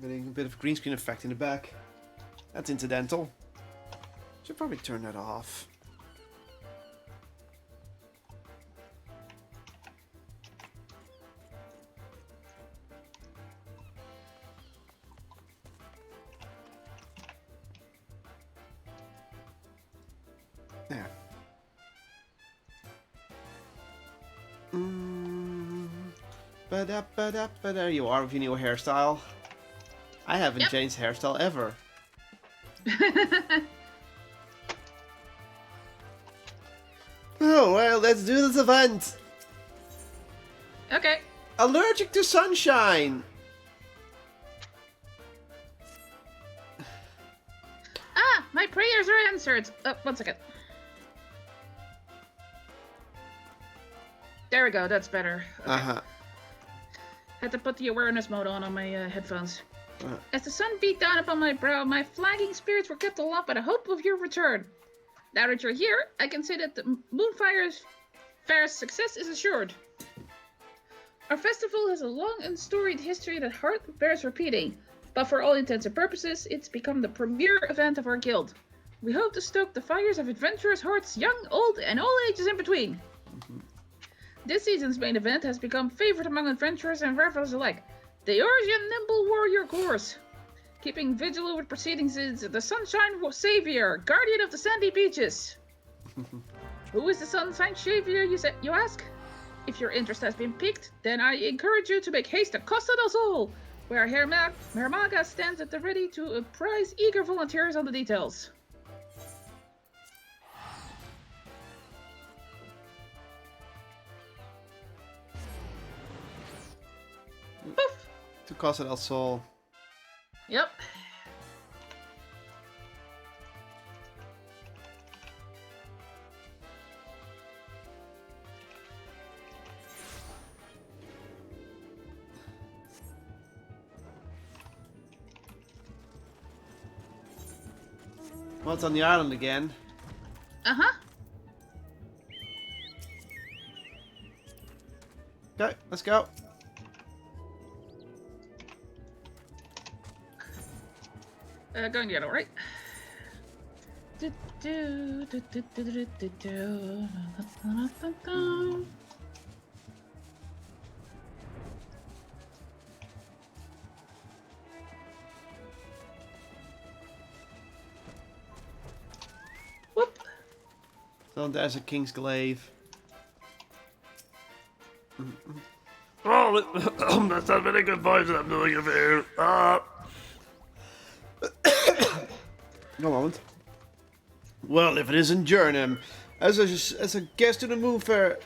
Getting a bit of green screen effect in the back. That's incidental. Should probably turn that off. There. There you are with your new hairstyle. I haven't changed hairstyle ever. Oh, well, let's do this event. Okay. Allergic to sunshine. Ah, my prayers are answered. Oh, 1 second. There we go, that's better. Okay. Uh-huh. Had to put the awareness mode on my headphones. As the sun beat down upon my brow, my flagging spirits were kept aloft by the hope of your return. Now that you're here, I can say that the Moonfire's fair's success is assured. Our festival has a long and storied history that hardly bears repeating, but for all intents and purposes, it's become the premier event of our guild. We hope to stoke the fires of adventurous hearts, young, old, and all ages in between. This season's main event has become favorite among adventurers and revelers alike, the Orsian Nimble Warrior Course. Keeping vigil over proceedings is the Sunshine Savior, Guardian of the Sandy Beaches. Who is the Sunshine Savior, you ask? If your interest has been piqued, then I encourage you to make haste to Costa del Sol, where Herr Maga stands at the ready to apprise eager volunteers on the details. Poof! To Costa del Sol. Yep. Well, it's on the island again. Uh-huh. Okay, let's go. Going the other way. Whoop. So there's a King's Glaive. Oh, that's not very good vibes I'm doing over here. No moment. Well, if it isn't Jernam, as a guest to the Moonfire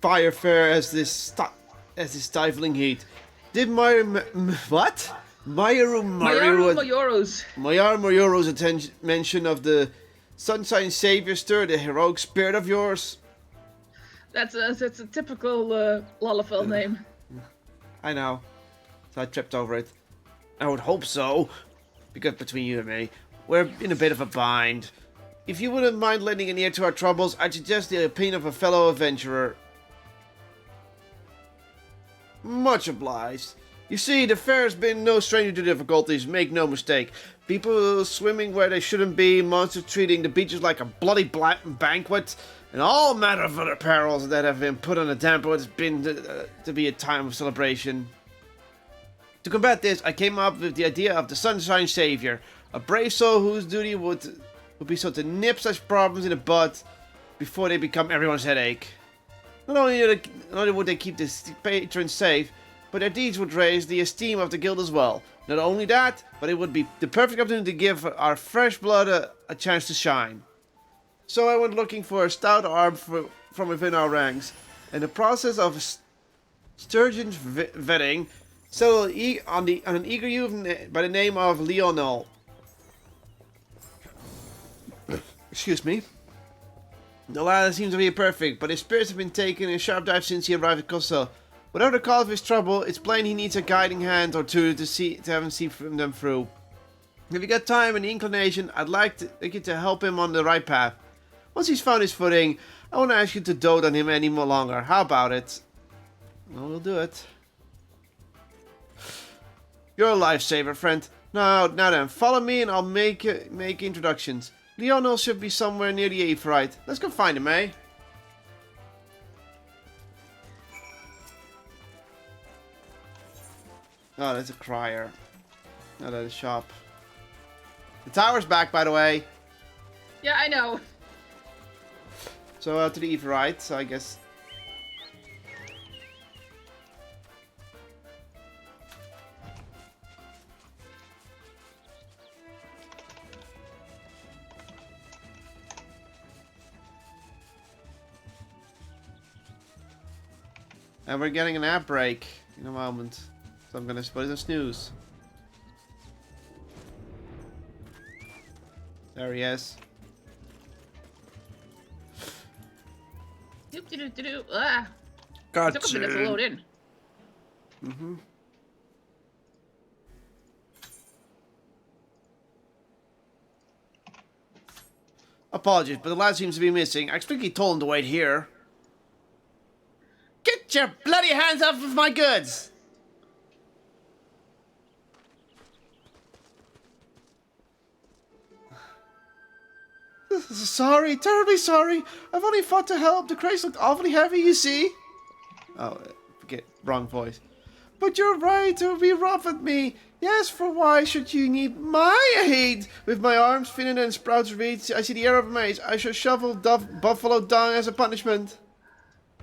Fire Fair as this stifling heat, did Mayoru Mayoro's mention of the Sunshine Savior stir the heroic spirit of yours? That's a typical Lalafell name. I know. So I tripped over it. I would hope so. Because between you and me, we're in a bit of a bind. If you wouldn't mind lending an ear to our troubles, I'd suggest the opinion of a fellow adventurer. Much obliged. You see, the fair has been no stranger to difficulties, make no mistake. People swimming where they shouldn't be, monsters treating the beaches like a bloody banquet, and all manner of other perils that have been put on a damper what has been to be a time of celebration. To combat this, I came up with the idea of the Sunshine Savior, a brave soul whose duty would be so to nip such problems in the bud before they become everyone's headache. Not only would they keep the patrons safe, but their deeds would raise the esteem of the guild as well. Not only that, but it would be the perfect opportunity to give our fresh blood a chance to shine. So I went looking for a stout arm from within our ranks, and the process of stringent vetting settled on an eager youth by the name of Lionel. Excuse me. The lad seems to be perfect, but his spirits have been taken a sharp dive since he arrived at Kosovo. Whatever the cause of his trouble, it's plain he needs a guiding hand or two to have him see them through. If you got time and the inclination, I'd like you to help him on the right path. Once he's found his footing, I won't ask you to dote on him any more longer. How about it? Well, we'll do it. You're a lifesaver, friend. Now then, follow me and I'll make introductions. Lionel should be somewhere near the Aephorite. Let's go find him, eh? Oh, that's a crier. Not at a shop. The tower's back, by the way. Yeah, I know. So to the Aephorite, so I guess. And we're getting an app break in a moment. So I'm gonna put it in snooze. There he is. Doop-de-doo-de-doo. Ah. Got Took a minute to load in. Mm-hmm. Apologies, but the lad seems to be missing. I expect he told him to wait here. Get your bloody hands off of my goods! Sorry, terribly sorry. I've only fought to help. The crates looked awfully heavy, you see. Oh, forget, wrong voice. But you're right to be rough at me. Yes, for why should you need my aid? With my arms, finnered and sprouts reeds, I see the air of a maze. I shall shovel buffalo dung as a punishment.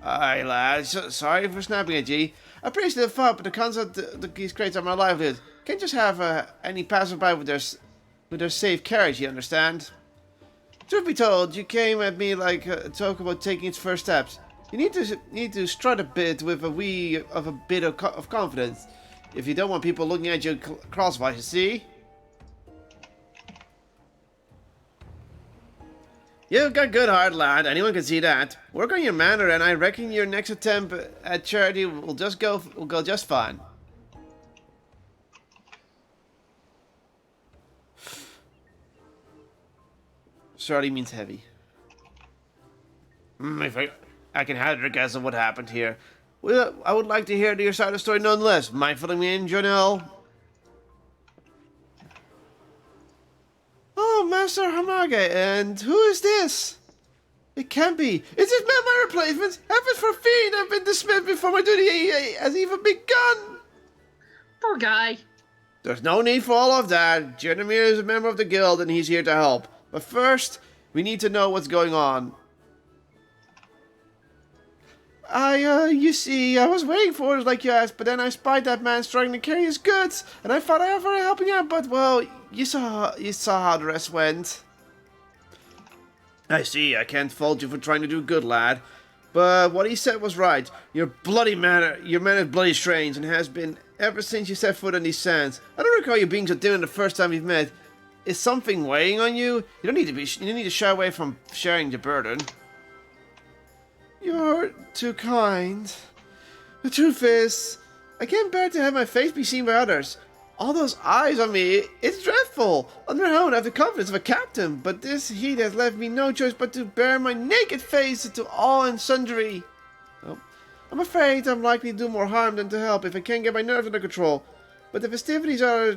Aye, lad. Sorry for snapping at ye. I appreciate the fun, but the concept these crates are my livelihood. Can't just have any passerby with their safe carriage, you understand? Truth be told, you came at me like a talk about taking its first steps. You need to strut a bit with a bit of confidence, if you don't want people looking at you crosswise. You see? You've got good heart, lad. Anyone can see that. Work on your manner, and I reckon your next attempt at charity will go just fine. Charity means heavy. If I can hazard a guess of what happened here. Well, I would like to hear your side of the story nonetheless. Mind filling me in, Jonelle? Oh, Master Hamage, and who is this? It can't be. Is this man my replacement? Heavens for fiend, I've been dismissed before my duty has even begun. Poor guy. There's no need for all of that. Jeremir is a member of the guild and he's here to help. But first, we need to know what's going on. You see, I was waiting for it like you asked, but then I spied that man struggling to carry his goods, and I thought I offered helping out, but well, you saw how the rest went. I see, I can't fault you for trying to do good, lad. But what he said was right. Your man is bloody strange, and has been ever since you set foot on these sands. I don't recall you being so different the first time we've met. Is something weighing on you? You don't need to shy away from sharing the burden. You're too kind. The truth is, I can't bear to have my face be seen by others. All those eyes on me, it's dreadful. On their own, I have the confidence of a captain, but this heat has left me no choice but to bare my naked face to all and sundry. Oh, I'm afraid I'm likely to do more harm than to help if I can't get my nerves under control. But the festivities are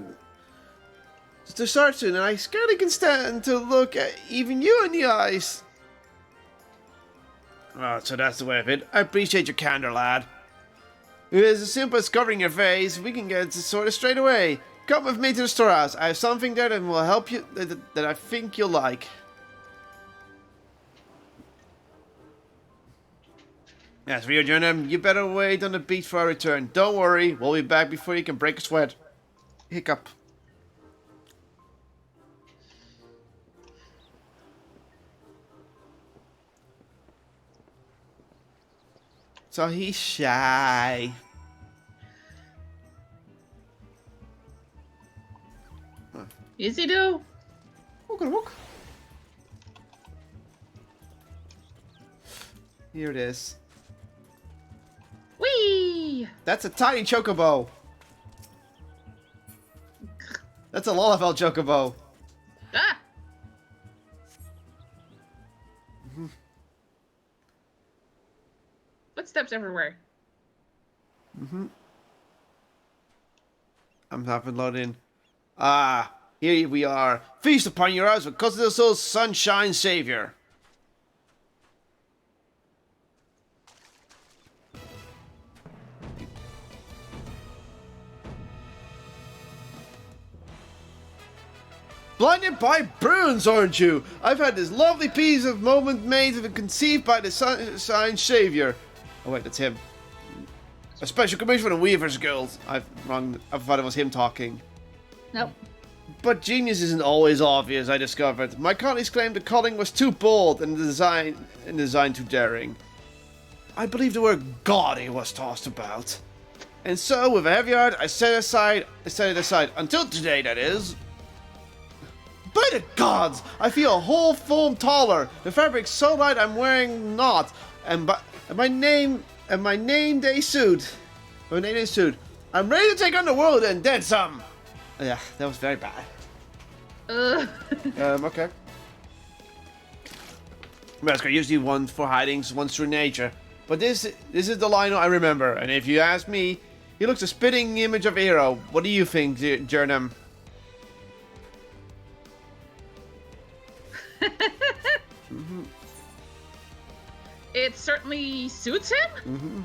to start soon, and I scarcely can stand to look at even you in the eyes. Oh, so that's the way of it. I appreciate your candor, lad. It is as simple as covering your face. We can get it sorted straight away. Come with me to the storehouse. I have something there that will help you, that I think you'll like. As for you, Jonah, you better wait on the beach for our return. Don't worry, we'll be back before you can break a sweat. Hiccup. So he's shy. Is he though? Look. Here it is. Whee! That's a tiny chocobo. That's a Lullavel chocobo. Ah! Footsteps everywhere. I'm having loading. Ah, here we are. Feast upon your eyes with Kotlol Soul's Sunshine Savior. Blinded by burns, aren't you? I've had this lovely piece of moment made and conceived by the Sunshine Savior. Oh wait, that's him. A special commission for the Weavers Guild. I thought it was him talking. Nope. But genius isn't always obvious, I discovered. My colleagues claimed the culling was too bold and the design too daring. I believe the word gaudy was tossed about. And so, with a heavy heart, I set it aside. Until today, that is. By the gods! I feel a whole foam taller. The fabric's so light I'm wearing not. And my name day suit. I'm ready to take on the world and then some. Yeah, that was very bad. Okay. Masker usually one for hidings, one's through nature. But this is the Lionel I remember. And if you ask me, he looks a spitting image of a hero. What do you think, Jernam? It certainly suits him. Mm-hmm.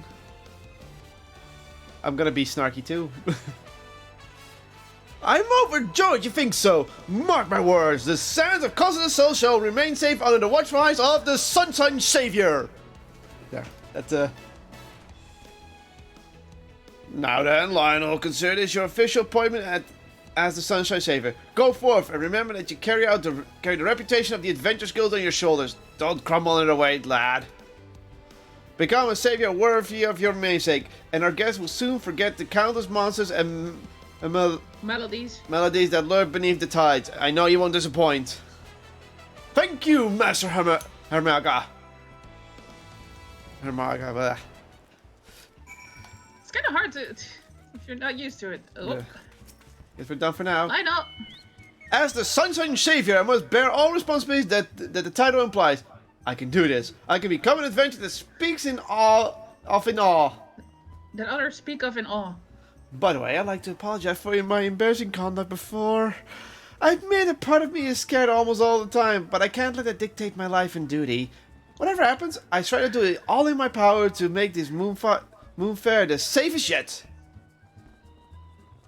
I'm gonna be snarky too. I'm overjoyed you think so. Mark my words, the sands of Kotlol Soul shall remain safe under the watchful eyes of the Sunshine Savior. There, that's Now then, Lionel, consider this your official appointment as the Sunshine Savior. Go forth and remember that you carry the reputation of the Adventurers Guild on your shoulders. Don't crumble under the weight, lad. Become a savior worthy of your namesake, and our guests will soon forget the countless monsters and melodies that lurk beneath the tides. I know you won't disappoint. Thank you, Master Hermaga. Blah. It's kind of hard to if you're not used to it. Oh. Yeah. Guess we're done for now. I know. As the Sunshine Savior, I must bear all responsibilities that the title implies. I can do this. I can become an adventurer that speaks in awe. That others speak of in awe. By the way, I'd like to apologize for my embarrassing conduct before. I admit a part of me is scared almost all the time, but I can't let it dictate my life and duty. Whatever happens, I try to do it all in my power to make this moon fair the safest yet.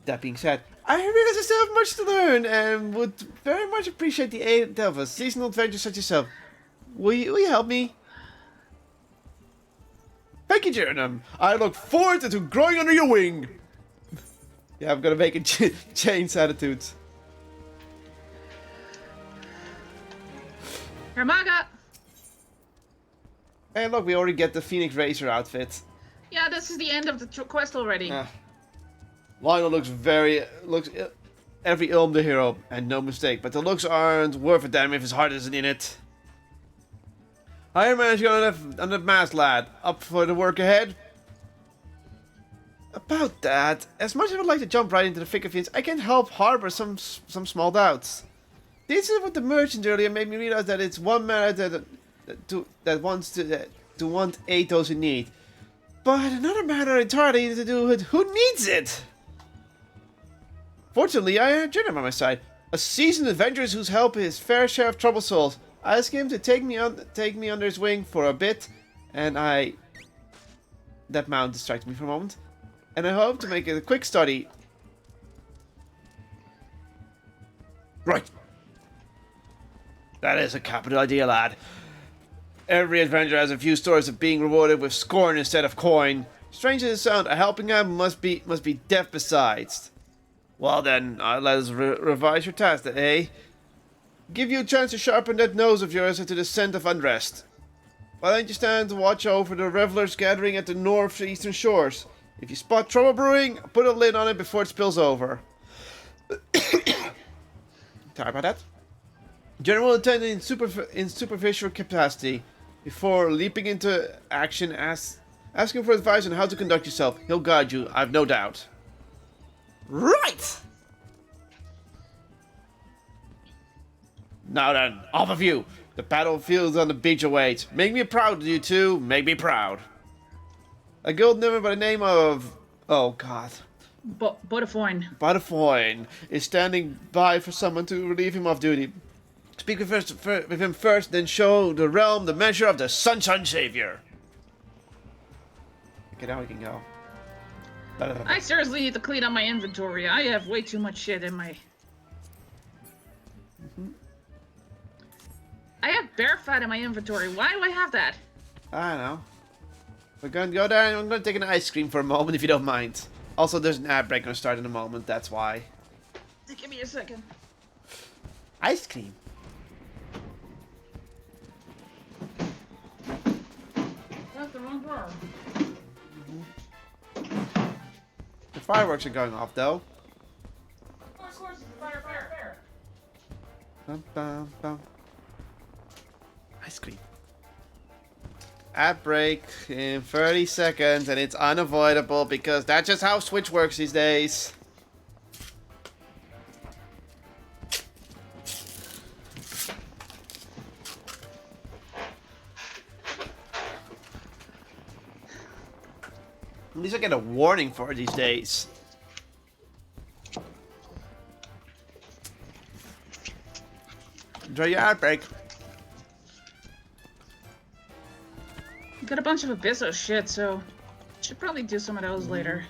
That being said, I realize I still have much to learn and would very much appreciate the aid of a seasonal adventurer such as yourself. Will you help me? Thank you, Jernam. I look forward to growing under your wing. Yeah, I'm gonna make it change attitudes. Hermaga! Hey, look, we already get the Phoenix Racer outfit. Yeah, this is the end of the quest already. Lionel looks every Ilm the hero, and no mistake, but the looks aren't worth a damn if his heart isn't in it. Iron Man's going on the mast, lad. Up for the work ahead? About that, as much as I would like to jump right into the thick of things, I can't help harbor some small doubts. The incident with the merchant earlier made me realize that it's one matter that wants to want aid those in need, but another matter entirely to do with who needs it. Fortunately, I have Jernam on my side, a seasoned adventurer who's helped his fair share of troubled souls. I asked him to take me under his wing for a bit, and that mount distracted me for a moment, and I hope to make it a quick study. Right. That is a capital idea, lad. Every adventurer has a few stories of being rewarded with scorn instead of coin. Strange as it sounds, a helping hand must be deaf besides. Well then, let us revise your task, eh? Give you a chance to sharpen that nose of yours into the scent of unrest. Why don't you stand to watch over the revelers gathering at the northeastern shores? If you spot trouble brewing, put a lid on it before it spills over. Sorry about that. General attend in superficial capacity. Before leaping into action, ask him for advice on how to conduct yourself. He'll guide you, I've no doubt. Right! Now then, off of you. The battlefield on the beach awaits. Make me proud, you two. Make me proud. A guild member by the name of... Oh, God. Bodefoin. Butterfoin is standing by for someone to relieve him of duty. Speak with him first, then show the realm the measure of the Sunshine Savior. Okay, now we can go. I seriously need to clean up my inventory. I have way too much shit in my... I have bear fat in my inventory. Why do I have that? I don't know. We're going to go there and I'm going to take an ice cream for a moment if you don't mind. Also, there's an ad break going to start in a moment, that's why. Give me a second. Ice cream? That's the wrong door. The fireworks are going off though. Of course, it's fire. Bum, bum, bum. Ice cream. Ad break in 30 seconds and it's unavoidable because that's just how Switch works these days. At least I get a warning for it these days. Enjoy your ad break. Got a bunch of Abysso shit, so should probably do some of those later.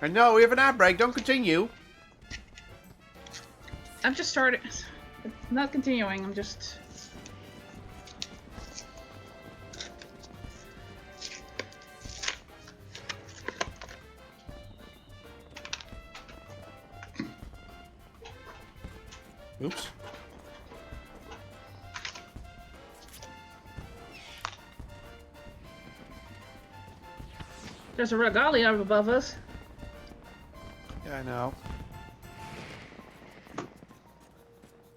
I know, we have an ad break, don't continue. I'm just starting. Not continuing, I'm just... Oops. There's a regalia up above us. Yeah, I know.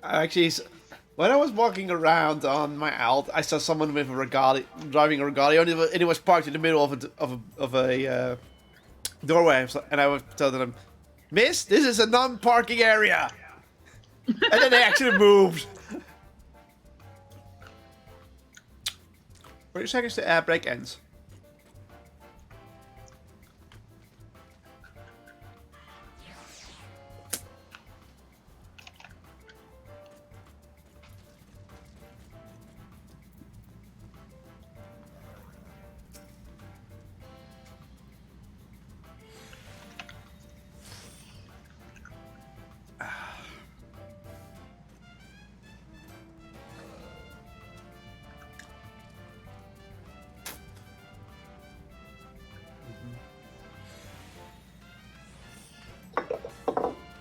Actually, when I was walking around on my alt, I saw someone with a regalia, driving a regalia, and it was parked in the middle of a doorway, and I was telling them, "Miss, this is a non-parking area." And then they actually moved. 30 seconds to ad break ends.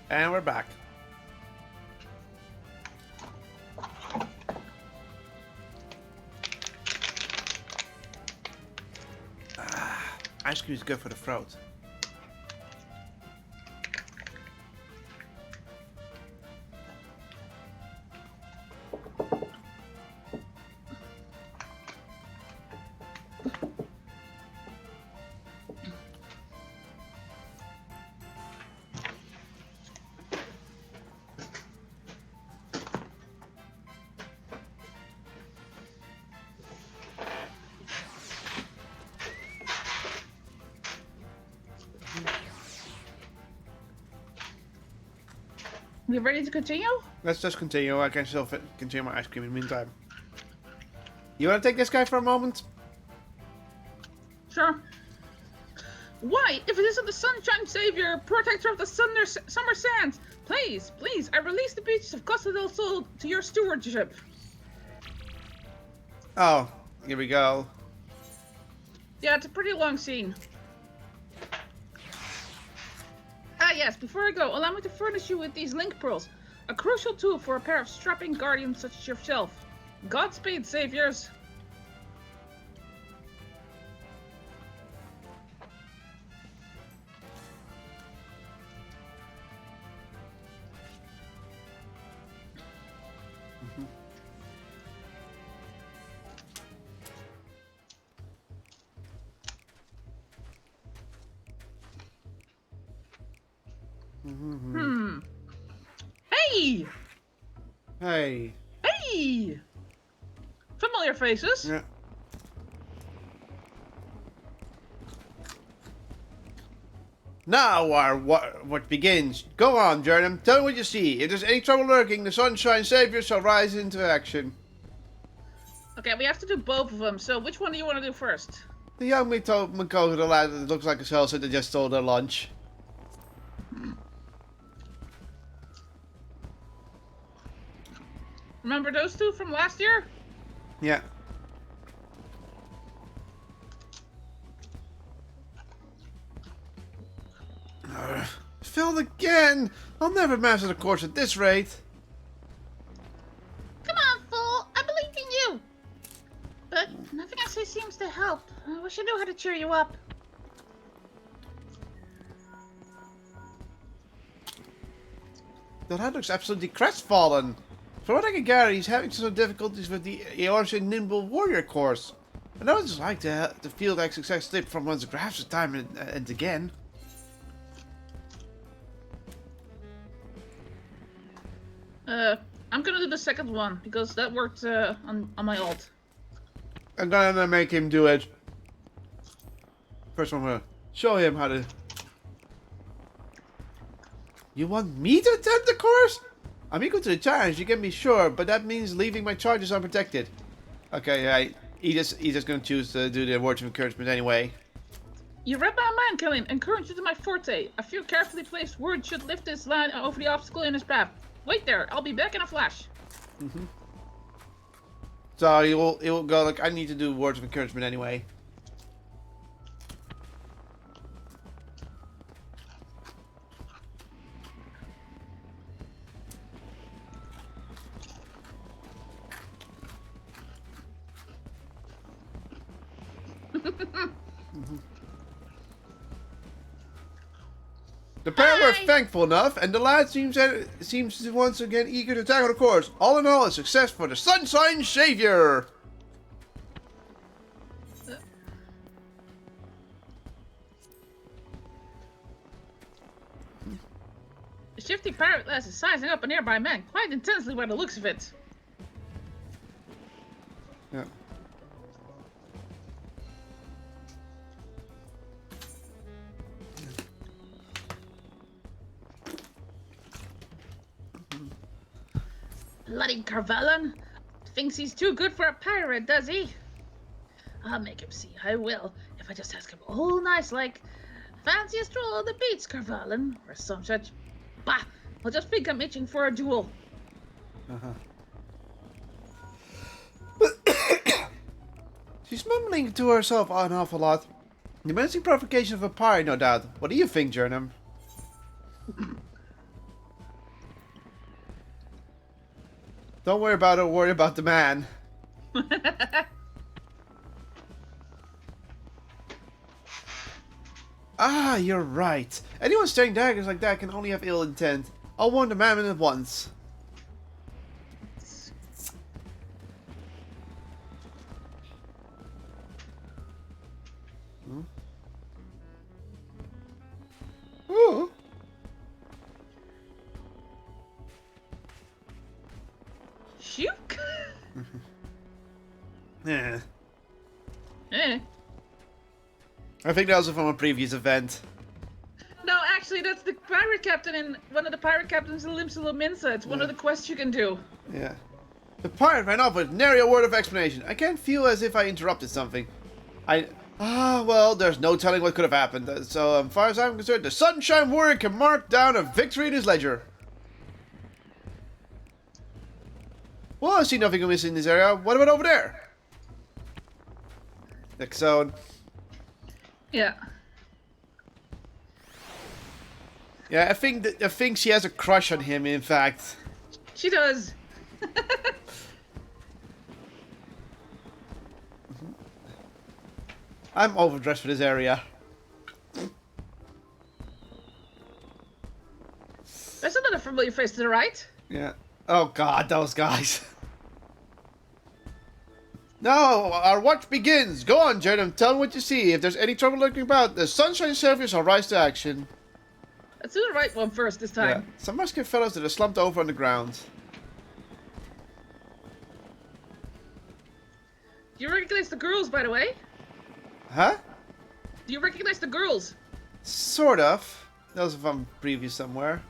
And we're back. Ice cream is good for the throat. We ready to continue? Let's just continue. I can still continue my ice cream in the meantime. You want to take this guy for a moment? Sure. Why, if it isn't the Sunshine Savior, protector of the summer sands, please, I release the beaches of Costa del Sol to your stewardship. Oh, here we go. Yeah, it's a pretty long scene. Ah yes, before I go, allow me to furnish you with these link pearls. A crucial tool for a pair of strapping guardians such as yourself. Godspeed, saviors. Hey! Hey. Hey! Familiar faces. Yeah. Now our what begins. Go on, Jernum. Tell me what you see. If there's any trouble lurking, the Sunshine Savior shall rise into action. Okay, we have to do both of them. So which one do you want to do first? The young Makoko, the lad that looks like a salsa that just stole their lunch. Remember those two from last year? Yeah. Failed again! I'll never master the course at this rate. Come on, fool! I believe in you! But nothing I say seems to help. I wish I knew how to cheer you up. The lad looks absolutely crestfallen. From what I can gather, he's having some difficulties with the Eorse Nimble Warrior course. I know it's like to feel like success slip from one's grasp time and again. I'm gonna do the second one, because that worked on my alt. I'm gonna make him do it. First I'm gonna show him how to... You want me to attempt the course? I'm equal to the challenge, you can be sure, but that means leaving my charges unprotected. Okay, yeah, he's just gonna choose to do the words of encouragement anyway. You read my mind, Killian. Encouragement is my forte. A few carefully placed words should lift this line over the obstacle in his path. Wait there, I'll be back in a flash. So he will go like, I need to do words of encouragement anyway. The pair were thankful enough, and the lad seems once again eager to tackle the course. All in all, a success for the Sunshine Savior! The shifty pirate lass is sizing up a nearby man quite intensely by the looks of it. Yeah. Bloody Carvalhan! Thinks he's too good for a pirate, does he? I'll make him see, I will. If I just ask him all nice like, fancy a stroll on the beach, Carvalhan, or some such. Bah! I'll just think I'm itching for a duel. She's mumbling to herself an awful lot. The menacing provocation of a pirate, no doubt. What do you think, Jernum? Don't worry about it, worry about the man. Ah, you're right. Anyone staring daggers like that can only have ill intent. I'll warn the man at once. Oh. Shoot! Yeah. Eh. I think that was from a previous event. No, actually, that's the pirate captain in one of the pirate captains in Limsa Minsa. It's one of the quests you can do. Yeah. The pirate ran off with nary a word of explanation. I can't feel as if I interrupted something. Well, there's no telling what could have happened. So, as far as I'm concerned, the Sunshine Warrior can mark down a victory in his ledger. Well, I see nothing amiss in this area. What about over there? Next zone. Yeah. Yeah, I think she has a crush on him, in fact. She does. I'm overdressed for this area. There's another familiar face to the right. Yeah. Oh god, those guys. Now, our watch begins. Go on, Jernum. Tell me what you see. If there's any trouble lurking about, the Sunshine Savior shall rise to action. Let's do the right one first this time. Yeah. Some musket fellows that are slumped over on the ground. Do you recognize the girls, by the way? Huh? Do you recognize the girls? Sort of. That was from previous somewhere.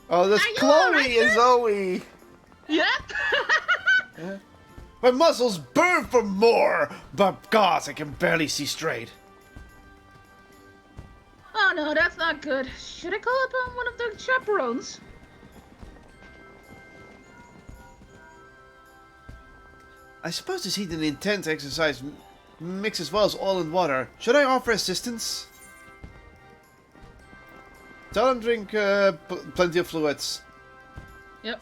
Oh, there's Are you Chloe alright, and sir? Zoe. Yep. My muscles burn for more, but gosh, I can barely see straight. Oh no, that's not good. Should I call upon one of the chaperones? I suppose this heat and intense exercise mix as well as oil and water. Should I offer assistance? Tell them drink plenty of fluids. Yep.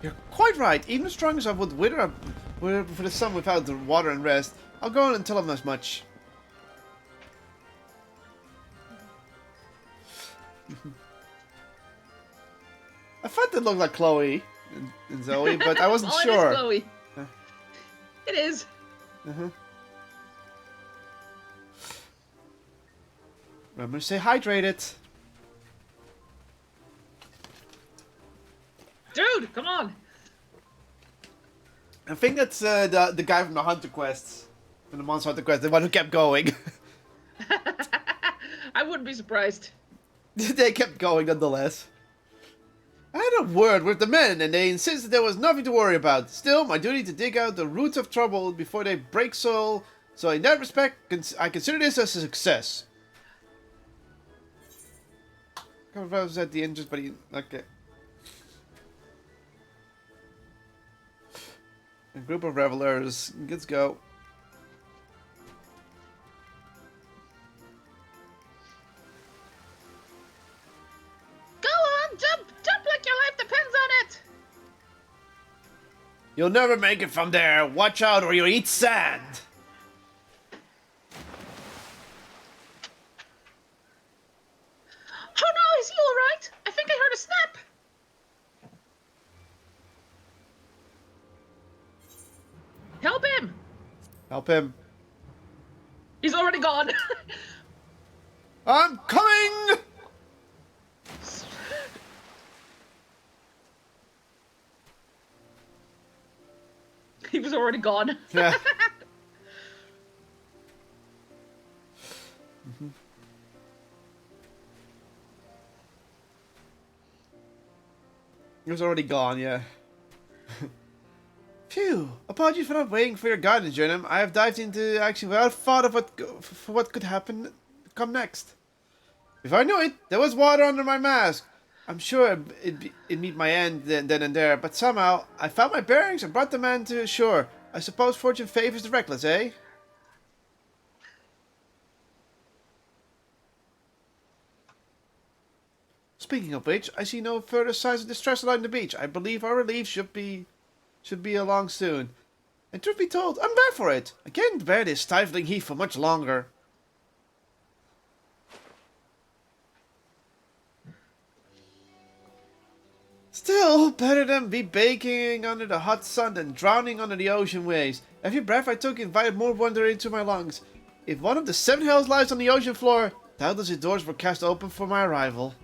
You're quite right. Even as strong as I would wither for the sun without the water and rest, I'll go on and tell them as much. I thought they looked like Chloe and Zoe, but I wasn't Oh, sure. it is Chloe. It is. Remember to stay hydrated. Dude, come on. I think that's the guy from the Hunter Quests. From the Monster Hunter Quest, the one who kept going. I wouldn't be surprised. They kept going nonetheless. I had a word with the men, and they insisted there was nothing to worry about. Still, my duty to dig out the roots of trouble before they break soil. So in that respect, I consider this as a success. Was at the entrance, but he... Okay. A group of revelers. Let's go. Go on, jump! Jump like your life depends on it! You'll never make it from there. Watch out or you'll eat sand. Oh no, is he alright? I think I heard a snap. Help him! Help him. He's already gone. I'm coming! He was already gone. Yeah. He was already gone, yeah. Phew! Apologies for not waiting for your guidance, Jernum. I have dived into action without thought of what could come next. If I knew it, there was water under my mask. I'm sure it'd meet my end then and there, but somehow I found my bearings and brought the man to shore. I suppose fortune favors the reckless, eh? Speaking of which, I see no further signs of distress along the beach. I believe our relief should be along soon. And truth be told, I'm bad for it. I can't bear this stifling heat for much longer. Still, better than be baking under the hot sun than drowning under the ocean waves. Every breath I took invited more wonder into my lungs. If one of the 7 hells lies on the ocean floor, doubtless its doors were cast open for my arrival.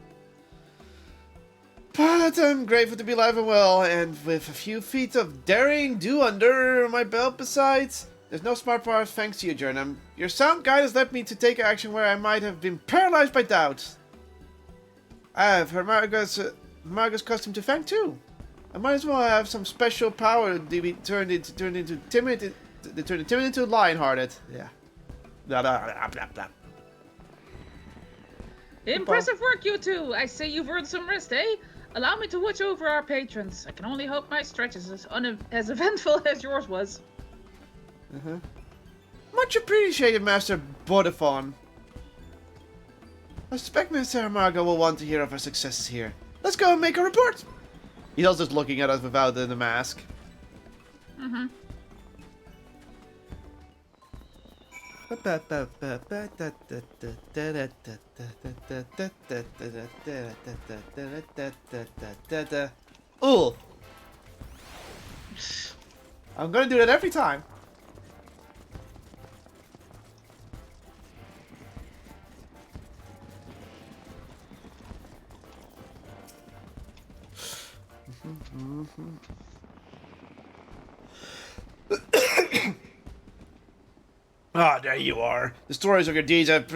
But I'm grateful to be alive and well, and with a few feet of daring do under my belt besides. There's no smart part thanks to you, Jernum. Your sound guidance led me to take action where I might have been paralyzed by doubt. I have heard Marga's custom to thank too. I might as well have some special power to be turned into timid into lion-hearted. Yeah. Blah blah blah blah blah. Impressive work, you two. I say you've earned some rest, eh? Allow me to watch over our patrons. I can only hope my stretch is as eventful as yours was. Much appreciated, Master Bodafon. I suspect Mr. Margo will want to hear of our successes here. Let's go and make a report. He's also just looking at us without the mask. Ooh. I'm gonna do that every time. Ah, there you are. The stories of your deeds have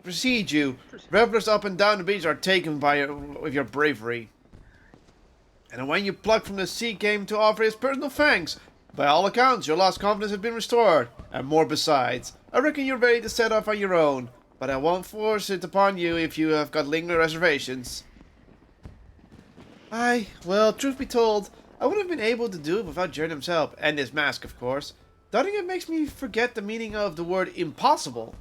precede you. Revelers up and down the beach are taken by with your bravery. And when you pluck from the sea came to offer his personal thanks. By all accounts, your lost confidence has been restored, and more besides. I reckon you're ready to set off on your own, but I won't force it upon you if you have got lingering reservations. Well, truth be told, I wouldn't have been able to do it without Jern himself, and his mask, of course. Doubting it makes me forget the meaning of the word impossible.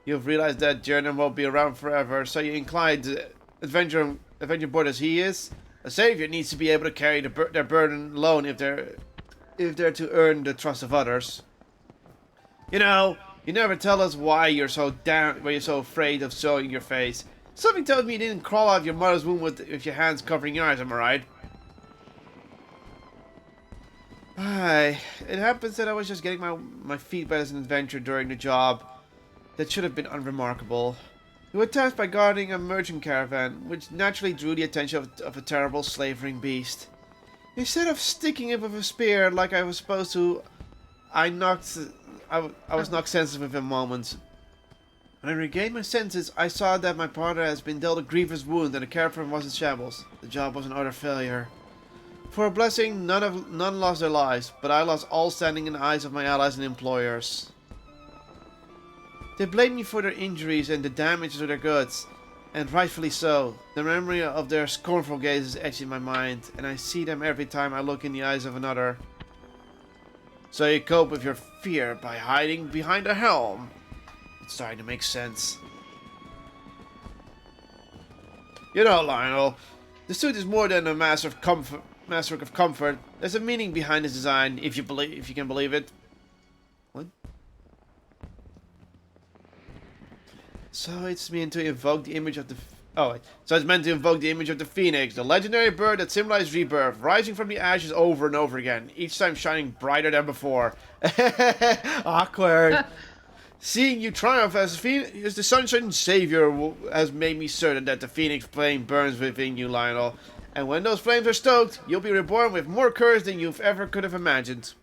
You've realized that Jern won't be around forever, so you inclined adventure bored as he is. A savior needs to be able to carry their burden alone if they're to earn the trust of others. You know, you never tell us why you're so afraid of showing your face. Something tells me you didn't crawl out of your mother's womb with your hands covering your eyes, am I right? It happens that I was just getting my feet wet as an adventurer during the job. That should have been unremarkable. We were tasked by guarding a merchant caravan, which naturally drew the attention of a terrible slavering beast. Instead of sticking it with a spear like I was supposed to, I was knocked senseless within moments. When I regained my senses, I saw that my partner has been dealt a grievous wound and the caravan was in shambles. The job was an utter failure. For a blessing, none lost their lives, but I lost all standing in the eyes of my allies and employers. They blamed me for their injuries and the damage to their goods, and rightfully so. The memory of their scornful gaze is etched in my mind, and I see them every time I look in the eyes of another. So you cope with your fear by hiding behind a helm. It's starting to make sense. You know, Lionel, the suit is more than a masterwork of comfort. There's a meaning behind its design, if you can believe it. What? So it's meant to invoke the image of the... So it's meant to invoke the image of the phoenix, the legendary bird that symbolizes rebirth, rising from the ashes over and over again, each time shining brighter than before. Awkward. Seeing you triumph as the sunshine savior has made me certain that the phoenix flame burns within you, Lionel. And when those flames are stoked, you'll be reborn with more courage than you ever could have imagined.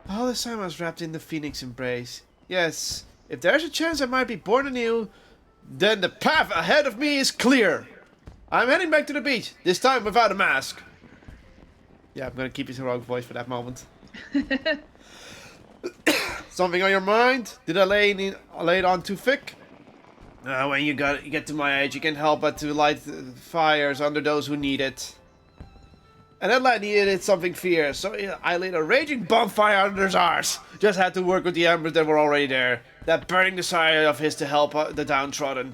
All this time I was wrapped in the phoenix embrace. Yes, if there's a chance I might be born anew, then the path ahead of me is clear. I'm heading back to the beach, this time without a mask. Yeah, I'm gonna keep his heroic voice for that moment. Something on your mind? Did I lay it on too thick? When you get to my age, you can't help but to light fires under those who need it. And that lad needed something fierce, so I lit a raging bonfire under his arse. Just had to work with the embers that were already there. That burning desire of his to help the downtrodden.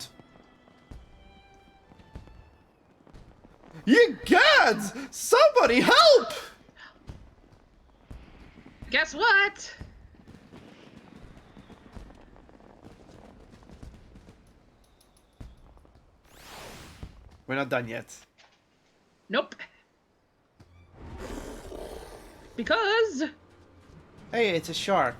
Ye gods! Somebody help! Guess what? We're not done yet. Nope. Because... Hey, it's a shark.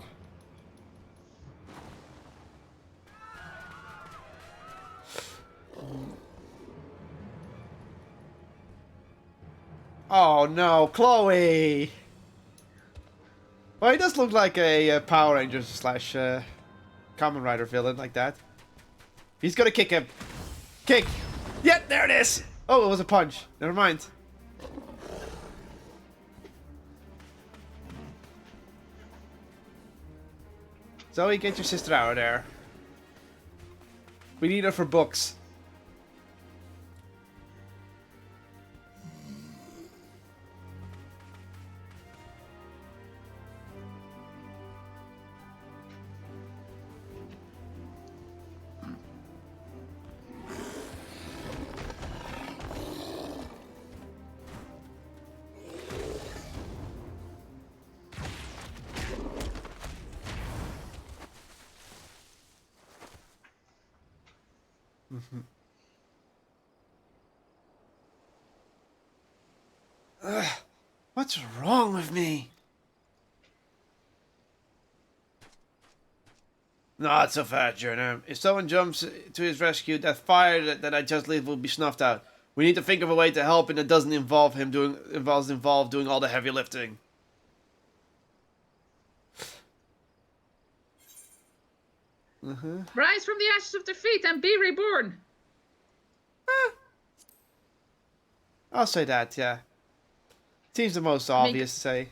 Oh no, Chloe! Well, he does look like a Power Ranger slash Kamen Rider villain like that. He's gonna kick him. Kick! Yeah, there it is! Oh, it was a punch. Never mind. Zoe, get your sister out of there. We need her for books. What's wrong with me? Not so fast, Journey. If someone jumps to his rescue, that fire that I just lit will be snuffed out. We need to think of a way to help him that doesn't involve doing all the heavy lifting. Rise from the ashes of defeat and be reborn. I'll say that, yeah. Seems the most obvious to say.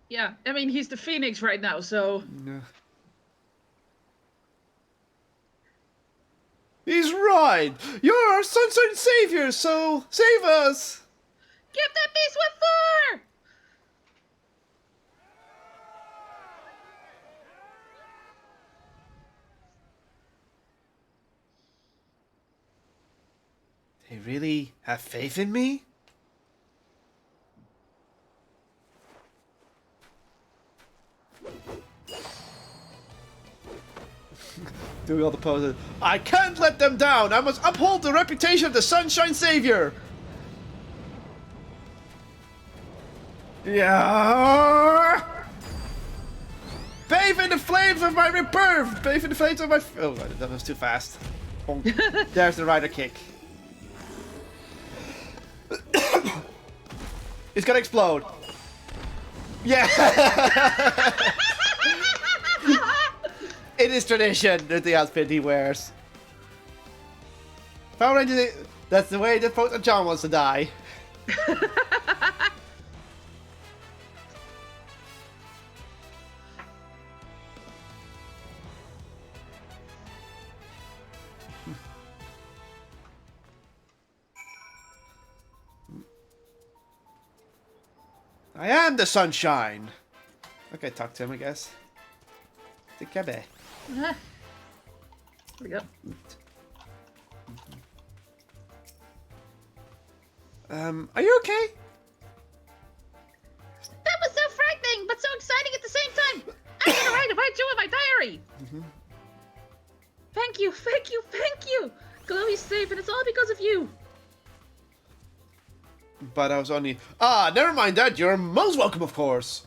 Yeah, I mean, he's the Phoenix right now, so... Yeah. He's right! You're our sunshine savior, so save us! Give that beast what for! They really have faith in me? Doing all the poses. I can't let them down! I must uphold the reputation of the Sunshine Savior! Yeah! Bathe in the flames of my rebirth! Bathe in the flames of my... Oh, that was too fast. There's the rider kick. It's gonna explode. Yeah! It is tradition that the outfit he wears. Power Rangers, that's the way that John wants to die. I am the sunshine. Okay, talk to him, I guess. The cabe. Here we go. Are you okay? That was so frightening, but so exciting at the same time. I'm gonna write about you in my diary. Thank you, thank you, thank you. Chloe's safe, and it's all because of you. But I was only... Ah, never mind that. You're most welcome, of course.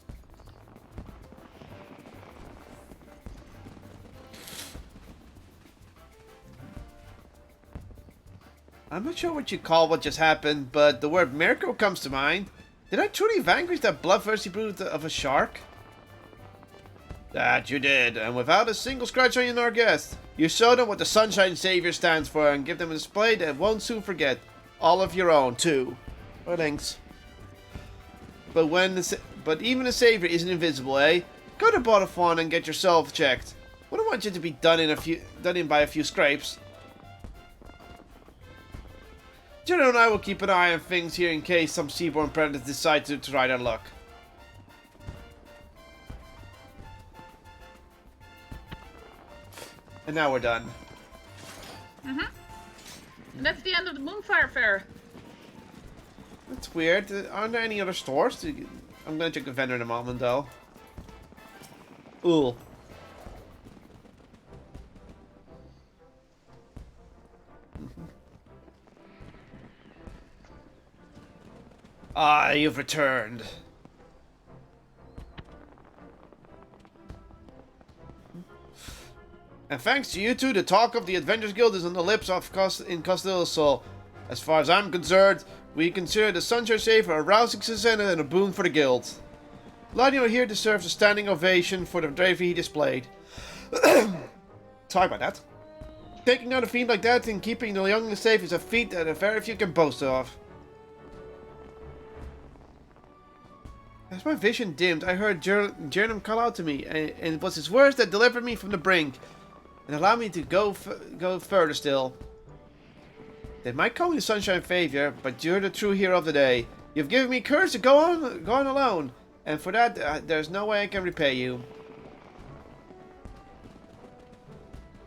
I'm not sure what you call what just happened, but the word miracle comes to mind. Did I truly vanquish that bloodthirsty brute of a shark? That you did, and without a single scratch on our guest. You showed them what the Sunshine Savior stands for and give them a display that won't soon forget. All of your own, too. Oh, thanks. But even a savior isn't invisible, eh? Go to Botafon and get yourself checked. Wouldn't want you to be done in by a few scrapes. Juno and I will keep an eye on things here in case some seaborne predators decide to try their luck. And now we're done. And that's the end of the Moonfire Fair. That's weird. Aren't there any other stores? I'm gonna check the vendor in a moment, though. Ooh. Ah, you've returned. And thanks to you two, the talk of the Adventures Guild is on the lips of Kotlol, so as far as I'm concerned, we consider the Sunshine Savior a rousing success and a boon for the guild. Lanio here deserves a standing ovation for the bravery he displayed. Sorry about that. Taking down a fiend like that and keeping the young safe is a feat that very few can boast of. As my vision dimmed, I heard Jernum call out to me, and it was his words that delivered me from the brink, and allowed me to go further still. They might call me the Sunshine Savior, but you're the true hero of the day. You've given me courage to go on alone, and for that, there's no way I can repay you.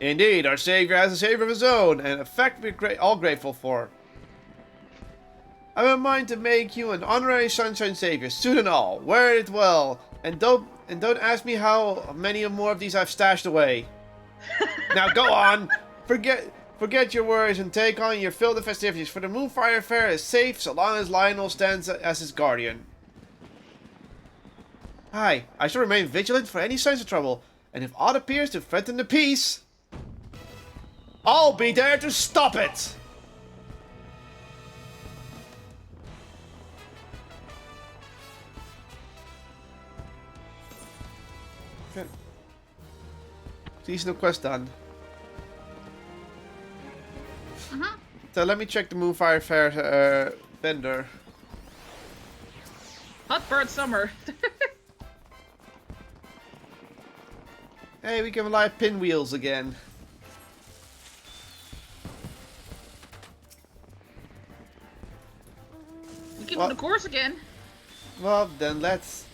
Indeed, our Savior has a Savior of his own, and a fact we're all grateful for. I have a mind to make you an honorary Sunshine Savior, soon and all. Wear it well, and don't ask me how many more of these I've stashed away. Now go on, forget your worries and take on your fill of festivities, for the Moonfire Fair is safe so long as Lionel stands as his guardian. Aye, I shall remain vigilant for any signs of trouble, and if aught appears to threaten the peace... I'll be there to stop it! Okay. Seasonal quest done. So let me check the Moonfire Fair vendor. Hot bird summer. Hey, we can live pinwheels again. We give What? him the course again. Well, then let's...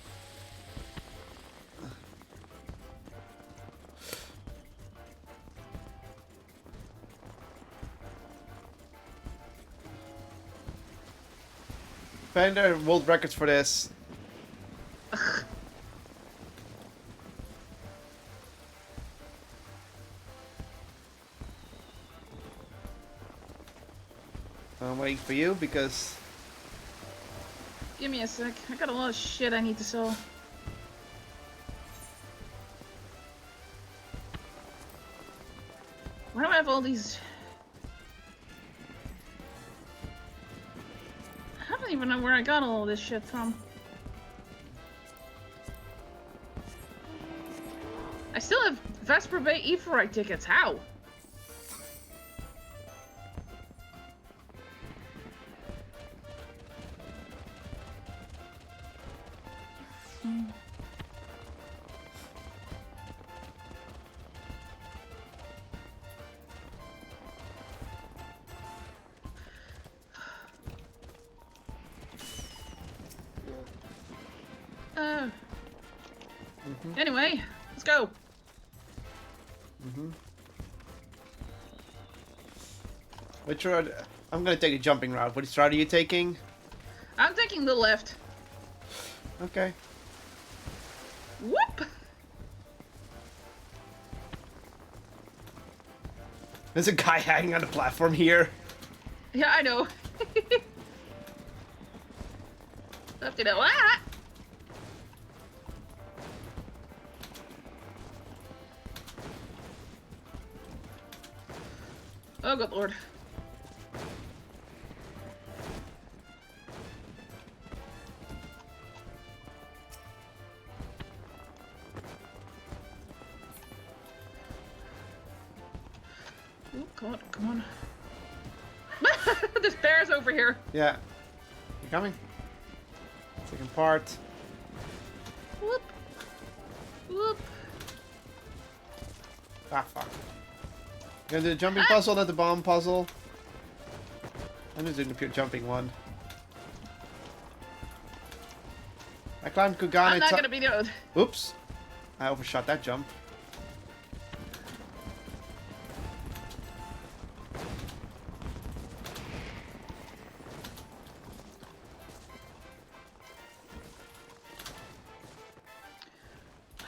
Vendor world records for this. I'm waiting for you because... Give me a sec. I got a lot of shit I need to sell. Why do I have all these? I don't even know where I got all of this shit from. I still have Vesper Bay Ephorite tickets. How? Anyway, let's go. Which road? I'm gonna take a jumping route. Which route are you taking? I'm taking the left. Okay. Whoop! There's a guy hanging on the platform here. Yeah, I know. Left to know what? Oh, good lord. Oh god, come on. This bear's over here. Yeah. You coming? Second part. Whoop. Whoop. Ah, fuck. You gonna do the jumping puzzle, not the bomb puzzle? I'm just doing the pure jumping one. I climbed Kugane. I'm not gonna be the... Oops. I overshot that jump.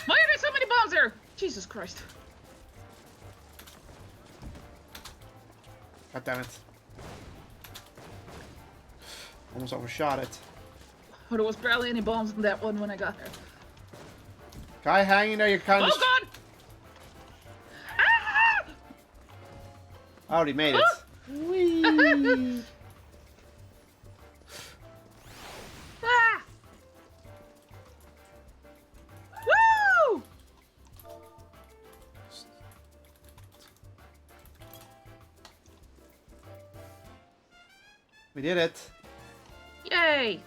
Why are there so many bombs there? Jesus Christ. God damn it. Almost overshot it. Oh, there was barely any bombs in that one when I got there. Guy hanging there, you're kind of... Oh god! Ah! I already made it. Whee! Ah! Woo! We did it. Yay!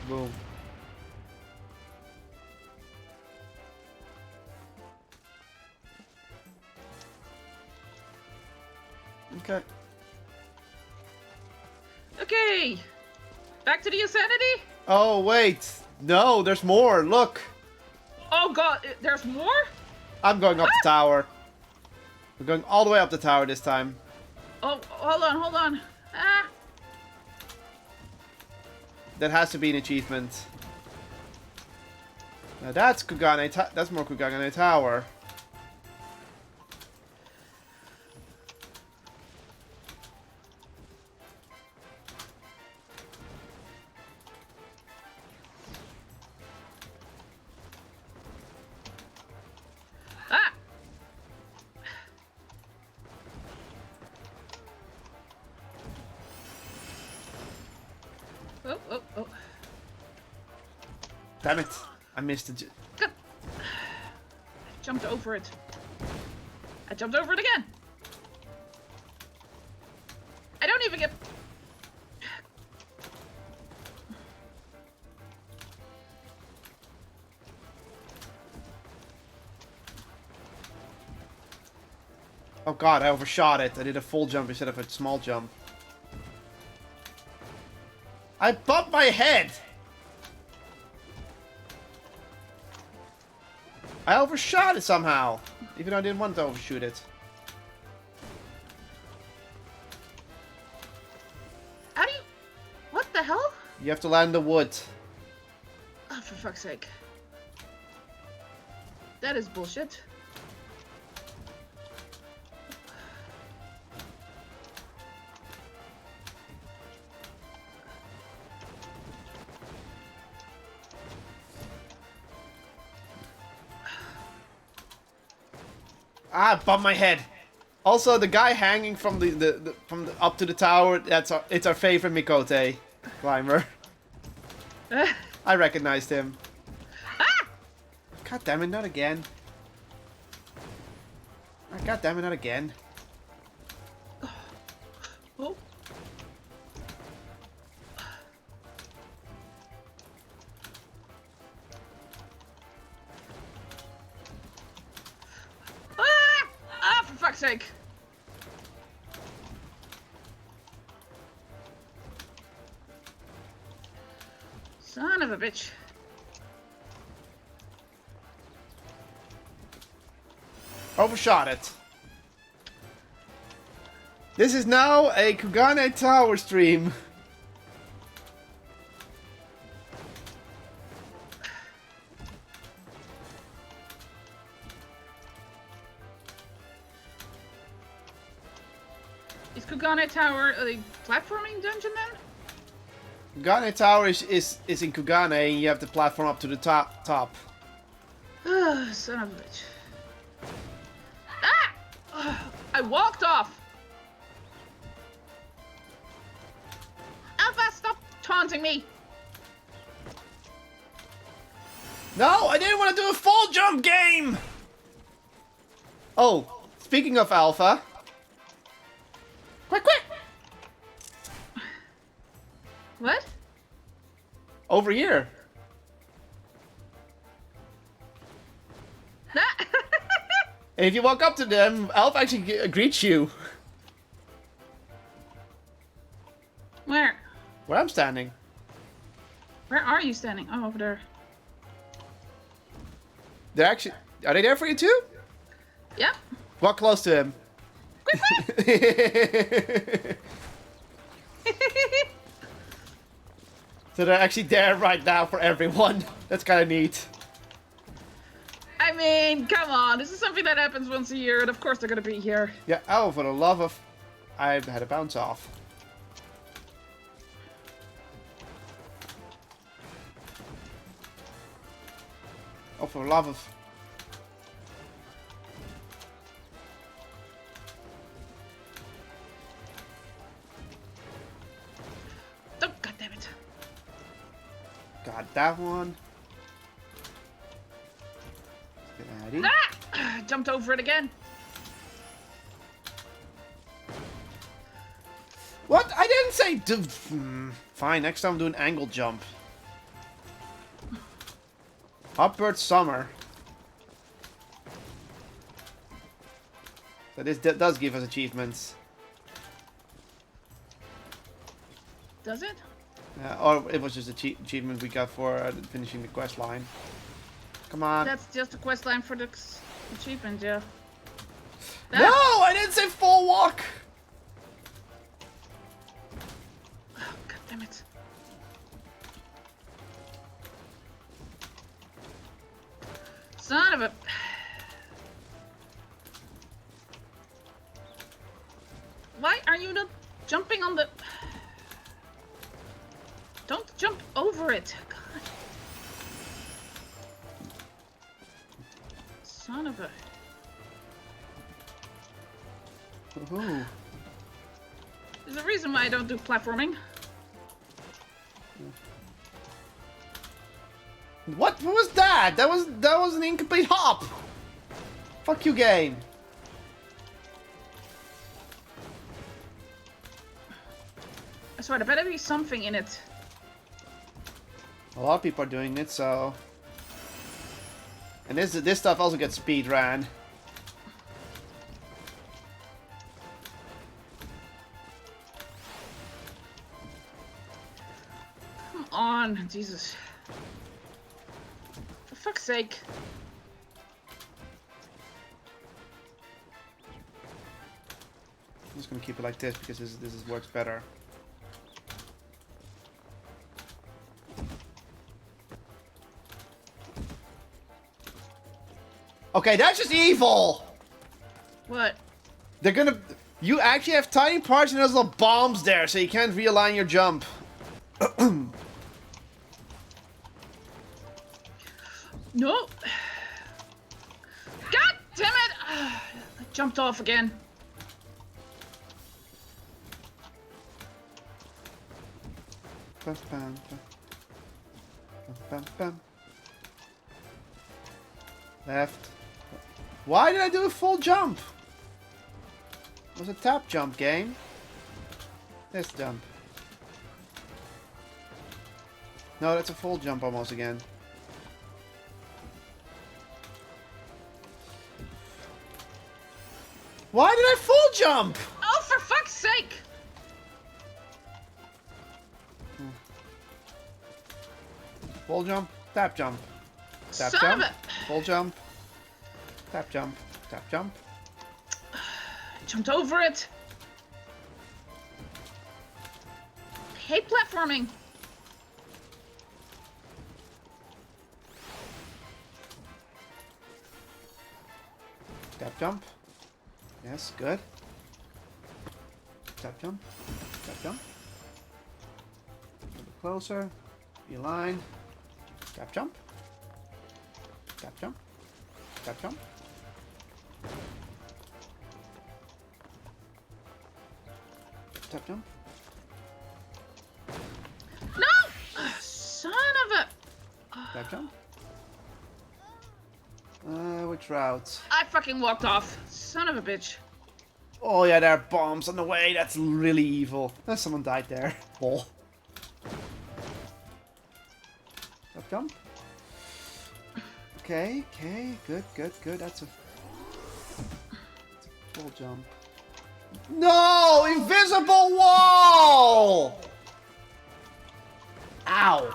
Boom. Okay. Okay! Back to the insanity? Oh, wait. No, there's more. Look. Oh god, there's more? I'm going up the tower. We're going all the way up the tower this time. Oh, hold on, hold on. Ah! That has to be an achievement. Now that's Kugane. That's more Kugane Tower. Ah! Damn it. I missed it. God. I jumped over it. I jumped over it again. I don't even get... Oh god, I overshot it. I did a full jump instead of a small jump. I bumped my head! I overshot it somehow. Even though I didn't want to overshoot it. How do you... What the hell? You have to land the wood. Oh, for fuck's sake. That is bullshit. Ah, bumped my head. Also, the guy hanging from the up to the tower, it's our favorite Mikote climber. I recognized him. Ah! God damn it, not again. Ah, God damn it, not again. Oh. Ah, for fuck's sake. Son of a bitch. Overshot it. This is now a Kugane Tower stream. Is Kugane Tower a platforming dungeon then? Kugane Tower is in Kugane and you have the platform up to the top. Son of a bitch. Ah! I walked off. Alpha, stop taunting me. No, I didn't want to do a full jump game! Oh, speaking of Alpha. Quick, quick! What? Over here. And if you walk up to them, Alpha actually greets you. Where? Where I'm standing. Where are you standing? Oh, over there. They're actually... Are they there for you too? Yep. Walk close to him. So they're actually there right now for everyone. That's kind of neat. I mean, come on. This is something that happens once a year, and of course they're gonna be here. Yeah, oh, for the love of... I had to bounce off. Oh, for the love of... Oh, God damn it. Got that one. Ready? Ah! Jumped over it again. What? I didn't say... Fine, next time I'm doing angle jump. Upward Summer. So this does give us achievements. Does it? Or it was just an achievement we got for finishing the quest line. Come on. That's just a quest line for the achievement, yeah. No, I didn't say full walk. Oh, God damn it. Son of a... Why are you not jumping on the... Don't jump over it. God. Son of a... Ooh. There's a reason why I don't do platforming. What was that? That was an incomplete hop. Fuck you, game. I swear, there better be something in it. A lot of people are doing it, so. And this stuff also gets speed ran. Come on, Jesus. For fuck's sake. I'm just gonna keep it like this because this works better. Okay, that's just evil! What? They're gonna... You actually have tiny parts and there's little bombs there, so you can't realign your jump. No. God damn it! I jumped off again. Bum, bum, bum. Bum, bum. Left. Why did I do a full jump? It was a tap jump game. This jump. No, that's a full jump almost again. Why did I full jump? Oh, for fuck's sake! Full jump, tap jump. Tap Son jump, of a... full jump. Tap jump, tap jump. Jumped over it. Hate platforming. Tap jump. Yes, good. Tap jump. Tap jump. A little closer. Align. Tap jump. Tap jump. Tap jump. Tap jump. No! Son of a... Tap jump. Which route? I fucking walked off. Son of a bitch. Oh yeah, there are bombs on the way. That's really evil. Someone died there. Oh. Tap jump. Okay, good. That's a full jump. No! Invisible wall! Ow.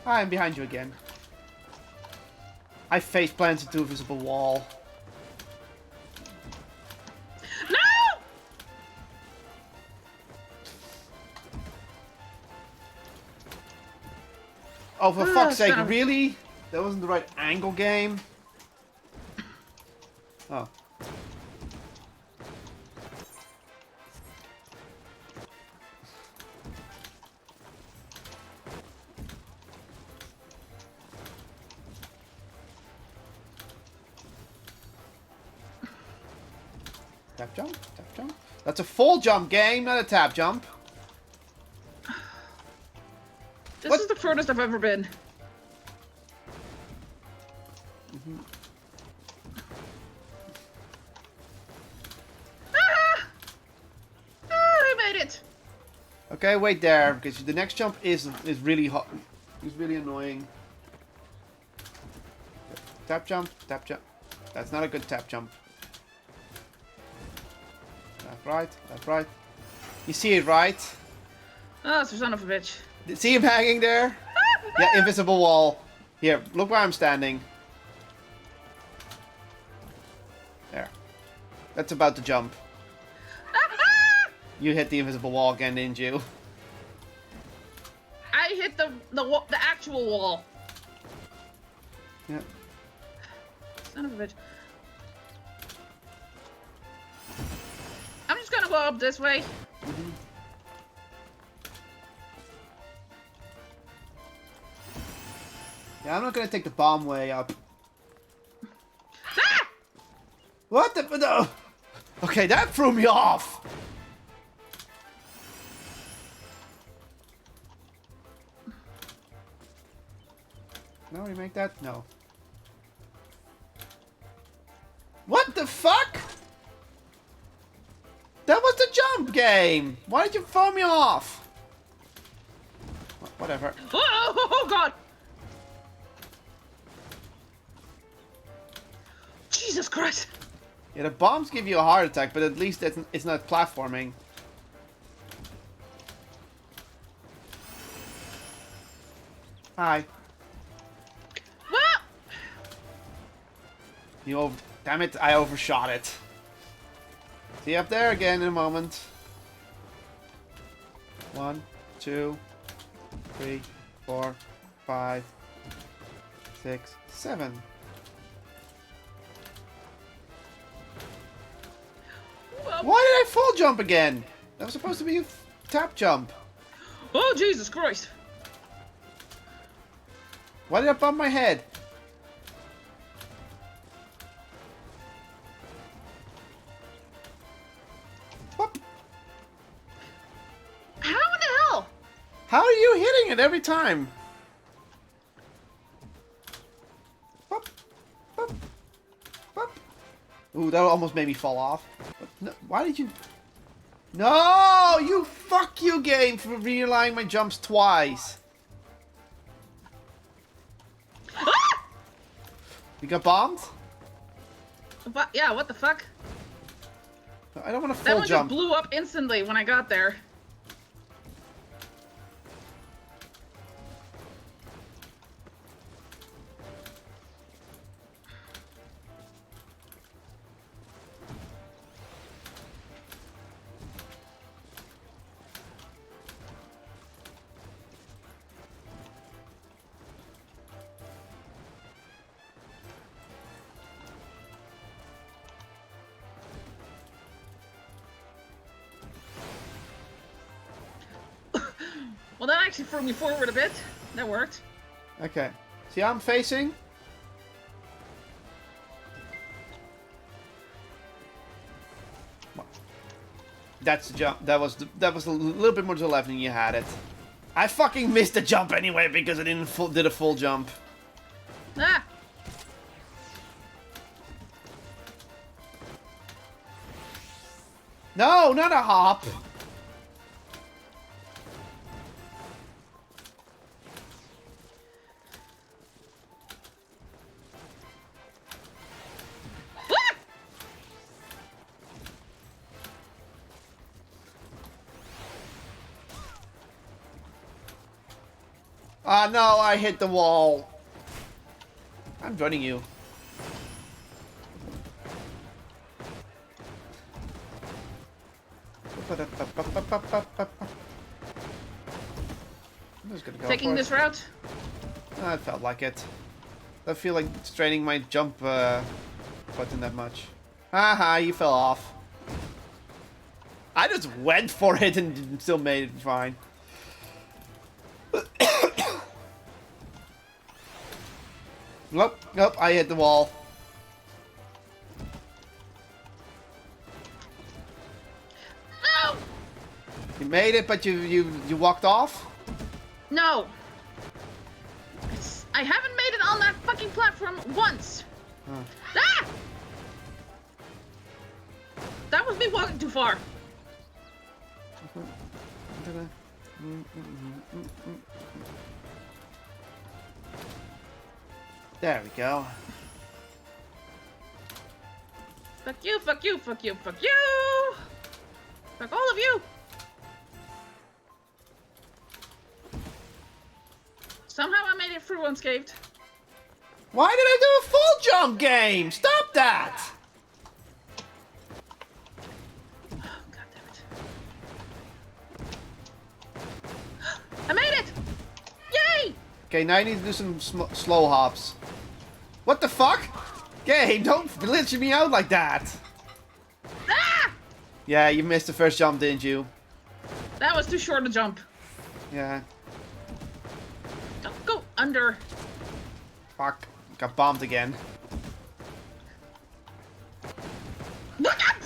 I'm behind you again. I face planted into a visible wall. No! Oh, for fuck's sake, son of- really? That wasn't the right angle game? Oh. Tap jump, tap jump. That's a full jump game, not a tap jump. This What? is the furthest I've ever been. Ah! Ah, I made it. Okay, wait there, because the next jump is really hot. It's really annoying. Tap jump, tap jump. That's not a good tap jump. Left, right. You see it, right? Oh, it's a son of a bitch. See him hanging there? Yeah, invisible wall. Here, look where I'm standing. There. That's about to jump. You hit the invisible wall again, didn't you? I hit the actual wall. Yeah. Son of a bitch. I'm just gonna go up this way. Yeah, I'm not gonna take the bomb way up. Ah! What the? No. Okay, that threw me off. No, remake that? No. What the fuck? That was the jump game! Why did you throw me off? Whatever. Oh god! Jesus Christ! Yeah, the bombs give you a heart attack, but at least it's not platforming. Hi. Well! Damn it, I overshot it. See you up there again in a moment. 1, 2, 3, 4, 5, 6, 7. Well, Why did I full jump again? That was supposed to be a tap jump. oh Jesus Christ! Why did I bump my head? Whoop. How in the hell? How are you hitting it every time? Whoop. Whoop. Whoop. Ooh, that almost made me fall off. No, why did you... No! You fuck you game for realigning my jumps twice. Ah! You got bombed? What? Yeah, what the fuck? I don't want to That full one jump. just blew up instantly when I got there. Well, that actually threw me forward a bit. That worked. Okay. See how I'm facing? That's the jump. That was a little bit more to the left than you had it. I fucking missed the jump anyway because I didn't did a full jump. Ah! No, not a hop. Ah! Ah, no, I hit the wall. I'm joining you. I'm just gonna go Taking for this it. route? I felt like it. I feel like straining my jump button that much. Haha, you fell off. I just went for it and still made it fine. Nope, nope, I hit the wall. No! You made it, but you walked off? No! I haven't made it on that fucking platform once! Huh. Ah! That was me walking too far. There we go. Fuck you, fuck you, fuck you, fuck you! Fuck all of you! Somehow I made it through unscathed. Why did I do a full jump game? Stop that! Oh, God damn it. I made it! Yay! Okay, now I need to do some slow hops. What the fuck? Game, don't glitch me out like that! Ah! Yeah, you missed the first jump, didn't you? That was too short a jump. Yeah. Don't go under. Fuck. Got bombed again. Look up!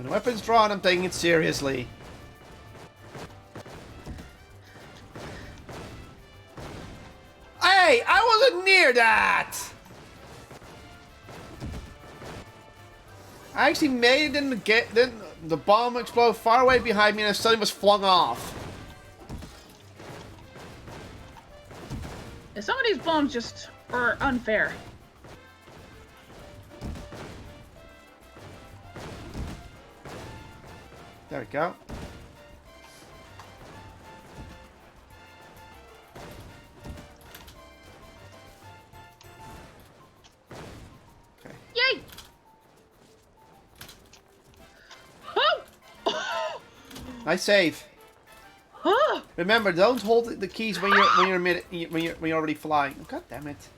Weapons drawn, I'm taking it seriously. Hey, I wasn't near that! I actually made it in the gate, then the bomb exploded far away behind me and I suddenly was flung off. Some of these bombs just are unfair. There we go. Okay. Yay! Oh! Nice save. Oh! Remember, don't hold the keys when you're already flying. Oh, God damn it!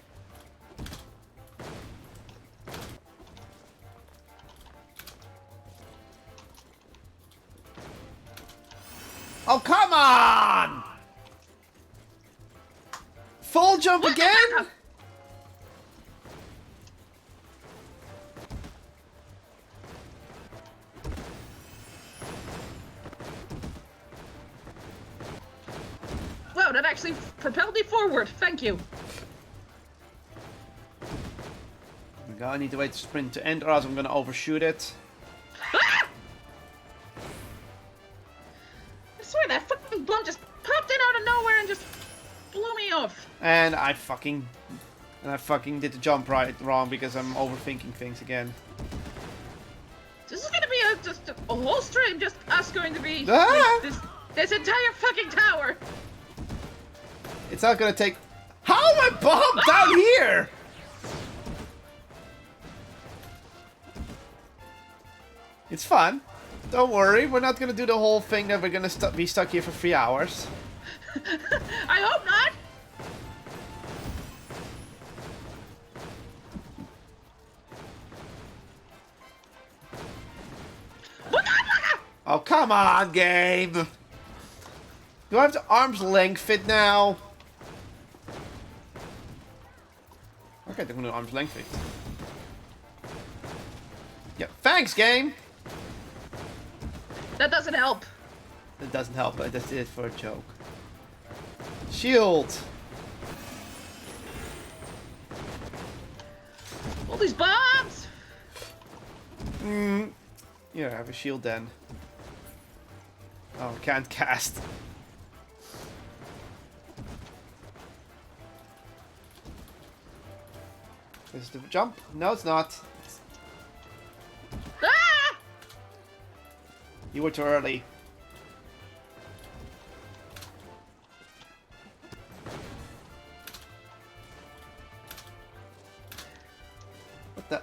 Oh, come on! Full jump again? Wow, that actually propelled me forward. Thank you. Oh my God, I need to wait to sprint to end or else I'm gonna overshoot it. Ah! I swear that fucking bomb just popped in out of nowhere and just blew me off. And I fucking did the jump wrong because I'm overthinking things again. This is gonna be just a whole stream, just us going to be Ah! like, this entire fucking tower. It's not gonna take. How am I bombed down here? It's fun. Don't worry, we're not gonna do the whole thing that we're gonna be stuck here for 3 hours. I hope not. Oh, come on, game. Do I have the arm's length fit now? Okay, they're gonna do arm's length fit. Yeah, thanks, game. That doesn't help. It doesn't help, but I just did it for a joke. Shield. All these bombs. Here, I have a shield then. Oh, can't cast. This is the jump? No, it's not. Ah! You were too early. What the?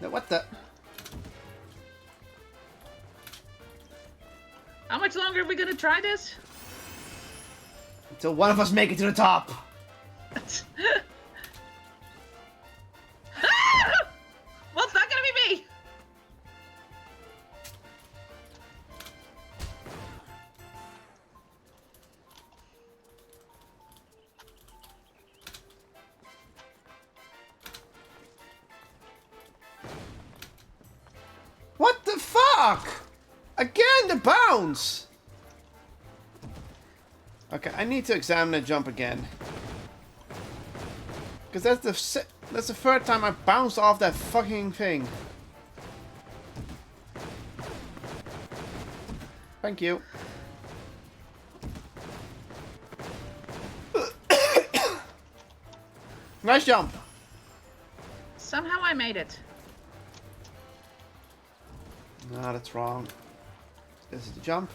No, what the? How much longer are we gonna try this? Until one of us make it to the top. Well, it's not gonna be me. What the fuck? Again, the bounce! Okay, I need to examine the jump again. Because that's the third time I bounced off that fucking thing. Thank you. Nice jump. Somehow I made it. No, that's wrong. This is the jump.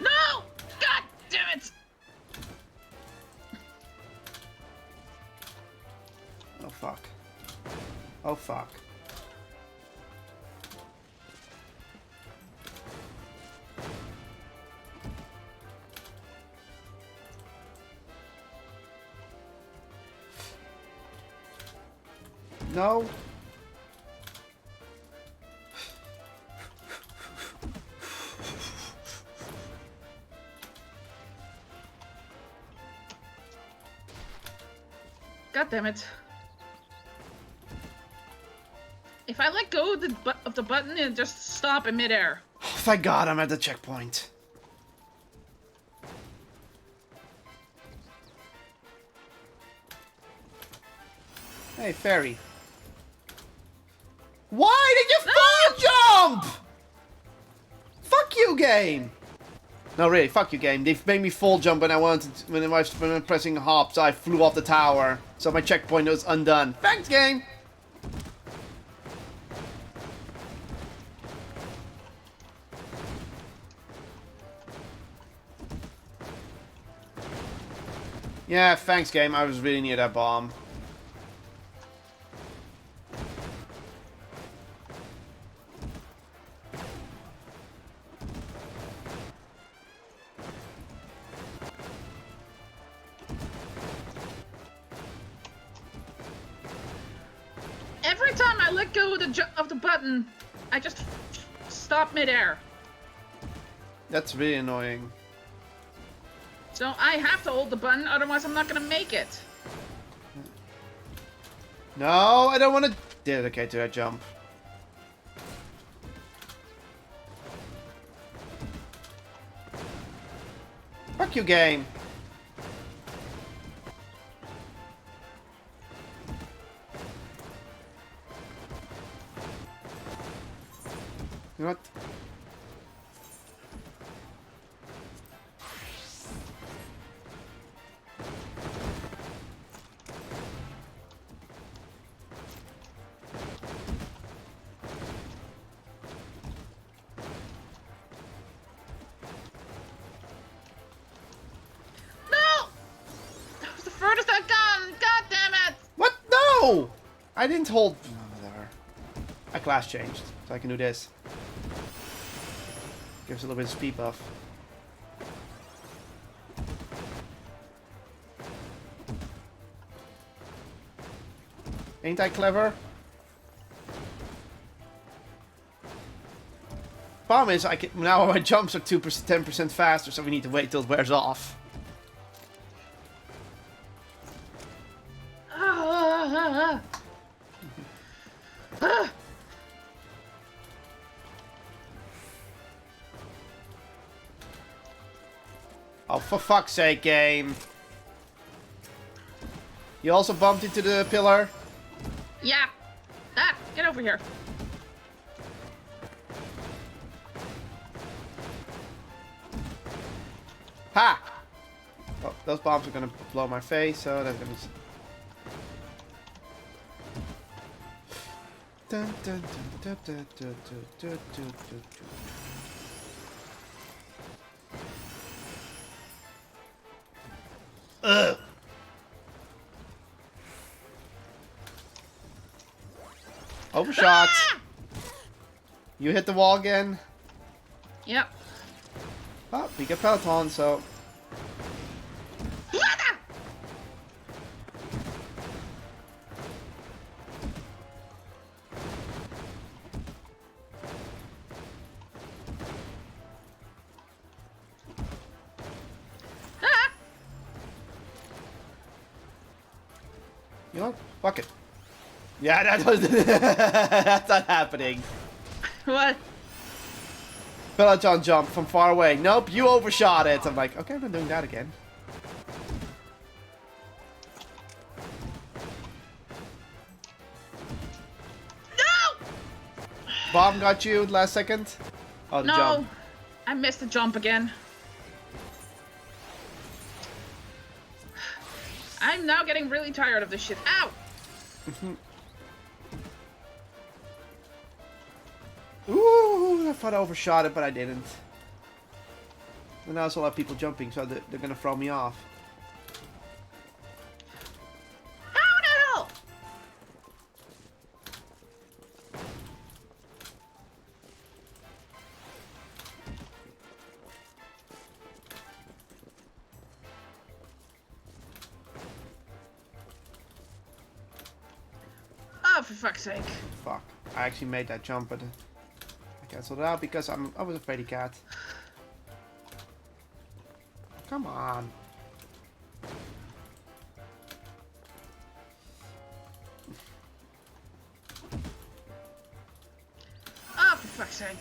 No! God damn it! Oh fuck. Oh fuck. No. God damn it. If I let go of the button, it'll just stop in midair. Thank God I'm at the checkpoint. Hey, fairy. Why did you full jump? Fuck you, game. No, really, fuck you, game. They've made me full jump when I was pressing hops. I flew off the tower, so my checkpoint was undone. Thanks, game. Yeah, thanks, game. I was really near that bomb. Every time I let go of the button, I just stop midair. That's really annoying. So I have to hold the button, otherwise I'm not gonna make it. No, I don't want to dedicate to that jump. Fuck you, game. You know what? No! That was the furthest I've gone! God damn it! What? No! I didn't hold... Oh, whatever. My class changed, so I can do this. Gives a little bit of speed buff. Ain't I clever? Problem is, now my jumps are 10% faster, so we need to wait till it wears off. Oh, for fuck's sake, game. You also bumped into the pillar? Yeah. Ah, get over here. Ha! Oh, those bombs are gonna blow my face, so that's gonna... Dun, dun, dun, dun, dun, dun, dun, dun, dun, dun. Ugh. Overshot. Ah! You hit the wall again. Yep. Oh, we get Peloton, so... Ah! You know what? Fuck it. Yeah, that was... That's not happening. What? Peloton jump from far away. Nope, you overshot it. I'm like, okay, I'm not doing that again. No! Bomb got you last second? Oh, the No, jump. I missed the jump again. I'm now getting really tired of this shit. Ow! Ooh, I thought I overshot it, but I didn't. And now there's a lot of people jumping, so they're gonna throw me off. How the hell? Oh, for fuck's sake. Fuck. I actually made that jump, but I canceled it out because I was a fraidy cat. Come on. fuck's sake.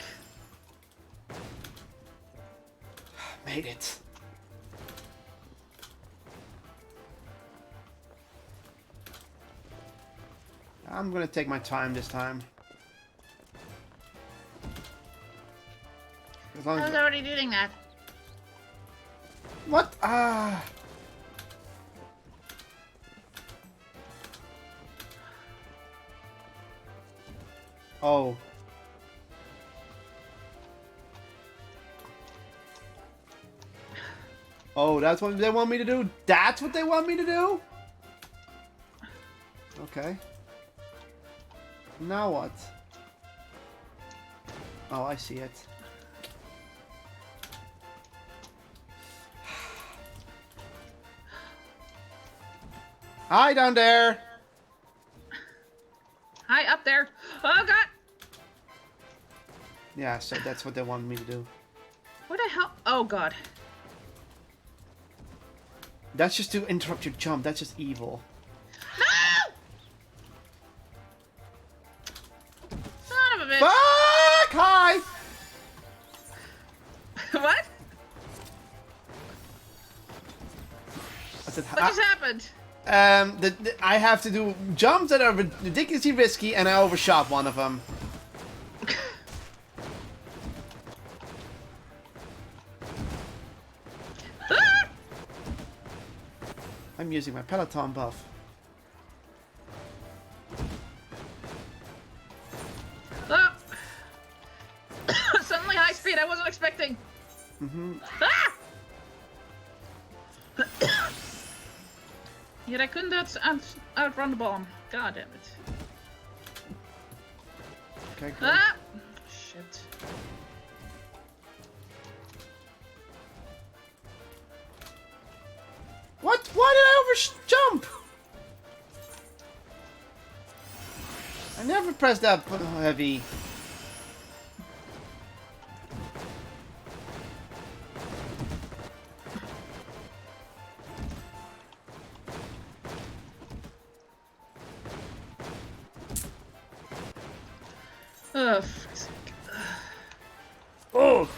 Made it. I'm gonna take my time this time. As long I as... was already doing that. What? Ah. Oh. Oh, that's what they want me to do? That's what they want me to do? Okay. Now what? Oh, I see it. Hi, down there! Hi, up there. Oh, God! Yeah, so that's what they want me to do. What the hell? Oh, God. That's just to interrupt your jump. That's just evil. No! Son of a bitch. Fuck! Hi! What? I said, What just happened? I have to do jumps that are ridiculously risky, and I overshot one of them. Ah! I'm using my Peloton buff. Oh. Suddenly high speed, I wasn't expecting. Mm-hmm. Ah! Yet I couldn't outrun the bomb. God damn it. Okay, cool. Ah! Shit. What? Why did I jump? I never pressed that heavy. Oh, fuck's sake. Oh!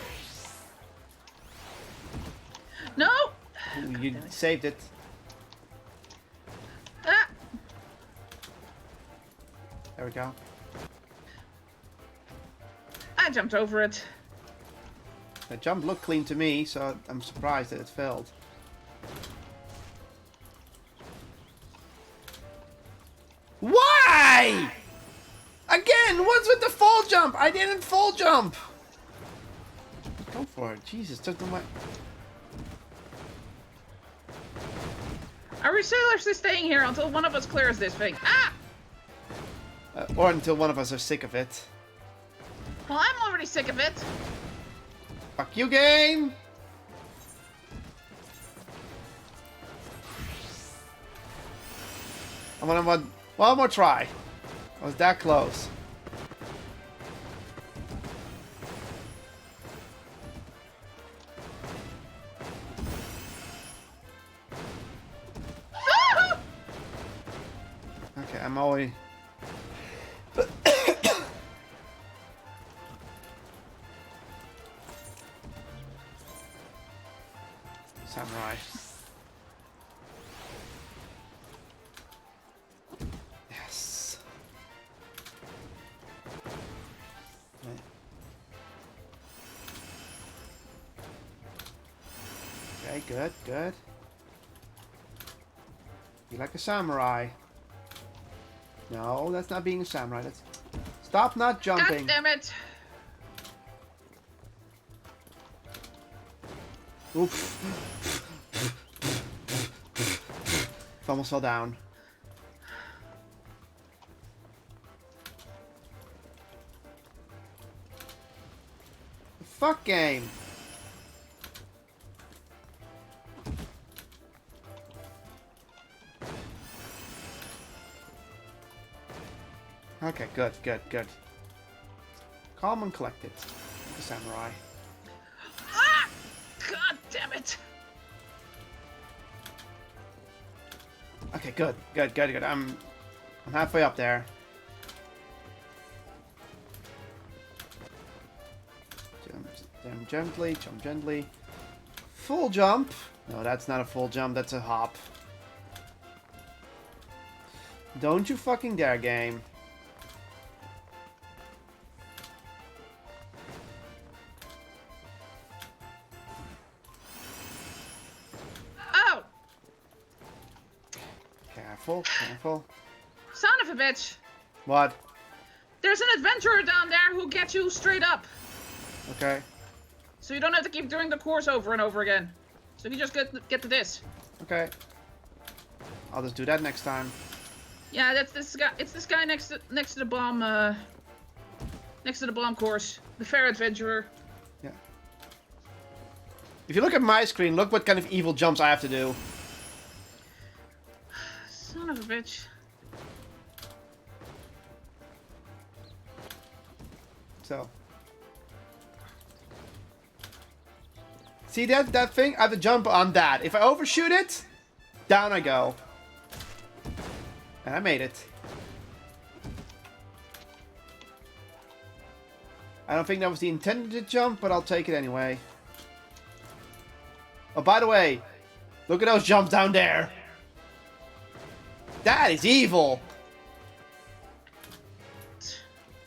No! Ooh, you saved it. Ah! There we go. I jumped over it. The jump looked clean to me, so I'm surprised that it failed. Why? Again, what's with the fall jump? I didn't fall jump. Go for it. Jesus, took the way. Are we seriously staying here until one of us clears this thing? Ah! Or until one of us are sick of it. Well, I'm already sick of it. Fuck you, game! I want one more try. I was that close. Okay, I'm already... Samurai. Yes. Okay, good, good. You like a samurai. No, that's not being a samurai. That's... Stop not jumping. God damn it. Oops. Almost fell down. Fuck game. Okay, good, good, good. Calm and collected, the samurai. Ah! God damn it. Okay, good, good, good, good. I'm halfway up there. Jump gently, jump gently. Full jump. No, that's not a full jump, that's a hop. Don't you fucking dare, game. Oh! Careful, careful. Son of a bitch! What? There's an adventurer down there who'll get you straight up. Okay. So you don't have to keep doing the course over and over again. So you just get to this. Okay. I'll just do that next time. Yeah, that's this guy. It's this guy next to the bomb. Next to the bomb course, the fair adventurer. Yeah. If you look at my screen, look what kind of evil jumps I have to do. Son of a bitch. So. See that thing? I have to jump on that. If I overshoot it, down I go. And I made it. I don't think that was the intended jump, but I'll take it anyway. Oh, by the way, look at those jumps down there. That is evil.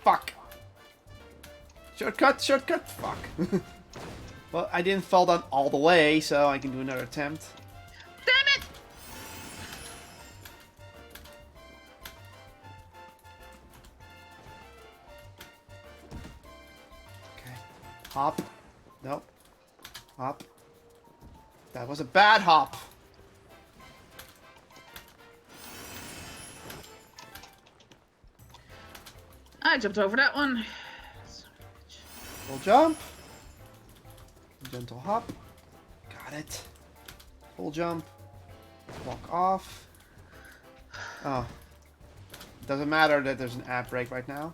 Fuck. Shortcut, shortcut. Fuck. Well, I didn't fall down all the way, so I can do another attempt. Damn it! Okay. Hop. Nope. Hop. That was a bad hop. I jumped over that one. Full jump. Gentle hop. Got it. Full jump. Walk off. Oh. Doesn't matter that there's an ad break right now.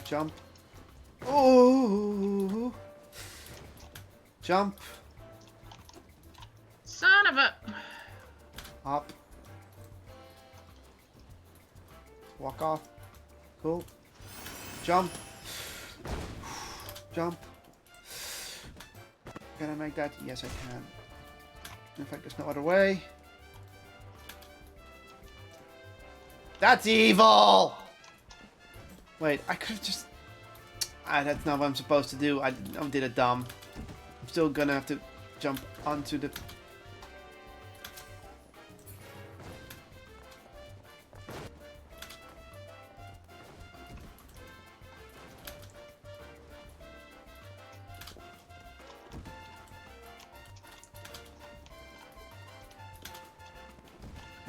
Jump. Ooh. Jump. Son of a... Hop. Walk off. Cool. Jump. Jump. Can I make that? Yes, I can. In fact, there's no other way. That's evil! Wait, I could have just... that's not what I'm supposed to do. I did it dumb. I'm still gonna have to jump onto the...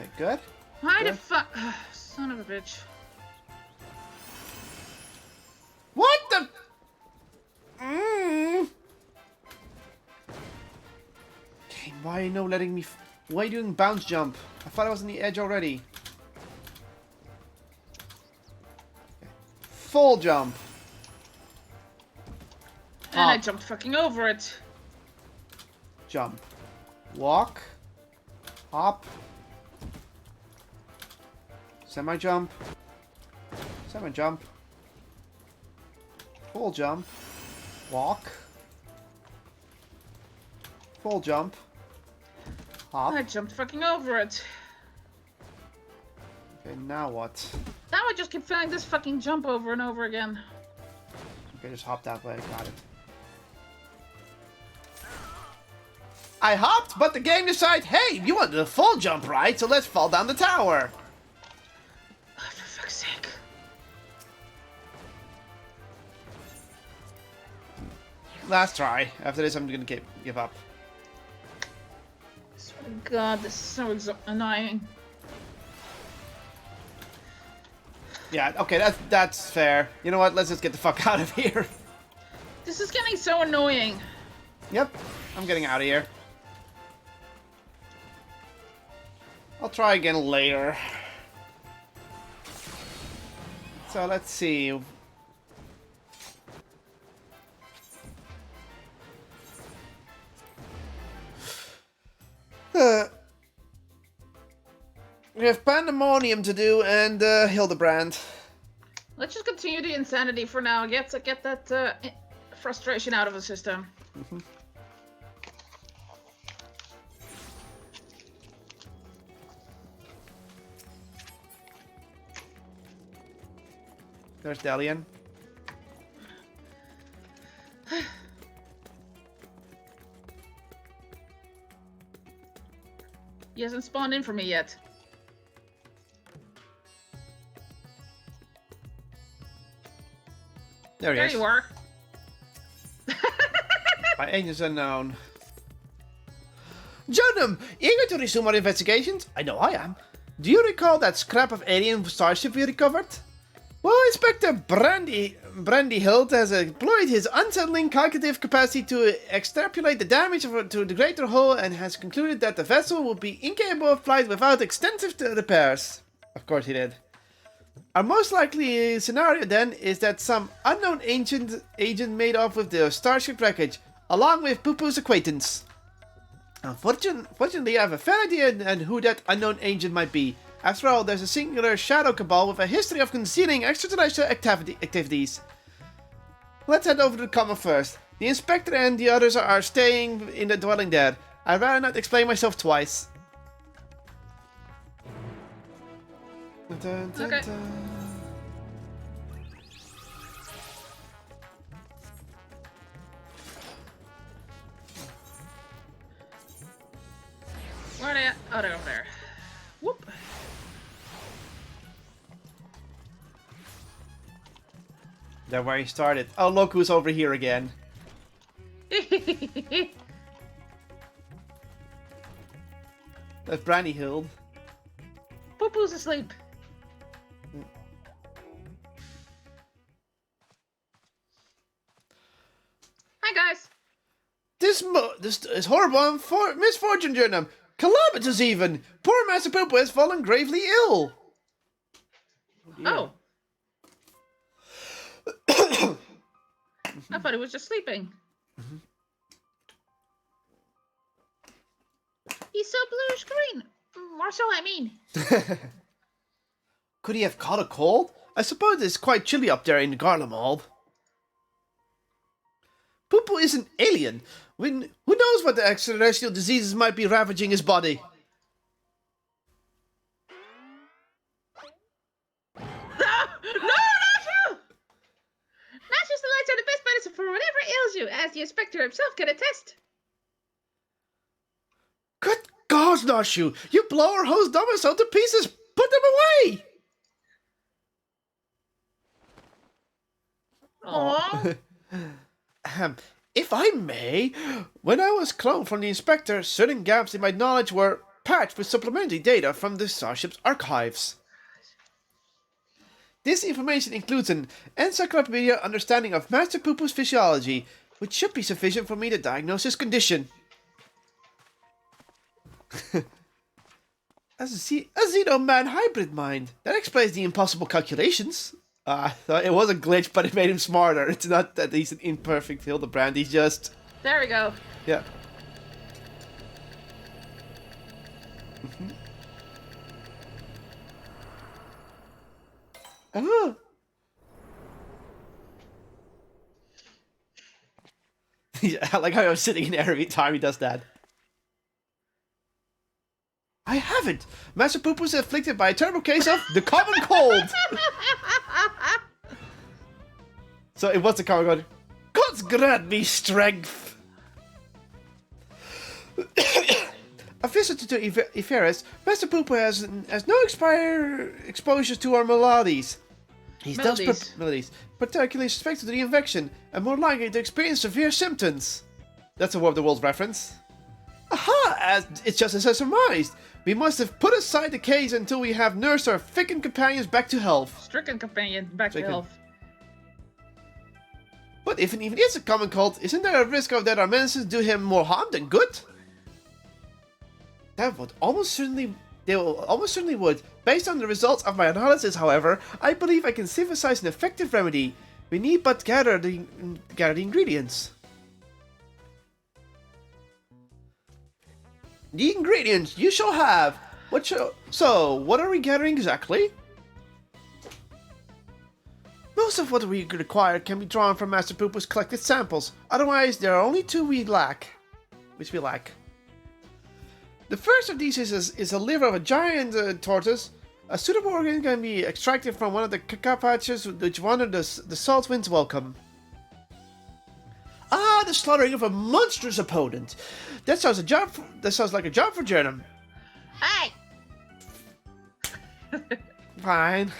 Okay, good. Why the Good. fuck? Son of a bitch. What the... Okay, why are you no letting me... Why are you doing bounce jump? I thought I was on the edge already. Okay. Full jump. And I Hop. jumped fucking over it. Jump. Walk. Hop. Semi-jump. Semi-jump. Full jump. Walk. Full jump. Hop. I jumped fucking over it. Okay, now what? Now I just keep failing this fucking jump over and over again. Okay, just hop that way. Got it. I hopped, but the game decided, hey, you wanted a full jump, right? So let's fall down the tower. Oh, for fuck's sake. Last try. After this, I'm gonna give up. I swear to God, this is so annoying. Yeah, okay, that's fair. You know what? Let's just get the fuck out of here. This is getting so annoying. Yep, I'm getting out of here. I'll try again later. So let's see. We have Pandemonium to do and Hildebrand. Let's just continue the insanity for now. Get that frustration out of the system. Mm-hmm. There's Dalian. He hasn't spawned in for me yet. There he is. There you are. My aim is unknown. Jonam, eager to resume our investigations? I know I am. Do you recall that scrap of alien starship we recovered? Well, Inspector Brandy Hilt has employed his unsettling calculative capacity to extrapolate the damage to the greater hull and has concluded that the vessel will be incapable of flight without extensive repairs. Of course he did. Our most likely scenario then is that some unknown ancient agent made off with the starship wreckage, along with Poo-Poo's acquaintance. Fortunately, I have a fair idea on who that unknown agent might be. After all, there's a singular shadow cabal with a history of concealing extraterrestrial activities. Let's head over to the common first. The inspector and the others are staying in the dwelling there. I'd rather not explain myself twice. Dun, dun, Okay. dun. Where are they at? Oh, they're over there. Whoop. That's where he started. Oh, look who's over here again. That's Brandy Hild. Poo-Poo's asleep. Hi, guys. This is horrible misfortune, Jernam. Calamitous even. Poor Master Poo-Poo has fallen gravely ill. Oh. I thought he was just sleeping. He's so bluish green. Or so I mean. Could he have caught a cold? I suppose it's quite chilly up there in Garlemald. Poo-Poo is an alien. Who knows what the extraterrestrial diseases might be ravaging his body? No, not true! Nature's delights are the best medicine for whatever ails you, as the inspector himself can attest. Good God, Noshu! You blow our hose domicile to pieces! Put them away! Aww. If I may, when I was cloned from the inspector, certain gaps in my knowledge were patched with supplementary data from the Starship's archives. This information includes an encyclopedia understanding of Master Poo-Poo's physiology, which should be sufficient for me to diagnose his condition. A Xeno-Man hybrid mind. That explains the impossible calculations. It was a glitch, but it made him smarter. It's not that he's an imperfect Hildebrand, he's just... There we go. Yeah. Oh. I like how I was sitting in there every time he does that. I haven't! Master Poop was afflicted by a terrible case of the common cold! So it was the common cold. God's grant me strength! A visit to Iferis, Master Poop has no exposure to our maladies. He's thus particularly suspected of the infection and more likely to experience severe symptoms. That's a War of the Worlds reference. Aha! It's just as I surmised. We must have put aside the case until we have nursed our stricken companions back to health. Stricken companion back to health. But if it even is a common cold, isn't there a risk of that our medicines do him more harm than good? They almost certainly would. Based on the results of my analysis, however, I believe I can synthesize an effective remedy. We need but gather the ingredients. The ingredients you shall have. So, what are we gathering exactly? Most of what we require can be drawn from Master Poopa's collected samples. Otherwise, there are only two we lack. The first of these is a liver of a giant tortoise. A suitable organ can be extracted from one of the cacao patches which wander the salt winds welcome. Ah, the slaughtering of a monstrous opponent. That sounds like a job for Jernum. Hey! Fine.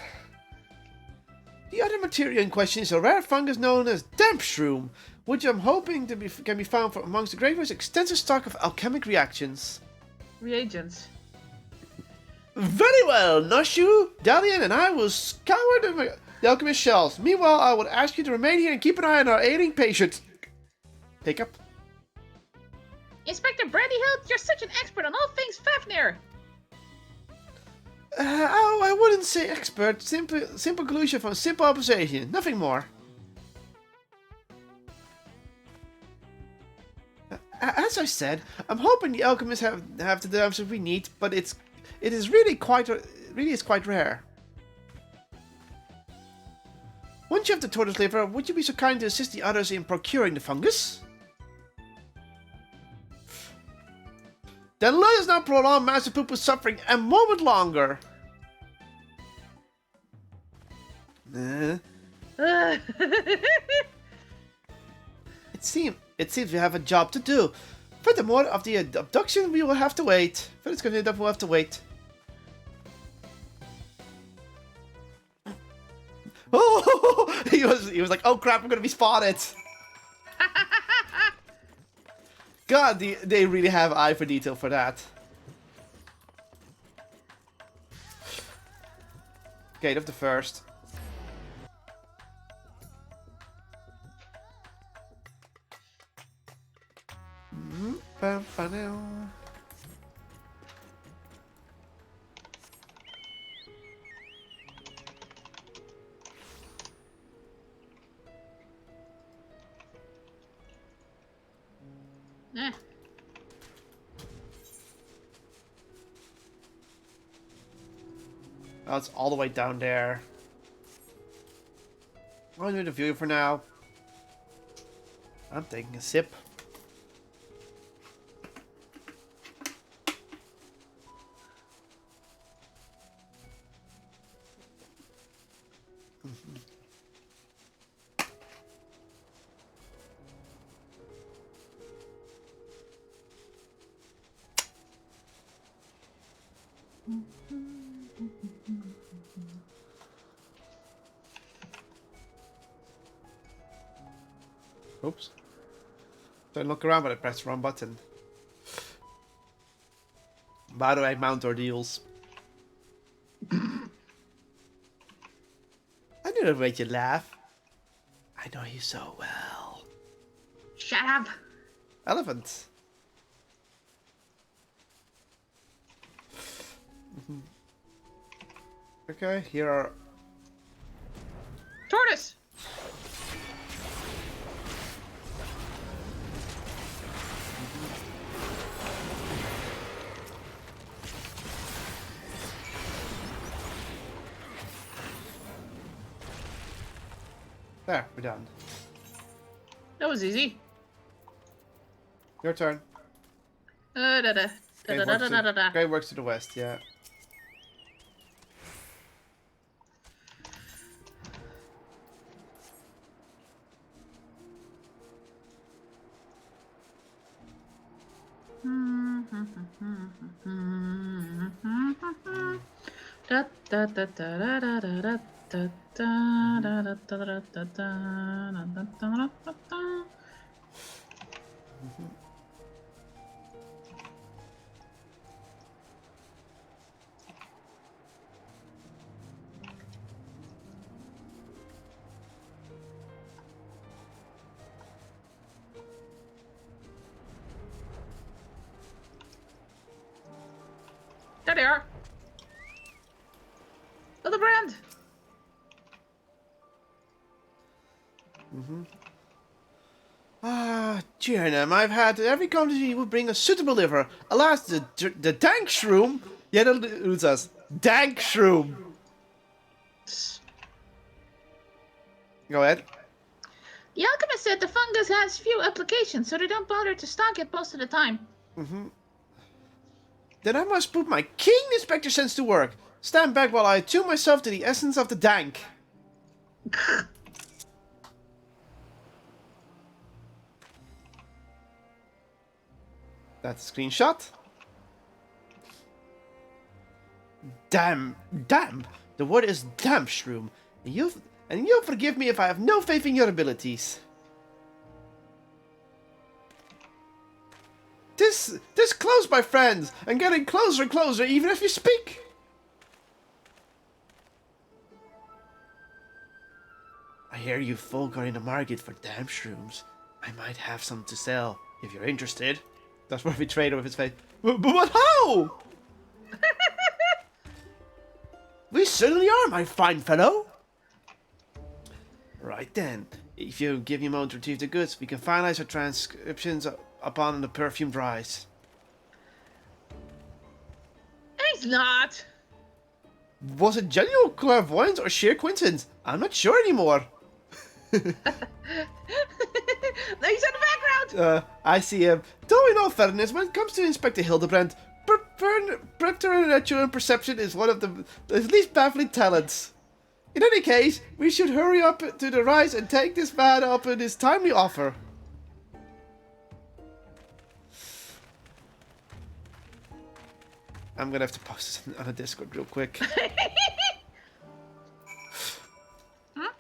The other material in question is a rare fungus known as damp shroom, which I'm hoping can be found amongst the Great Ware's extensive stock of alchemic reactions. Reagents. Very well, Noshu, Dalian, and I will scour the alchemist shelves. Meanwhile, I would ask you to remain here and keep an eye on our ailing patient. Hiccup. Inspector Brandyhill, you're such an expert on all things Fafnir. I wouldn't say expert. Simple conclusion from simple observation. Nothing more. As I said, I'm hoping the alchemists have the answers we need, but it is really quite rare. Once you have the tortoise liver, would you be so kind to assist the others in procuring the fungus? Then let us not prolong Master Poopa's suffering a moment longer. It seems we have a job to do. Furthermore, of the abduction, we will have to wait. We'll have to wait. Oh, he was like, oh crap, I'm gonna be spotted. God, they really have eye for detail for that. Gate of the first. Eh. Oh, it's all the way down there. I'm going to view it for now. I'm taking a sip. Oops. Don't look around when I press the wrong button. By the way, mount ordeals. I knew that made you laugh. I know you so well. Shut up. Elephant. Okay, here are... Tortoise. There, we're done. That was easy. Your turn. Great works to the west, yeah. There they are. Little brand. Ah, Jernum, I've had every confidence you would bring a suitable liver. Alas, the dank shroom. Yeah, that says dank shroom. Go ahead. The alchemist said the fungus has few applications, so they don't bother to stock it most of the time. Then I must put my keen inspector sense to work. Stand back while I attune myself to the essence of the dank. That's a screenshot. Damn. The word is damp, Shroom. And you'll forgive me if I have no faith in your abilities. This close, my friends, and getting closer and closer even if you speak. I hear you folk are in the market for damp shrooms. I might have some to sell if you're interested. That's where we trade with his face. But how? We certainly are, my fine fellow. Right then, if you give me a moment to retrieve the goods, we can finalize our transcriptions upon the perfumed rice. He's not. Was it genuine clairvoyance or sheer coincidence? I'm not sure anymore. He's in the background. I see him. Though in all fairness, when it comes to Inspector Hildebrand, preternatural perception is one of his least baffling talents. In any case, we should hurry up to the rise and take this man up in his timely offer. I'm gonna have to post this on a Discord real quick. Huh?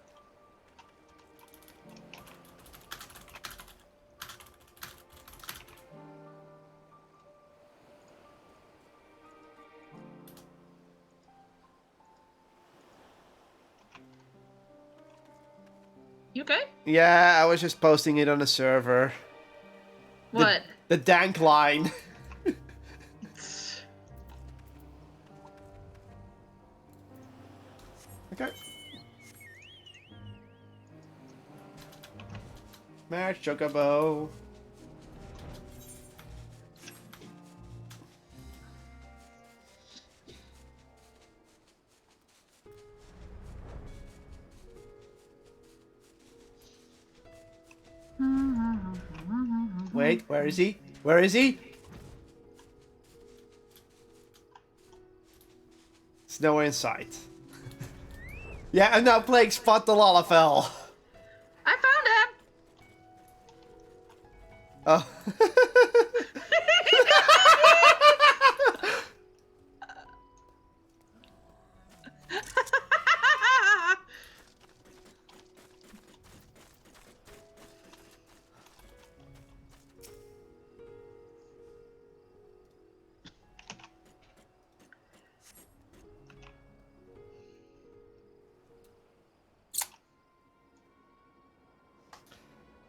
You okay? Yeah, I was just posting it on the server. What? The dank line. Okay. March Chocobo. Wait, where is he? Where is he? It's nowhere in sight. Yeah, I'm now playing Spot the Lalafell. I found him. Oh.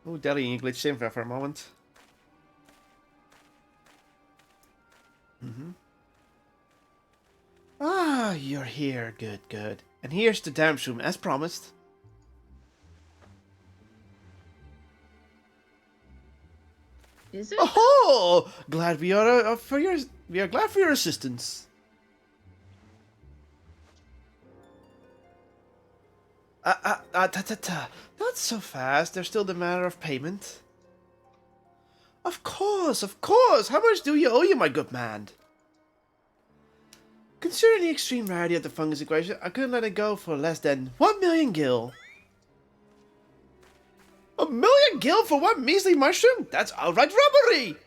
Oh, Delhi glitched in for a moment. Ah, you're here. Good, good. And here's the damn room, as promised. Is it? Oh, glad we are we are glad for your assistance. Not so fast. There's still the matter of payment. Of course, of course. How much do you owe, my good man? Considering the extreme rarity of the fungus equation, I couldn't let it go for less than 1 million gil. 1 million gil for one measly mushroom? That's outright robbery!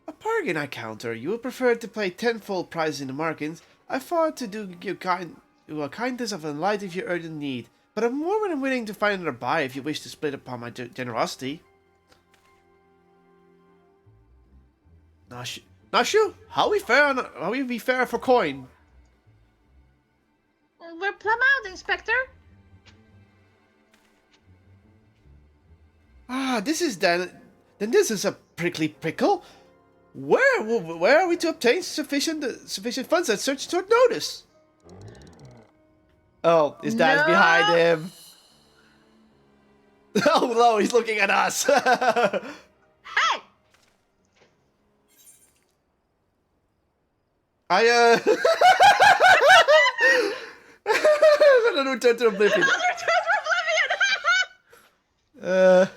A bargain, I counter. You would prefer to pay tenfold prices in the markets. I thought to do you a kindness of a light if you urgent need, but I'm more than willing to find another buyer if you wish to split upon my generosity. Nashu, how we be fair for coin? We're plumb out, Inspector. Ah, this is then this is a prickly prickle. Where are we to obtain sufficient funds at such short notice? Oh, his dad's behind him. Oh no, he's looking at us. Hey! Then return to oblivion. I'll return to oblivion!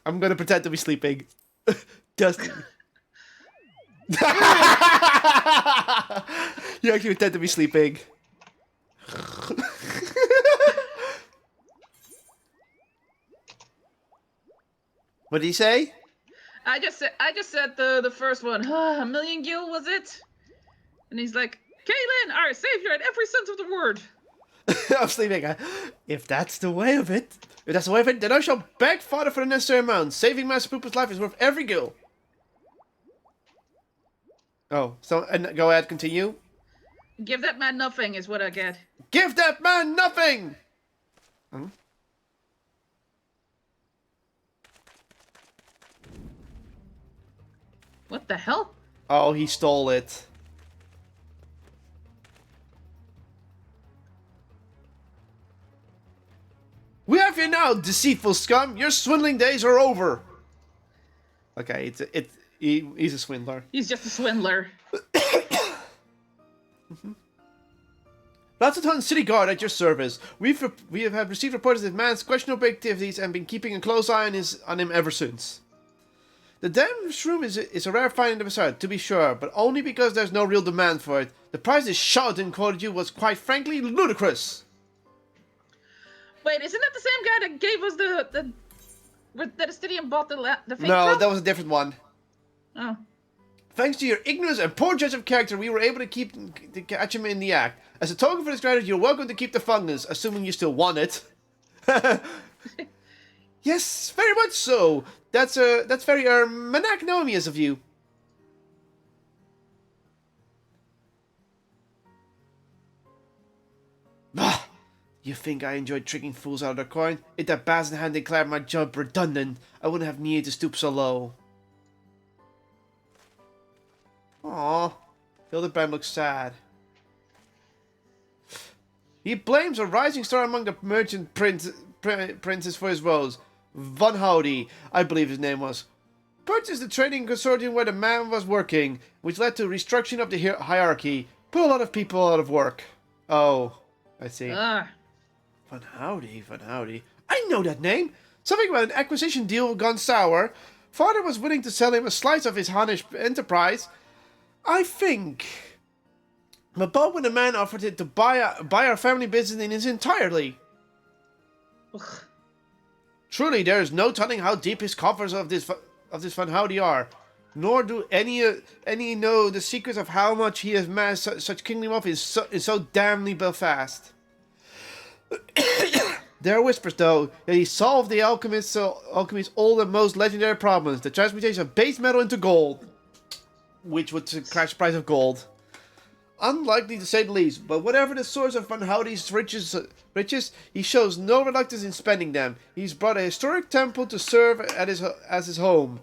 I'm gonna pretend to be sleeping. Dusty. You actually pretend to be sleeping. What did he say? I just said the first one. A million gil was it? And he's like, Caitlin, our savior in every sense of the word. I'm sleeping. If that's the way of it, then I shall beg Father for the necessary amount. Saving Master Pooper's life is worth every gil. Oh, so and go ahead, continue. Give that man nothing is what I get. Give that man nothing. Hmm? What the hell? Oh, he stole it. We have you now, deceitful scum. Your swindling days are over. Okay, he's a swindler. He's just a swindler. Ratsaton City Guard at your service. We have received reports of man's questionable activities and been keeping a close eye on him ever since. The damn shroom is a rare find of a sort, to be sure, but only because there's no real demand for it. The price is Sheldon quoted you was quite frankly ludicrous. Wait, isn't that the same guy that gave us that Astidian bought the fake No, from? that was a different one. Oh. Thanks to your ignorance and poor judge of character, we were able to catch him in the act. As a token for this gratitude, you're welcome to keep the fungus, assuming you still want it. Yes, very much so. That's very magnanimous of you. Bah! You think I enjoyed tricking fools out of their coin? If that Basin had declared my job redundant, I wouldn't have needed to stoop so low. Aww. Hildebrand looks sad. He blames a rising star among the merchant princes for his woes. Von Howdy, I believe his name was. Purchased the trading consortium where the man was working, which led to restructuring of the hierarchy. Put a lot of people out of work. Oh, I see. Von Howdy. I know that name. Something about an acquisition deal gone sour. Father was willing to sell him a slice of his Hannish enterprise. I think. But when the man offered it to buy our family business in its entirely. Ugh. Truly, there is no telling how deep his coffers of this Von Howdy are. Nor do any know the secrets of how much he has amassed such kingly wealth is so damnably Belfast. There are whispers, though, that he solved the alchemist's old and most legendary problems, the transmutation of base metal into gold, which would crash the price of gold. Unlikely to say the least, but whatever the source of Von Howdy's riches, he shows no reluctance in spending them. He's brought a historic temple to serve as his home,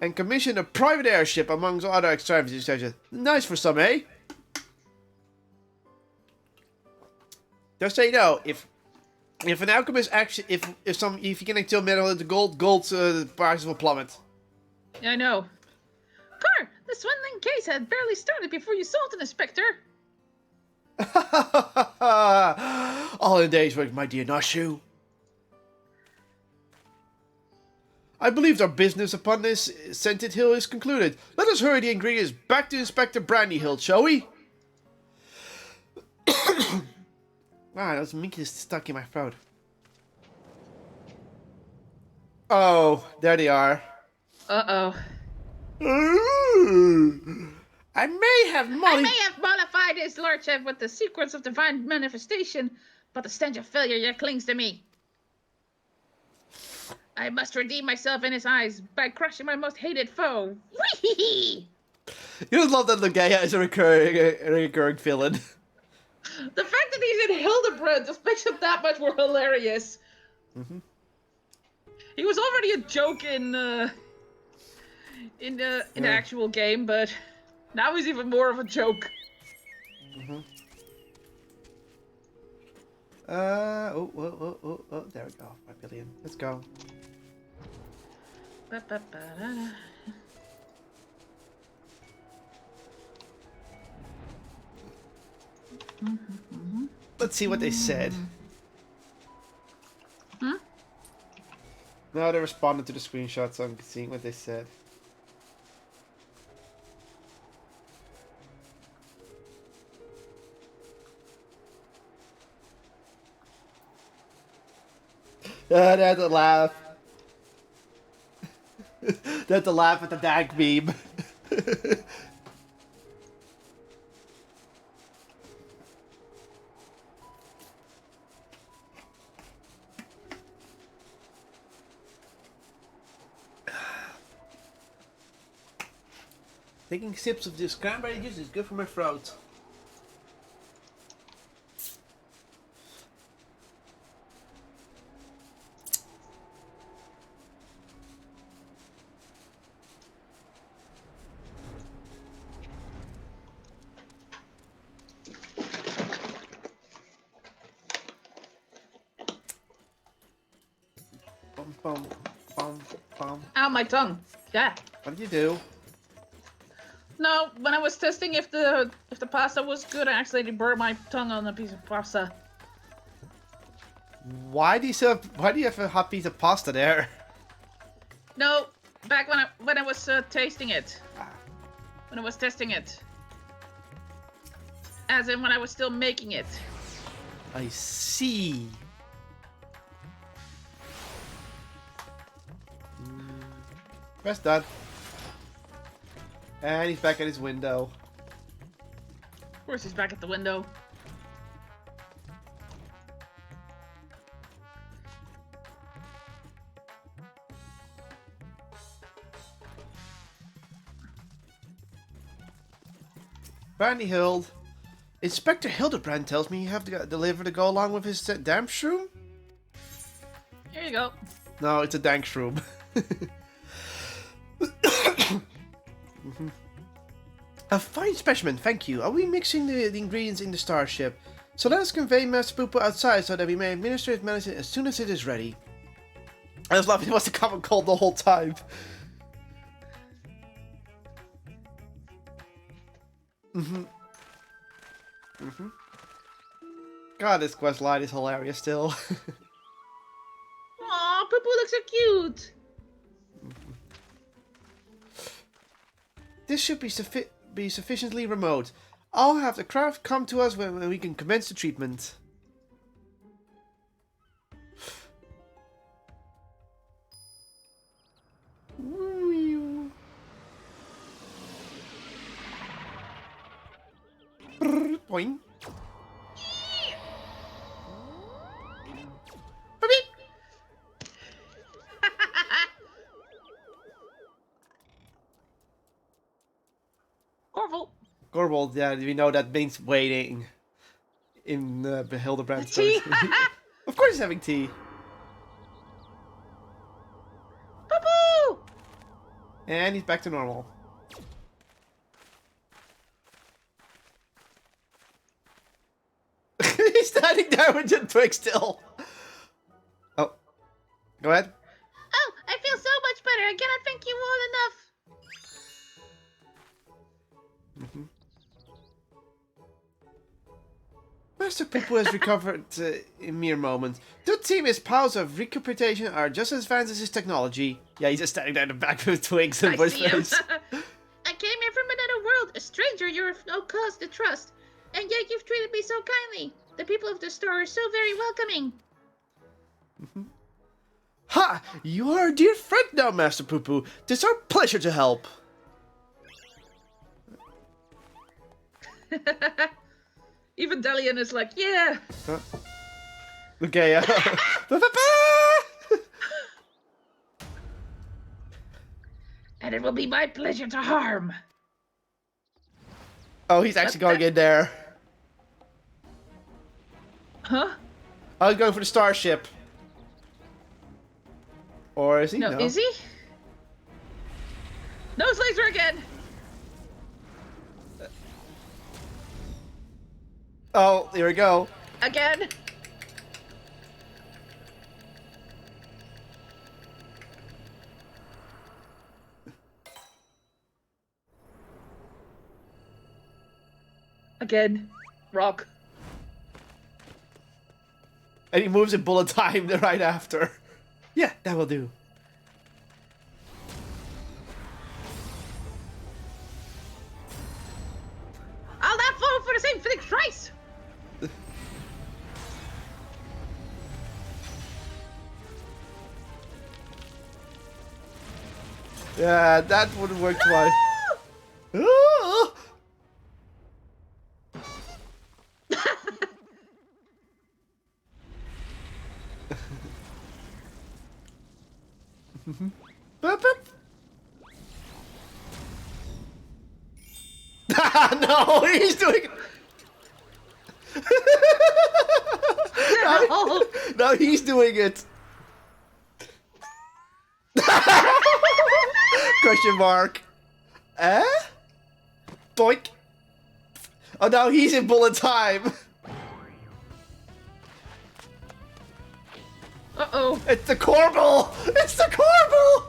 and commissioned a private airship amongst other extravagant. Nice for some, eh? Just so you know, if an alchemist actually, if you can extract metal into gold's prices will plummet. Yeah, I know. Car, the swindling case had barely started before you sold an inspector. All in a day's work, my dear Nashu. I believe our business upon this scented hill is concluded. Let us hurry the ingredients back to Inspector Brandyhill, shall we? Wow, those minkies stuck in my throat. Oh, there they are. Uh-oh. I may have mollified his lordship with the secrets of divine manifestation, but the stench of failure yet clings to me. I must redeem myself in his eyes by crushing my most hated foe. Whee! You just love that Legea is a recurring villain. The fact that he's in Hildebrand just makes him that much more hilarious. Mm-hmm. He was already a joke in the actual game, but now he's even more of a joke. Mm-hmm. Oh, there we go. 5 billion. Let's go. Ba-ba-ba-da. Let's see what they said. Hmm? No, they responded to the screenshot, so I'm seeing what they said. They had to laugh. They had to laugh at the dank meme. Taking sips of this cranberry juice is good for my throat. Bum, bum, bum, bum. Ow, my tongue. Yeah. What did you do? No, when I was testing if the pasta was good, I accidentally burned my tongue on a piece of pasta. Why do you have a hot piece of pasta there? No, back when I was tasting it. When I was testing it. As in when I was still making it. I see. Press done. And he's back at his window. Of course he's back at the window. Brandy Hild. Inspector Hildebrand tells me you have to deliver to go along with his damp shroom? Here you go. No, it's a dank shroom. A fine specimen, thank you. Are we mixing the ingredients in the starship? So let us convey Master Poopo outside so that we may administer his medicine as soon as it is ready. I just love it was a common cold the whole time. God, this quest line is hilarious still. Aw, Poo Poo looks so cute. This should be sufficiently remote. I'll have the craft come to us when we can commence the treatment. Boing. Corval. Gorbald, yeah, we know that means waiting in Hildebrand's Tea. Of course he's having tea. Poo Poo. And he's back to normal. He's standing there with your twig still. Oh. Go ahead. Oh, I feel so much better. I cannot thank you all enough. Master Poopo has recovered in mere moments. The team's powers of recuperation are just as advanced as his technology. Yeah, he's just standing there in the back with twigs and I voice see him. face. I came here from another world, a stranger you have no cause to trust. And yet you've treated me so kindly. The people of the store are so very welcoming. Ha! You are a dear friend now, Master Poopo. It's our pleasure to help. Even Delian is like, yeah. Huh? Okay, And it will be my pleasure to harm. Oh, he's actually going in there. Huh? Oh, he's going for the starship. Or is he? No, is he? Nose laser again. Oh, here we go. Again. Again. Rock. And he moves in bullet time right after. Yeah, that will do. I'll not fall for the same thing twice! Yeah, that would have worked twice. Ah! Boop, boop. No, he's doing it. No. No, he's doing it. Question mark. Eh? Boink. Oh no, he's in bullet time. Uh-oh. It's the Corbel! It's the Corbel!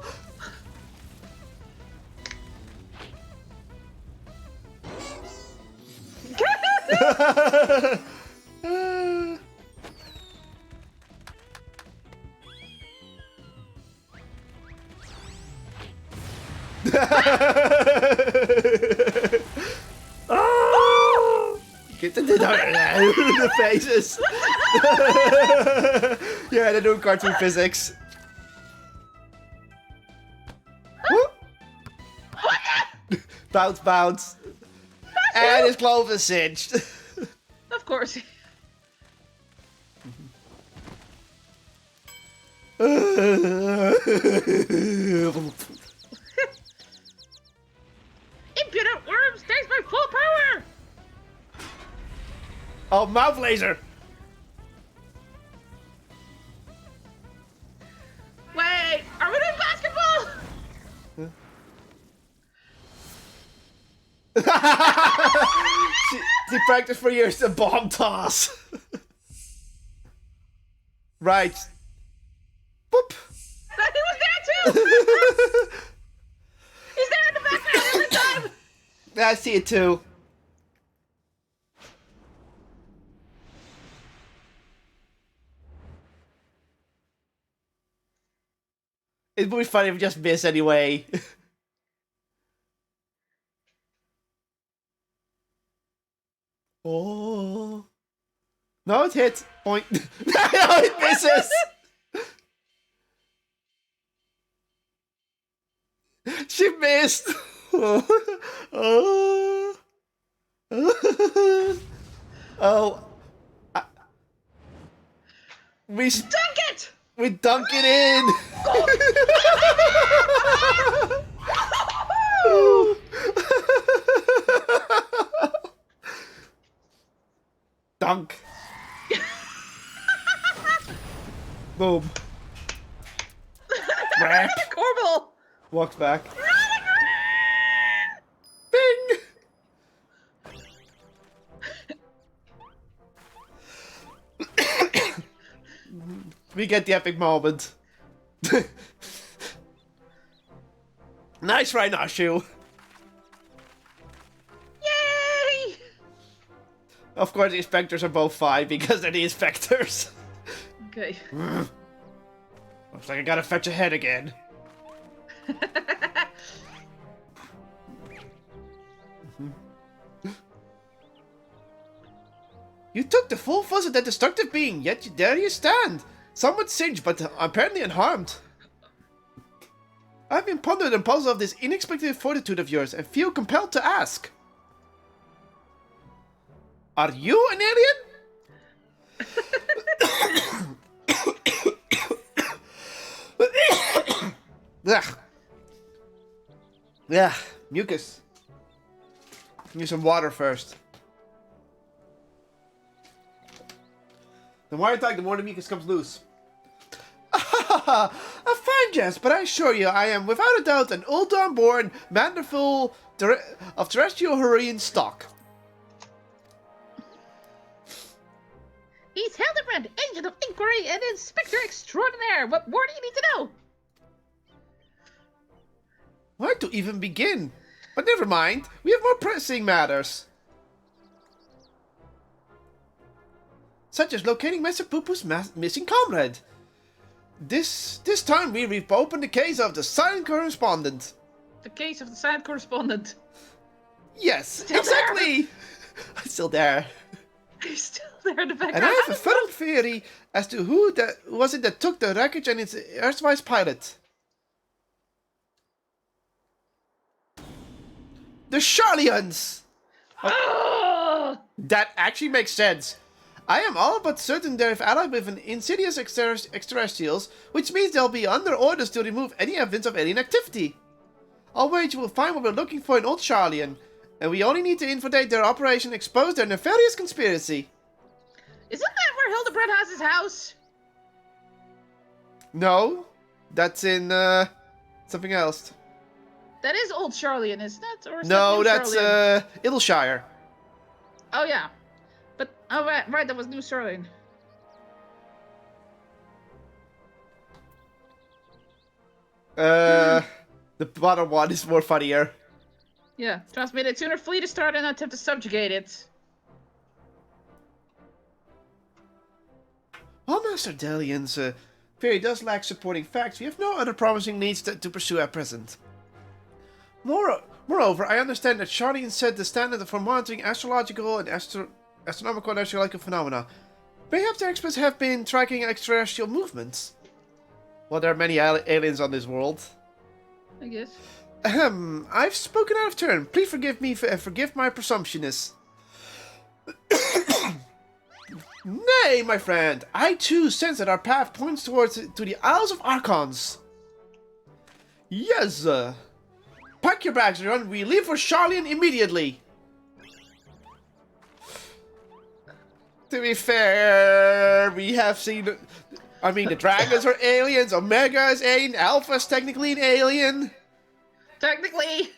Get the faces. Yeah, they're doing cartoon physics. Bounce, bounce. And his glove is singed. Of course. Impudent worms takes my full power! Oh, mouth laser. Wait, are we doing basketball? She practiced for years the bomb toss. Right. Boop. He was there too! He's there in the background every time! I see it too. It would be funny if we just miss anyway. Oh. No, it hit. Point. No, it misses. She missed. Oh. Oh. We Dunk it! we dunk it in. Dunk. Boom. Rap. Corbel! Walks back. Bing. We get the epic moment. Nice Rhinoshoe. Yay! Of course, the inspectors are both fine because they're the inspectors. Okay. Looks like I gotta fetch a head again. You took the full force of that destructive being, yet there you stand. Somewhat singed, but apparently unharmed. I've been pondering the puzzle of this unexpected fortitude of yours and feel compelled to ask. Are you an alien? Ugh. Yeah, mucus. Give me some water first. The more I talk, the more the mucus comes loose. A fine jest, but I assure you I am without a doubt an Uldawn-born manderful of terrestrial Hurrian stock. He's Hildebrand, agent of inquiry and inspector extraordinaire. What more do you need to know? Where to even begin? But never mind, we have more pressing matters. such as locating Master Poo-Poo's missing comrade. This time we reopen the case of the silent correspondent. The case of the silent correspondent. Yes, Still exactly! Still there. He's still there in the background. And I have a firm theory as to who was it that took the wreckage and its erstwhile pilot. The Charlians! Oh! That actually makes sense. I am all but certain they're allied with an insidious extraterrestrials, which means they'll be under orders to remove any evidence of alien activity. I'll wager we'll find what we're looking for in Old Charlian, and we only need to infiltrate their operation and expose their nefarious conspiracy. Isn't that where Hildebrand has his house? No, that's in something else. That is Old Charlian, isn't it? Or is No, that that's New Charlian? Idleshire. Oh yeah, but oh right, that was New Charlian. The bottom one is more funnier. Yeah, trust me, they'd sooner flee the star than attempt to subjugate it. While Master Delian's theory does lack supporting facts, we have no other promising leads to pursue at present. Moreover, I understand that Charlian set the standard for monitoring astrological and astronomical and astrological phenomena. Perhaps their experts have been tracking extraterrestrial movements. Well, there are many aliens on this world. I guess. I've spoken out of turn. Please forgive me and forgive my presumptuousness. Nay, my friend, I too sense that our path points to the Isles of Archons. Yes, pack your bags, everyone. We leave for Charlian immediately. To be fair, we have seen... I mean, the dragons are aliens, Omega is alien, Alpha is technically an alien. Technically.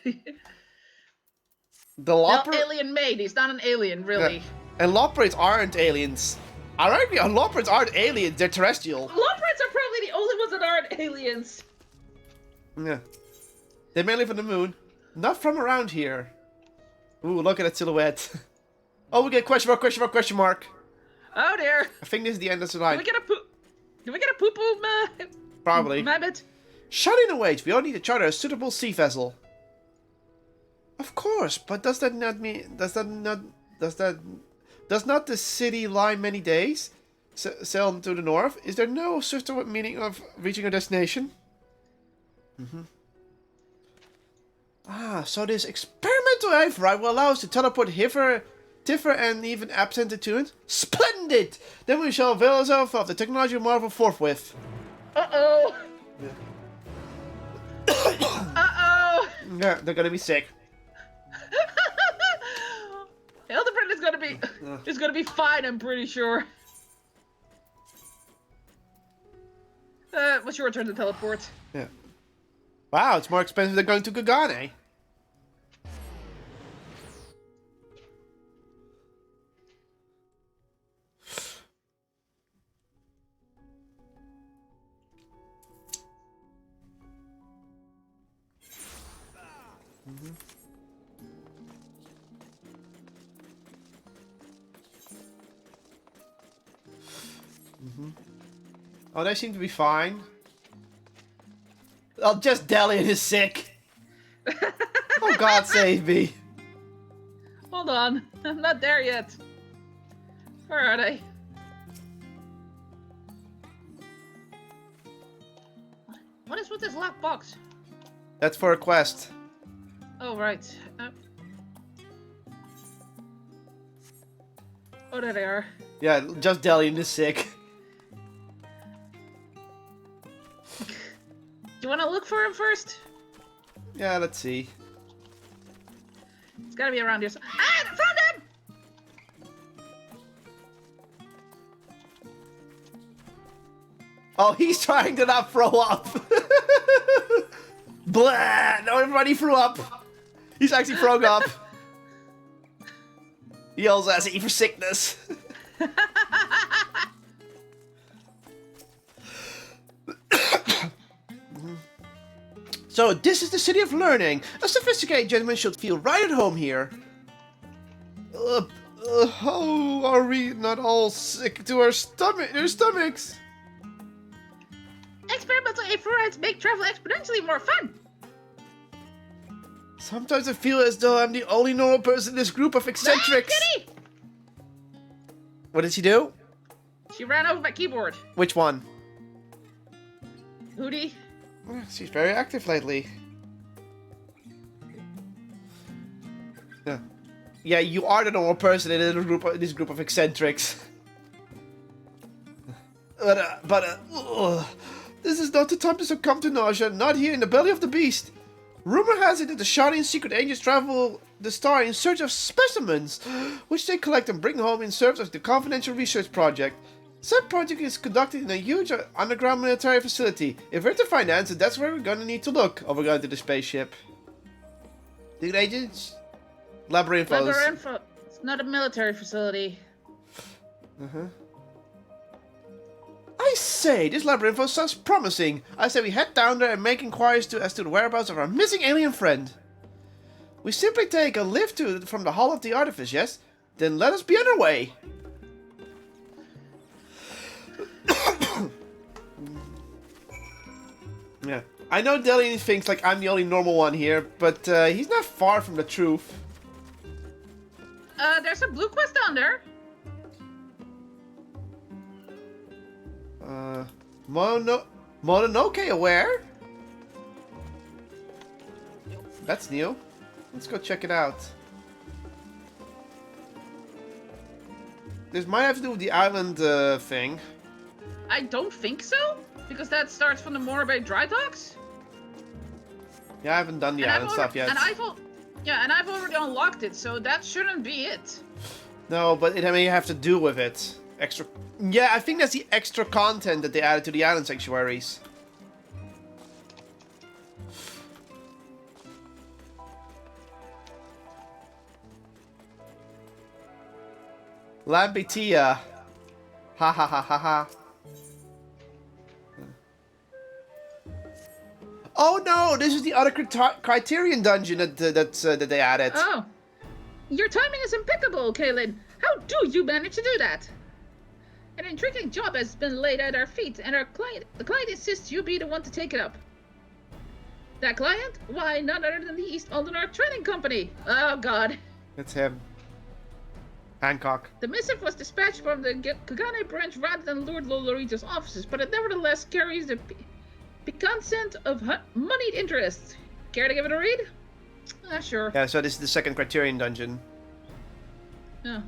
The Well, alien made. He's not an alien, really. Yeah. And Loprids aren't aliens. Ironically, Loprids aren't aliens, they're terrestrial. Loprids are probably the only ones that aren't aliens. Yeah. They may live on the moon. Not from around here. Ooh, look at that silhouette. Oh, we get question mark, question mark, question mark. Oh dear. I think this is the end of the Do line. we get a poo-poo Probably. Mabbit? Charlian awaits. We all need to charter a suitable sea vessel. Of course, but does not the city lie many days? Sail to the north? Is there no swifter meaning of reaching a destination? Ah, so this experimental override will allow us to teleport hither, thither, and even absent attuned? Splendid! Then we shall avail ourselves of the technology of Marvel forthwith. Uh-oh. Yeah. Uh-oh. Yeah, they're gonna be sick. Hildebrand is gonna be fine, I'm pretty sure. What's your turn to teleport? Yeah. Wow, it's more expensive than going to Gagane. Oh, they seem to be fine. Oh, just Delian is sick. Oh, God save me. Hold on, I'm not there yet. Where are they? What is with this locked box? That's for a quest. Oh, right. Oh, there they are. Yeah, just Delian is sick. Do you want to look for him first? Yeah, let's see. It's gotta be around here. Ah! Found him! Oh, he's trying to not throw up. Blah! No, everybody threw up. He's actually thrown up. He yells at me for sickness. So, this is the city of learning. A sophisticated gentleman should feel right at home here. Oh, are we not all sick to our stomachs? Experimental infrareds make travel exponentially more fun. Sometimes I feel as though I'm the only normal person in this group of eccentrics. Ah, Kitty! What did she do? She ran over my keyboard. Which one? Hootie. She's very active lately. Yeah, you are the normal person in this group of eccentrics. But this is not the time to succumb to nausea, not here in the belly of the beast. Rumor has it that the Shining Secret Agents travel the star in search of specimens, which they collect and bring home in service of the confidential research project. Said project is conducted in a huge underground military facility. If we're to find answers, that's where we're gonna need to look. Or we're going to the spaceship. Secret Agents? Labyrinthos. It's not a military facility. I say, this Labyrinthos sounds promising. I say we head down there and make inquiries as to the whereabouts of our missing alien friend. We simply take a lift from the Hall of the Artifice, yes? Then let us be on our way. Yeah, I know Delian thinks like I'm the only normal one here, but he's not far from the truth. There's a blue quest down there. Mononoke aware? That's new. Let's go check it out. This might have to do with the island thing. I don't think so, because that starts from the Morbay Dry Docks. Yeah, I haven't done the island stuff yet. And I've already unlocked it, so that shouldn't be it. No, but it may have to do with it. Extra. Yeah, I think that's the extra content that they added to the island sanctuaries. Lampetia. Ha ha ha ha ha. Oh no, this is the other Criterion dungeon that they added. Oh, your timing is impeccable, Kaylin. How do you manage to do that? An intriguing job has been laid at our feet, and the client insists you be the one to take it up. That client? Why, none other than the East Aldenar Trading Company. Oh God. It's him. Hancock. The missive was dispatched from the Kagane branch rather than Lord Lolorito's offices, but it nevertheless carries the piquant scent of moneyed interest. Care to give it a read? Sure. Yeah, so this is the second Criterion dungeon. Yeah.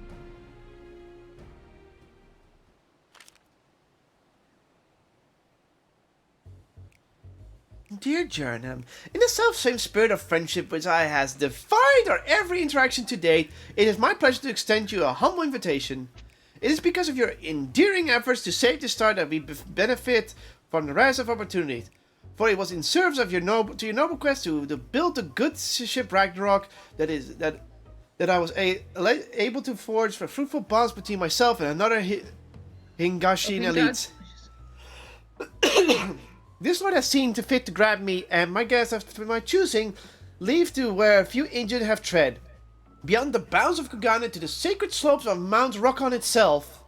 Dear Jernam, in the self-same spirit of friendship which I has defied our every interaction to date, it is my pleasure to extend you a humble invitation. It is because of your endearing efforts to save the star that we benefit from the rise of opportunity. For it was in service of your noble quest to build the good ship Ragnarok that I was able to forge for fruitful bonds between myself and another Hingashin elite. This one has seemed to fit to grab me, and my guests after my choosing leave to where a few Indians have tread, beyond the bounds of Kagane to the sacred slopes of Mount Rockon itself.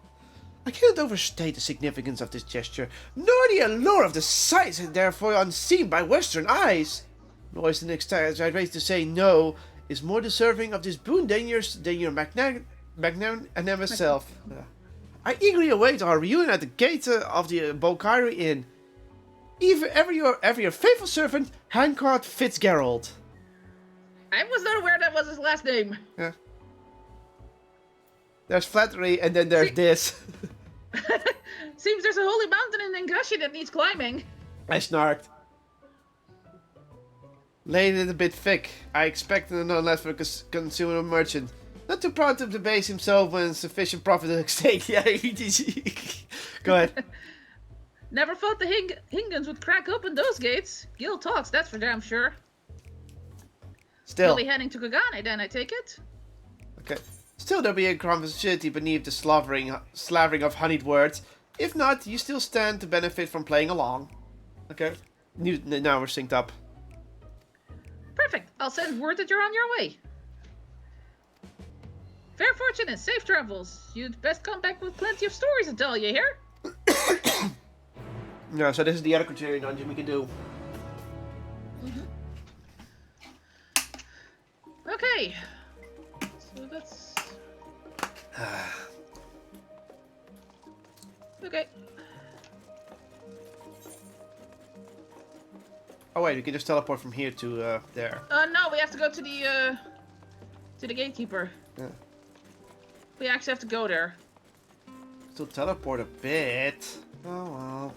I cannot overstate the significance of this gesture, nor the allure of the sights therefore unseen by Western eyes. Nor is the next exaggeration to say no is more deserving of this boon than your magnanimous self. I eagerly await our reunion at the gate of the Bokhari Inn. Ever your faithful servant, Hancock Fitzgerald. I was not aware that was his last name. Yeah. There's flattery, and then there's this. Seems there's a holy mountain in Nengashi that needs climbing. I snarked. Laying it a bit thick. I expected no less for a consumer merchant. Not too proud to debase himself when sufficient profit at stake. Yeah, go ahead. Never thought the Hingans would crack open those gates. Gil talks, that's for damn sure. Still. You'll be heading to Kagane then, I take it? Okay. Still there'll be a conversation beneath the slavering of honeyed words. If not, you still stand to benefit from playing along. Okay. Now we're synced up. Perfect. I'll send word that you're on your way. Fair fortune and safe travels. You'd best come back with plenty of stories to tell, you hear? Yeah, so this is the other criterion dungeon we can do. Okay. So that's... Okay. Oh wait, we can just teleport from here to there. No, we have to go to the gatekeeper. Yeah. We actually have to go there. Still teleport a bit. Oh well.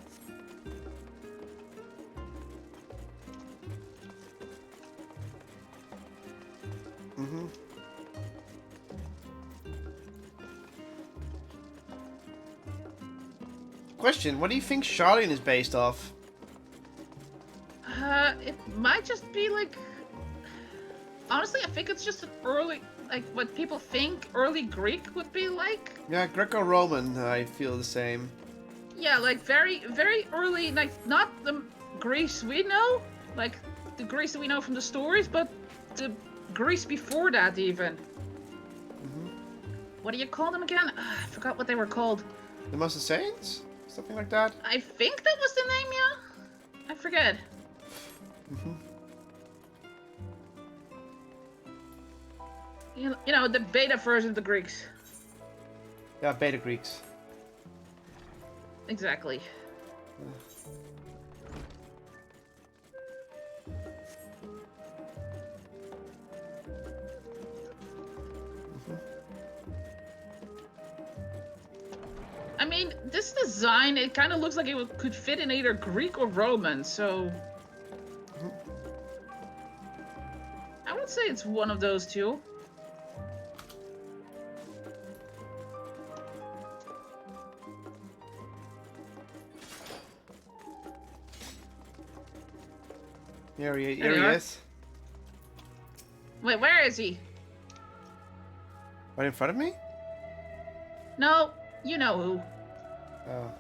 Question, what do you think Charlene is based off? It might just be like... Honestly, I think it's just an early... Like, what people think early Greek would be like. Yeah, Greco-Roman, I feel the same. Yeah, like very, very early, like, not the Greece we know, like, the Greece that we know from the stories, but the Greece before that, even. What do you call them again? I forgot what they were called. The Most of Saints? Something like that? I think that was the name, yeah? I forget. You know, the beta version of the Greeks. Yeah, Beta Greeks. Exactly. I mean, this design, it kind of looks like it could fit in either Greek or Roman, so... I would say it's one of those two. Here he is. Wait, where is he? Right in front of me? No, you know who. Oh.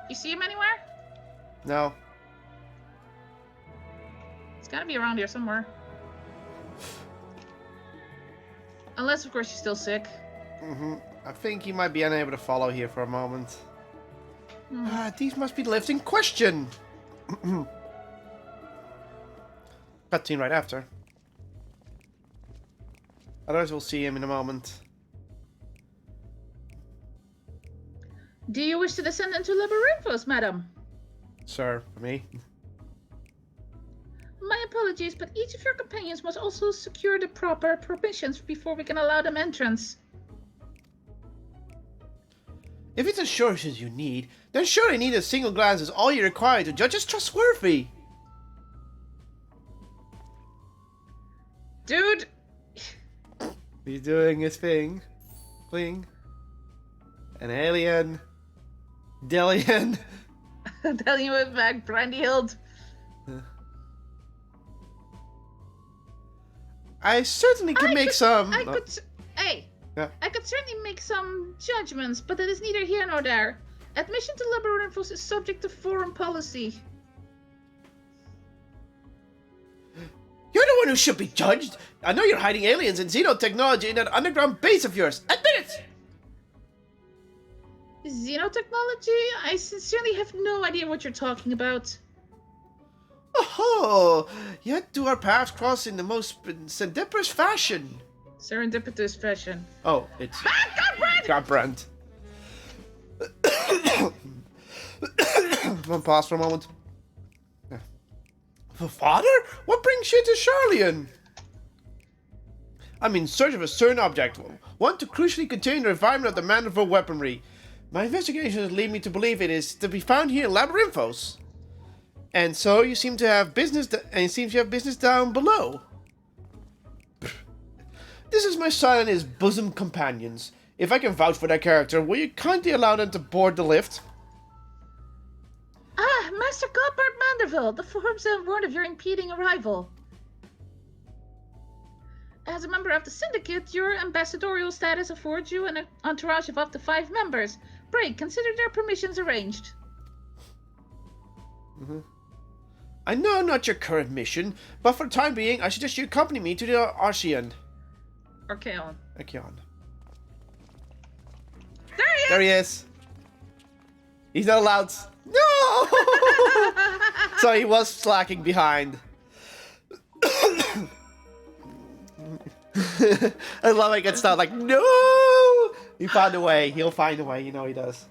You see him anywhere? No. He's gotta be around here somewhere. Unless, of course, he's still sick. I think he might be unable to follow here for a moment. These must be the lifts in question. Cutscene right after. Otherwise, we'll see him in a moment. Do you wish to descend into Labyrinthos, madam? Sir, for me. My apologies, but each of your companions must also secure the proper permissions before we can allow them entrance. If it's assurances you need, then surely need a single glance is all you require to judge as trustworthy. Dude! He's doing his thing. Fling. An alien. Delian. Telling you with back, Brandy Hild. I certainly can make some... Hey! Yeah. I could certainly make some judgments, but that is neither here nor there. Admission to Labyrinthos is subject to foreign policy. You're the one who should be judged. I know you're hiding aliens and xenotechnology in that underground base of yours. Admit it! Xenotechnology? I sincerely have no idea what you're talking about. Oh, yet do our paths cross in the most serendipitous fashion. Serendipitous fashion. Oh, it's... Godbrand! One pause for a moment. Father? What brings you to Charlian? I'm in search of a certain object. One to crucially contain the environment of the manifold weaponry. My investigations lead me to believe it is to be found here in Labyrinthos. And so you seem to have business, down below. This is my son and his bosom companions. If I can vouch for their character, will you kindly allow them to board the lift? Ah, Master Godbert Manderville, the forms have warned of your impeding arrival. As a member of the Syndicate, your ambassadorial status affords you an entourage of up to 5 members. Pray, consider their permissions arranged. I know not your current mission, but for the time being, I suggest you accompany me to the Archeon. Archeon. Archeon. There he is! There he is. He's not allowed. No! So he was slacking behind. I love how he gets down like, no! He found a way. He'll find a way. You know he does.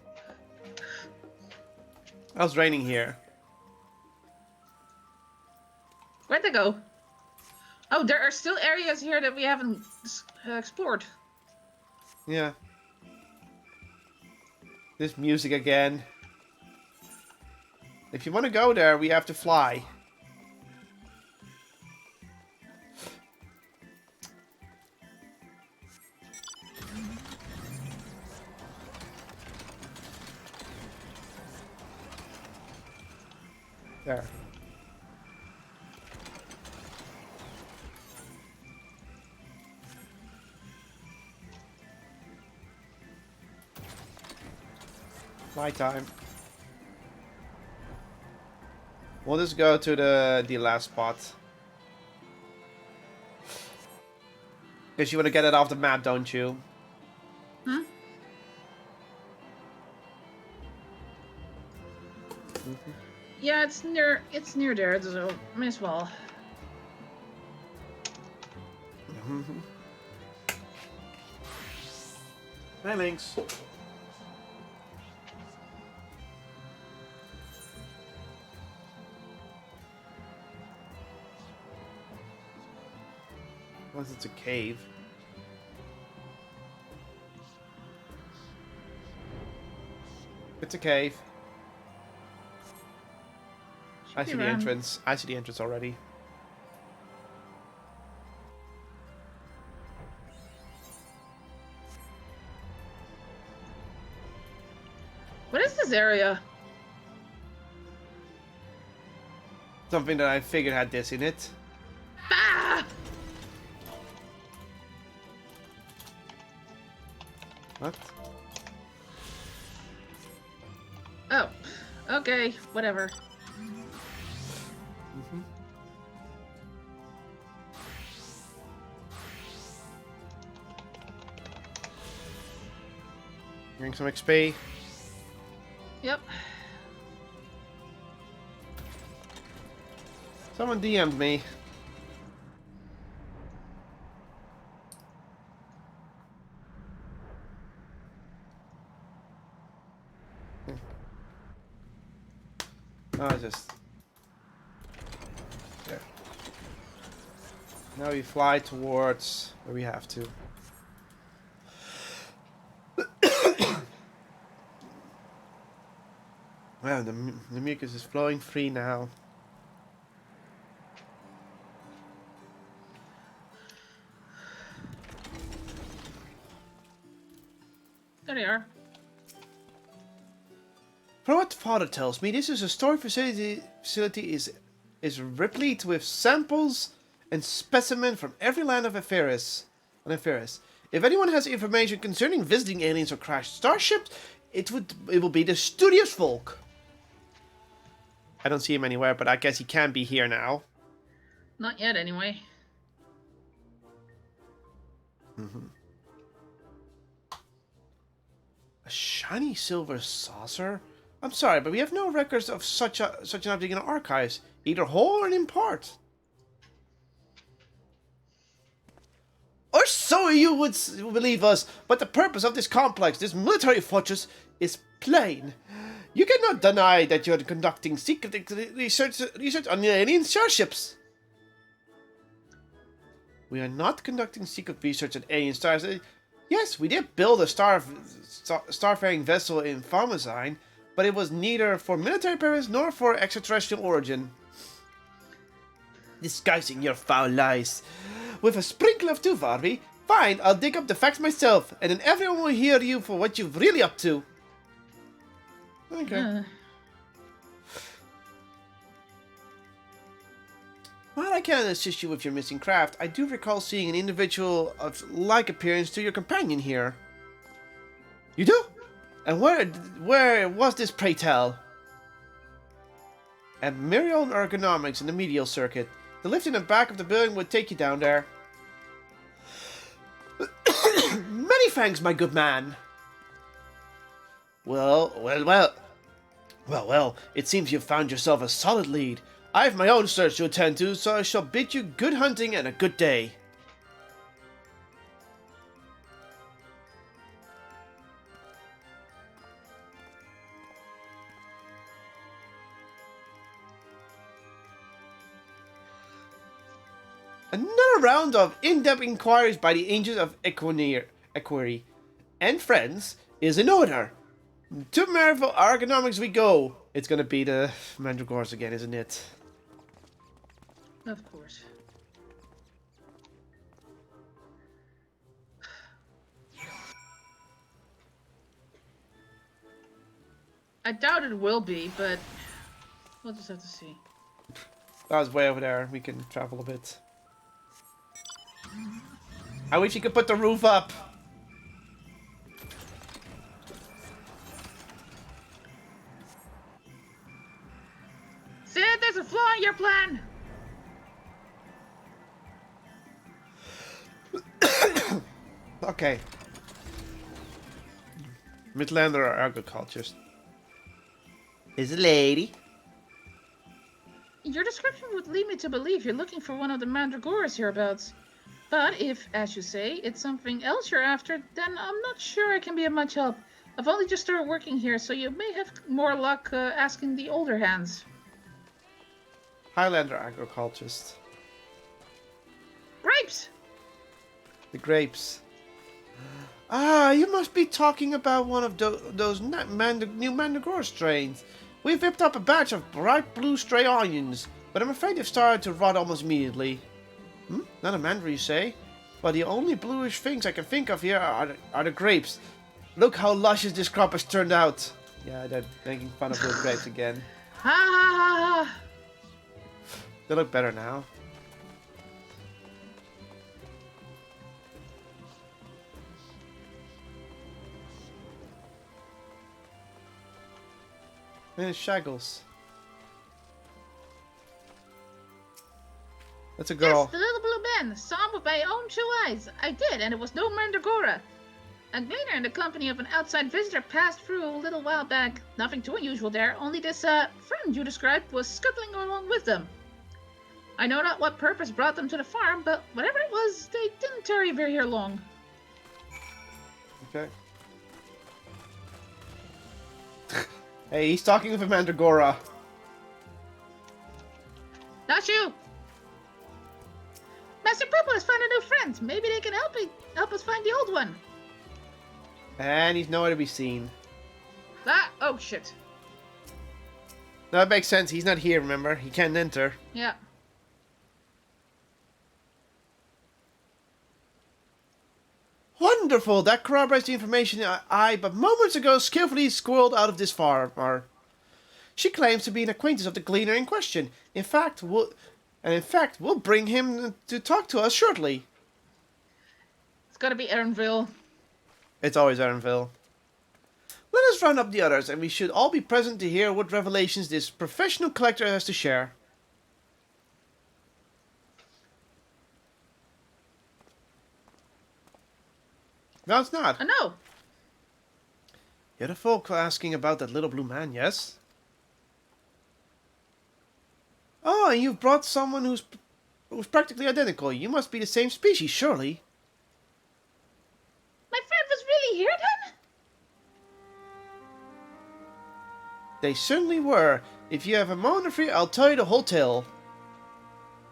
How's raining here? Where'd they go? Oh, there are still areas here that we haven't explored. Yeah. This music again. If you want to go there, we have to fly. There. Fly time. We'll just go to the last spot. Because you want to get it off the map, don't you? Hmm? Yeah, it's near there, so may as well. Hi, Lynx. Unless it's a cave. It's a cave. I see the entrance. I see the entrance already. What is this area? Something that I figured had this in it. Ah! What? Oh, okay, whatever. Getting some XP. Yep. Someone DM'd me. Oh, just there. Now we fly towards where we have to. Wow, the mucus is flowing free now. There they are. From what Father tells me, this is a storage facility is replete with samples and specimens from every land of Eferis. If anyone has information concerning visiting aliens or crashed starships, it will be the studious folk. I don't see him anywhere, but I guess he can be here now. Not yet, anyway. A shiny silver saucer? I'm sorry, but we have no records of such an object in our archives, either whole or in part. Or so you would believe us, but the purpose of this complex, this military fortress, is plain. You cannot deny that you are conducting secret research on the alien starships. We are not conducting secret research on alien stars. Yes, we did build a starfaring vessel in Pharmazine, but it was neither for military purpose nor for extraterrestrial origin. Disguising your foul lies. With a sprinkle of truth, Harvey. Fine, I'll dig up the facts myself, and then everyone will hear you for what you're really up to. Okay. While I can't assist you with your missing craft, I do recall seeing an individual of like appearance to your companion here. You do? And where was this, pray tell? and Miriam ergonomics in the medial circuit. The lift in the back of the building would take you down there. Many thanks, my good man. Well, it seems you've found yourself a solid lead. I have my own search to attend to, so I shall bid you good hunting and a good day. Another round of in-depth inquiries by the Angels of Equery and friends is in order. To Marvel Ergonomics we go. It's gonna be the Mandragores again, isn't it? Of course. I doubt it will be, but we'll just have to see. That was way over there. We can travel a bit. I wish you could put the roof up. Sid, there's a flaw in your plan! Okay. Midlander agriculturist. Is a lady. Your description would lead me to believe you're looking for one of the Mandragores hereabouts. But if, as you say, it's something else you're after, then I'm not sure I can be of much help. I've only just started working here, so you may have more luck asking the older hands. Highlander agriculturist. Grapes! The grapes. Ah, you must be talking about one of those new Mandragora strains. We've whipped up a batch of bright blue stray onions, but I'm afraid they've started to rot almost immediately. Not a mandarin, you say? Well, the only bluish things I can think of here are the grapes. Look how luscious this crop has turned out. Yeah, they're making fun of those grapes again. Ha ha ha! They look better now. And it's Shaggles. That's a girl. Yes, the little blue man. Saw him with my own 2 eyes. I did, and it was no Mandragora. A gleaner in the company of an outside visitor passed through a little while back. Nothing too unusual there, only this friend you described was scuttling along with them. I know not what purpose brought them to the farm, but whatever it was, they didn't tarry very here long. Okay. Hey, he's talking with a Mandragora. Not you! Master Purple has found a new friend. Maybe they can help us find the old one. And he's nowhere to be seen. Oh shit. No, that makes sense. He's not here, remember? He can't enter. Yeah. Wonderful! That corroborates the information I but moments ago skillfully squirreled out of this farmer. She claims to be an acquaintance of the gleaner in question. In fact, we'll bring him to talk to us shortly. It's gotta be Erinville. It's always Erinville. Let us round up the others, and we should all be present to hear what revelations this professional collector has to share. No, it's not. I know. You're the folk asking about that little blue man, yes? Oh, and you've brought someone who's practically identical. You must be the same species, surely. My friend was really here then? They certainly were. If you have a moment free, I'll tell you the whole tale.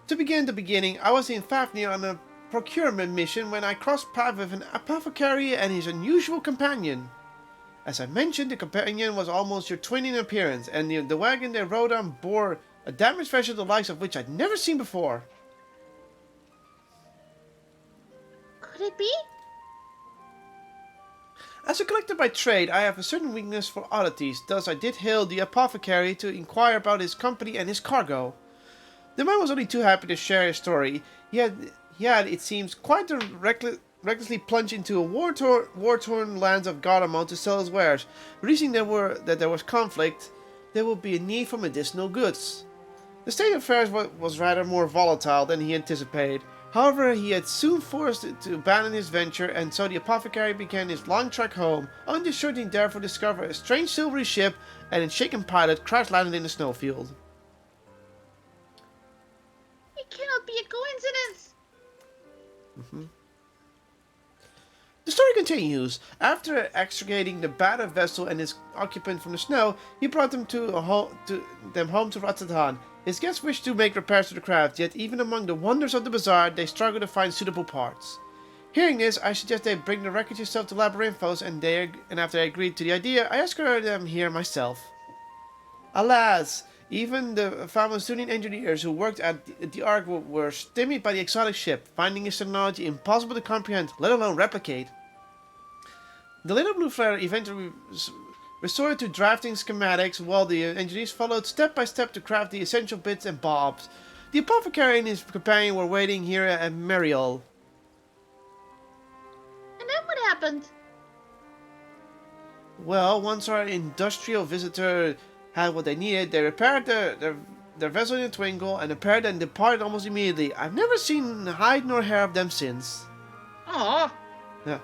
To begin the beginning, I was in Fafnir on a procurement mission when I crossed paths with an apothecary and his unusual companion. As I mentioned, the companion was almost your twin in appearance, and the wagon they rode on bore a damaged vessel the likes of which I'd never seen before. Could it be? As a collector by trade, I have a certain weakness for oddities, thus I did hail the apothecary to inquire about his company and his cargo. The man was only too happy to share his story. He had, it seems, quite to recklessly plunge into a war-torn lands of Garlemald to sell his wares, reasoning that there was conflict there would be a need for medicinal goods. The state of affairs was rather more volatile than he anticipated. However, he had soon forced to abandon his venture, and so the apothecary began his long trek home, only should he therefore discover a strange silvery ship and its shaken pilot crash-landed in the snowfield. It cannot be a coincidence. The story continues. After extricating the battered vessel and its occupant from the snow, he brought them home to Ratzatan. His guests wished to make repairs to the craft, yet even among the wonders of the bazaar, they struggled to find suitable parts. Hearing this, I suggest they bring the wreckage itself to Labyrinthos, and after they agreed to the idea, I escorted them here myself. Alas, even the Pharmaceutic engineers who worked at the Ark were stymied by the exotic ship, finding its technology impossible to comprehend, let alone replicate. The little blue flare eventually resorted to drafting schematics, while the engineers followed step by step to craft the essential bits and bobs. The apothecary and his companion were waiting here at Mariol. And then what happened? Well, once our industrial visitor had what they needed, they repaired their vessel in a twinkle, and the pair then departed almost immediately. I've never seen hide nor hair of them since. Aww. Yeah.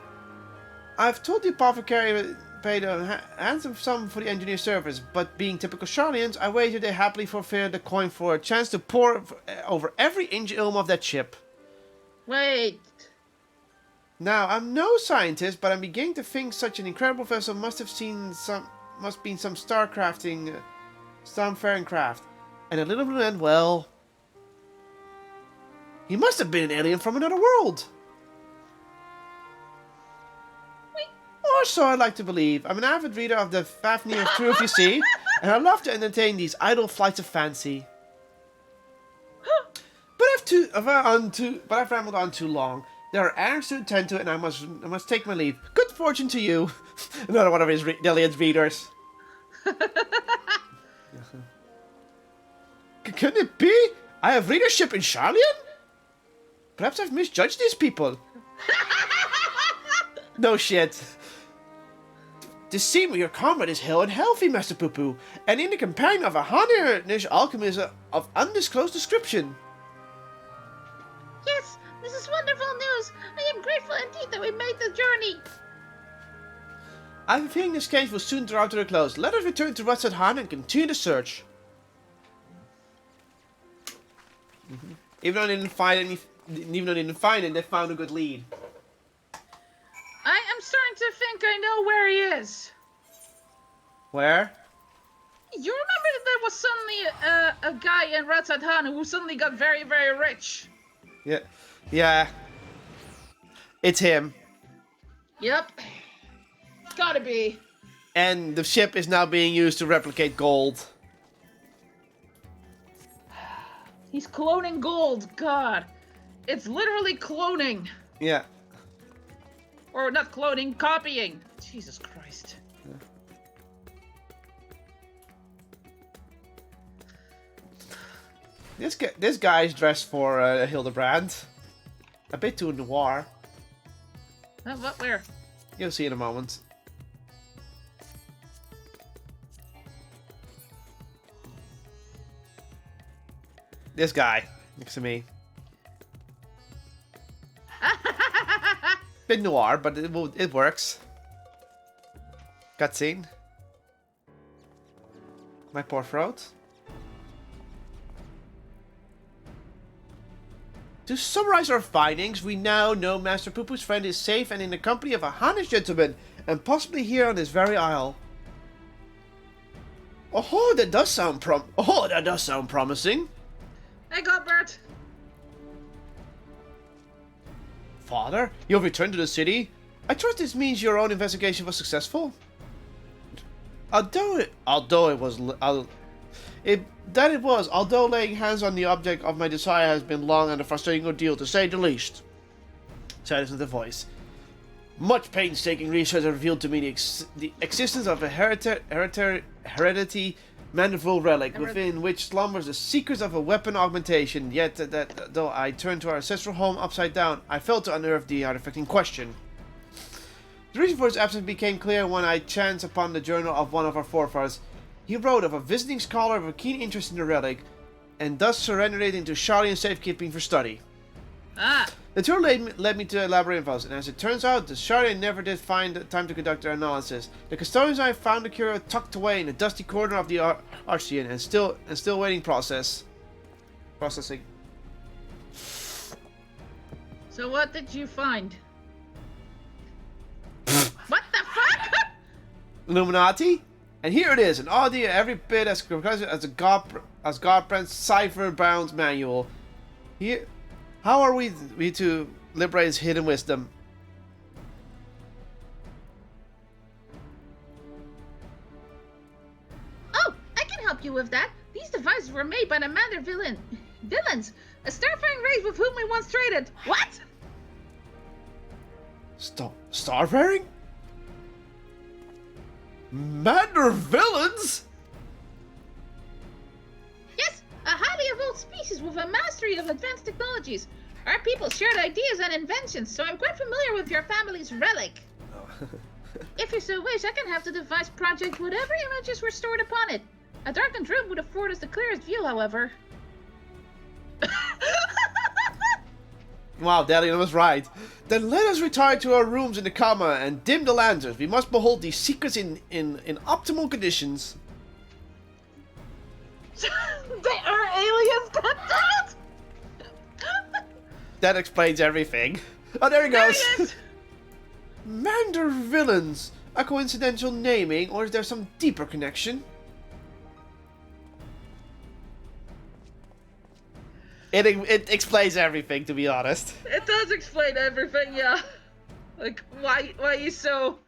I've told the apothecary paid a handsome sum for the engineer's service, but being typical Charlians, I wagered they happily forfeited the coin for a chance to pour over every inch ilm of that ship. Wait. Now, I'm no scientist, but I'm beginning to think such an incredible vessel must been some starfaring craft. And a little blue end, well, he must have been an alien from another world. Or so I'd like to believe. I'm an avid reader of the Fafnir of Truth, you see, and I love to entertain these idle flights of fancy. But I've rambled on too long. There are errands to attend to, and I must take my leave. Good fortune to you. Another one of his Delian's readers. Can it be? I have readership in Charlian? Perhaps I've misjudged these people. No shit. To see me, your comrade is hale and healthy, Master Poo-Poo, and in the companion of a Hannish alchemist of undisclosed description. Yes, this is wonderful news. I am grateful indeed that we made the journey. I have a feeling this case will soon draw to a close. Let us return to Ratzat and continue the search. Even though they didn't find it, they found a good lead. I am starting to think I know where he is. Where? You remember that there was suddenly a guy in Ratzat who suddenly got very, very rich? Yeah. It's him. Yep. Gotta be. And the ship is now being used to replicate gold. He's cloning gold. God. It's literally cloning. Yeah. Or not cloning, copying. Jesus Christ. This guy's dressed for Hildebrand. A bit too noir. What? Where? You'll see in a moment. This guy next to me. Bit noir, but it works. Cutscene. My poor throat. To summarize our findings, we now know Master Poo-Poo's friend is safe and in the company of a Hannish gentleman, and possibly here on this very isle. Oh, that does sound promising. Hey, Godbert. Father, you've returned to the city? I trust this means your own investigation was successful? Although laying hands on the object of my desire has been long and a frustrating ordeal, to say the least. Sadness in the voice. Much painstaking research has revealed to me the existence of a heredity manifold relic, within which slumbers the secrets of a weapon augmentation. Yet, though I turned to our ancestral home upside down, I failed to unearth the artifact in question. The reason for its absence became clear when I chanced upon the journal of one of our forefathers. He wrote of a visiting scholar with a keen interest in the relic, and thus surrendered it into Sharian safekeeping for study. Ah, The tour led me to a labyrinth, and as it turns out, the Sharian never did find the time to conduct their analysis. The custodians I found the curio tucked away in a dusty corner of the Archean, and still waiting processing. so what did you find? What the fuck? Illuminati? And here it is, an idea every bit as progressive as Godbrand's cipher-bound manual. Here, how are we to liberate his hidden wisdom? Oh, I can help you with that. These devices were made by the Mander villains, a starfaring race with whom we once traded. What? Starfaring? Mander villains? Yes, a highly evolved species with a mastery of advanced technologies. Our people shared ideas and inventions, so I'm quite familiar with your family's relic. If you so wish, I can have the device project whatever images were stored upon it. A darkened room would afford us the clearest view, however. Wow, Dalian was right. Then let us retire to our rooms in the Kama and dim the lanterns. We must behold these secrets in optimal conditions. They are aliens, goddammit! That explains everything. Oh, there he goes. Mander villains. A coincidental naming, or is there some deeper connection? It explains everything, to be honest. It does explain everything, yeah. Like, why you so...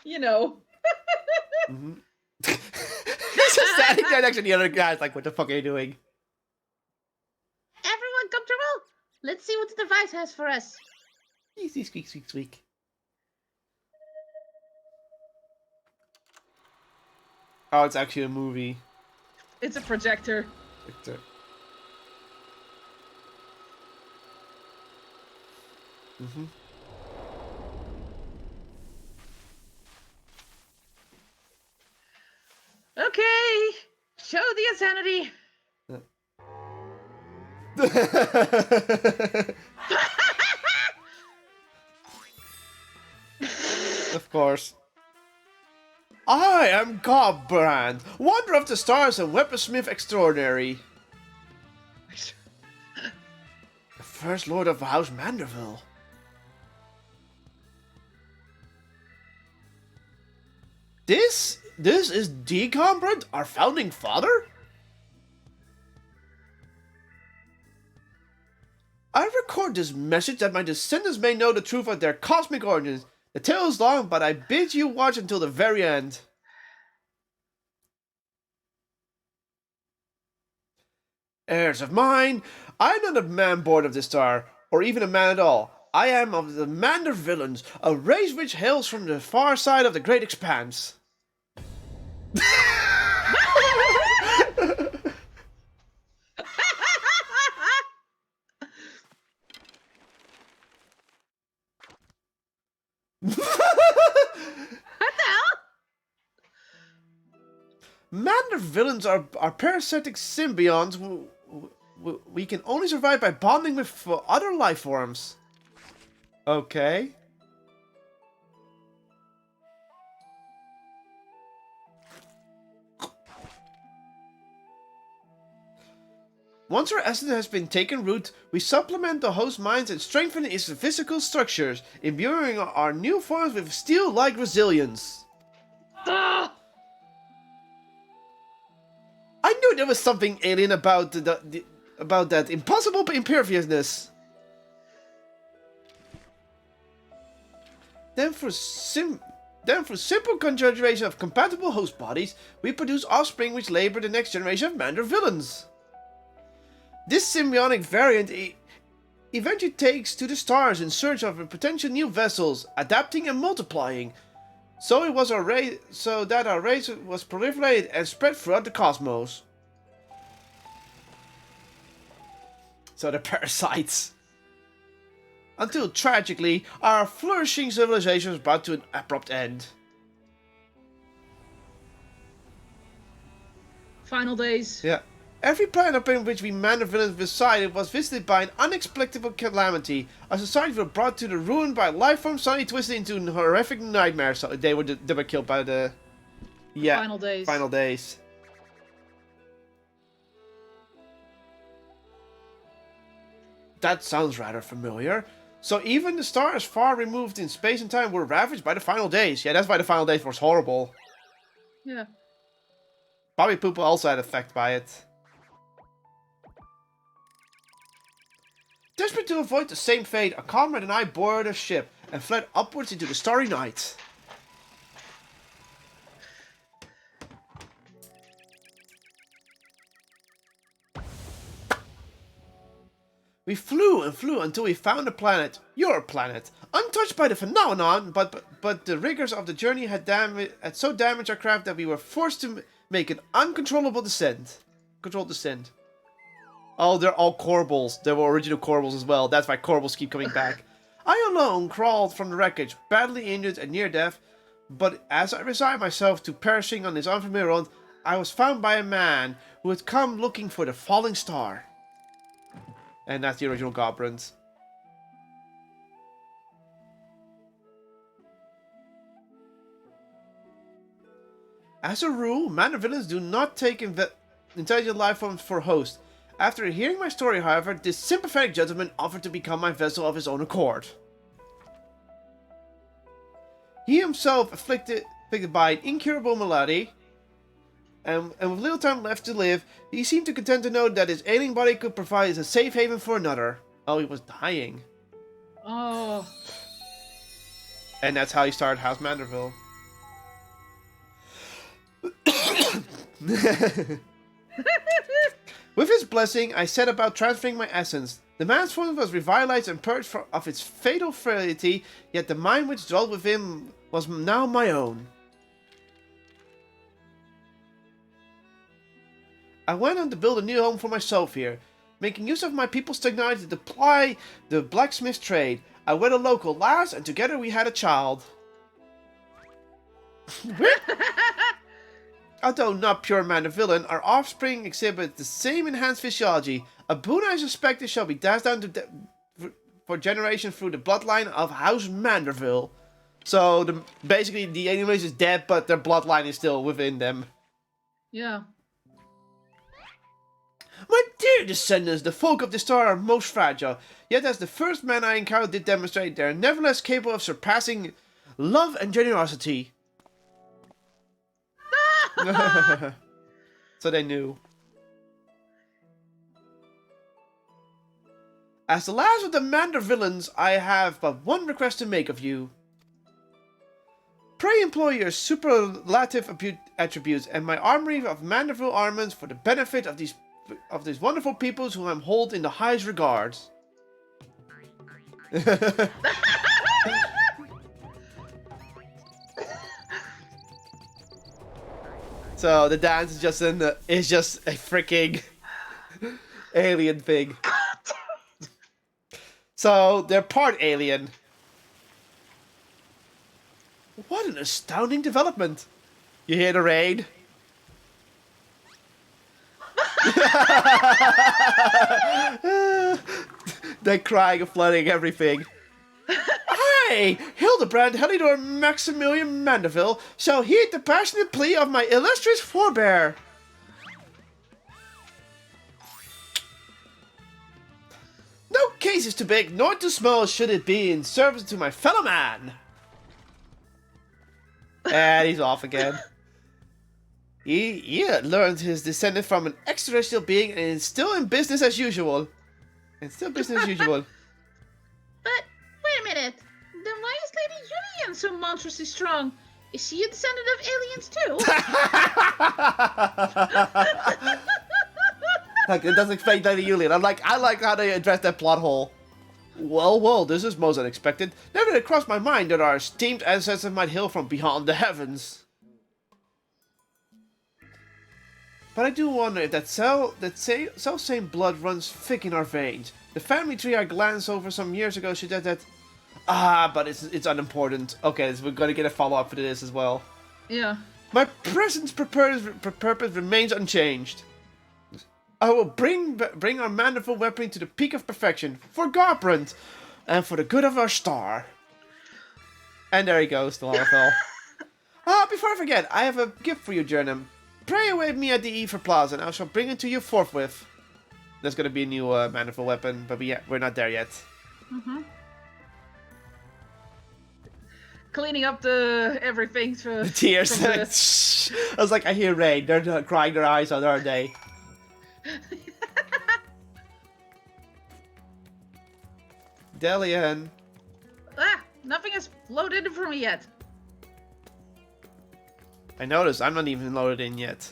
You know. He's just standing there next to the other guys like, what the fuck are you doing? Everyone comfortable? Let's see what the device has for us. Easy, squeak, squeak, squeak. Oh, it's actually a movie. It's a projector. Victor. Okay, show the insanity. Of course. I am Godbrand, wanderer of the stars and weaponsmith extraordinary. The first lord of House Manderville. This is the Godbrand, our founding father? I record this message that my descendants may know the truth of their cosmic origins. The tale is long, but I bid you watch until the very end. Heirs of mine, I am not a man born of this star, or even a man at all. I am of the Mander villains, a race which hails from the far side of the great expanse. What the hell? Mander villains are parasitic symbionts we can only survive by bonding with other life forms. Okay. Once our essence has been taken root, we supplement the host minds and strengthen its physical structures, imbuing our new forms with steel-like resilience. Ugh. I knew there was something alien about about that impossible imperviousness. Then for simple conjuration of compatible host bodies, we produce offspring which labor the next generation of Mander villains. This symbiotic variant eventually takes to the stars in search of potential new vessels, adapting and multiplying. So that our race was proliferated and spread throughout the cosmos. So the parasites. Until tragically, our flourishing civilization was brought to an abrupt end. Final days. Yeah. Every planet upon which we Manor villains resided was visited by an unexplicable calamity. Our society were brought to the ruin by life forms suddenly twisted into horrific nightmares. So they were killed by the Final days. Final days. That sounds rather familiar. So even the stars far removed in space and time were ravaged by the final days. Yeah, that's why the final days was horrible. Yeah. Bobby Poopa also had effect by it. Desperate to avoid the same fate, a comrade and I boarded a ship and fled upwards into the starry night. We flew and flew until we found a planet, your planet, untouched by the phenomenon, but the rigors of the journey had so damaged our craft that we were forced to make an uncontrollable descent. Controlled descent. Oh, they're all Corbels. They were original Corbels as well. That's why Corbels keep coming back. I alone crawled from the wreckage, badly injured and near death, but as I resigned myself to perishing on this unfamiliar world, I was found by a man who had come looking for the falling star. And that's the original Goblins. As a rule, Manor villains do not take intelligent life forms for hosts. After hearing my story, however, this sympathetic gentleman offered to become my vessel of his own accord. He himself afflicted by an incurable malady, and with little time left to live, he seemed to content to know that his ailing body could provide a safe haven for another. Oh, he was dying. Oh. And that's how he started House Manderville. With his blessing, I set about transferring my essence. The man's form was revitalized and purged of its fatal frailty, yet the mind which dwelt within was now my own. I went on to build a new home for myself here, making use of my people's technology to ply the blacksmith trade. I wed a local lass, and together we had a child. Although not pure man or villain, our offspring exhibit the same enhanced physiology. A boon I suspect it shall be passed down for generations through the bloodline of House Manderville. So basically the alien race is dead, but their bloodline is still within them. Yeah. My dear descendants, the folk of the star are most fragile, yet as the first men I encountered did demonstrate, they are nevertheless capable of surpassing love and generosity. So they knew. As the last of the Mander villains, I have but one request to make of you. Pray employ your superlative attributes and my armory of Manderville armaments for the benefit of these wonderful peoples whom I hold in the highest regards. So the dance is just a freaking alien thing. So they're part alien. What an astounding development! You hear the rain? They're crying and flooding everything. I, Hildebrand Helidor Maximilian Mandeville, shall heed the passionate plea of my illustrious forebear. No case is too big nor too small should it be in service to my fellow man. And he's off again. He learned his descendant from an extraterrestrial being and is still in business as usual. But wait a minute. Then why is Lady Julian so monstrously strong? Is she a descendant of aliens too? Like, it doesn't explain Lady Julian. I like how they address that plot hole. Well, this is most unexpected. Never did it cross my mind that our esteemed ancestors might hail from beyond the heavens. But I do wonder if that self-same blood runs thick in our veins. The family tree I glanced over some years ago suggests that... but it's unimportant. Okay, so we're gonna get a follow-up for this as well. Yeah. My present purpose remains unchanged. I will bring our manifold weaponry to the peak of perfection for Garbrand and for the good of our star. And there he goes, the lava fell. Before I forget, I have a gift for you, Jernum. Pray await me at the Ether Plaza, and I shall bring it to you forthwith. There's gonna be a new manifold weapon, but we're not there yet. Mm-hmm. Cleaning up the everything. The tears. I was like, I hear rain. They're crying their eyes out, aren't they? Delian. Nothing has loaded in for me yet. I noticed. I'm not even loaded in yet.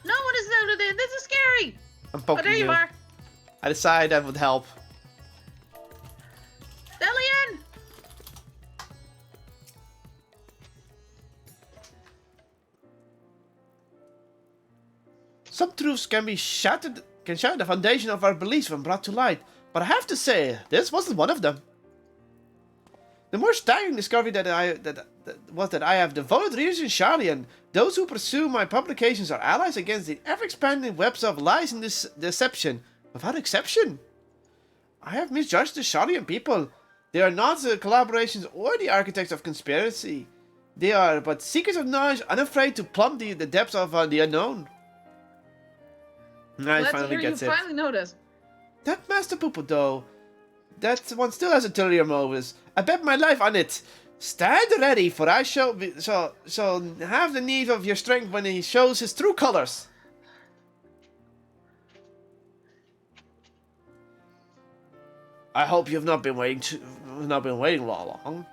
No one is loaded in. This is scary. I'm poking there you are. I decided that would help. Delian! Some truths can shatter the foundation of our beliefs when brought to light, but I have to say, this wasn't one of them. The more staggering discovery that I have devoted readers in Shalian. Those who pursue my publications are allies against the ever-expanding webs of lies and deception, without exception. I have misjudged the Shalian people. They are not the collaborations or the architects of conspiracy. They are but seekers of knowledge, unafraid to plumb the depths of the unknown. Glad to hear you finally noticed. That Master Poopo, though, that one still has ulterior motives. I bet my life on it. Stand ready, for I shall have the need of your strength when he shows his true colors. I hope you've not been waiting long.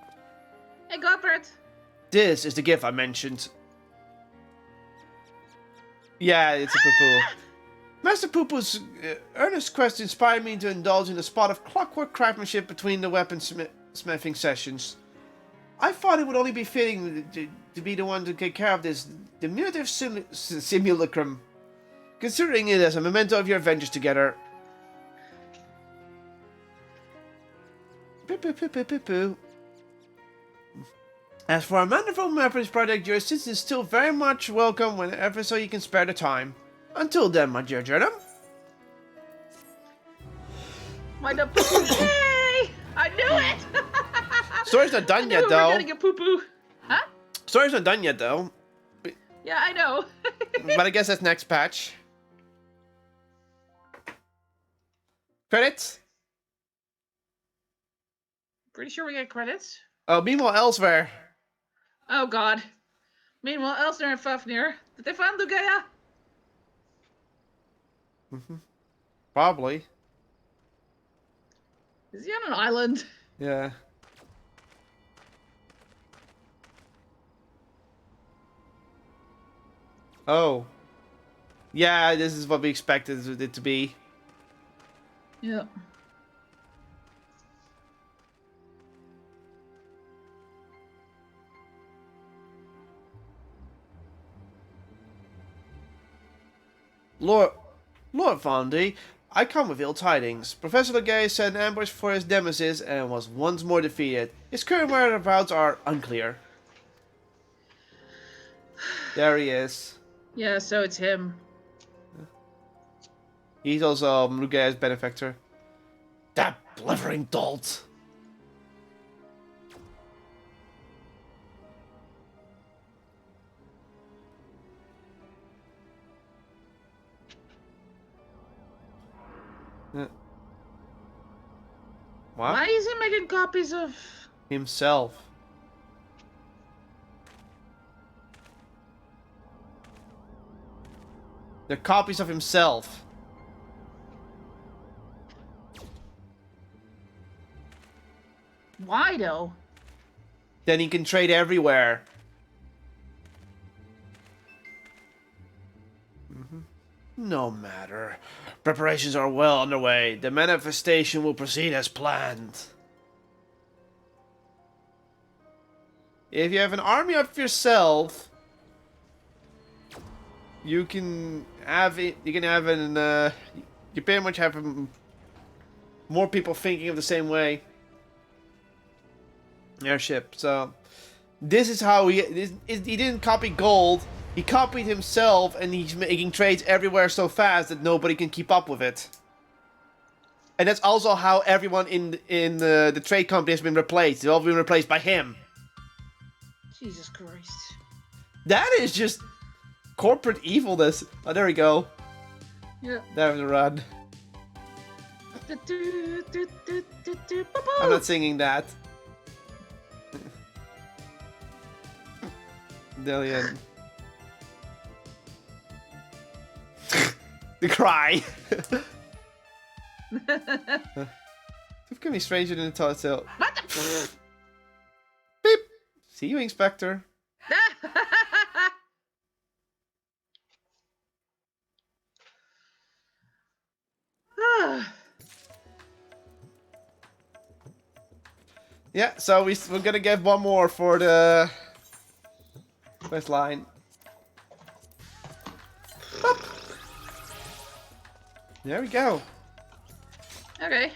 Hey, Gopert. This is the gift I mentioned. Yeah, it's a poo-poo. Master Poopo's earnest quest inspired me to indulge in a spot of clockwork craftsmanship between the weaponsmithing sessions. I thought it would only be fitting to be the one to take care of this diminutive simulacrum, considering it as a memento of your adventures together. As for our manifold weapons project, your assistance is still very much welcome whenever so you can spare the time. Until then, my dear Jernum. My poo-poo. Yay! I knew it! Story's not done yet, we though. were getting a poo-poo. Huh? Story's not done yet, though. Yeah, I know. But I guess that's next patch. Credits? Pretty sure we get credits. Oh, meanwhile, elsewhere. Oh, God. Meanwhile, Elsner and Fafnir. Did they find Lugaya? Probably. Is he on an island? Yeah. Oh. Yeah, this is what we expected it to be. Yeah. Lord Fondy, I come with ill tidings. Professor Legay set an ambush for his nemesis and was once more defeated. His current whereabouts are unclear. There he is. Yeah, so it's him. He's also Legay's benefactor. That blithering dolt. What? Why is he making copies of... Himself. They're copies of himself. Why, though? Then he can trade everywhere. No matter. Preparations are well underway. The manifestation will proceed as planned. If you have an army of yourself, you can have it. You can have an. You pretty much have more people thinking of the same way. airship. So this is how he didn't copy gold. He copied himself, and he's making trades everywhere so fast that nobody can keep up with it. And that's also how everyone in the trade company has been replaced. They've all been replaced by him. Jesus Christ. That is just corporate evilness. Oh, there we go. Yeah. There's a run. I'm not singing that. Dillion. The cry. It can be stranger than a toilet still. What the? Beep. See you, Inspector. Yeah, so we're gonna get one more for the quest line. Boop. There we go. Okay.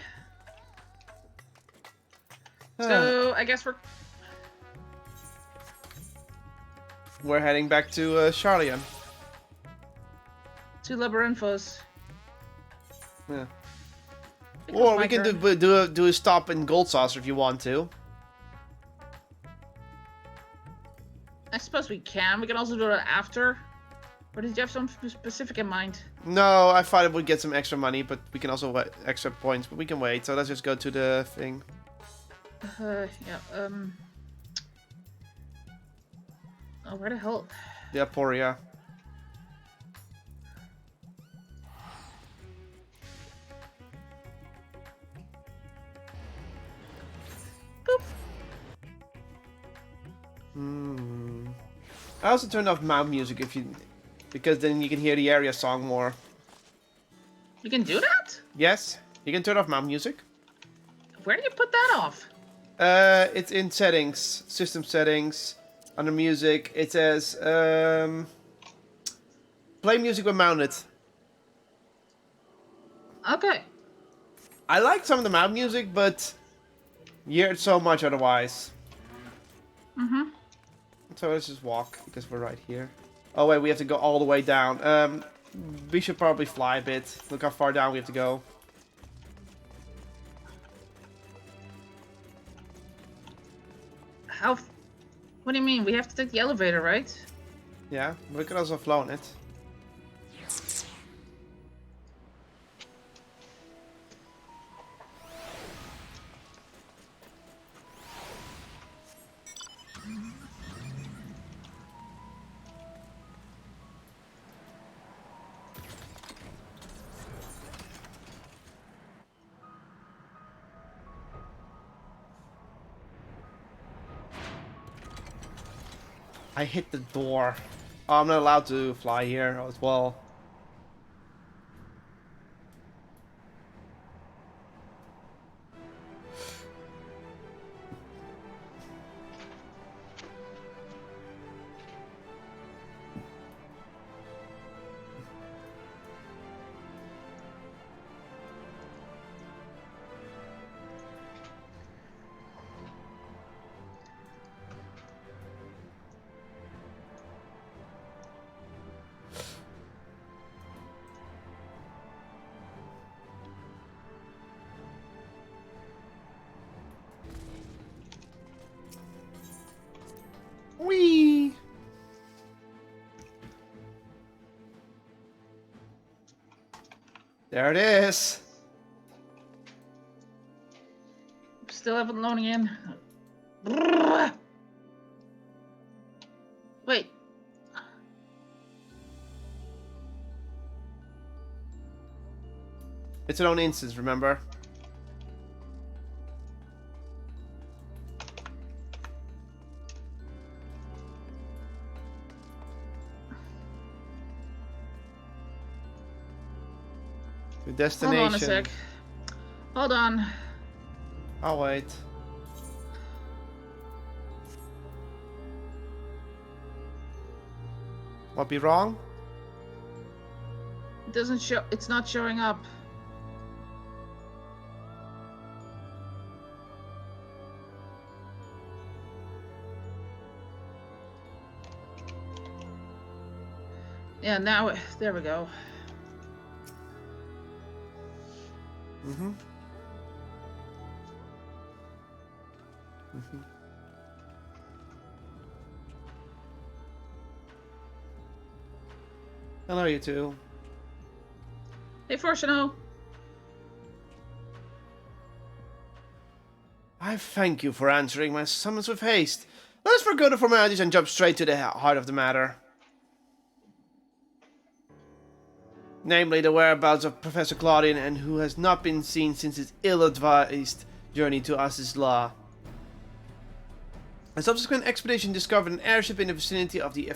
So I guess we're heading back to Charlian. to Labyrinthos. Yeah. Because Or my we can turn. do a stop in Gold Saucer if you want to. I suppose we can. We can also do it after. Or did you have something specific in mind? No, I thought it would get some extra money, but we can also get extra points, but we can wait. So let's just go to the thing. Yeah. Oh, where the hell? The Aporia. Boop. I also turned off mount music because then you can hear the area song more. You can do that? Yes, you can turn off mount music. Where do you put that off? It's in settings, system settings, under music. It says play music when mounted. Okay. I like some of the mount music, but you hear it so much otherwise. Mm-hmm. So let's just walk because we're right here. Oh wait, we have to go all the way down. We should probably fly a bit. Look how far down we have to go. What do you mean? We have to take the elevator, right? Yeah, we could also have flown it. I hit the door. Oh, I'm not allowed to fly here as well. Whee! There it is. Still haven't loading in. Brrrr. Wait. It's its own instance, remember? The destination. Hold on a sec. Hold on. I'll wait. What be wrong? It doesn't show. It's not showing up. Yeah, now, there we go. Mm-hmm. Mm-hmm. Hello, you two. Hey, Fortuno. I thank you for answering my summons with haste. Let us forgo the formalities and jump straight to the heart of the matter. Namely, the whereabouts of Professor Claudian, and who has not been seen since his ill-advised journey to Asisla. A subsequent expedition discovered an airship in the vicinity of the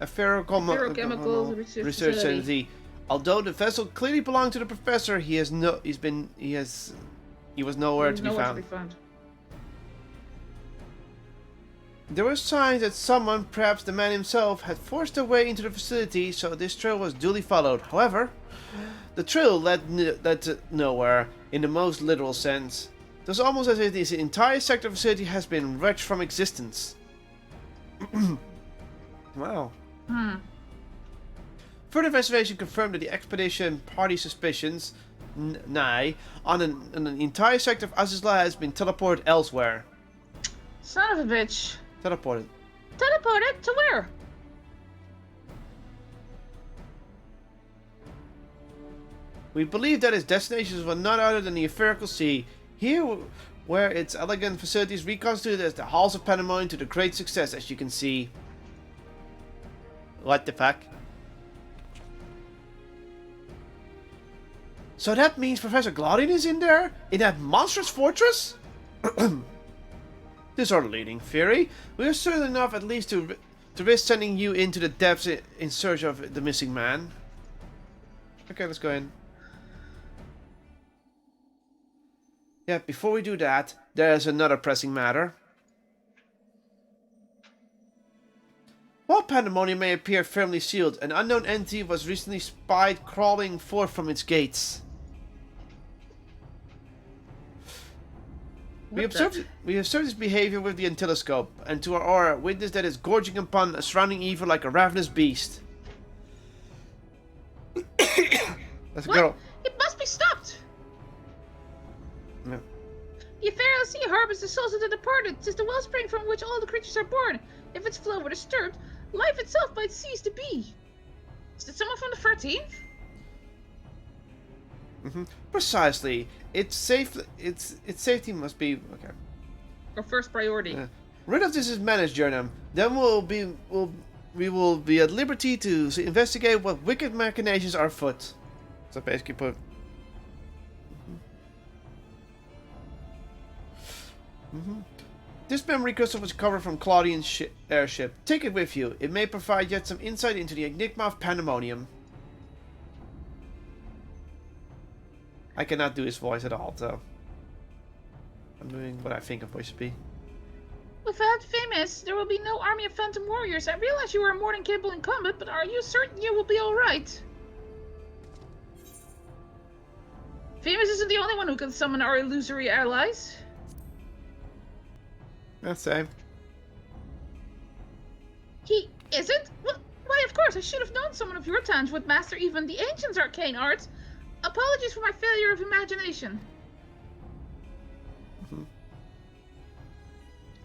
Ferrochemical Research Facility. Facility. Although the vessel clearly belonged to the professor, he was nowhere to be found. There were signs that someone, perhaps the man himself, had forced their way into the facility, so this trail was duly followed. However, the trail led to nowhere, in the most literal sense. It was almost as if this entire sector facility has been wrenched from existence. Wow. Further investigation confirmed that the expedition party suspicions, on an entire sector of Azizla has been teleported elsewhere. Son of a bitch. Teleported. Teleported? To where? We believe that its destinations were none other than the Etherical Sea, here where its elegant facilities reconstituted as the halls of Pandemonium to the great success, as you can see. What the fuck? So that means Professor Glaudian is in there? In that monstrous fortress? This is our leading theory. We are certain enough at least to risk sending you into the depths in search of the missing man. Okay, let's go in. Yeah, before we do that, there's another pressing matter. While Pandemonium may appear firmly sealed, an unknown entity was recently spied crawling forth from its gates. We observed its behavior with the antiloscope, and to our aura, witnessed that it's gorging upon a surrounding evil like a ravenous beast. That's a girl. It must be stopped! No. The Ethereal Sea harbors the souls of the departed. 'Tis the wellspring from which all the creatures are born. If its flow were disturbed, life itself might cease to be. Is that someone from the 13th? Precisely. Its safety must be okay. Our first priority. Rid of this managed, Jernam. Then we will be at liberty to investigate what wicked machinations are afoot. So basically put. This memory crystal was covered from Claudian's airship. Take it with you. It may provide yet some insight into the enigma of Pandemonium. I cannot do his voice at all, so I'm doing what I think a voice should be. Without Famous, there will be no army of Phantom Warriors. I realize you are more than capable in combat, but are you certain you will be alright? Famous isn't the only one who can summon our illusory allies. That's same. He isn't? Why, of course, I should have known someone of your times would master even the Ancients' arcane arts. Apologies for my failure of imagination.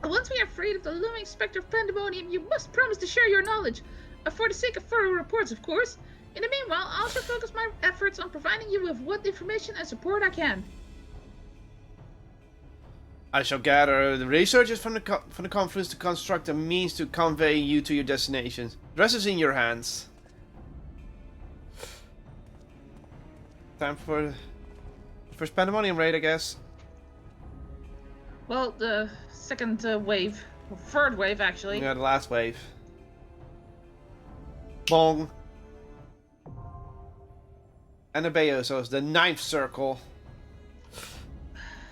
Once we are freed of the looming specter of Pandemonium, you must promise to share your knowledge. For the sake of thorough reports, of course. In the meanwhile, I'll also focus my efforts on providing you with what information and support I can. I shall gather the researchers from the conference to construct a means to convey you to your destinations. The rest is in your hands. Time for the first Pandemonium raid, I guess. Well, the second wave. Or third wave, actually. Yeah, the last wave. Bong. And the Beosos, the 9th circle.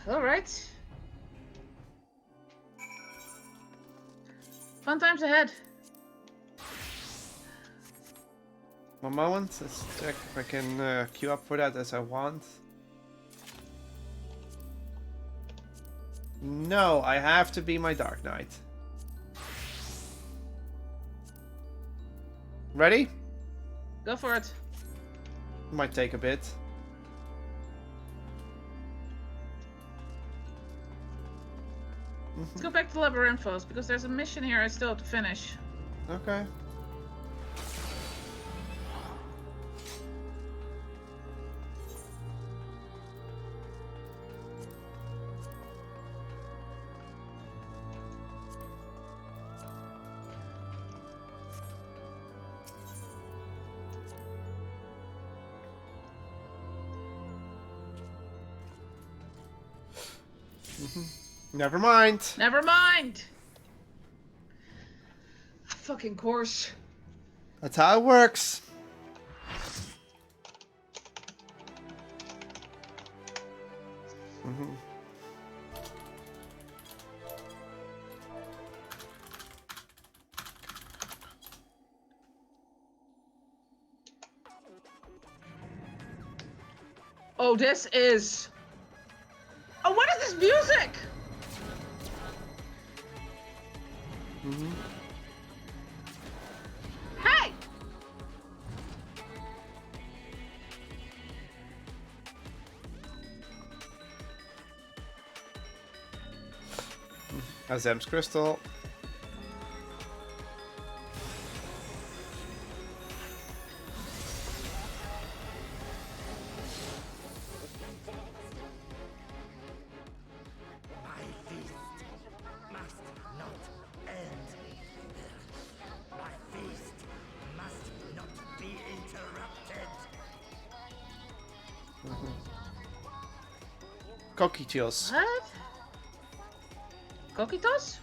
Alright. Fun times ahead. One moment, let's check if I can queue up for that as I want. No, I have to be my Dark Knight. Ready? Go for it. Might take a bit. Let's go back to Labyrinthos, because there's a mission here I still have to finish. Okay. Never mind. Never mind! Fucking course. That's how it works. Oh, this is... Oh, what is this music? Hey! Azem's crystal. Coquitios. What? Coquitos?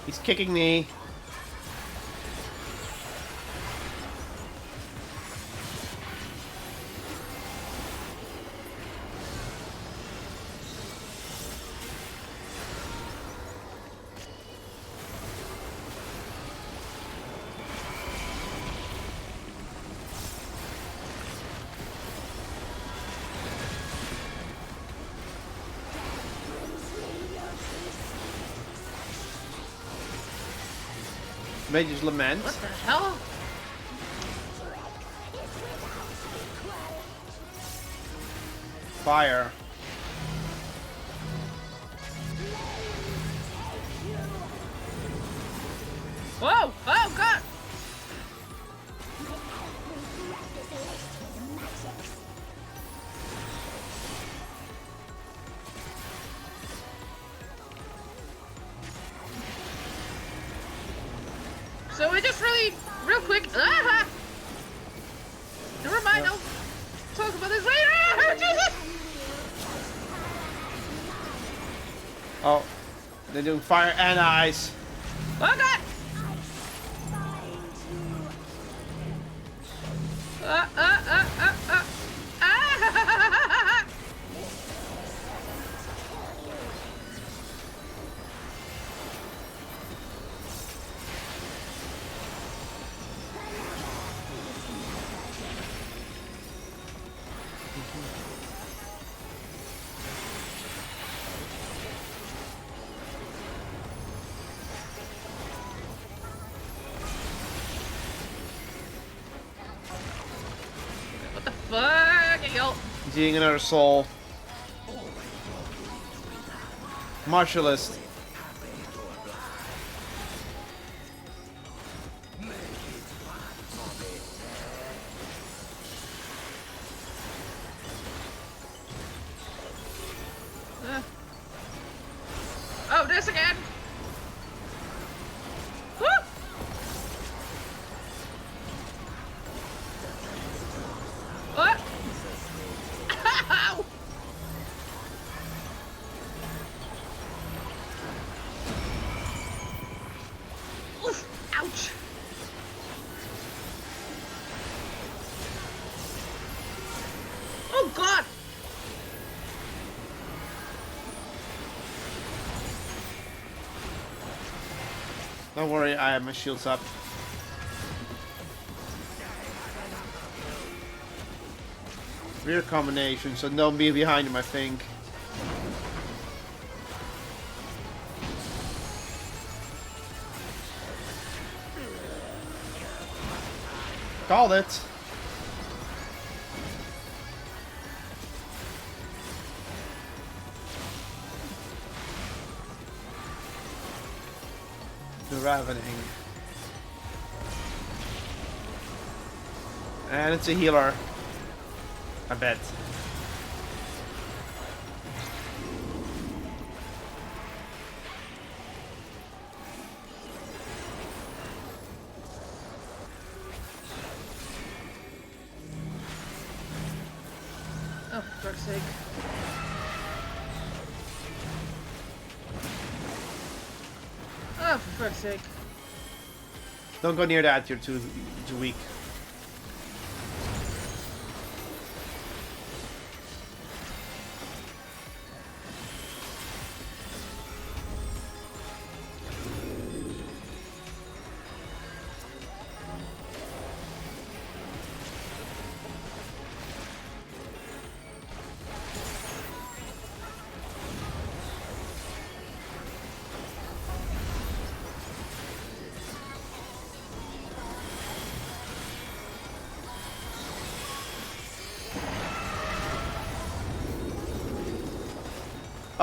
He's kicking me. Mage's Lament. What the hell? Fire. Whoa! Oh, God! So we just real quick. Ah! Never mind. I'll talk about this later. Ah, Jesus! Oh, they're doing fire and ice. Oh God! Ah! What the fuck? Yo. He's eating another soul. Martialist. Oh, this again. Woo! What? Ow! Oof! Ouch! Oh God! Don't worry, I have my shields up. Rear combination, so don't be behind him, I think. Called it. The Ravening. And it's a healer. I bet. Oh, for fuck's sake. Oh, for fuck's sake. Don't go near that, you're too weak.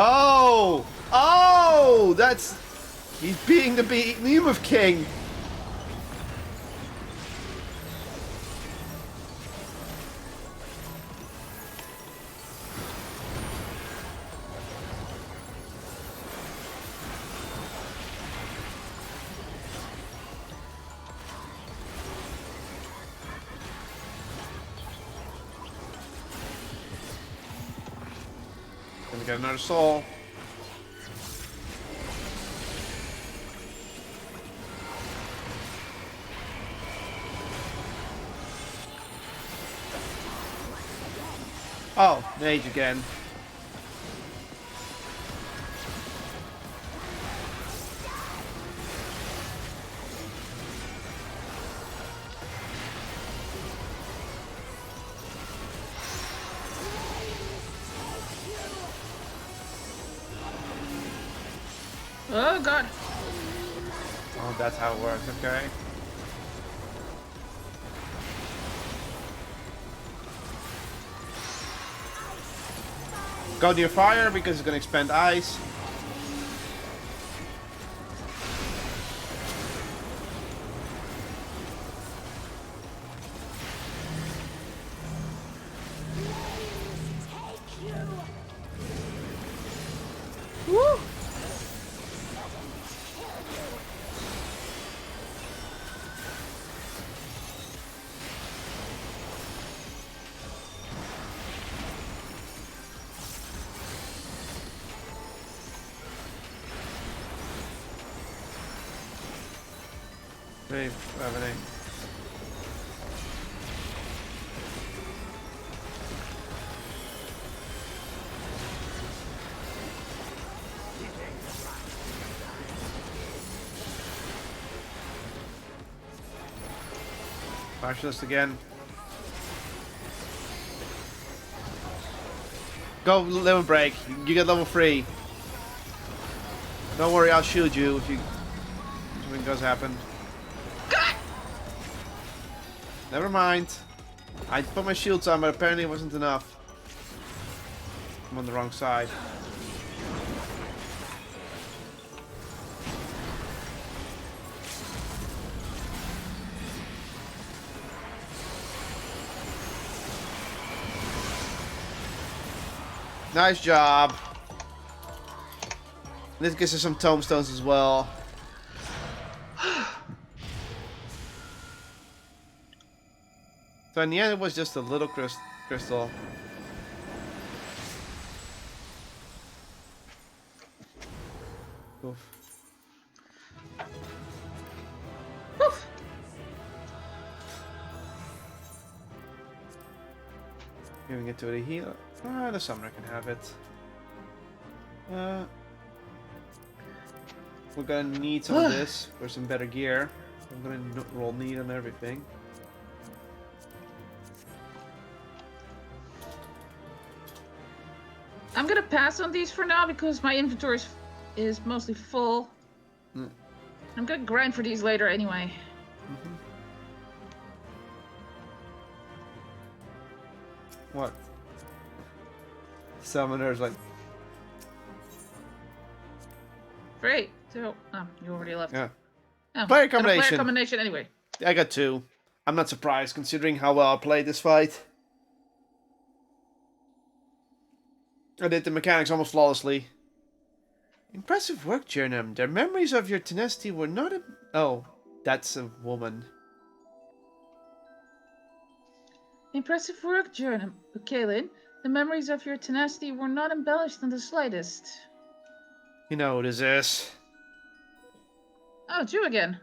Oh! Oh! That's... He's being the Behemoth King! Gonna get another soul. Oh, mage again. Oh god. Oh, that's how it works, okay. Go to your fire because it's gonna expand ice. Woo! Brave Ravening. Specialist again. Go level break. You get level 3. Don't worry, I'll shield you if something does happen. Never mind. I put my shields on, but apparently it wasn't enough. I'm on the wrong side. Nice job. This gives us some tombstones as well. So in the end, it was just a little crystal. Oof. Woof. Giving it to the healer. The summoner can have it. We're gonna need some of this for some better gear. I'm gonna roll need on everything. I'm gonna pass on these for now because my inventory is mostly full. I'm gonna grind for these later anyway. What? Summoner's like... Great. So, you already left. Yeah. Oh, Player got a combination. player combination anyway. I got 2. I'm not surprised considering how well I played this fight. I did the mechanics almost flawlessly. Impressive work, Jernam. Their memories of your tenacity were not a... Oh, that's a woman. Impressive work, Jernam. Kaelin. The memories of your tenacity were not embellished in the slightest. You know who this is. Oh, it's you again.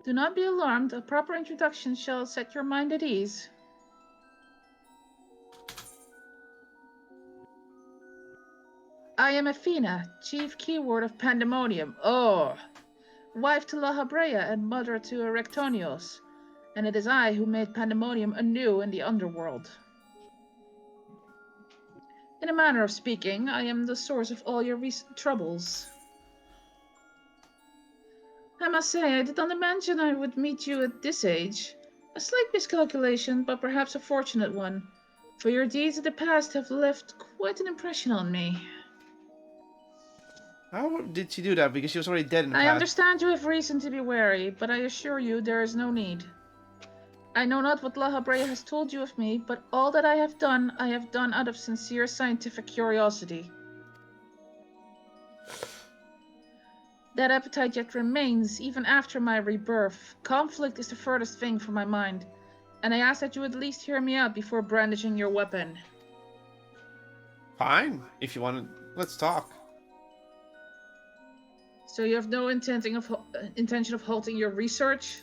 Do not be alarmed. A proper introduction shall set your mind at ease. I am Athena, chief keyword of Pandemonium. Oh, wife to La Habrea and mother to Erectonios. And it is I who made Pandemonium anew in the underworld. In a manner of speaking, I am the source of all your recent troubles. I must say, I did not imagine I would meet you at this age. A slight miscalculation, but perhaps a fortunate one, for your deeds of the past have left quite an impression on me. How did she do that? Because she was already dead in the I past. understand you have reason to be wary, but I assure you there is no need. I know not what La Habrea has told you of me, but all that I have done out of sincere scientific curiosity. That appetite yet remains, even after my rebirth. Conflict is the furthest thing from my mind, and I ask that you at least hear me out before brandishing your weapon. Fine, if you want to. Let's talk. So you have no intention of halting your research?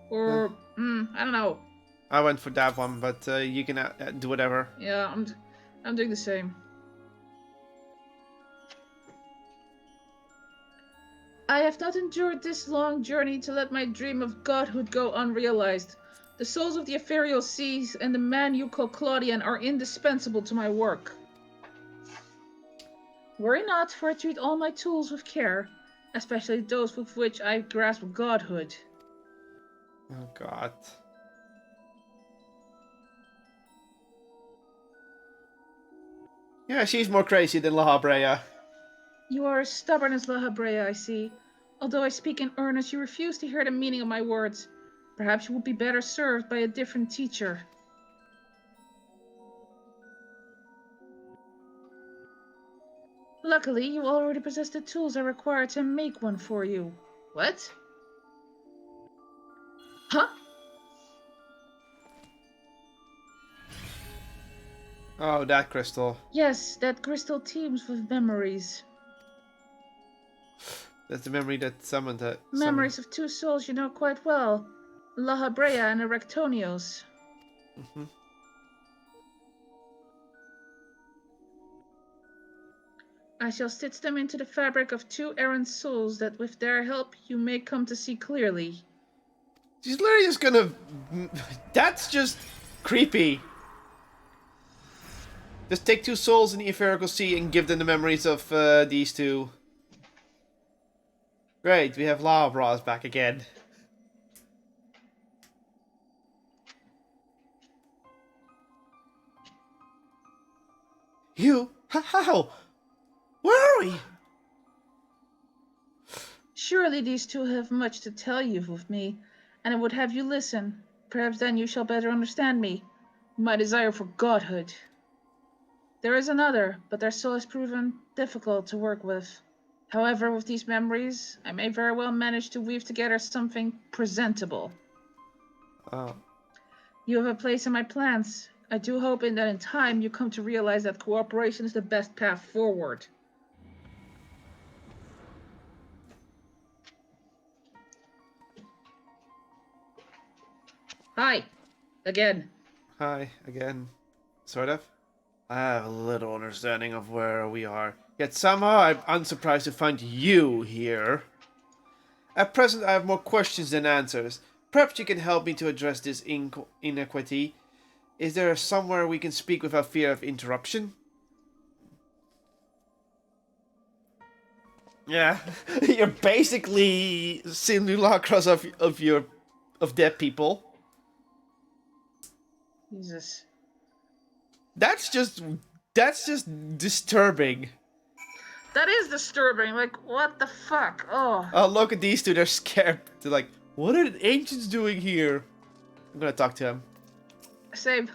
Or, I don't know. I went for that one, but you can do whatever. Yeah, I'm doing the same. I have not endured this long journey to let my dream of godhood go unrealized. The souls of the ethereal seas and the man you call Claudian are indispensable to my work. Worry not, for I treat all my tools with care, especially those with which I grasp godhood. Oh god. Yeah, she's more crazy than La Habrea. You are as stubborn as La Habrea, I see. Although I speak in earnest, you refuse to hear the meaning of my words. Perhaps you would be better served by a different teacher. Luckily, you already possess the tools I require to make one for you. What? Huh? Oh, that crystal. Yes, that crystal teems with memories. That's the memory that summoned it. Memories of two souls you know quite well. La Habrea and Erectonios. I shall stitch them into the fabric of two errant souls that with their help you may come to see clearly. She's literally just gonna... That's just creepy. Just take two souls in the Etherical Sea and give them the memories of these two. Great, we have Lava Bras back again. You? How? Where are we? Surely these two have much to tell you of me, and I would have you listen. Perhaps then you shall better understand me, my desire for godhood. There is another, but their soul has proven difficult to work with. However, with these memories, I may very well manage to weave together something presentable. Oh. You have a place in my plans. I do hope that in time you come to realize that cooperation is the best path forward. Hi, again. Hi, again. Sort of. I have a little understanding of where we are. Yet somehow I'm unsurprised to find you here. At present, I have more questions than answers. Perhaps you can help me to address this inequity. Is there somewhere we can speak without fear of interruption? Yeah, you're basically simulacros of dead people. Jesus. That's just disturbing. That is disturbing. Like, what the fuck? Oh. Oh, look at these two. They're scared. They're like, what are the ancients doing here? I'm gonna talk to him. Same.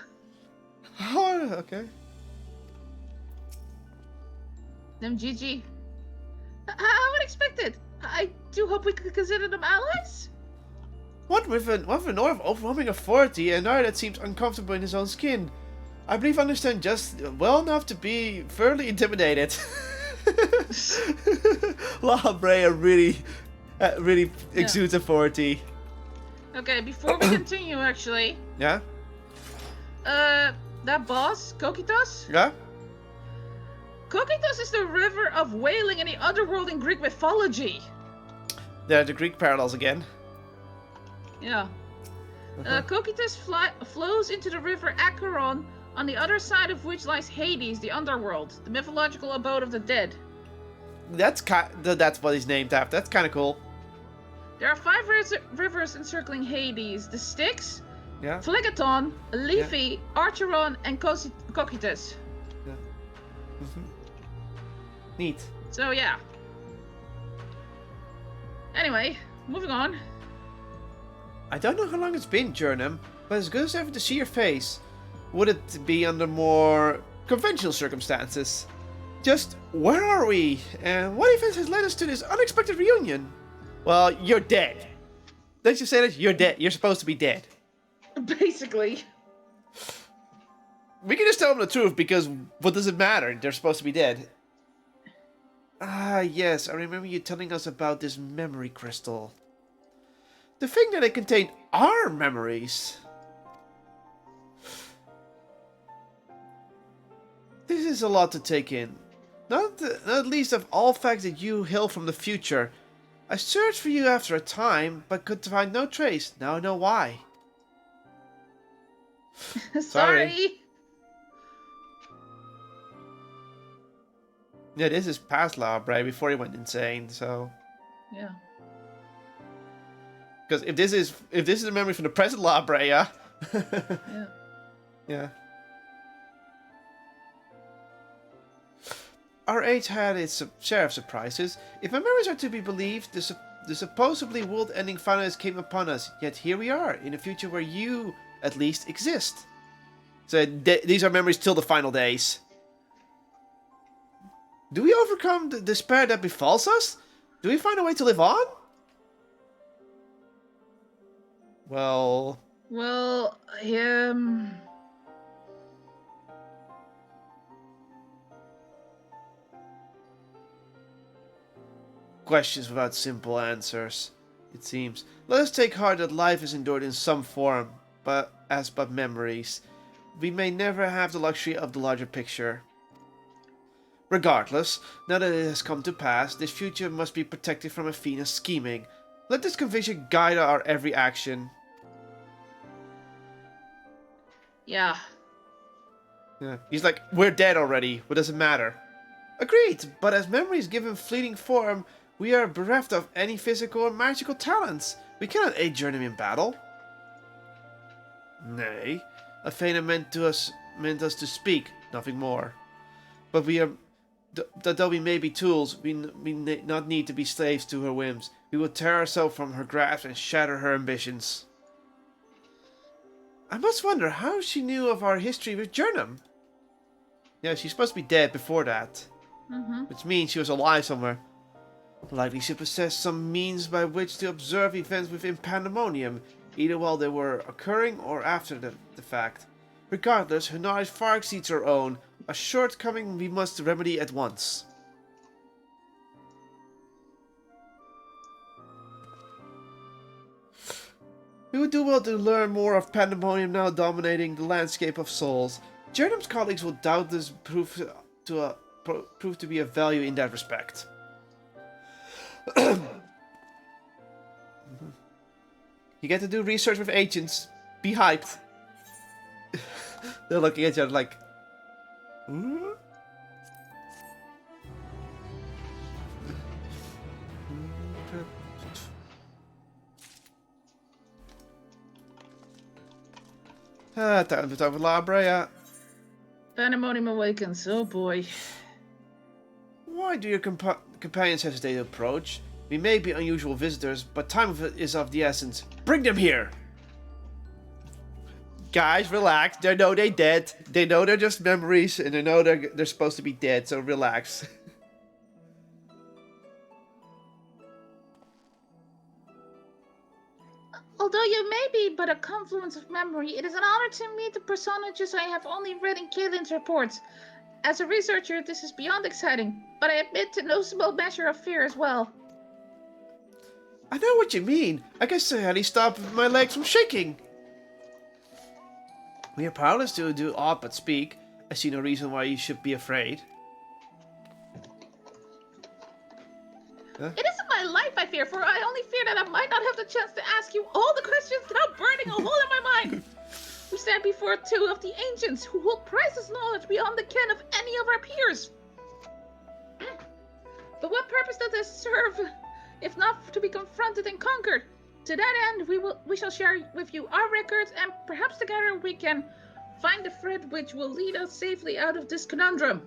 Oh, okay. Them GG. How unexpected. I do hope we could consider them allies. What with an overwhelming authority and another that seems uncomfortable in his own skin. I believe I understand just well enough to be fairly intimidated. La Brea really exudes authority. Okay, before we continue, actually. Yeah? That boss, Kokitos? Yeah? Kokitos is the river of wailing in the underworld in Greek mythology. There are the Greek parallels again. Yeah. Kokitos flows into the river Acheron, on the other side of which lies Hades, the underworld, the mythological abode of the dead. That's what he's named after. That's kind of cool. There are 5 rivers encircling Hades: the Styx, Yeah. Phlegethon, Lethe, Archeron, and Kokitos. Yeah. Neat. So yeah. Anyway, moving on. I don't know how long it's been, Jernum, but it's good as ever to see your face. Would it be under more conventional circumstances? Just, where are we? And what event has led us to this unexpected reunion? Well, you're dead. Don't you say that? You're dead. You're supposed to be dead. Basically. We can just tell them the truth, because what does it matter? They're supposed to be dead. Ah, yes, I remember you telling us about this memory crystal. The thing that it contained our memories. This is a lot to take in. Not least of all facts that you hail from the future. I searched for you after a time, but could find no trace. Now I know why. Sorry. Yeah, this is past La Brea before he went insane, so... Yeah. Because if this is a memory from the present La Brea... Yeah. Yeah. Our age had its share of surprises. If my memories are to be believed, the supposedly world-ending finance came upon us. Yet here we are, in a future where you, at least, exist. So these are memories till the final days. Do we overcome the despair that befalls us? Do we find a way to live on? Well... Well, Questions without simple answers, it seems. Let us take heart that life is endured in some form, but memories. We may never have the luxury of the larger picture. Regardless, now that it has come to pass, this future must be protected from Athena's scheming. Let this conviction guide our every action. yeah. Yeah. He's like, we're dead already, what does it matter? Agreed, but as memories given fleeting form, we are bereft of any physical or magical talents. We cannot aid Journeyman in battle. Nay, Athena meant us to speak, nothing more. But we are, though we may be tools, we not need to be slaves to her whims. We will tear ourselves from her grasp and shatter her ambitions. I must wonder how she knew of our history with Jernum. Yeah, she's supposed to be dead before that. Which means she was alive somewhere. Likely she possessed some means by which to observe events within Pandemonium, either while they were occurring or after the fact. Regardless, her knowledge far exceeds her own, a shortcoming we must remedy at once. We would do well to learn more of Pandemonium now dominating the landscape of souls. Jernum's colleagues will doubtless prove prove to be of value in that respect. You get to do research with agents. Be hyped. They're looking at you like... Hmm? Time to talk with La Brea. Pandemonium awakens. Oh boy. Why do your companions hesitate to approach? We may be unusual visitors, but time is of the essence. Bring them here! Guys, relax. They know they're dead. They know they're just memories, and they know they're supposed to be dead, so relax. Although you may be but a confluence of memory, it is an honor to meet the personages I have only read in Caitlin's reports. As a researcher, this is beyond exciting, but I admit to no small measure of fear as well. I know what you mean. I guess I had to stop my legs from shaking. We are powerless to do aught but speak. I see no reason why you should be afraid. Huh? It isn't my life I fear, for I only fear that I might not have the chance to ask you all the questions without burning a hole in my mind. We stand before two of the ancients who hold priceless knowledge beyond the ken of any of our peers. But what purpose does this serve, if not to be confronted and conquered? To that end, we shall share with you our records, and perhaps together we can find the thread which will lead us safely out of this conundrum.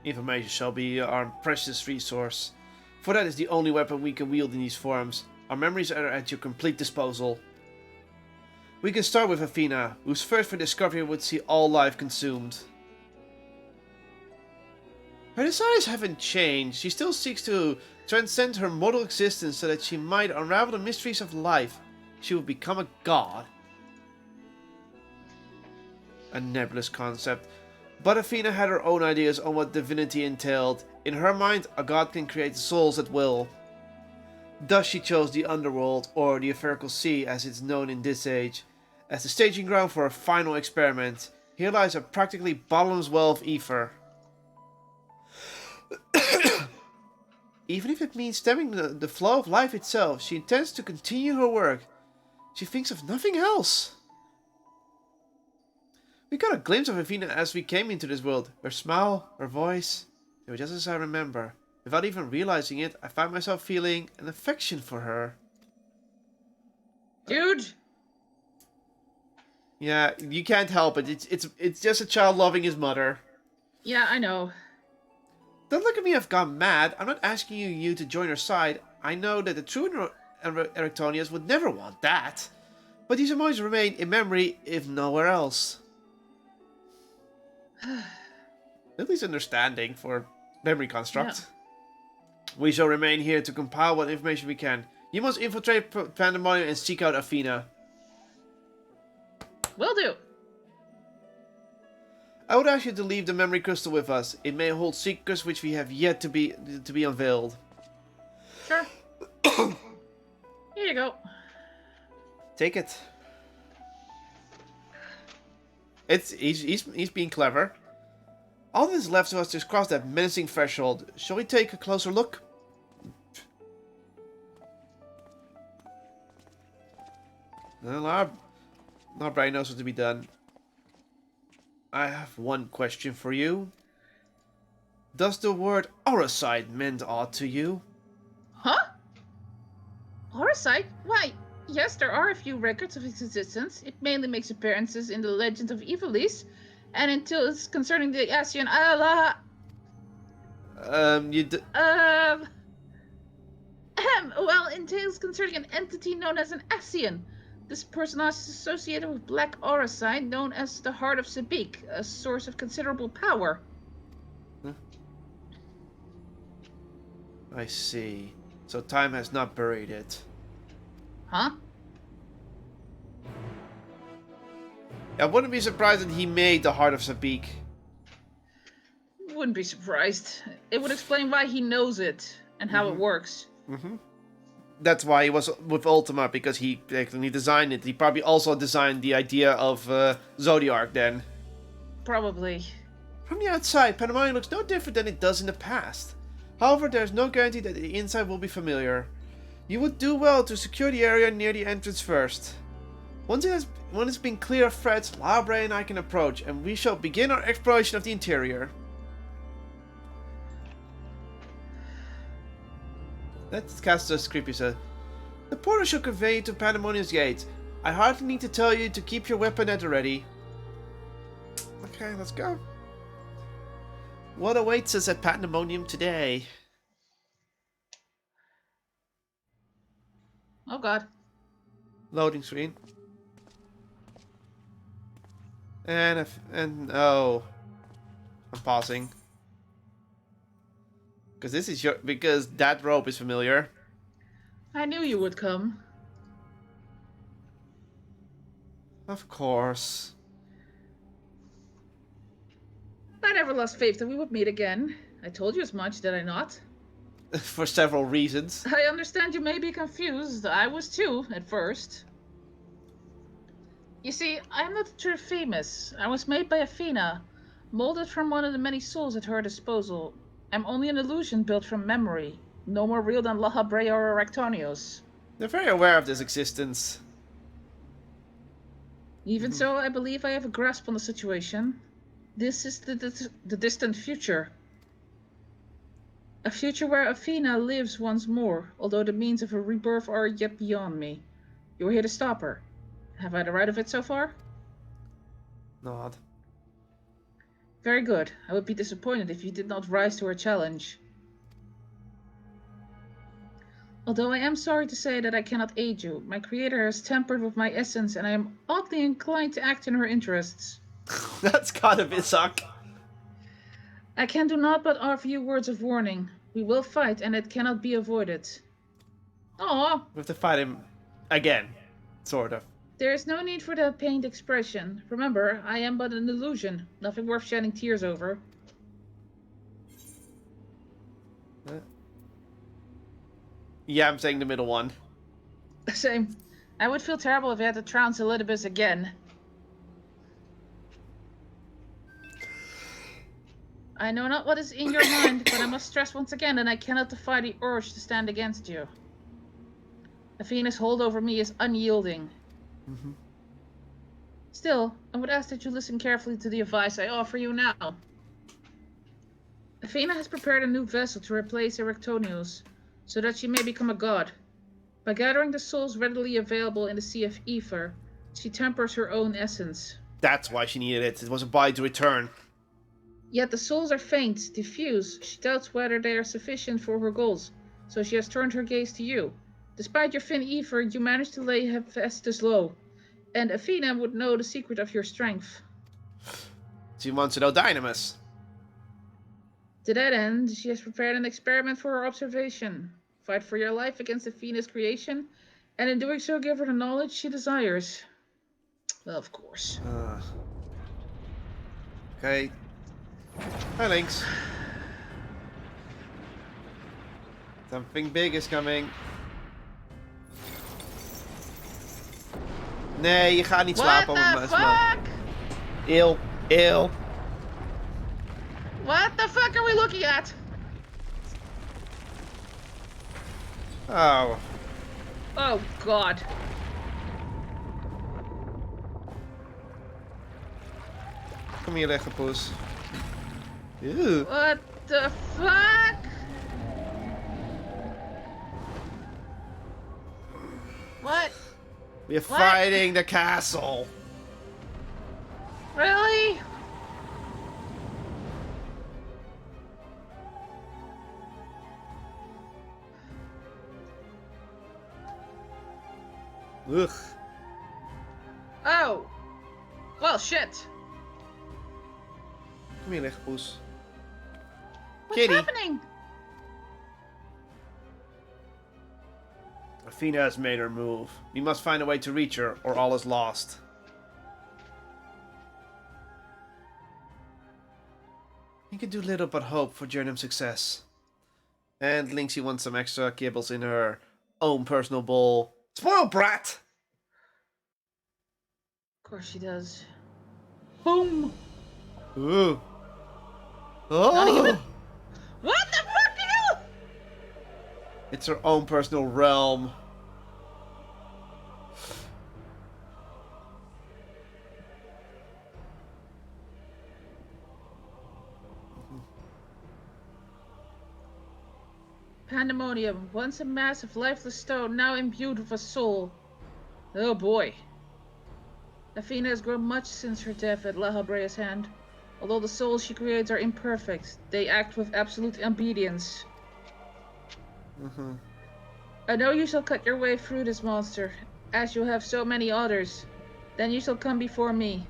Information shall be our precious resource, for that is the only weapon we can wield in these forms. Our memories are at your complete disposal. We can start with Athena, whose thirst for discovery would see all life consumed. Her desires haven't changed. She still seeks to transcend her mortal existence so that she might unravel the mysteries of life. She will become a god. A nebulous concept. But Athena had her own ideas on what divinity entailed. In her mind, a god can create souls at will. Thus she chose the underworld, or the etherical sea as it's known in this age, as the staging ground for her final experiment. Here lies a practically bottomless well of ether. Even if it means stemming the flow of life itself, she intends to continue her work. She thinks of nothing else. We got a glimpse of Athena as we came into this world. Her smile, her voice, they were just as I remember. Without even realizing it, I found myself feeling an affection for her. Dude! Yeah, you can't help it. It's just a child loving his mother. Yeah, I know. Don't look at me, I've gone mad. I'm not asking you to join her side. I know that the true Erectonians would never want that. But these emotions remain in memory, if nowhere else. At least understanding for memory construct. Yeah. We shall remain here to compile what information we can. You must infiltrate Pandemonium and seek out Athena. Will do. I would ask you to leave the memory crystal with us. It may hold secrets which we have yet to be unveiled. Sure. Here you go. Take it. He's being clever. All that is left to us is cross that menacing threshold. Shall we take a closer look? Well, our brain knows what to be done. I have one question for you. Does the word Orosite mean aught to you? Huh? Orosite? Why, yes, there are a few records of its existence. It mainly makes appearances in the Legend of Ivalice, and until it's concerning the Asian well, in tales concerning an entity known as an Asian. This personage is associated with Black Orosite, known as the Heart of Sabik, a source of considerable power. Huh? I see. So time has not buried it. Huh? I wouldn't be surprised that he made the Heart of Sabik. Wouldn't be surprised. It would explain why he knows it and how it works. Mm-hmm. That's why he was with Ultima, because he actually designed it. He probably also designed the idea of Zodiac then. Probably. From the outside, Pandemonium looks no different than it does in the past. However, there's no guarantee that the inside will be familiar. You would do well to secure the area near the entrance first. Once it's been clear of threats, Labre and I can approach, and we shall begin our exploration of the interior. That's Castor's creepy said. The porter shall convey you to Pandemonium's gate. I hardly need to tell you to keep your weapon at the ready. Okay, let's go. What awaits us at Pandemonium today? Oh god. Loading screen. And oh, I'm pausing because that rope is familiar. I knew you would come. Of course. I never lost faith that we would meet again. I told you as much, did I not? For several reasons. I understand you may be confused. I was too, at first. You see, I am not the true famous. I was made by Athena, molded from one of the many souls at her disposal. I'm only an illusion built from memory, no more real than La Brea or Aractonios. They're very aware of this existence. Even so, I believe I have a grasp on the situation. This is the distant future. A future where Athena lives once more, although the means of her rebirth are yet beyond me. You're here to stop her. Have I the right of it so far? Nod. Very good. I would be disappointed if you did not rise to her challenge. Although I am sorry to say that I cannot aid you, my creator has tampered with my essence and I am oddly inclined to act in her interests. That's gotta be suck. I can do naught but offer you words of warning. We will fight and it cannot be avoided. Aww. We have to fight him again. Sort of. There is no need for that pained expression. Remember, I am but an illusion. Nothing worth shedding tears over. Yeah, I'm saying the middle one. Same. I would feel terrible if I had to trounce Elidibus again. I know not what is in your mind, but I must stress once again that I cannot defy the urge to stand against you. Athena's hold over me is unyielding. Still, I would ask that you listen carefully to the advice I offer you now. Athena has prepared a new vessel to replace Erectonius, so that she may become a god. By gathering the souls readily available in the Sea of Ether, she tempers her own essence. That's why she needed it. It was a buy to return. Yet the souls are faint, diffuse. She doubts whether they are sufficient for her goals, so she has turned her gaze to you. Despite your thin ether, you managed to lay Hephaestus low, and Athena would know the secret of your strength. She wants to know Dynamis. To that end, she has prepared an experiment for her observation. Fight for your life against Athena's creation, and in doing so give her the knowledge she desires. Well, of course. Okay. Hi, Lynx. Something big is coming. Nee, je gaat niet slapen op mijn fuck? Eeuw, eeuw. What the fuck are we looking at? Oh. Oh god. Kom hier liggen, poes. Ew. What the fuck? What? We're fighting the castle. Really? Ugh. Oh. Well, shit. Kom hier liggen, poes. What's Kitty. happening? Athena has made her move. We must find a way to reach her, or all is lost. You can do little but hope for Journey's success. And Lynxie wants some extra kibbles in her own personal bowl. Spoiled brat! Of course she does. Boom. Ooh. Not even. Oh! What the fuck, you? It's her own personal realm. Pandemonium, once a mass of lifeless stone, now imbued with a soul. Oh boy. Athena has grown much since her death at La Habrea's hand. Although the souls she creates are imperfect, they act with absolute obedience. I know you shall cut your way through this monster, as you have so many others. Then you shall come before me.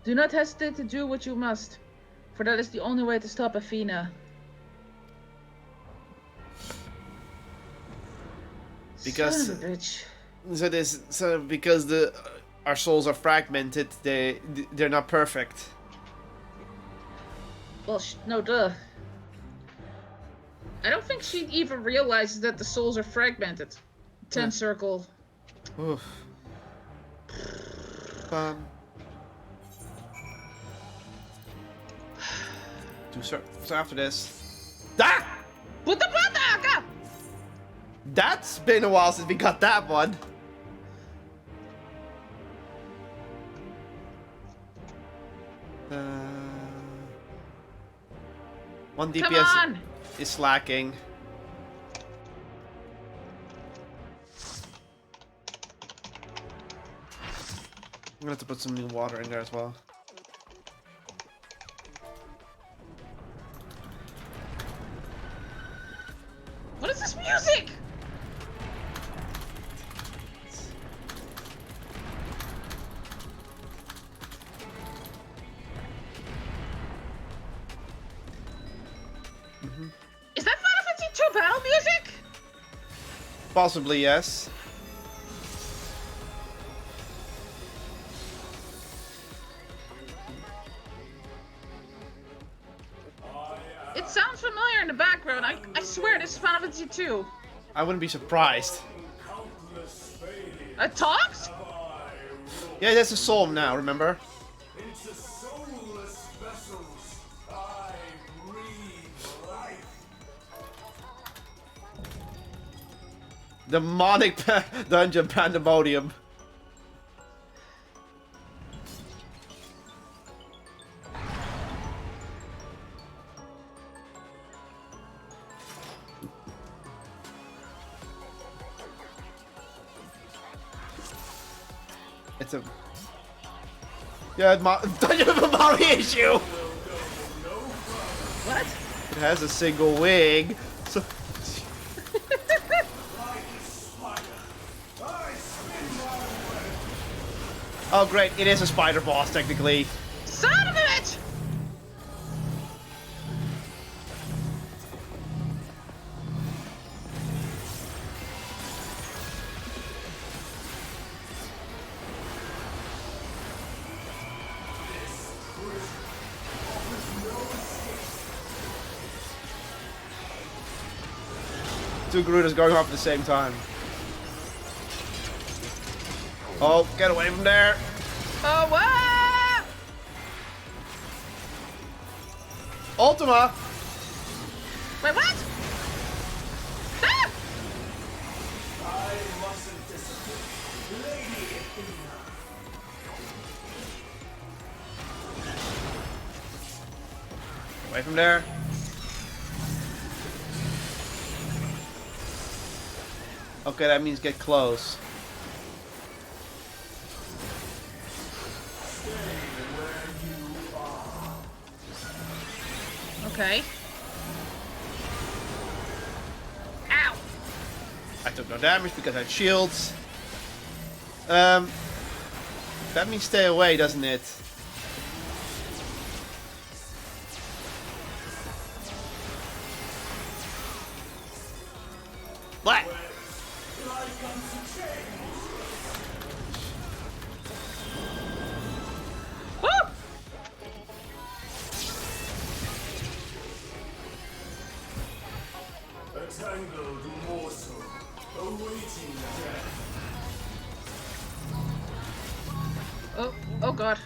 Do not hesitate to do what you must, for that is the only way to stop Athena. Because Son of a bitch. Because our souls are fragmented, they're not perfect. Well, no, duh. I don't think she even realizes that the souls are fragmented. Ten circle. Oof. Fun. So after this. Ah! Put the bataka! That's been a while since we got that one. One DPS Come on! is slacking. I'm gonna have to put some new water in there as well. What is this music? Is that Final Fantasy 2 battle music? Possibly, yes. It sounds familiar in the background. I swear this is Final Fantasy 2. I wouldn't be surprised. It talks? Yeah, that's a psalm now, remember? Into soulless vessels, I breathe life. Demonic dungeon pandemonium. It's a... Yeah, Dungeon of a Mario issue! What? It has a single wing, so... Oh great, it is a spider boss, technically. Son of a bitch! Two Garudas going off at the same time. Oh, get away from there! Oh, wow! Ultima! Wait, what? Ah! I mustn't disappear. Lady Athena. Away from there. Okay, that means get close. Okay. Ow! I took no damage because I had shields. That means stay away, doesn't it? What? Woo! A tangled morsel, awaiting death. Oh god.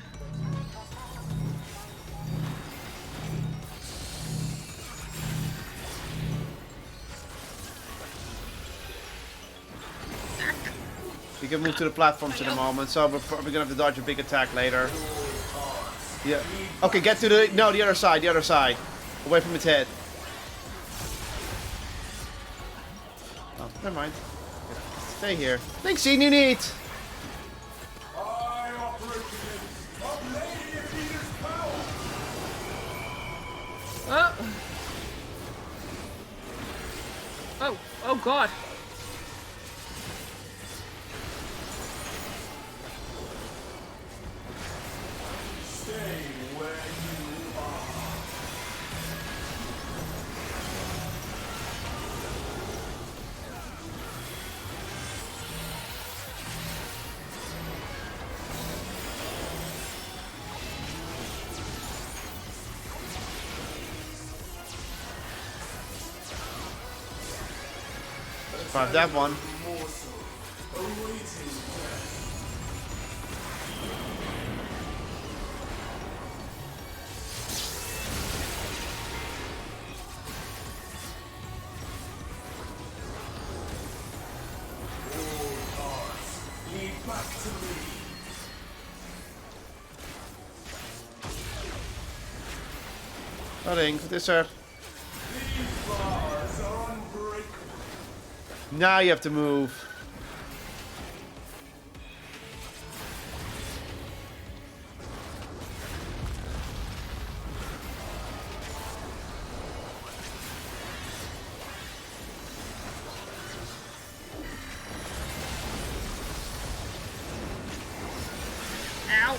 We can move to the platforms at the moment, so we're probably gonna have to dodge a big attack later. Yeah. Okay, get to the no, the other side, away from its head. Oh, never mind. Stay here. Thanks, you need. I operate of Lady Athena's power. Oh god. Stay where you are. Survive that one. Morsel awaiting death. All paths lead back to me. Nothing. This sir. These bars are unbreakable. Now you have to move. Ow.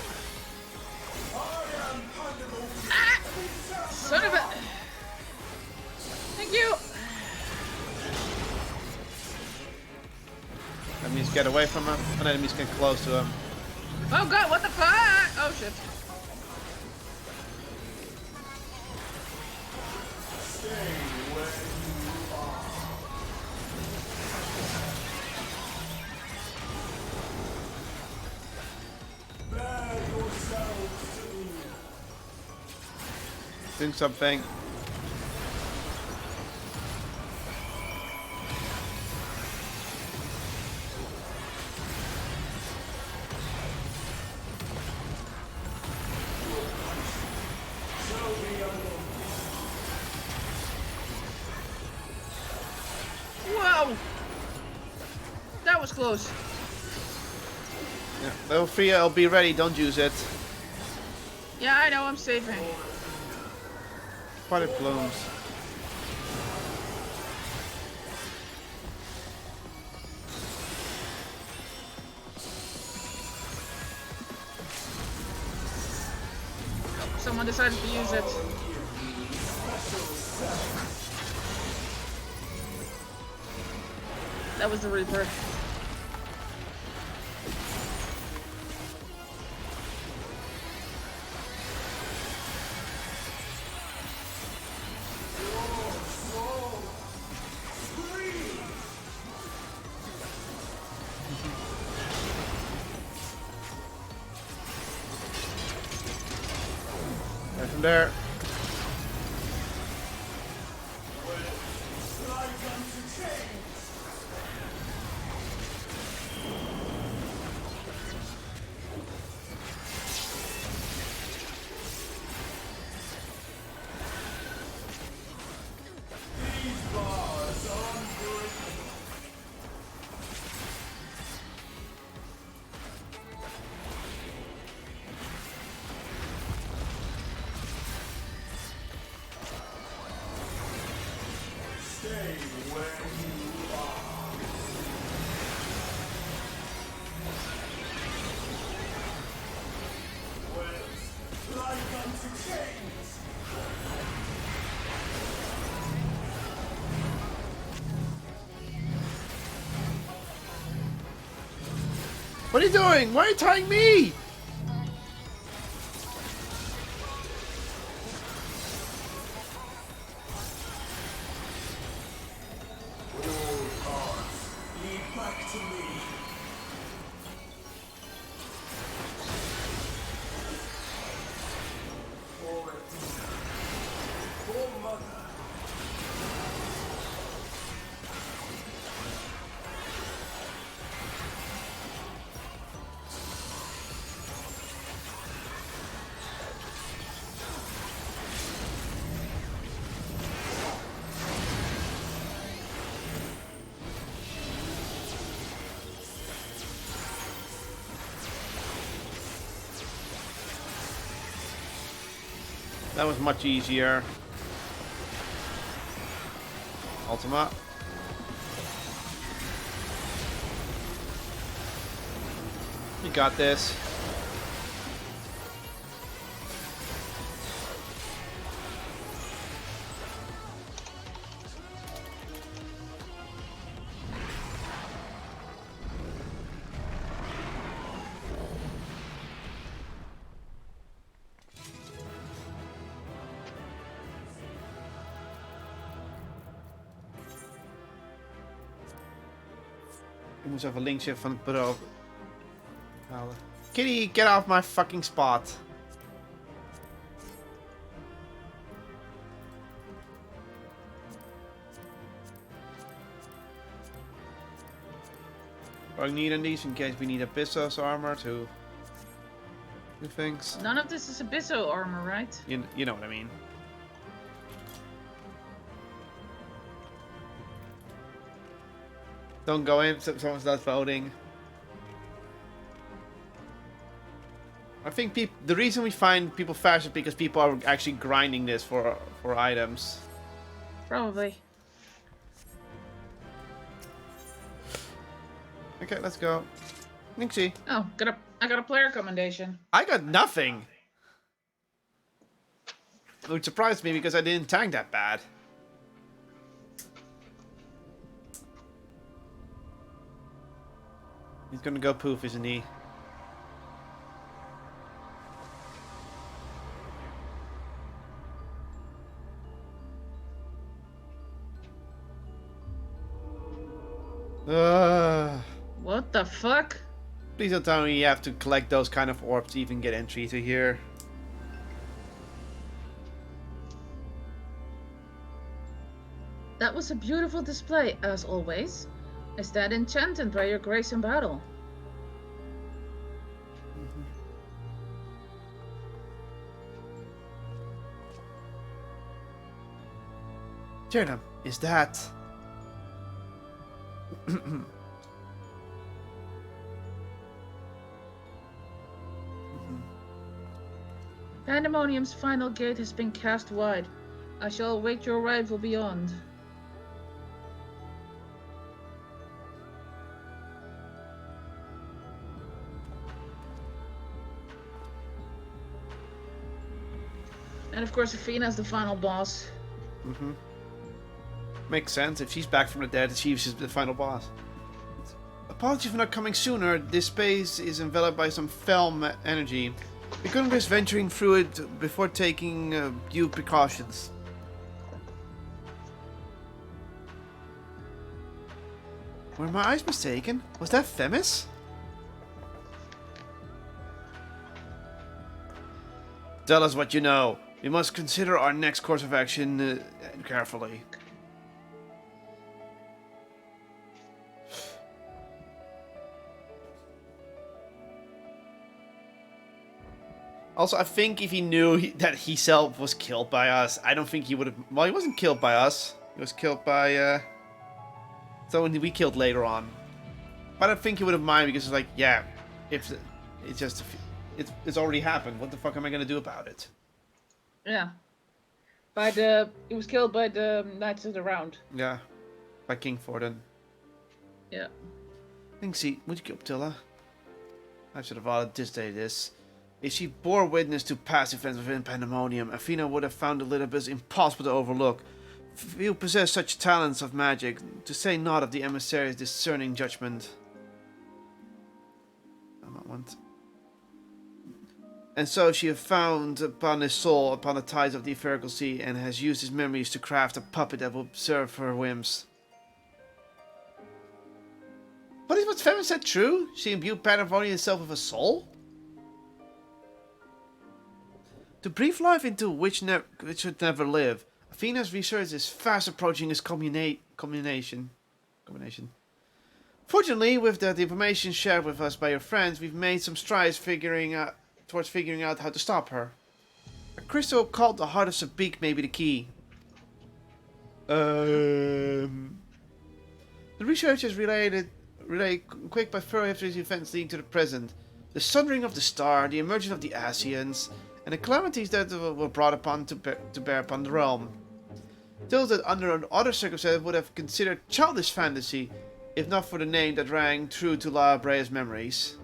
Ah! Son of a... Thank you. Enemies get away from him, and enemies get close to him. Oh god, what the fuck? Oh shit. Stay where you are. Bear yourselves to me. Doing something. Whoa. That was close. Yeah. Level 3, I'll be ready. Don't use it. Yeah, I know, I'm saving. Spotted blooms. Someone decided to use it. That was the Reaper. Right from there. What are you doing? Why are you tying me? Lead back to me. That was much easier. Ultima. You got this. Ik moest even linksje van het bureau halen. Kitty, get off my fucking spot. I need these in case we need Abyssos armor to do things. None of this is Abysso armor, right? You know what I mean. Don't go in, someone's not voting. I think the reason we find people faster is because people are actually grinding this for items. Probably. Okay, let's go. Nixie. Oh, I got a player commendation. I got nothing. Which surprised me because I didn't tank that bad. He's gonna go poof, isn't he? What the fuck? Please don't tell me you have to collect those kind of orbs to even get entry to here. That was a beautiful display, as always. I stand enchanted by your grace in battle. Jernam, is that... Pandemonium's final gate has been cast wide. I shall await your arrival beyond. And of course, Athena's the final boss. Mm-hmm. Makes sense. If she's back from the dead, she's the final boss. Apologies for not coming sooner. This space is enveloped by some foul energy. We couldn't risk venturing through it before taking due precautions. Were my eyes mistaken? Was that Themis? Tell us what you know. We must consider our next course of action carefully. Also, I think if he knew that himself was killed by us, I don't think he would have... Well, he wasn't killed by us. He was killed by someone we killed later on. But I don't think he would have minded because it's like, yeah, if it's just... It's already happened. What the fuck am I going to do about it? Yeah. He was killed by the Knights of the Round. Yeah. By King Forden. Yeah. Linksy, would you kill Tilla? I should have anticipated this. If she bore witness to past events within Pandemonium, Athena would have found the little bit impossible to overlook. Few possess such talents of magic, to say naught of the emissary's discerning judgment. I'm not one. And so she has found upon his soul upon the tides of the etherical sea, and has used his memories to craft a puppet that will serve her whims. But is what Femin said true? She imbued Pandemonium itself with a soul? To breathe life into which should never live, Athena's research is fast approaching its culmination. Fortunately, with the information shared with us by your friends, we've made some strides towards figuring out how to stop her. A crystal called the Heart of Sabik may be the key. The researchers relay quick but thorough history events leading to the present. The sundering of the star, the emergence of the Asians, and the calamities that were brought upon to bear upon the realm. Tales that under other circumstances would have considered childish fantasy, if not for the name that rang true to La Brea's memories.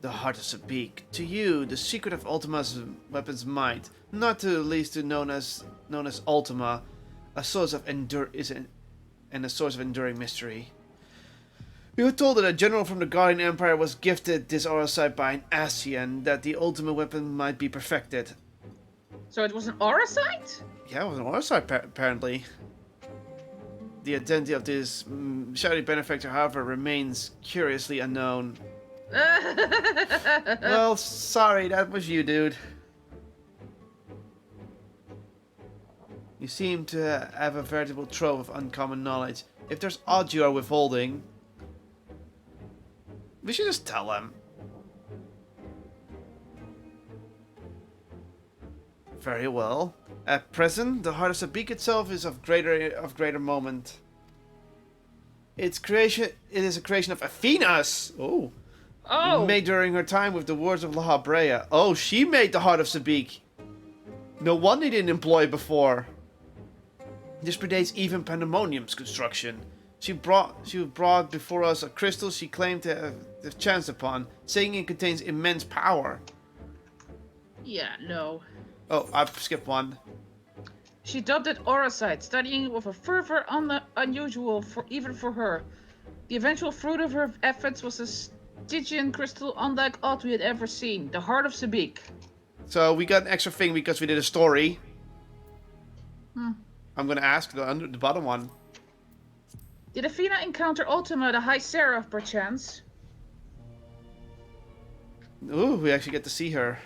The heart of Sabik. To you, the secret of Ultima's weapon's might, not to the least known as Ultima, a source of a source of enduring mystery. We were told that a general from the Guardian Empire was gifted this aura sight by an Asian, that the Ultima weapon might be perfected. So it was an aura sight? Yeah, it was an aura sight apparently. The identity of this shadowy benefactor, however, remains curiously unknown. Well, sorry, that was you, dude. You seem to have a veritable trove of uncommon knowledge. If there's odds you are withholding, we should just tell them. Very well. At present, the heart of Sabik itself is of greater moment. It is a creation of Athena's. Oh! Made during her time with the words of La Brea. Oh, she made the heart of Sabik. No wonder he didn't employ it before. This predates even Pandemonium's construction. She brought before us a crystal she claimed to have chanced upon, saying it contains immense power. Yeah, no. Oh, I've skipped one. She dubbed it aura sight, studying it with a fervor unusual even for her. The eventual fruit of her efforts was a Stygian crystal unlike aught we had ever seen, the heart of Sabik. So we got an extra thing because we did a story. I'm gonna ask the bottom one. Did Athena encounter Ultima, the High Seraph, perchance? Ooh, we actually get to see her.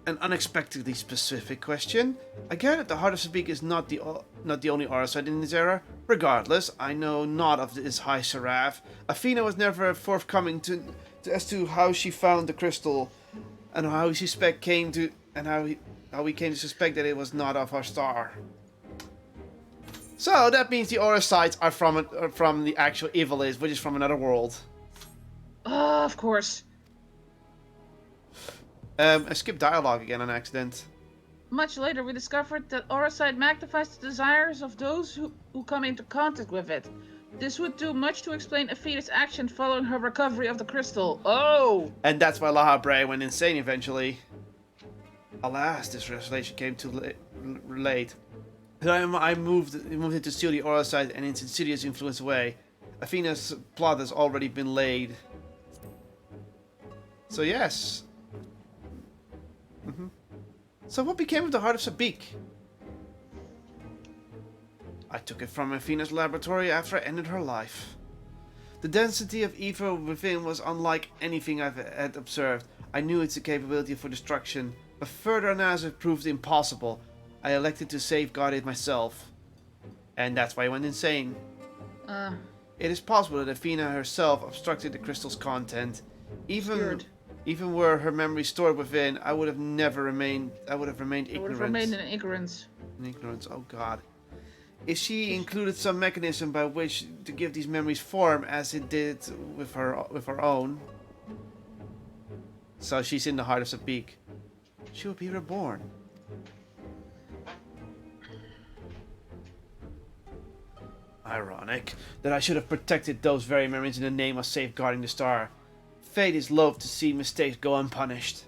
An unexpectedly specific question. I gather that the Heart of Sabik is not the only aura sight in this era. Regardless, I know not of this High Seraph. Athena was never forthcoming as to how she found the crystal, and how we came to suspect that it was not of our star. So that means the aura sights are from the actual Ivalice, which is from another world. Of course. I skipped dialogue again on accident. Much later, we discovered that aura sight magnifies the desires of those who come into contact with it. This would do much to explain Athena's action following her recovery of the crystal. Oh! And that's why La Brea went insane eventually. Alas, this revelation came too late. I moved it to steal the aura sight and its insidious influence away. Athena's plot has already been laid. So yes. So what became of the heart of Sabik? I took it from Athena's laboratory after I ended her life. The density of ether within was unlike anything I've had observed. I knew its capability for destruction, but further analysis proved impossible. I elected to safeguard it myself. And that's why I went insane. It is possible that Athena herself obstructed the crystal's content. Even were her memory stored within, I would have remained ignorant. I would have remained in ignorance. In ignorance, oh god. If she included some mechanism by which to give these memories form as it did with her own. So she's in the heart of Sabik. She will be reborn. Ironic that I should have protected those very memories in the name of safeguarding the star. Fate is loath to see mistakes go unpunished.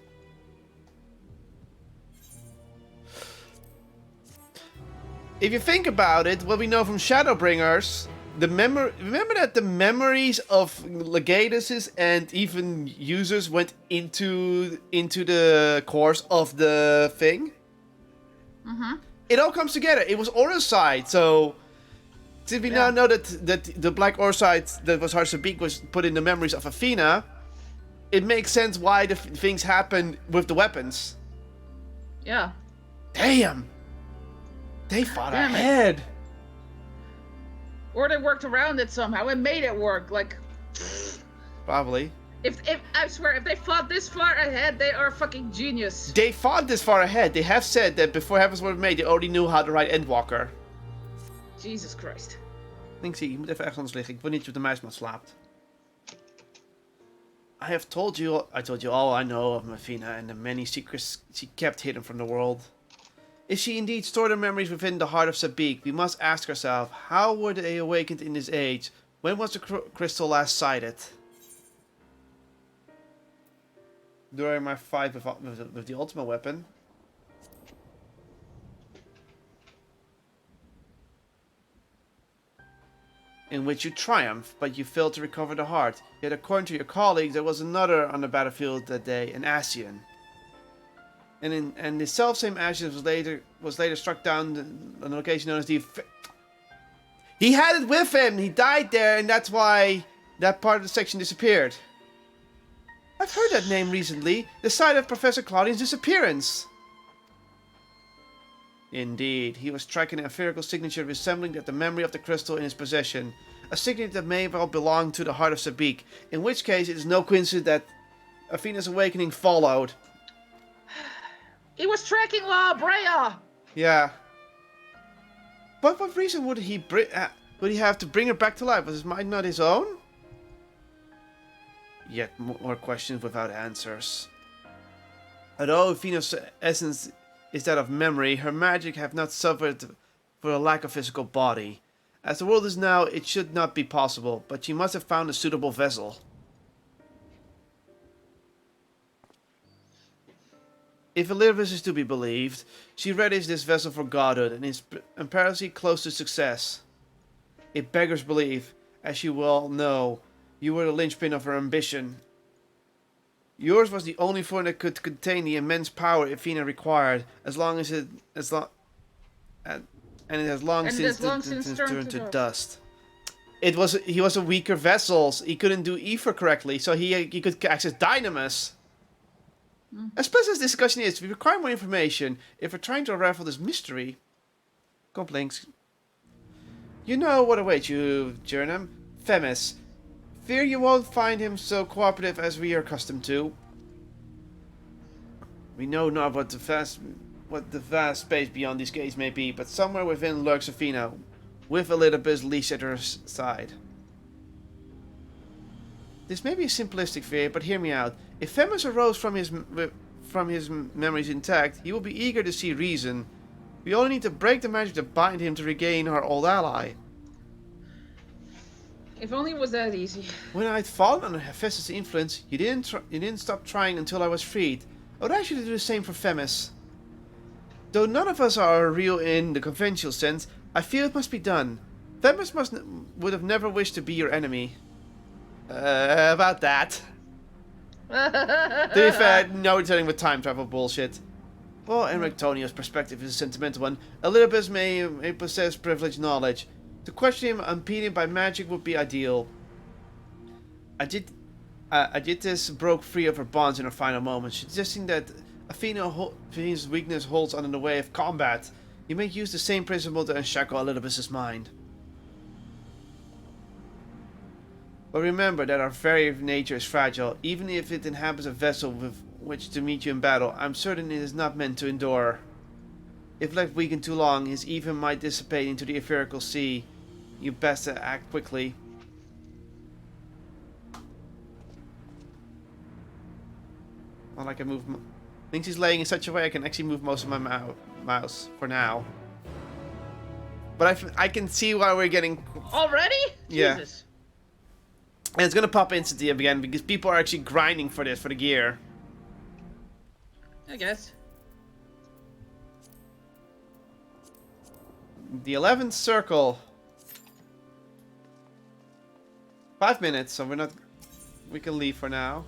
If you think about it, what we know from Shadowbringers, remember that the memories of Legatuses and even users went into the course of the thing? It all comes together. It was Oracide, so since we now know that the Black Oracide that was Harsabik was put in the memories of Athena, it makes sense why the things happen with the weapons. Yeah. Damn! They fought ahead! Or they worked around it somehow and made it work, like... Probably. If I swear, if they fought this far ahead, they are fucking genius. They fought this far ahead. They have said that before heavens were made, they already knew how to write Endwalker. Jesus Christ. Linksy, je moet even echt anders liggen. Ik wil niet dat je op de muismat slaapt. I told you all I know of Mafina and the many secrets she kept hidden from the world. If she indeed stored her memories within the heart of Sabik, we must ask ourselves, how were they awakened in this age? When was the crystal last sighted? During my fight with the ultimate weapon. In which you triumphed, but you failed to recover the heart. Yet according to your colleagues, there was another on the battlefield that day, an Asian. And the selfsame Asian was later struck down on a location known as the... He had it with him! He died there, and that's why that part of the section disappeared. I've heard that name recently, the site of Professor Claudian's disappearance. Indeed, he was tracking an etherical signature resembling the memory of the crystal in his possession. A signature that may well belong to the heart of Sabik, in which case it is no coincidence that Athena's awakening followed. He was tracking La Brea! Yeah. But what reason would he have to bring her back to life? Was his mind not his own? Yet more questions without answers. Although Athena's essence is that of memory, her magic have not suffered for a lack of physical body. As the world is now, it should not be possible, but she must have found a suitable vessel. If Elizabeth is to be believed, she readies this vessel for godhood and is apparently close to success. It beggars belief, as you well know, you were the linchpin of her ambition. Yours was the only form that could contain the immense power Athena required, it has long since turned to dust. He was a weaker vessel. He couldn't do ether correctly, so he could access Dynamis. As pleasant as this discussion is, we require more information if we're trying to unravel this mystery. Complaints. You know what awaits you, Jernam. Themis. Fear you won't find him so cooperative as we are accustomed to. We know not what the vast space beyond these gates may be, but somewhere within lurks Athena, with Elidibus leashed at her side. This may be a simplistic fear, but hear me out. If Themis arose from his memories intact, he will be eager to see reason. We only need to break the magic to bind him to regain our old ally. If only it was that easy. When I had fallen under Hephaestus' influence, you didn't stop trying until I was freed. I would ask you to do the same for Themis. Though none of us are real in the conventional sense, I feel it must be done. Themis would have never wished to be your enemy. About that. To be fair, no returning with time travel bullshit. Well, in Rectonio's perspective is a sentimental one. Elidibus may possess privileged knowledge. To question him unimpeded by magic would be ideal. Agitus broke free of her bonds in her final moments, suggesting that Athena's weakness holds on in the way of combat. You may use the same principle to unshackle Elidibus' mind. But remember that our very nature is fragile. Even if it inhabits a vessel with which to meet you in battle, I'm certain it is not meant to endure. If left weakened too long, his ether might dissipate into the etherical sea. You best to act quickly. Well, I can move. Linksy's laying in such a way I can actually move most of my mouse for now. But I can see why we're getting Already? Yeah. Jesus. And it's gonna pop instantly again because people are actually grinding for this, for the gear. I guess. The 11th circle. 5 minutes, so we can leave for now.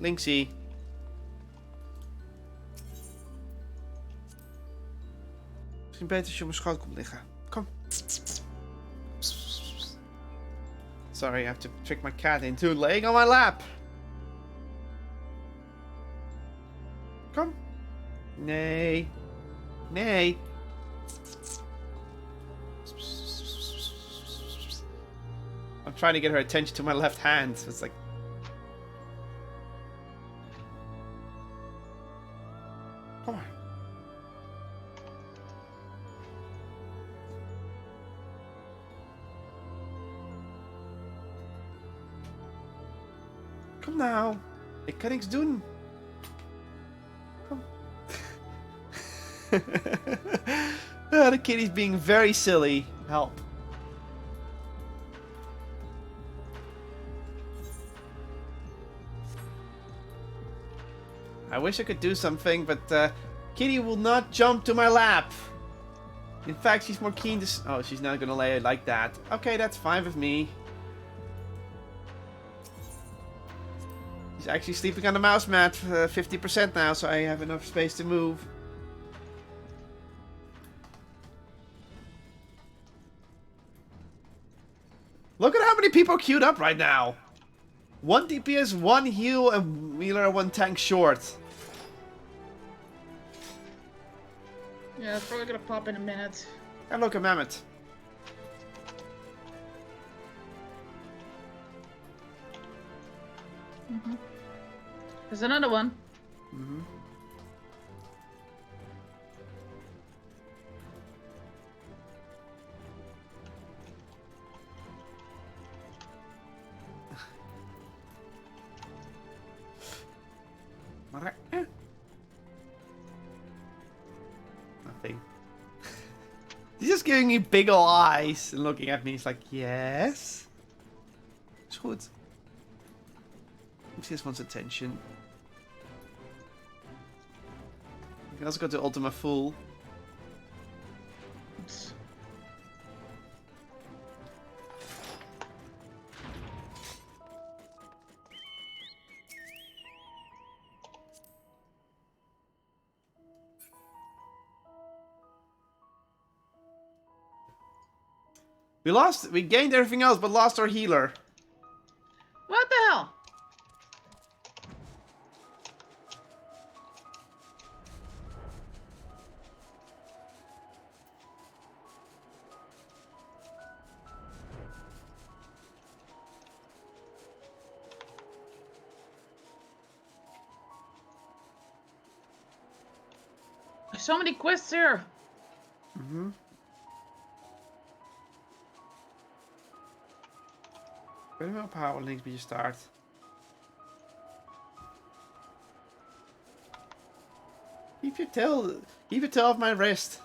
Linksy. Misschien beter als je op mijn schoot komt liggen. Kom. Sorry, I have to trick my cat into laying on my lap. Kom. Nee. Nee. I'm trying to get her attention to my left hand. So it's like... Come on. Come now. Ik kan niks doen. Come. The kitty's being very silly. Help. I wish I could do something, but Kitty will not jump to my lap. In fact, she's more keen to... Oh, she's not gonna lay it like that. Okay, that's fine with me. She's actually sleeping on the mouse mat 50% now, so I have enough space to move. Look at how many people are queued up right now. 1 DPS, 1 heal, and healer, 1 tank short. Yeah, it's probably gonna pop in a minute. And look at Mammoth. There's another one. Nothing. He's just giving me big ol' eyes and looking at me. He's like, yes? It's good. He just wants attention. You can also go to Ultima Full. Oops. We gained everything else but lost our healer. What the hell? There's so many quests here. Kunnen we ophouden links bij je staart? Keep your tail off my wrist.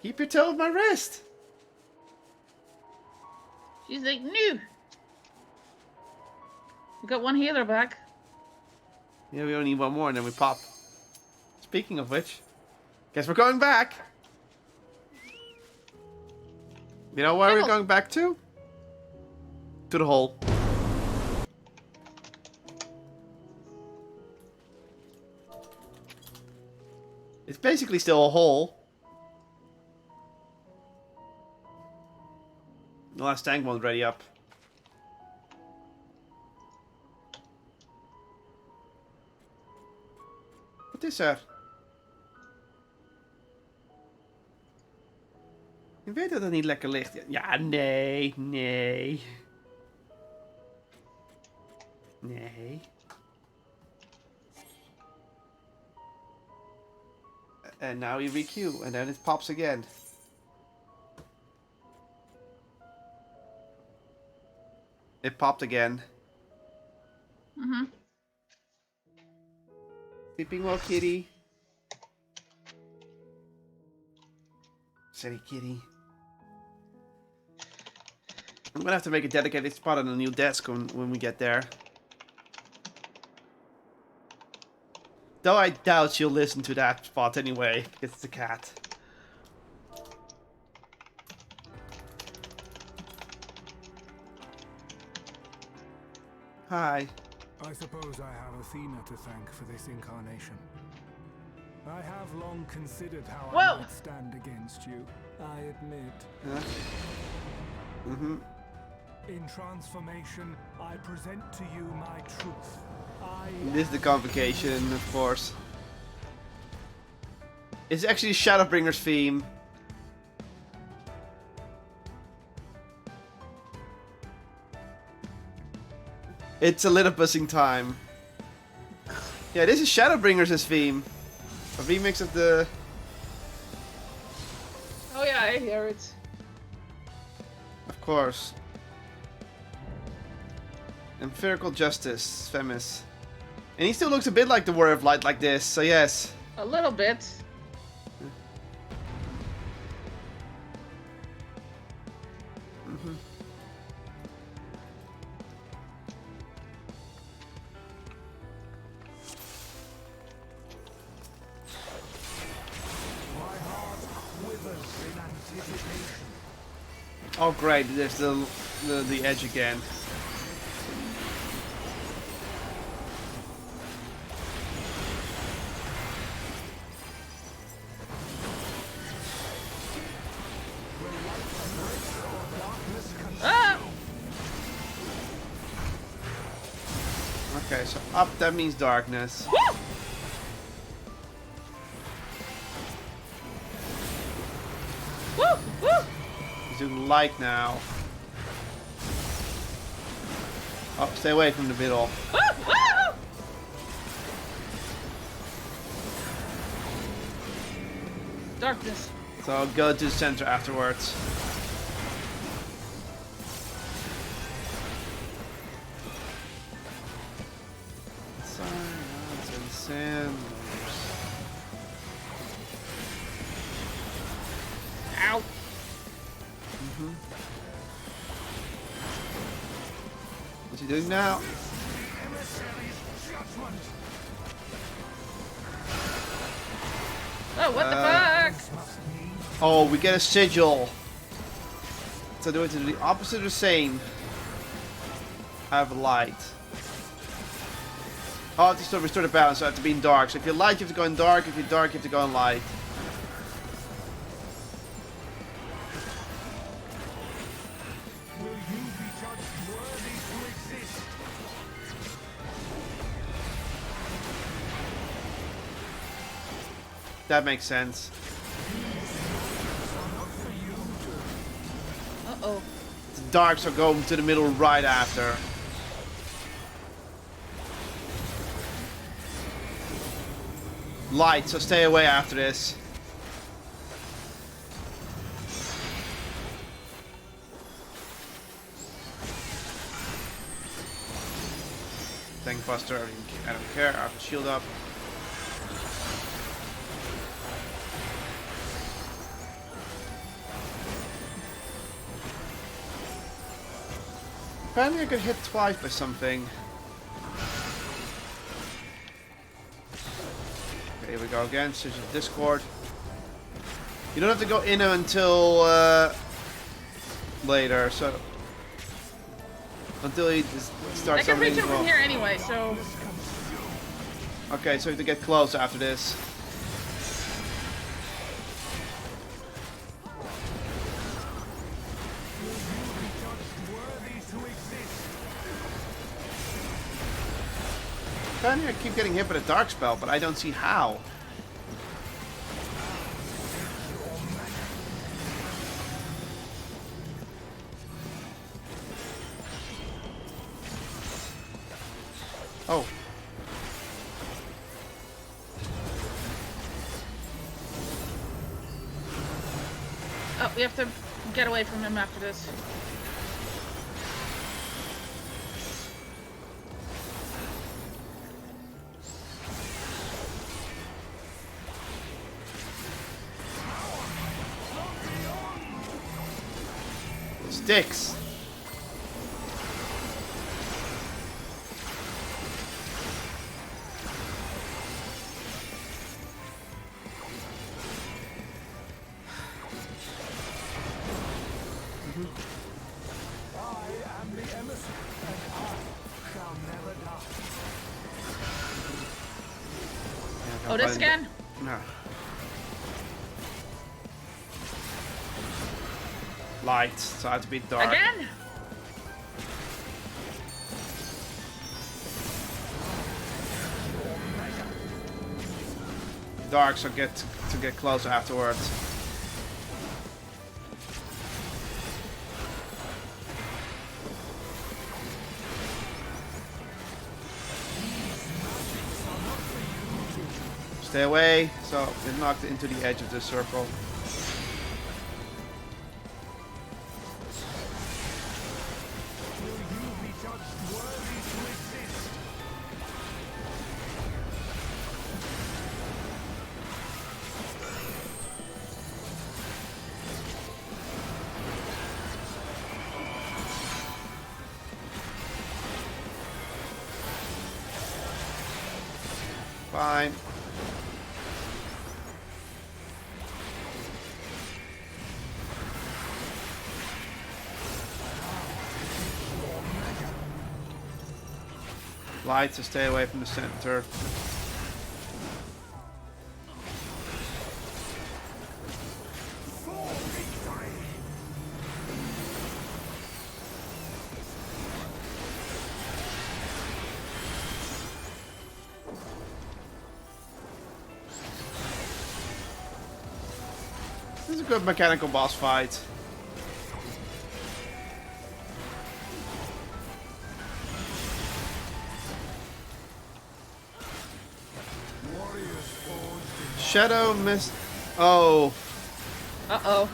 Keep your tail off my wrist. She's like, no. We got 1 healer back. Yeah, we only need 1 more and then we pop. Speaking of which, guess we're going back. You know where we're going back to? To the hole. It's basically still a hole. The last tank one's ready up. Wat is er? Je weet dat het niet lekker ligt. Ja, nee, nee. Nee. And now you requeue, and then it pops again. It popped again. Sleeping well, kitty. Silly kitty. I'm gonna have to make a dedicated spot on a new desk when we get there. Though I doubt she'll listen to that spot anyway, because it's a cat. Hi. I suppose I have Athena to thank for this incarnation. I have long considered how I might stand against you, I admit. In transformation, I present to you my truth. This is the convocation, of course. It's actually Shadowbringer's theme. It's a little buzzing time. Yeah, this is Shadowbringers' theme. A remix of the... Oh yeah, I hear it. Of course. Empirical Justice, Femis. And he still looks a bit like the Warrior of Light like this, so yes. A little bit. Oh great, there's the edge again. Ah! Okay, so up, that means darkness. Woo! Woo! Woo! He's doing light now. Oh, stay away from the middle. Woo! Woo! Darkness. So go to the center afterwards. Silence and sanders. Ow. What's he doing now? Oh, what the fuck? Oh, we get a sigil. So do it to the opposite of the same. I have a light. Oh, I have to still restore the balance, so I have to be in dark. So if you're light, you have to go in dark. If you're dark, you have to go in light. Will you be judged worthy to exist? That makes sense. Uh-oh. The darks are going to the middle right after. Light, so stay away after this. Tank Buster, I don't care, I have a shield up. Apparently I got hit twice by something. Okay, here we go again, switch to Discord. You don't have to go in until later, so... Until he starts I can reach something him from here anyway, so... Okay, so you have to get close after this. Apparently I keep getting hit by the dark spell, but I don't see how. Oh. Oh, we have to get away from him after this. Sticks. I am the emissary, and I shall never die. Oh, this again? No. Light, so I have to be dark. Again? Dark, so get to get closer afterwards. Stay away. So, it knocked into the edge of the circle. Fine. Lights to stay away from the center. This is a good mechanical boss fight. Shadow mist. Oh. Uh-oh.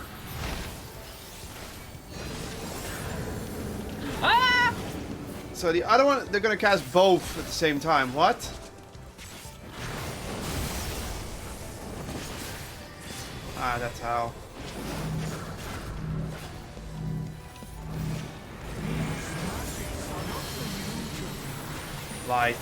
Ah! So the other one, they're gonna cast both at the same time. What? Ah, that's how. Light.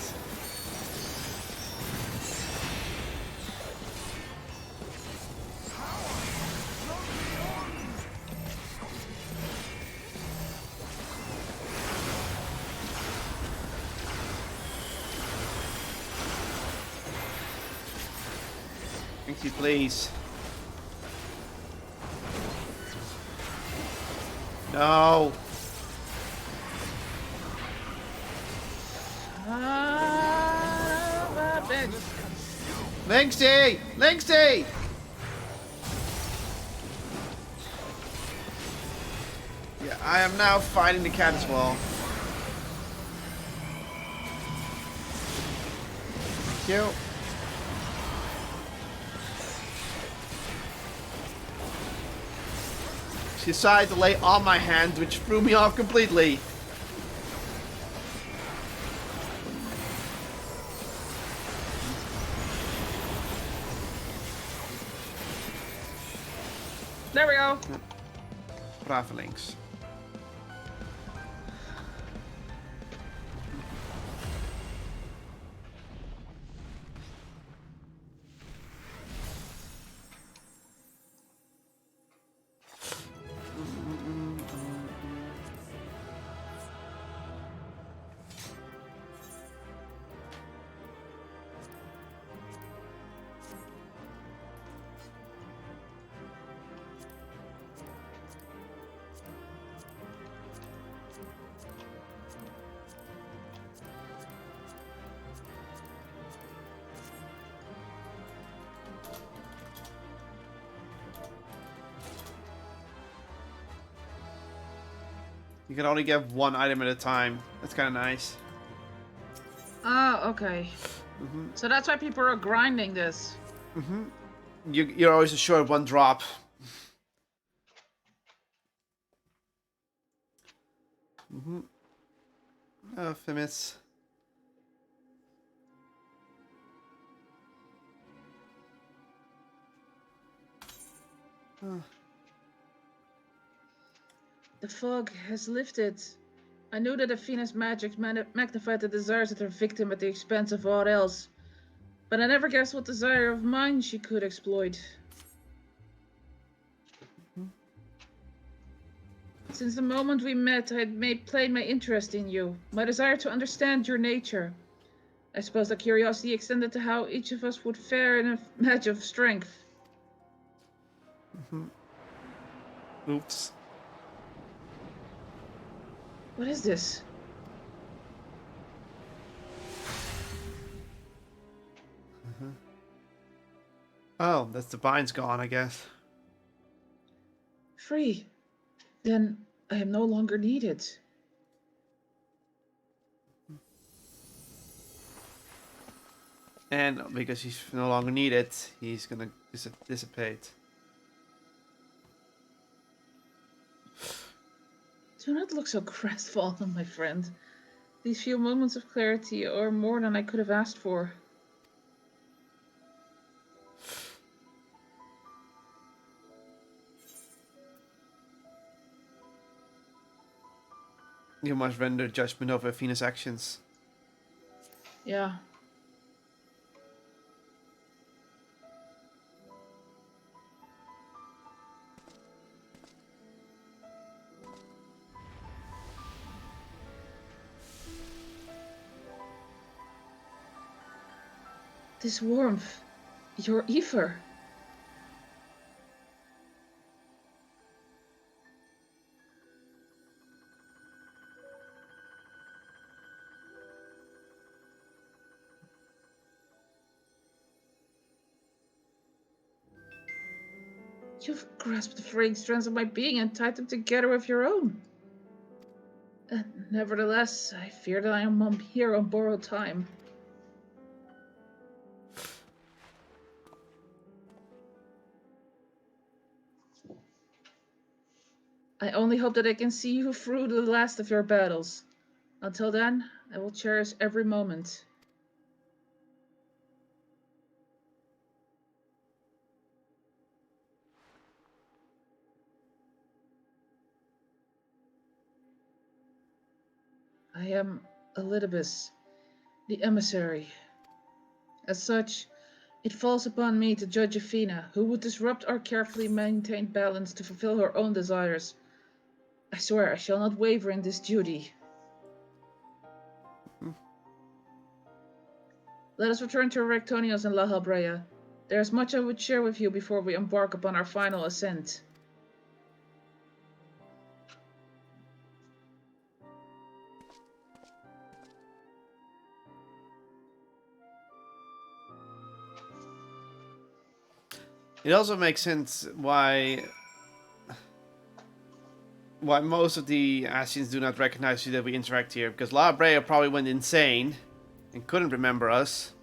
Thank you, please. No. Bitch. Linksy! Linksy! Yeah, I am now fighting the cat as well. Thank you. She decided to lay on my hand, which threw me off completely. There we go. Brave links. You can only get one item at a time. That's kind of nice. Oh, okay. So that's why people are grinding this. You're always assured one drop. Oh, famous. The fog has lifted. I knew that Athena's magic magnified the desires of her victim at the expense of all else. But I never guessed what desire of mine she could exploit. Since the moment we met, I had played my interest in you, my desire to understand your nature. I suppose that curiosity extended to how each of us would fare in a match of strength. Oops. What is this? Oh, that's the bind's gone, I guess. Free. Then I am no longer needed. And because he's no longer needed, he's gonna dissipate. Do not look so crestfallen, my friend. These few moments of clarity are more than I could have asked for. You must render judgment over Athena's actions. Yeah. This warmth, your ether. You've grasped the fraying strands of my being and tied them together with your own. Nevertheless, I fear that I am here on borrowed time. I only hope that I can see you through the last of your battles. Until then, I will cherish every moment. I am Elidibus, the emissary. As such, it falls upon me to judge Athena, who would disrupt our carefully maintained balance to fulfill her own desires. I swear I shall not waver in this duty. Let us return to Rectonios and La Habrea. There is much I would share with you before we embark upon our final ascent. It also makes sense why most of the Asians do not recognize you that we interact here, because La Brea probably went insane and couldn't remember us.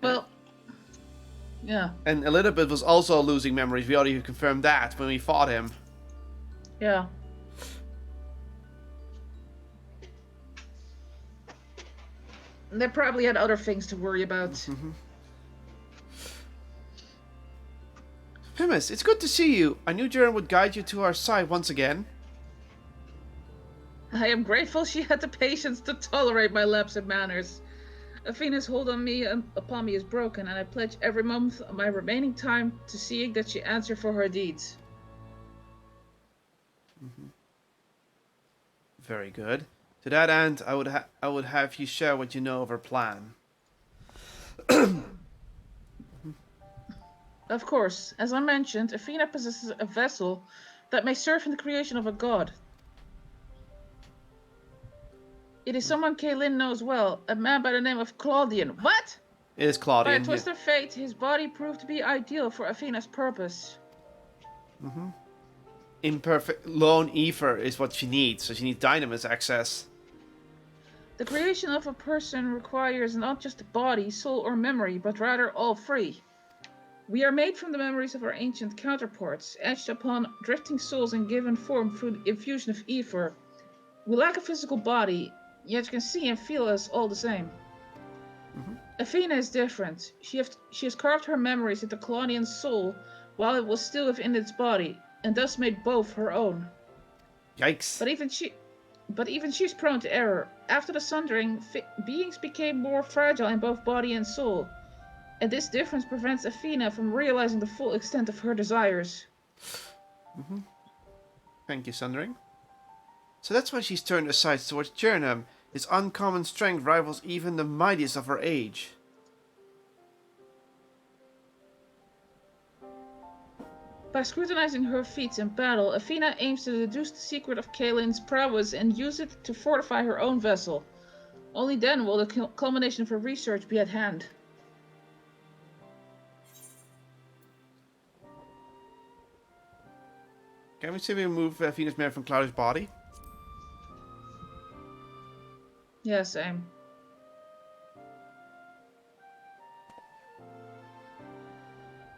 Well, yeah. And Elizabeth was also losing memories. We already confirmed that when we fought him. Yeah. They probably had other things to worry about. Mm-hmm. Fimus, it's good to see you. I knew Jaren would guide you to our side once again. I am grateful she had the patience to tolerate my lapse in manners. Athena's hold on me upon me is broken, and I pledge every moment of my remaining time to seeing that she answers for her deeds. Mm-hmm. Very good. To that end, I would have you share what you know of her plan. Of course, as I mentioned, Athena possesses a vessel that may serve in the creation of a god. It is someone Kaylin knows well, a man by the name of Claudian. What? It is By a Claudian. twist of fate, his body proved to be ideal for Athena's purpose. Mm-hmm. Imperfect lone ether is what she needs, so she needs dynamis access. The creation of a person requires not just a body, soul, or memory, but rather all three. We are made from the memories of our ancient counterparts, etched upon drifting souls and given form through the infusion of ether. We lack a physical body, yet can see and feel us all the same. Mm-hmm. Athena is different. She has carved her memories into Claudian's soul while it was still within its body, and thus made both her own. Yikes. But even she's prone to error. After the sundering, beings became more fragile in both body and soul. And this difference prevents Athena from realizing the full extent of her desires. Mm-hmm. Thank you, Sundering. So that's why she's turned her sights towards Jernam. His uncommon strength rivals even the mightiest of her age. By scrutinizing her feats in battle, Athena aims to deduce the secret of Kaylin's prowess and use it to fortify her own vessel. Only then will the culmination of her research be at hand. Can we see if we remove Athena's mare from Claudia's body? Yeah, same.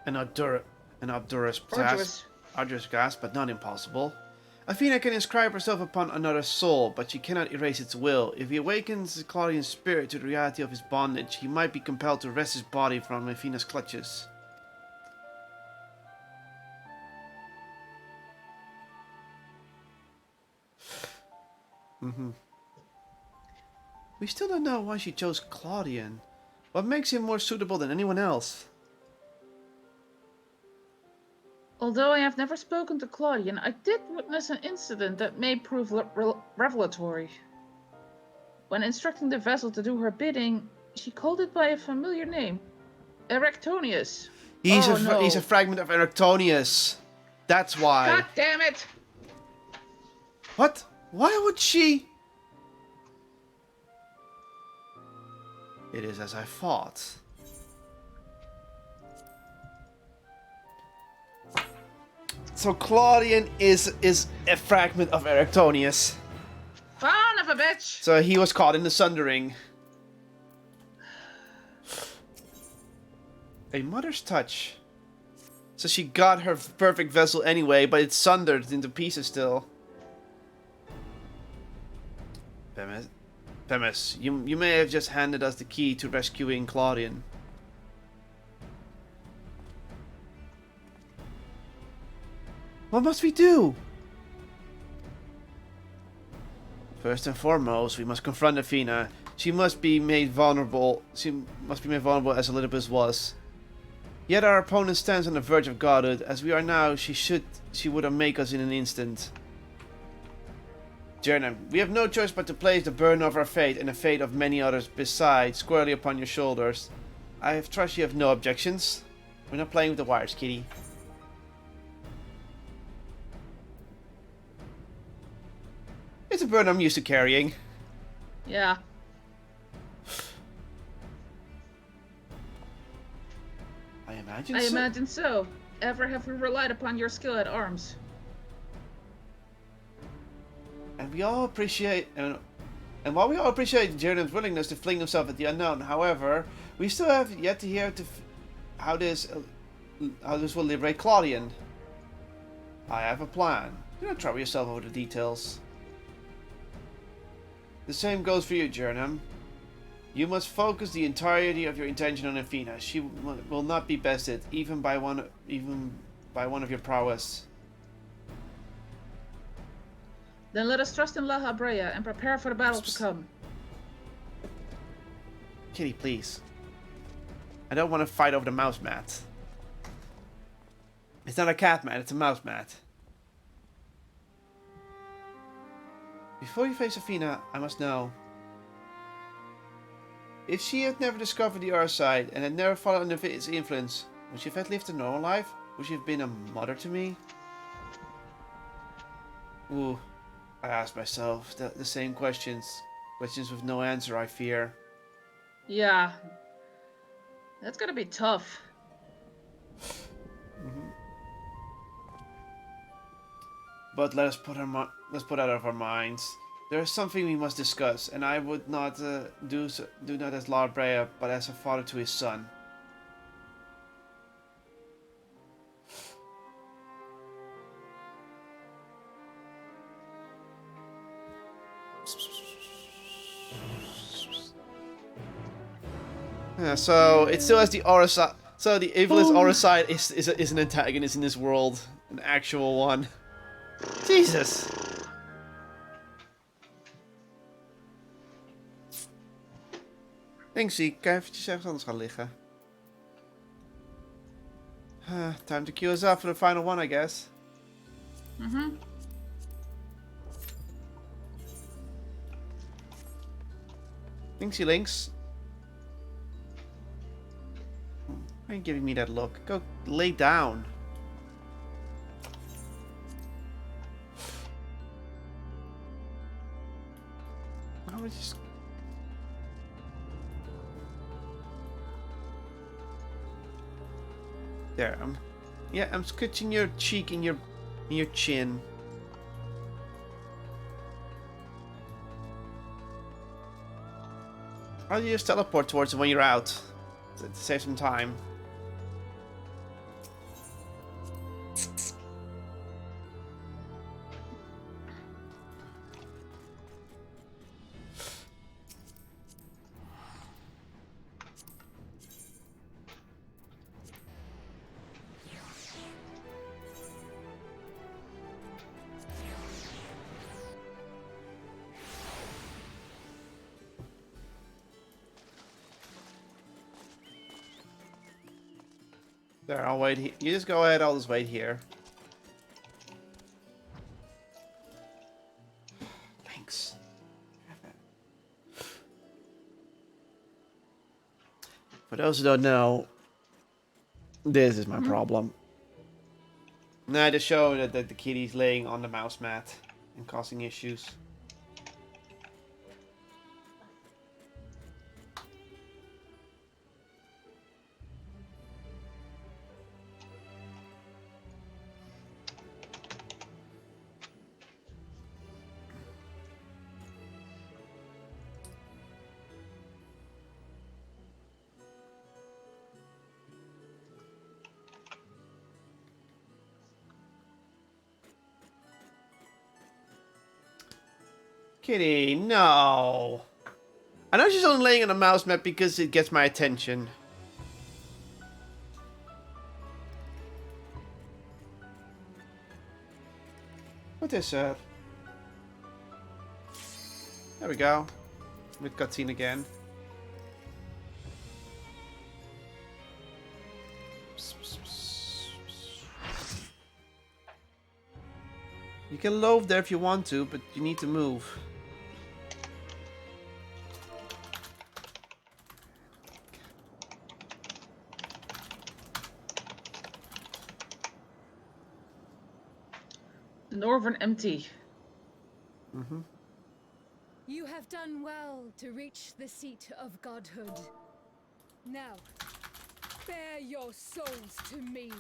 An arduous task. Arduous. Arduous task, but not impossible. Athena can inscribe herself upon another's soul, but she cannot erase its will. If he awakens Claudian's spirit to the reality of his bondage, he might be compelled to wrest his body from Athena's clutches. We still don't know why she chose Claudian. What makes him more suitable than anyone else? Although I have never spoken to Claudian, I did witness an incident that may prove revelatory. When instructing the vessel to do her bidding, she called it by a familiar name. Erectonius. He's no. a fragment of Erectonius. That's why. God damn it! What? Why would she? It is as I thought. So Claudian is a fragment of Erectonius. Son of a bitch! So he was caught in the sundering. A mother's touch. So she got her perfect vessel anyway, but it's sundered into pieces still. Themis, you may have just handed us the key to rescuing Claudian. What must we do? First and foremost, we must confront Athena. She must be made vulnerable. She must be made vulnerable as Olympus was. Yet our opponent stands on the verge of godhood. As we are now, she would make us in an instant. Jernam, we have no choice but to place the burden of our fate and the fate of many others besides squarely upon your shoulders. I trust you have no objections. We're not playing with the wires, kitty. It's a burden I'm used to carrying. Yeah. I imagine I so. imagine so. Ever have we relied upon your skill at arms? And we all appreciate, and while we all appreciate Jernam's willingness to fling himself at the unknown, however, we still have yet to hear how this will liberate Claudian. I have a plan. Do not trouble yourself over the details. The same goes for you, Jernam. You must focus the entirety of your intention on Athena. She will not be bested, even by one of your prowess. Then let us trust in La Habrea and prepare for the battle to come. Kitty, please. I don't want to fight over the mouse mat. It's not a cat mat, it's a mouse mat. Before you face Athena, I must know. If she had never discovered the Urside and had never fallen under its influence, would she have lived a normal life? Would she have been a mother to me? Ooh, I ask myself the same questions. Questions with no answer, I fear. Yeah. That's gonna be tough. But let's put out of our minds. There is something we must discuss, and I would not do not as Lord Brea, but as a father to his son. Yeah, so it still has the aura side. So the evil's aura side is an antagonist in this world, an actual one. Jesus. Thanks, ik ga eventjes ergens anders gaan liggen. Time to queue us up for the final one, I guess. Thanksy links. Why are you giving me that look? Go lay down. I was just... There, I'm scratching your cheek and your chin. Or you just teleport towards it when you're out to save some time. There, I'll wait. You just go ahead. I'll just wait here. Thanks. For those who don't know, this is my problem. Now I just show that the kitty's laying on the mouse mat and causing issues. Kitty, no. I know she's only laying on a mouse mat because it gets my attention. What is that? There we go. With cutscene again. You can loaf there if you want to, but you need to move. The Northern MT. You have done well to reach the seat of godhood. Now, bear your souls to me.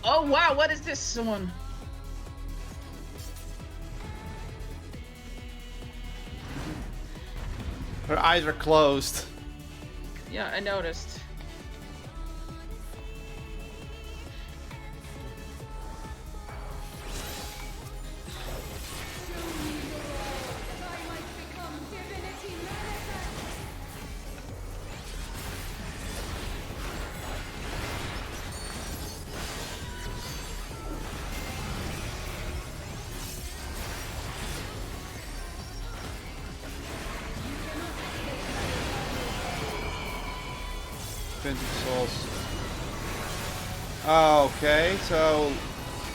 Oh wow, what is this one? Her eyes are closed. Yeah, I noticed. Souls. Oh, okay, so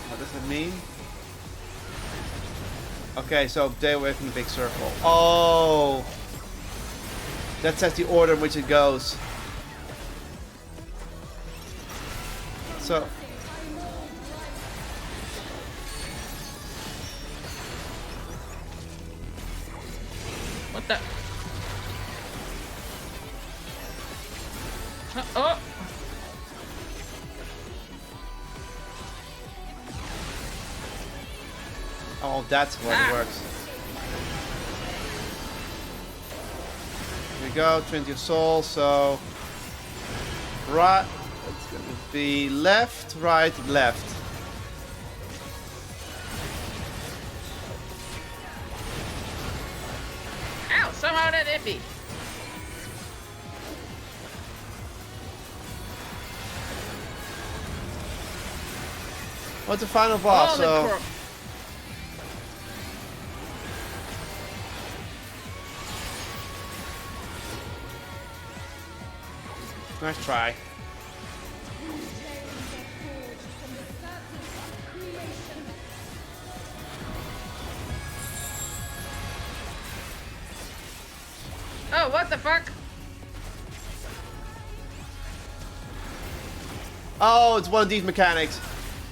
what does it mean? Okay, so stay away from the big circle. Oh, that sets the order in which it goes. So What the? Oh! Oh, that's what it works. Here we go, 20 of soul, so right, it's gonna be left, right, left. Ow! Somehow that hit me. What's the final boss? Holy So crap. nice try. Oh, what the fuck? Oh, it's one of these mechanics.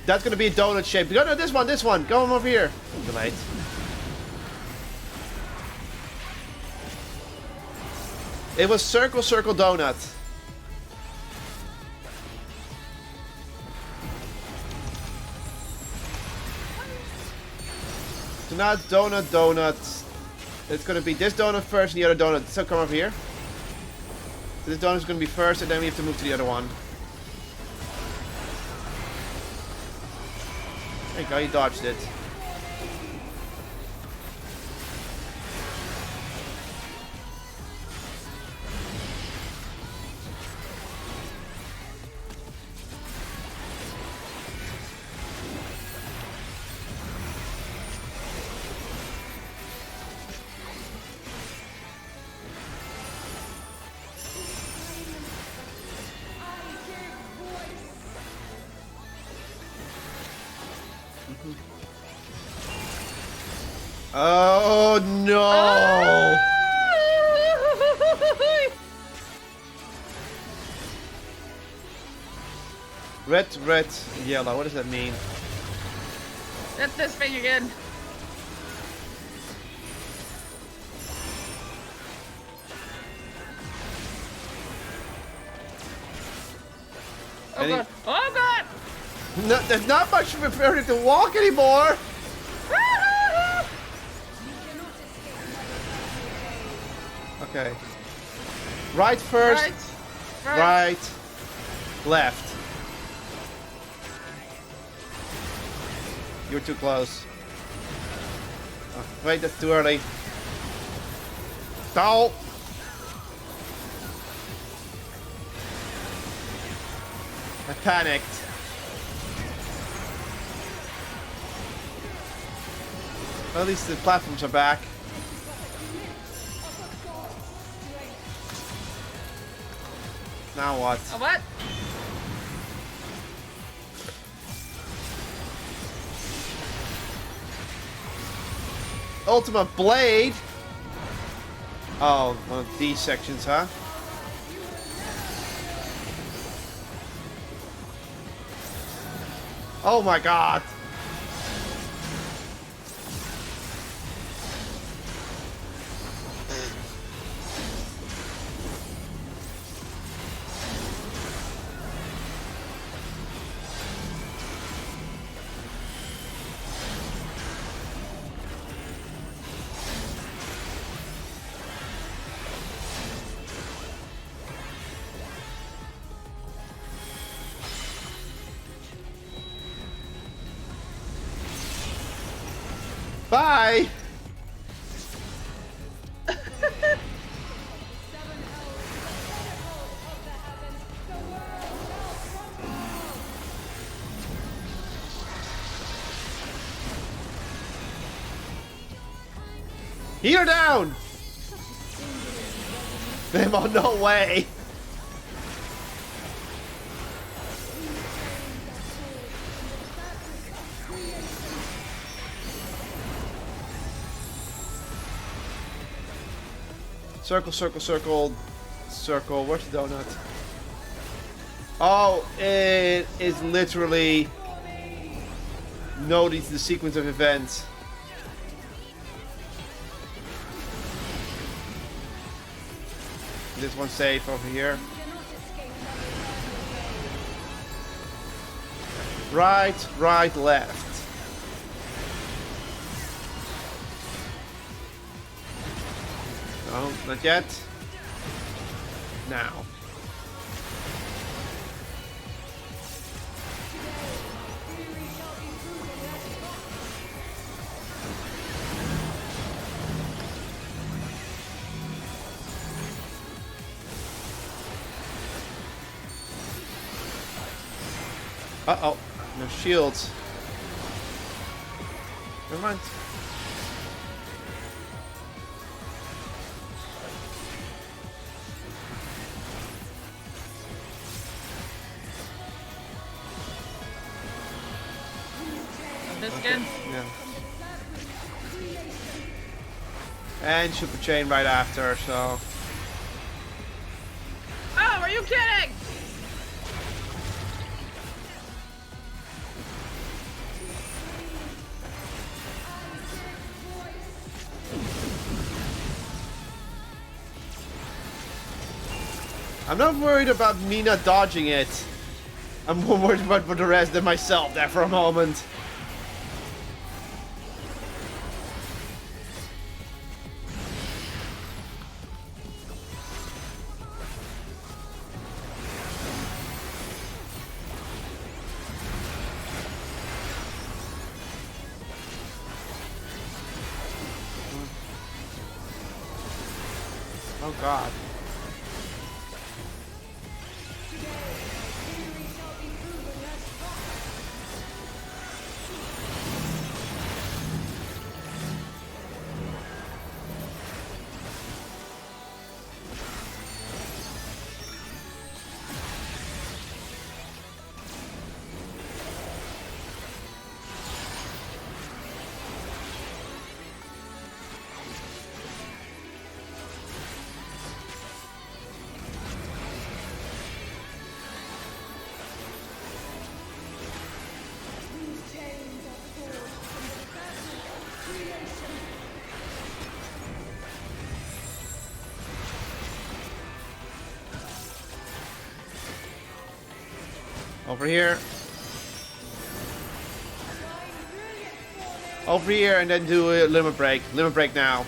That's gonna be a donut shape. Go no, this one. Go over here. Too late. It was circle, circle, donut. So now it's donut, donut. It's gonna be this donut first and the other donut. So come over here. This donut is going to be first, and then we have to move to the other one. There you go, you dodged it. Oh no! Red, red, yellow. What does that mean? That's this thing again. Oh god! Oh god! No, there's not much preparing to walk anymore. Okay. Right first. Right. Left. You're too close. Oh, wait, that's too early. No. I panicked. Well, at least the platforms are back. Now what? A what? Ultimate Blade? Oh, one of these sections, huh? Oh my god! Bye! Heater down! Memo, no way! Circle, circle, circle, circle. Where's the donut? Oh, it is literally noting the sequence of events. This one's safe over here. Right, right, left. No, not yet. Now. Uh-oh. No shields. Never mind. This again? Yeah. And super chain right after, so. Oh, are you kidding? I'm not worried about me not dodging it. I'm more worried about the rest than myself there for a moment. Oh god. Over here. Over here and then do a limit break. Limit break now.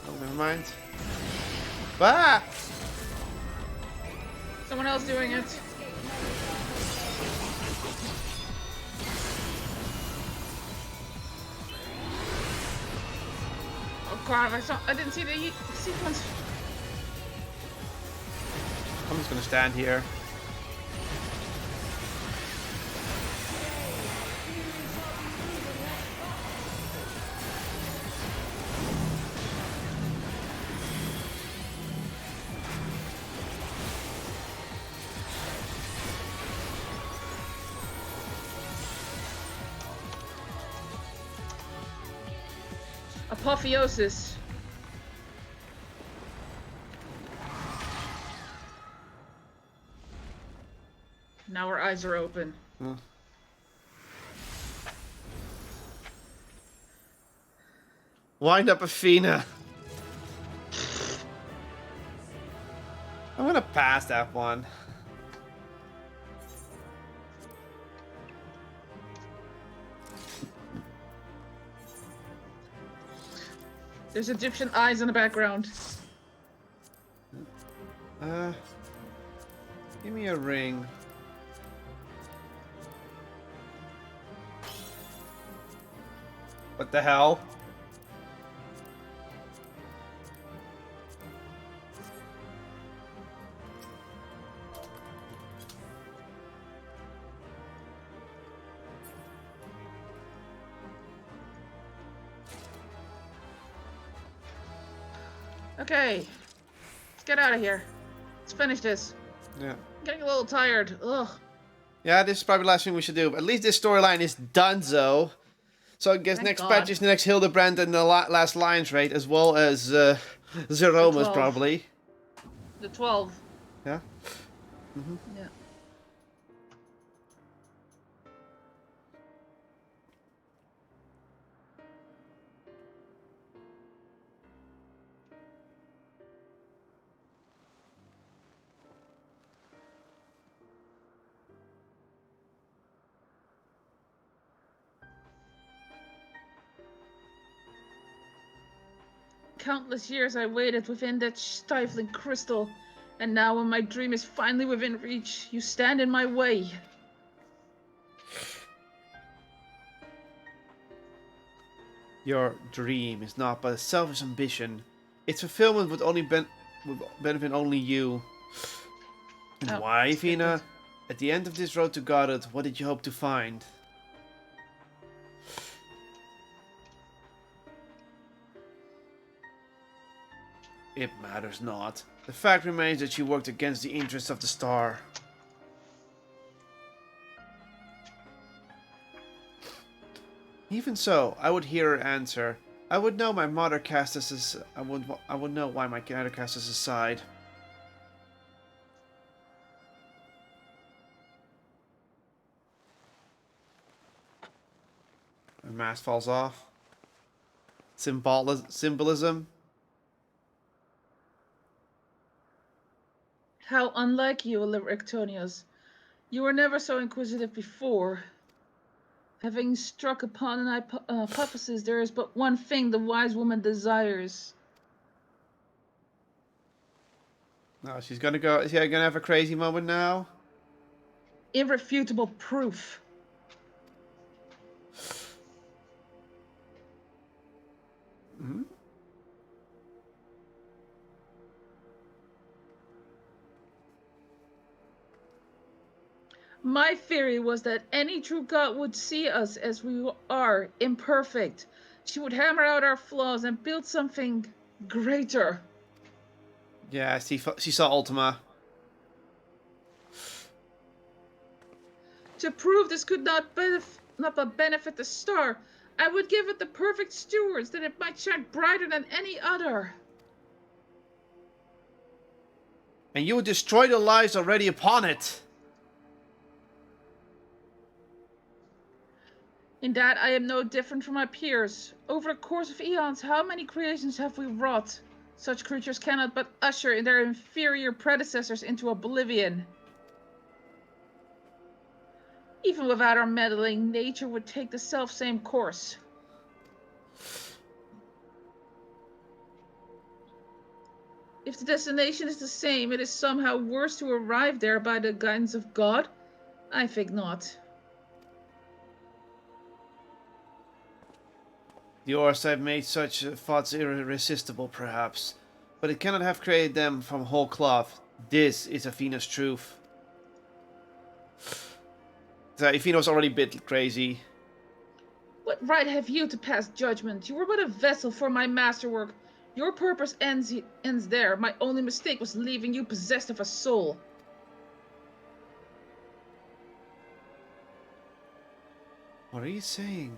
Oh, never mind. Ah! Someone else doing it. Oh god, I didn't see the sequence. I'm just gonna stand here. Apotheosis. Now our eyes are open. Huh. Wind up Athena. I'm gonna pass that one. There's Egyptian eyes in the background. Give me a ring. What the hell? Okay. Let's get out of here. Let's finish this. Yeah. I'm getting a little tired. Ugh. Yeah, this is probably the last thing we should do. At least this storyline is donezo. So I guess Thank next God. patch is the next Hildebrand and the last Lions raid, as well as Zeromus 12. probably. The 12. Yeah. Yeah. Countless years I waited within that stifling crystal, and now when my dream is finally within reach, you stand in my way. Your dream is not but a selfish ambition. Its fulfillment would benefit only you. And Oh, why, skip Vina? it. At the end of this road to Godhood, what did you hope to find? It matters not. The fact remains that you worked against the interests of the star. Even so, I would hear her answer. I would know my mother cast us as I would know why my mother cast us aside. The mask falls off. Symbolism. How unlike you, Electronius. You were never so inquisitive before. Having struck upon an hypothesis, there is but one thing the wise woman desires. No, she's gonna go. Is she gonna have a crazy moment now? Irrefutable proof. My theory was that any true god would see us as we are, imperfect. She would hammer out our flaws and build something greater. Yeah, she saw Ultima. To prove this could not but benefit the star, I would give it the perfect stewards that it might shine brighter than any other. And you would destroy the lives already upon it. In that I am no different from my peers. Over the course of eons, how many creations have we wrought? Such creatures cannot but usher in their inferior predecessors into oblivion. Even without our meddling, nature would take the self-same course. If the destination is the same, it is somehow worse to arrive there by the guidance of God? I think not. The Ors have made such thoughts irresistible, perhaps, but it cannot have created them from whole cloth. This is Athena's truth. So Athena's already a bit crazy. What right have you to pass judgment? You were but a vessel for my masterwork. Your purpose ends there. My only mistake was leaving you possessed of a soul. What are you saying?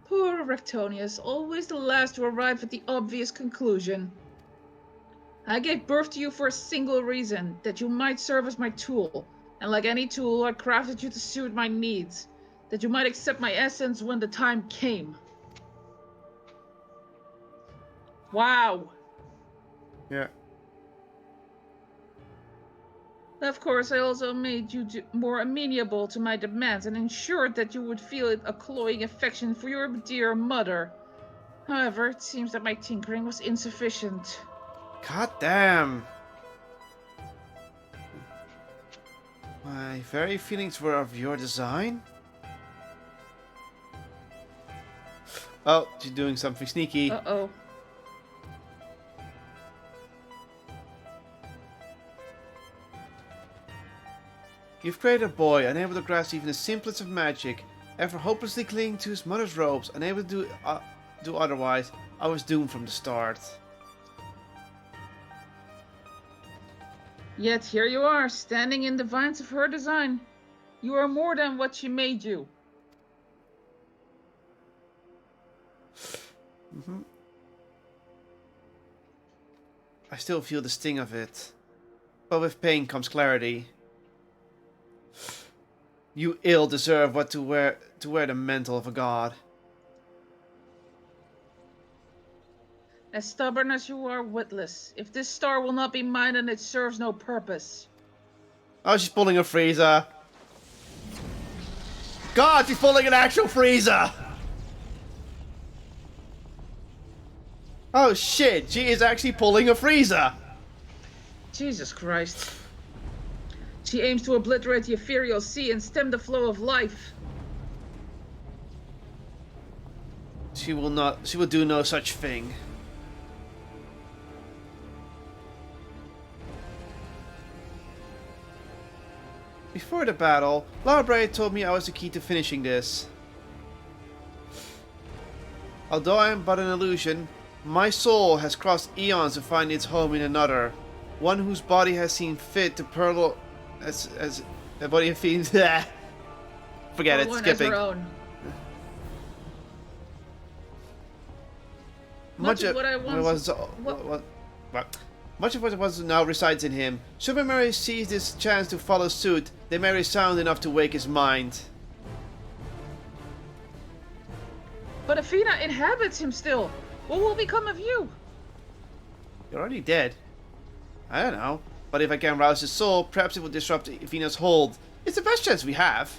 Poor Rectonius, always the last to arrive at the obvious conclusion. I gave birth to you for a single reason, that you might serve as my tool. And like any tool, I crafted you to suit my needs, that you might accept my essence when the time came. Wow. Yeah. Of course, I also made you more amenable to my demands and ensured that you would feel a cloying affection for your dear mother. However, it seems that my tinkering was insufficient. God damn. My very feelings were of your design? Oh, she's doing something sneaky. Uh-oh. You've created a boy, unable to grasp even the simplest of magic, ever hopelessly clinging to his mother's robes, unable to do otherwise. I was doomed from the start. Yet here you are, standing in defiance of her design. You are more than what she made you. I still feel the sting of it. But with pain comes clarity. You ill deserve what to wear the mantle of a god. As stubborn as you are witless. If this star will not be mine, then it serves no purpose. Oh, she's pulling a Frieza. God, she's pulling an actual Frieza! Oh shit, she is actually pulling a Frieza! Jesus Christ. She aims to obliterate the ethereal sea and stem the flow of life. She will do no such thing. Before the battle, Laura Bray told me I was the key to finishing this. Although I am but an illusion, my soul has crossed eons to find its home in another. One whose body has seen fit to purl as a body of fiends. Forget it, skipping. Much of what was now resides in him. Should Mary seize this chance to follow suit, they may resound enough to wake his mind. But Athena inhabits him still. What will become of you? You're already dead. I don't know. But if I can rouse his soul, perhaps it will disrupt Athena's hold. It's the best chance we have.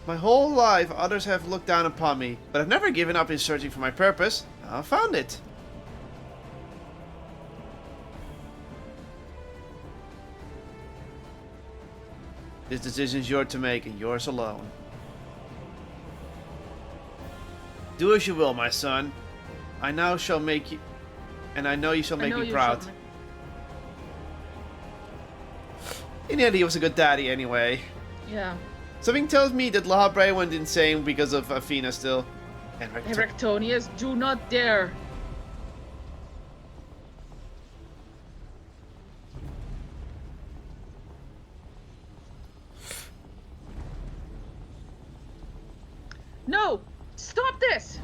My whole life, others have looked down upon me, but I've never given up in searching for my purpose. I found it. This decision is yours to make, and yours alone. Do as you will, my son. I now shall make you... And I know you shall I make know me you proud. shall In the end, he was a good daddy anyway. Yeah. Something tells me that La Habrea went insane because of Athena still. And Erectonius, do not dare. No! Stop this!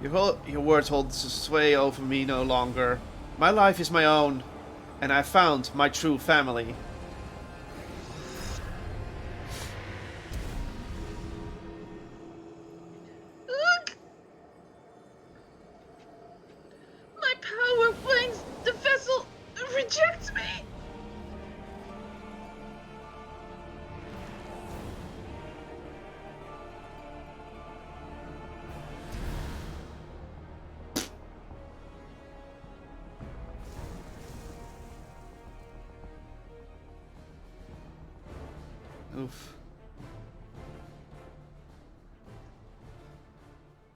Your words hold sway over me no longer. My life is my own, and I found my true family. Ugh! My power finds the vessel rejects me! Oof.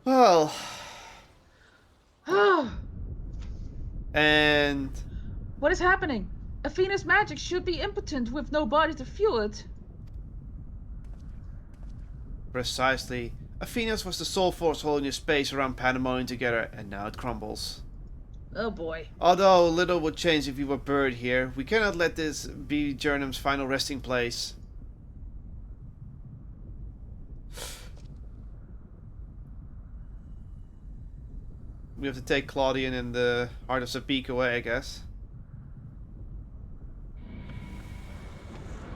Well, Oh, and what is happening? Athena's magic should be impotent with no body to fuel it. precisely, Athena's was the sole force holding the space around Pandemonium together, and now it crumbles. Oh boy. Although little would change if we were buried here, we cannot let this be Jernum's final resting place. We have to take Claudian and the Heart of Sapik away, I guess.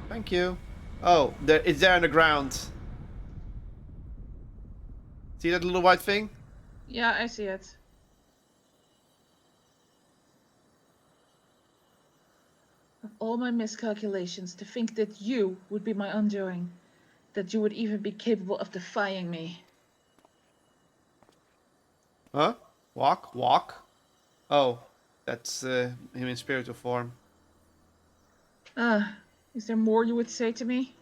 Thank you. Oh, it's there on the ground. See that little white thing? Yeah, I see it. Of all my miscalculations, to think that you would be my undoing. That you would even be capable of defying me. Huh? Walk? Oh, that's him in spiritual form. Is there more you would say to me?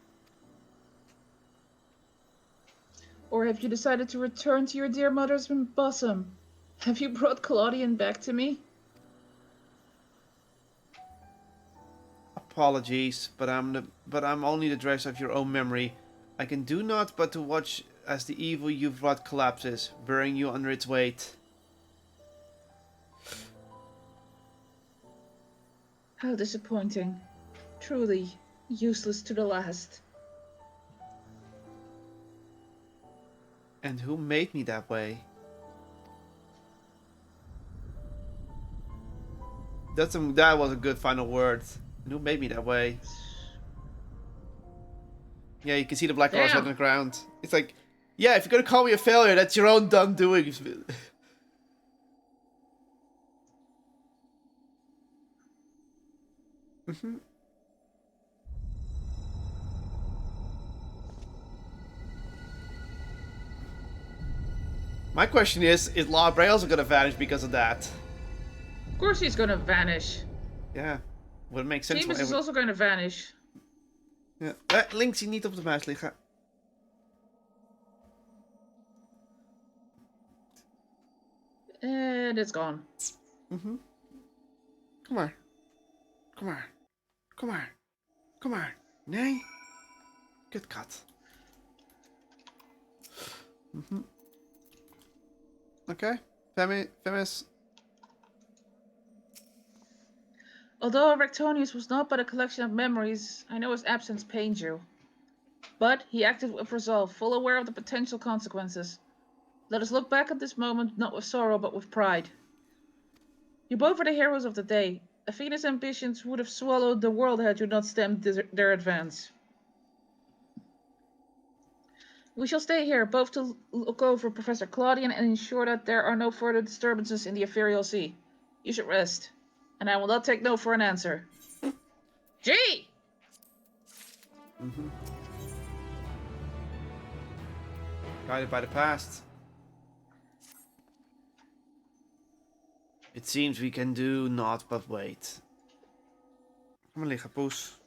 Or have you decided to return to your dear mother's bosom? Have you brought Claudian back to me? Apologies, but I'm only the dress of your own memory. I can do naught but to watch as the evil you've wrought collapses, burying you under its weight. How disappointing. Truly useless to the last. And who made me that way? That was a good final word. And who made me that way? Yeah, you can see the black horse on the ground. It's like, yeah, if you're gonna call me a failure, that's your own done doing. My question is La Brea also gonna vanish because of that? Of course he's gonna vanish. Ja, would make sense. Seamus is also gonna vanish. Ja. Links zie niet op de muis liggen. And it's gone. Kom maar. Kom maar. Kom maar. Kom maar. Nee. Kutkat. Okay. Femis. Although Rectonius was not but a collection of memories, I know his absence pained you. But he acted with resolve, full aware of the potential consequences. Let us look back at this moment not with sorrow but with pride. You both are the heroes of the day. Athena's ambitions would have swallowed the world had you not stemmed their advance. We shall stay here, both to look over Professor Claudian and ensure that there are no further disturbances in the Ethereal Sea. You should rest, and I will not take no for an answer. G! Guided by the past. It seems we can do naught but wait. Kom maar liggen, poes.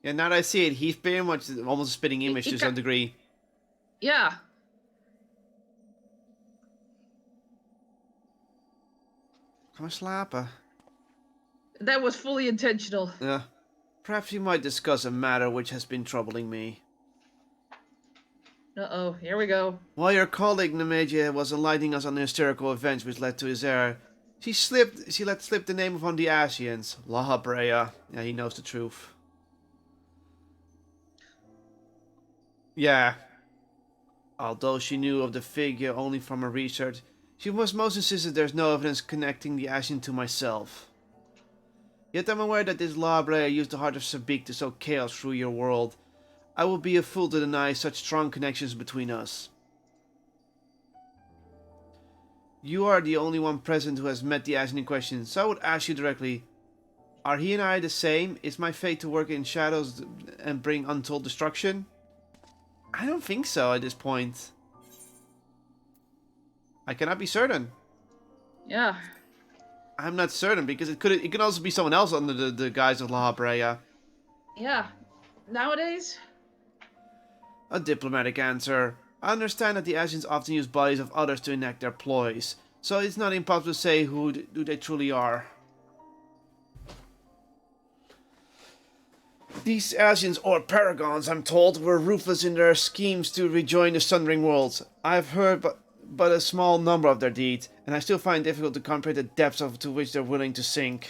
Yeah, now that I see it, he's pretty much almost a spitting image to some degree. Yeah. Come on, slapen. That was fully intentional. Yeah. Perhaps you might discuss a matter which has been troubling me. Uh-oh, here we go. While your colleague Nemedia was enlightening us on the hysterical events which led to his error, she let slip the name of one of the Asians, La Habrea. Yeah, he knows the truth. Yeah. Although she knew of the figure only from her research, she was most insistent there's no evidence connecting the Asian to myself. Yet I'm aware that this La Habrea used the heart of Sabik to sow chaos through your world. I would be a fool to deny such strong connections between us. You are the only one present who has met the Asian in question, so I would ask you directly, are he and I the same? Is my fate to work in shadows and bring untold destruction? I don't think so at this point. I cannot be certain. Yeah. I'm not certain because it could also be someone else under the guise of La Habrea. Yeah. Nowadays? A diplomatic answer. I understand that the Asians often use bodies of others to enact their ploys, so it's not impossible to say who they truly are. These Asians, or paragons, I'm told, were ruthless in their schemes to rejoin the Sundering Worlds. I've heard but a small number of their deeds, and I still find it difficult to comprehend the depths to which they're willing to sink.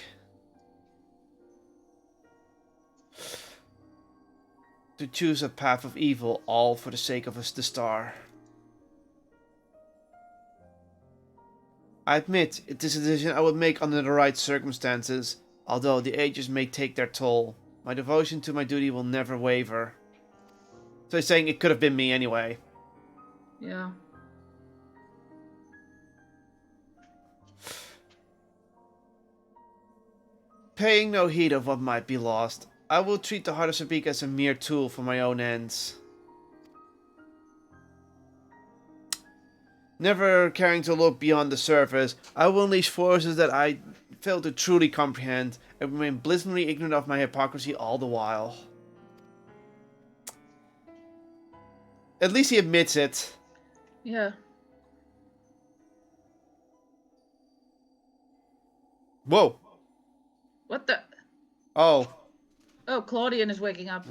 To choose a path of evil, all for the sake of the star. I admit, it is a decision I would make under the right circumstances, although the ages may take their toll. My devotion to my duty will never waver. So he's saying it could have been me anyway. Yeah. Paying no heed of what might be lost, I will treat the heart of Sabik as a mere tool for my own ends. Never caring to look beyond the surface, I will unleash forces that I fail to truly comprehend and remain blissfully ignorant of my hypocrisy all the while. At least he admits it. Yeah. Whoa. What the? Oh. Oh, Claudian is waking up.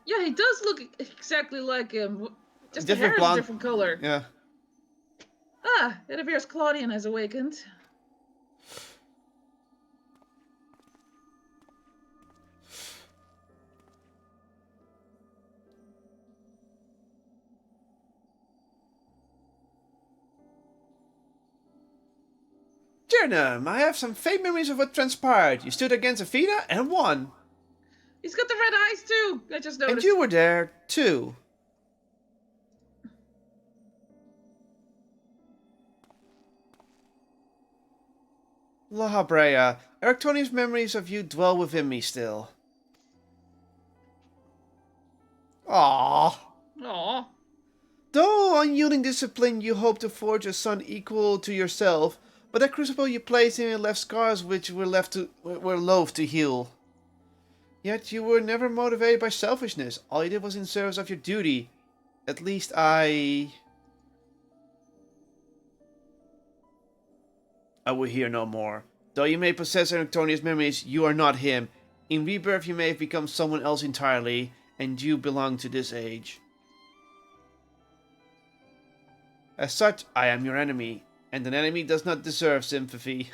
Yeah, he does look exactly like him. Just the hair is a different color. Yeah. Ah, it appears Claudian has awakened. Jernum, I have some faint memories of what transpired. You stood against Athena and won. He's got the red eyes too. I just noticed. And you were there too. La Habrea, Erictonium's memories of you dwell within me still. Aww. Aw. Though unyielding discipline, you hope to forge a son equal to yourself, but that crucible you placed in left scars which were loath to heal. Yet you were never motivated by selfishness. All you did was in service of your duty. At least I will hear no more. Though you may possess Antonia's memories, you are not him. In rebirth you may have become someone else entirely, and you belong to this age. As such, I am your enemy, and an enemy does not deserve sympathy.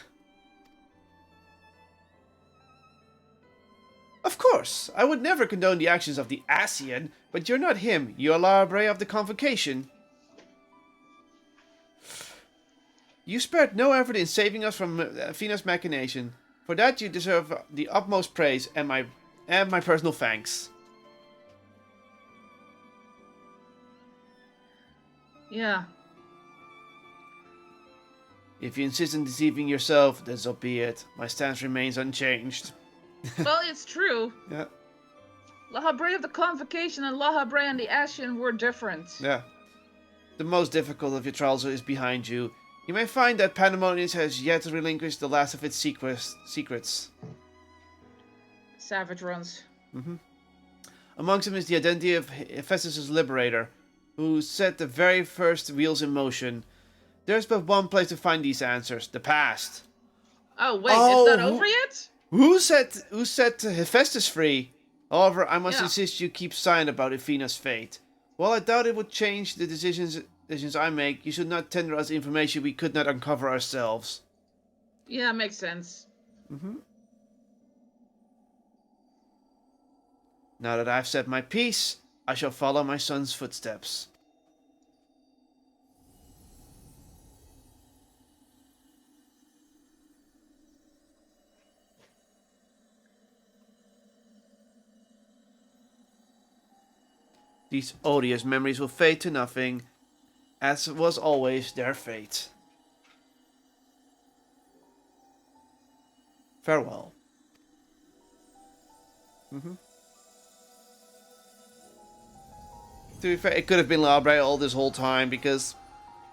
Of course, I would never condone the actions of the Asian, but you're not him. You're La Habrea of the Convocation. You spared no effort in saving us from Athena's machination. For that you deserve the utmost praise and my personal thanks. Yeah. If you insist on deceiving yourself, then so be it. My stance remains unchanged. Well, it's true. Yeah. La Habrea of the Convocation and La Habrea and the Ashen were different. Yeah. The most difficult of your trials is behind you. You may find that Pandemonium has yet to relinquish the last of its secrets. Savage runs. Amongst them is the identity of Hephaestus' liberator, who set the very first wheels in motion. There's but one place to find these answers: the past. Oh wait, it's not over yet? Who set Hephaestus free? However, I must Yeah. insist you keep silent about Athena's fate. While I doubt it would change the decisions I make, you should not tender us information we could not uncover ourselves. Yeah, makes sense. Now that I've said my piece, I shall follow my son's footsteps. These odious memories will fade to nothing, as was always their fate. Farewell. To be fair, it could have been Labre all this whole time, because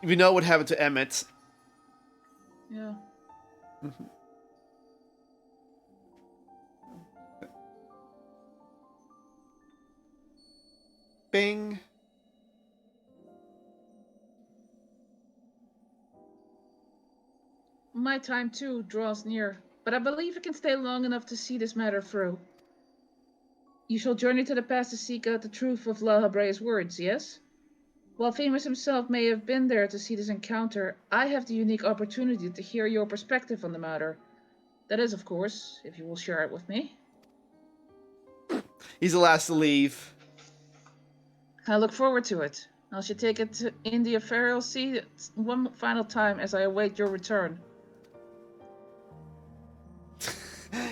we know what happened to Emmett. Yeah. Bing. My time too draws near, but I believe I can stay long enough to see this matter through. You shall journey to the past to seek out the truth of La Habrea's words, yes? While Famous himself may have been there to see this encounter, I have the unique opportunity to hear your perspective on the matter. That is, of course, if you will share it with me. He's the last to leave. I look forward to it. I shall take it to India Ferial Sea one final time as I await your return.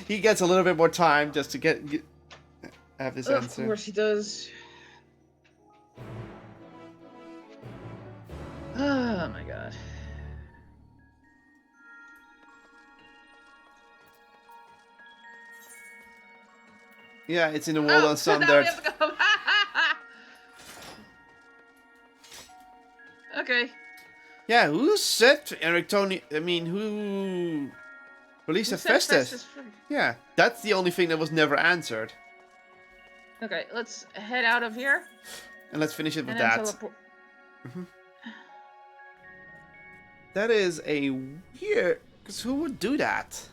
He gets a little bit more time just to have this Of answer. course he does. Oh my god. Yeah, it's in the world on so now we Sundert. have to go. Okay. Yeah, who set Eric Tony? I mean, who released Who said Hephaestus? Festus free? Yeah, that's the only thing that was never answered. Okay, let's head out of here. And let's finish it with And then that. teleport. That is a weird... Because who would do that?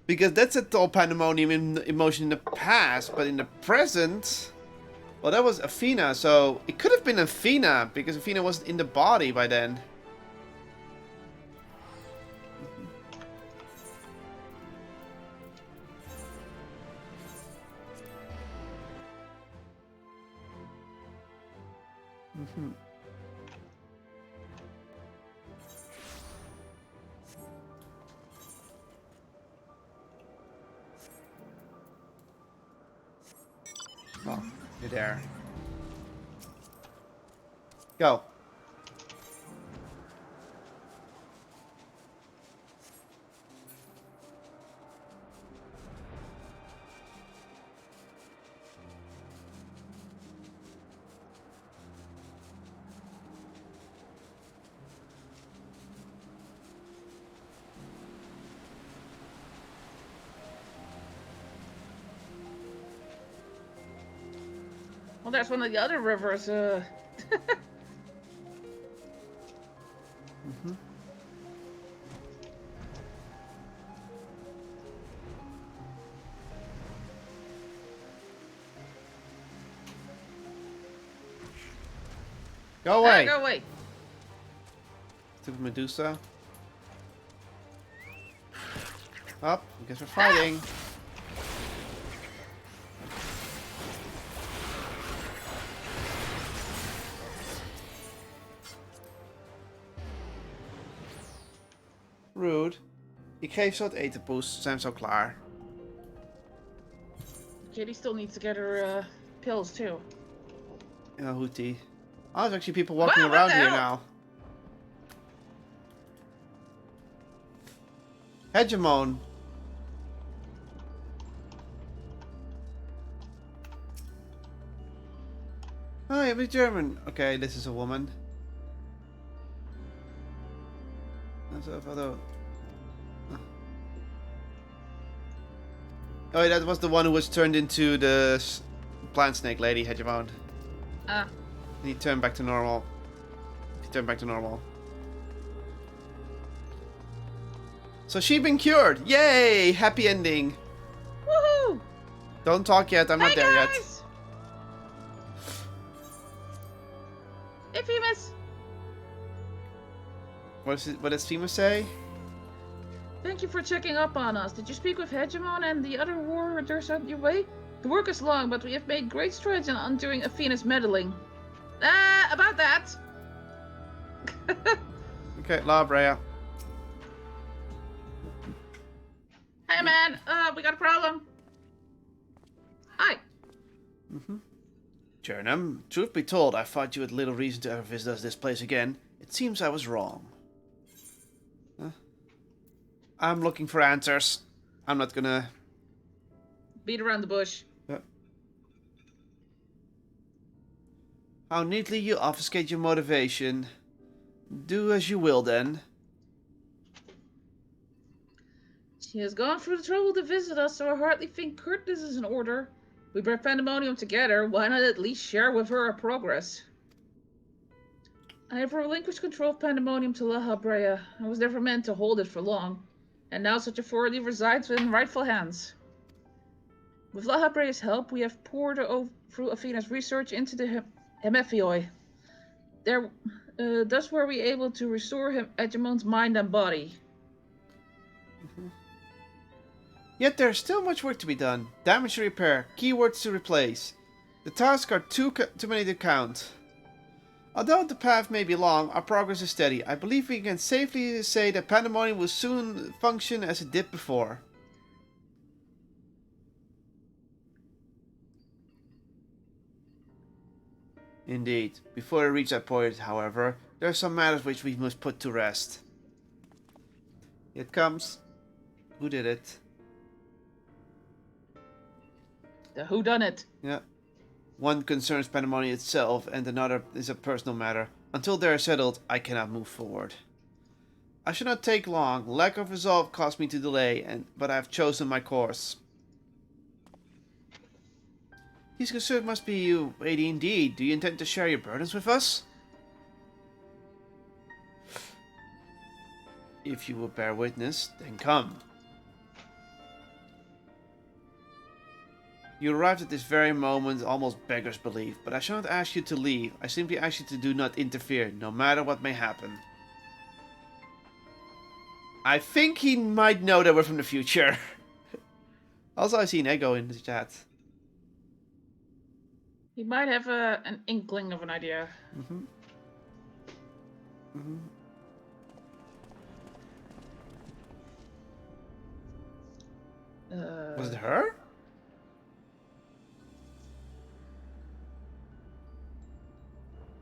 Because that's a all pandemonium emotion in the past, but in the present... Well, that was Athena, so it could have been Athena, because Athena wasn't in the body by then. Oh, you're there. Go. Well, there's one of the other rivers. Go away. Go away. Stupid Medusa. Up. I guess we're fighting. Rude. Ik geef zo het etenpoes. Zijn we zo klaar. Kitty still needs to get her pills too. Yeah, Hootie. Oh, there's actually people walking Wow, what around the here hell? now. Hegemon. Oh, yeah, but German. Okay, this is a woman. Oh, that was the one who was turned into the plant snake lady, Hegemon. Ah. He turned back to normal. He turned back to normal. So she's been cured! Yay! Happy ending! Woohoo! Don't talk yet, I'm not there yet. Hey, Femus! What does Fema say? Thank you for checking up on us. Did you speak with Hegemon and the other warriors on your way? The work is long, but we have made great strides in undoing Athena's meddling. About that! Okay, La Brea. Hey man, we got a problem. Hi. Jernam, truth be told, I thought you had little reason to ever visit us this place again. It seems I was wrong. Huh? I'm looking for answers. I'm not gonna... Beat around the bush. How neatly you obfuscate your motivation. Do as you will, then. She has gone through the trouble to visit us, so I hardly think curtness is in order. We brought Pandemonium together, why not at least share with her our progress? I have relinquished control of Pandemonium to La Habrea. I was never meant to hold it for long, and now such authority resides within rightful hands. With La Habrea's help, we have poured through Athena's research into the Hemethioi. Thus were we able to restore Hegemon's mind and body. Yet there is still much work to be done. Damage to repair, keywords to replace. The tasks are too many to count. Although the path may be long, our progress is steady. I believe we can safely say that Pandemonium will soon function as it did before. Indeed. Before we reach that point, however, there are some matters which we must put to rest. It comes. Who did it? The whodunit. Yeah. One concerns Pandemonium itself, and another is a personal matter. Until they are settled, I cannot move forward. I should not take long. Lack of resolve caused me to delay, but I have chosen my course. These concerns must be weighty indeed. Do you intend to share your burdens with us? If you will bear witness, then come. You arrived at this very moment, almost beggars belief, but I shall not ask you to leave. I simply ask you to do not interfere, no matter what may happen. I think he might know that we're from the future. Also, I see an Ego in the chat. He might have an inkling of an idea. Was it her?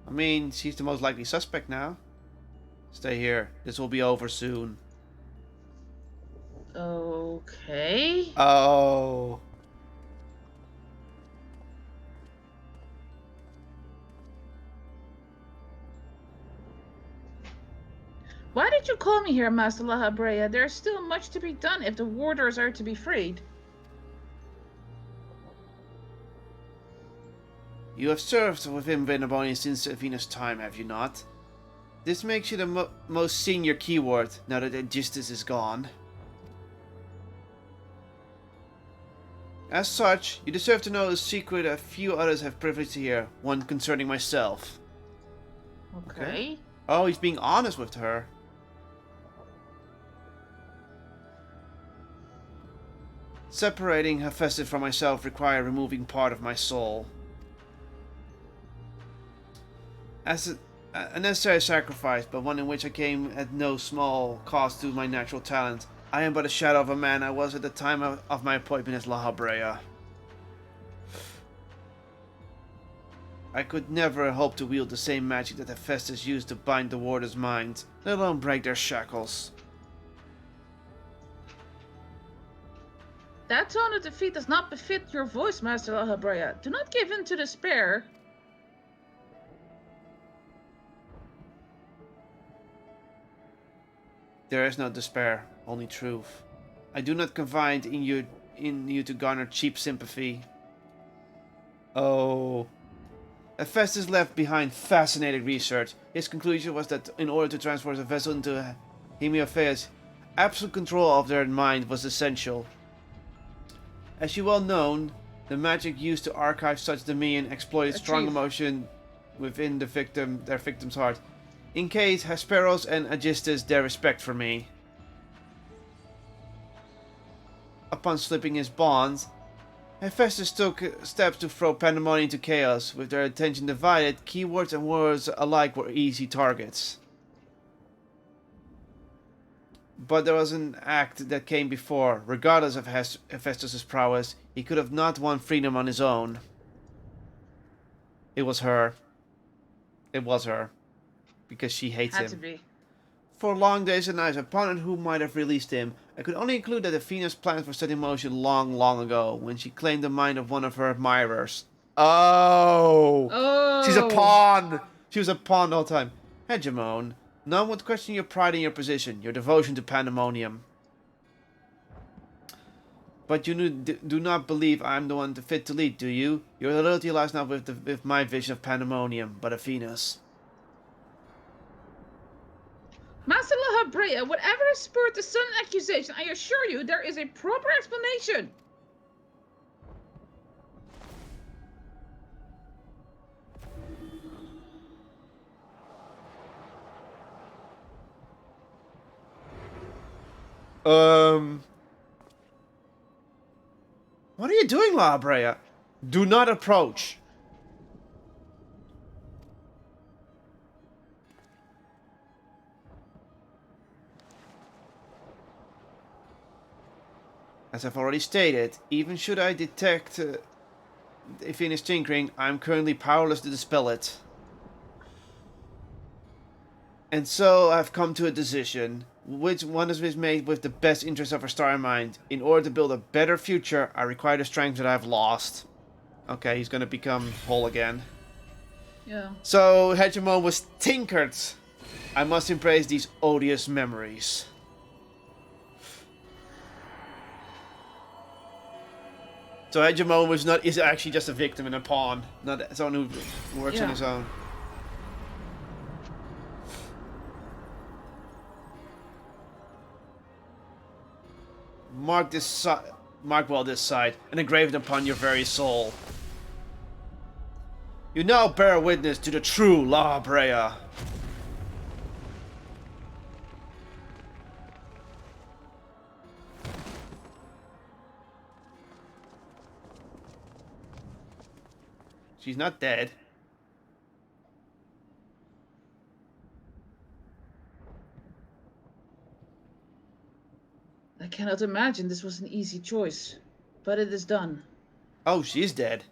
I mean, she's the most likely suspect now. Stay here. This will be over soon. Okay. Oh. Why did you call me here, Master La Habrea? There is still much to be done if the warders are to be freed. You have served within Pandemonium since Athena's time, have you not? This makes you the most senior keyword, now that Aegisthus is gone. As such, you deserve to know a secret a few others have privilege to hear, one concerning myself. Okay. Oh, he's being honest with her. Separating Hephaestus from myself required removing part of my soul. As a necessary sacrifice, but one in which I came at no small cost to my natural talent. I am but a shadow of a man I was at the time of my appointment as La Habrea. I could never hope to wield the same magic that Hephaestus used to bind the warder's mind, let alone break their shackles. That tone of defeat does not befit your voice, Master La Habrea. Do not give in to despair. There is no despair, only truth. I do not confide in you to garner cheap sympathy. Oh. Hephaestus left behind fascinating research. His conclusion was that in order to transport a vessel into Hemiophaeus, absolute control of their mind was essential. As you well know, the magic used to archive such dominion exploited strong emotion within their victim's heart. In case Hesperos and Aegisthus their respect for me. Upon slipping his bonds, Hephaestus took steps to throw Pandemonium into chaos. With their attention divided, keywords and words alike were easy targets. But there was an act that came before. Regardless of Hephaestus' prowess, he could have not won freedom on his own. It was her. It was her. Because she hates him. Had to be. For long days and nights, upon who might have released him, I could only conclude that Athena's plans were set in motion long, long ago, when she claimed the mind of one of her admirers. Oh! Oh! She's a pawn! She was a pawn the whole time. Hegemon, no one would question your pride in your position, your devotion to Pandemonium. But you do not believe I am the one fit to lead, do you? Your loyalty lies not with my vision of Pandemonium, but Athena's. Master Lahabrea, whatever has spurred the sudden accusation, I assure you there is a proper explanation. What are you doing, Lahabrea? Do not approach. As I've already stated, even should I detect Athena's tinkering, I am currently powerless to dispel it. And so I've come to a decision, which one is made with the best interest of our star in mind. In order to build a better future, I require the strength that I've lost. Okay, he's gonna become whole again. Yeah. So Hegemon was tinkered. I must embrace these odious memories. So Hegemon is actually just a victim and a pawn, not someone who works on his own. Mark well this side, and engrave it upon your very soul. You now bear witness to the true Lahabrea. She's not dead. I cannot imagine this was an easy choice, but it is done. Oh, she's dead.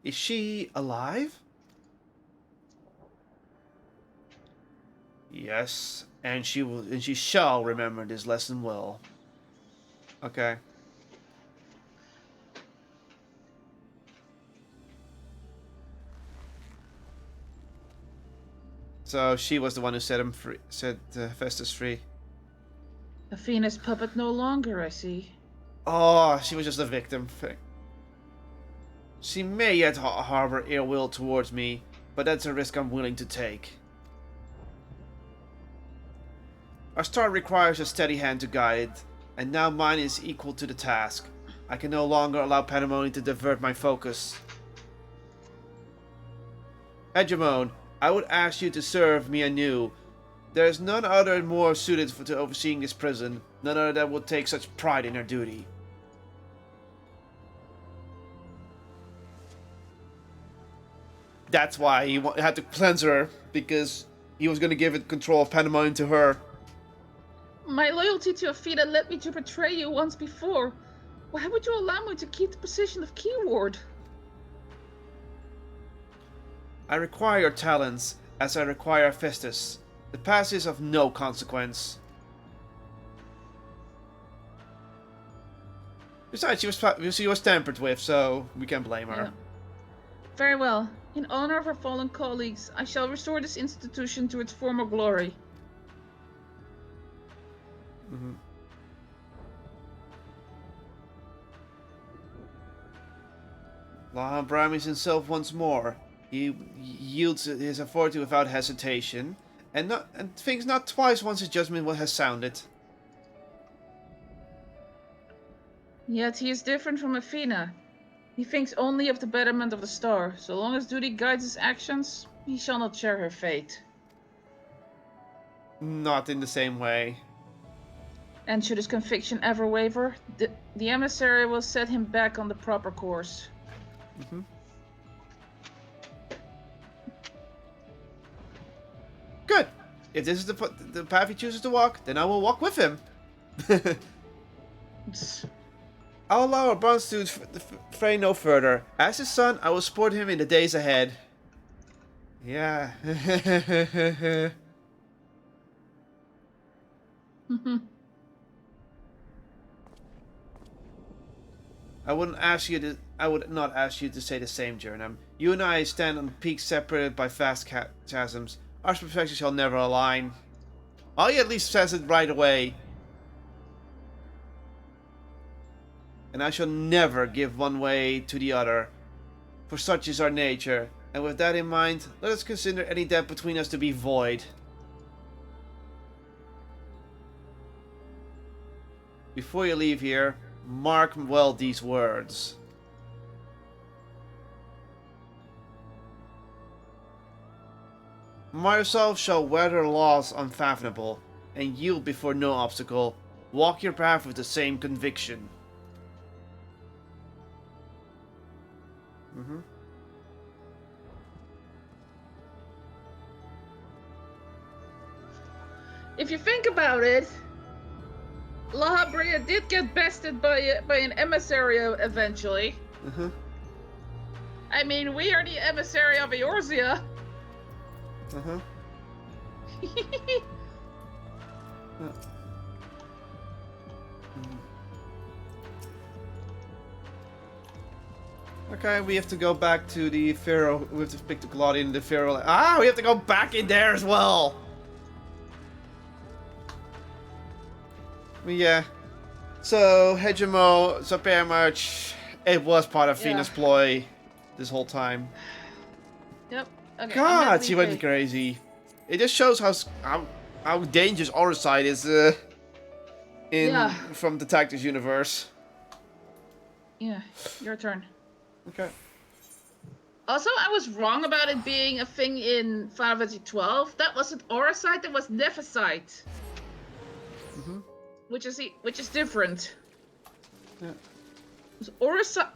Is she alive? Yes, and she shall remember this lesson well. Okay. So she was the one who set him free, set Festus free. Athena's puppet no longer, I see. Oh, she was just a victim. She may yet harbor ill will towards me, but that's a risk I'm willing to take. Our star requires a steady hand to guide it, and now mine is equal to the task. I can no longer allow Pandemonium to divert my focus. Hegemon, I would ask you to serve me anew. There is none other more suited to overseeing this prison, none other that would take such pride in her duty. That's why he had to cleanse her, because he was going to give it control of Pandemonium to her. My loyalty to Athena led me to betray you once before. Why would you allow me to keep the position of keyword? I require your talents, as I require Festus. The past is of no consequence. Besides, she was tampered with, so we can't blame her. Yeah. Very well. In honor of our fallen colleagues, I shall restore this institution to its former glory. Laha brames himself once more. He yields his authority without hesitation, and thinks not twice once his judgment has sounded. Yet he is different from Athena. He thinks only of the betterment of the star. So long as duty guides his actions, he shall not share her fate. Not in the same way. And should his conviction ever waver, the emissary will set him back on the proper course. Good. If this is the path he chooses to walk, then I will walk with him. I'll allow our bonds to fray no further. As his son, I will support him in the days ahead. Yeah. I would not ask you to say the same, Jernam. You and I stand on peaks separated by vast chasms. Our perspectives shall never align. Oh, he at least says it right away. And I shall never give one way to the other, for such is our nature. And with that in mind, let us consider any debt between us to be void. Before you leave here, mark well these words. Myself shall weather laws unfathomable, and yield before no obstacle. Walk your path with the same conviction. If you think about it, La Habrea did get bested by an emissary eventually. I mean, we are the emissary of Eorzea. Okay, we have to go back to the Pharaoh. We have to pick the Gladian and the Pharaoh. Ah, we have to go back in there as well. Yeah. So, Hegemo, so pretty much, it was part of Fina's ploy this whole time. Yep. Okay. God, she went crazy. It just shows how dangerous Orside is from the Tactics universe. Yeah, your turn. Okay. Also, I was wrong about it being a thing in Final Fantasy 12. That wasn't Oracite, that was Nephesite. Which is different. Yeah. Oracite,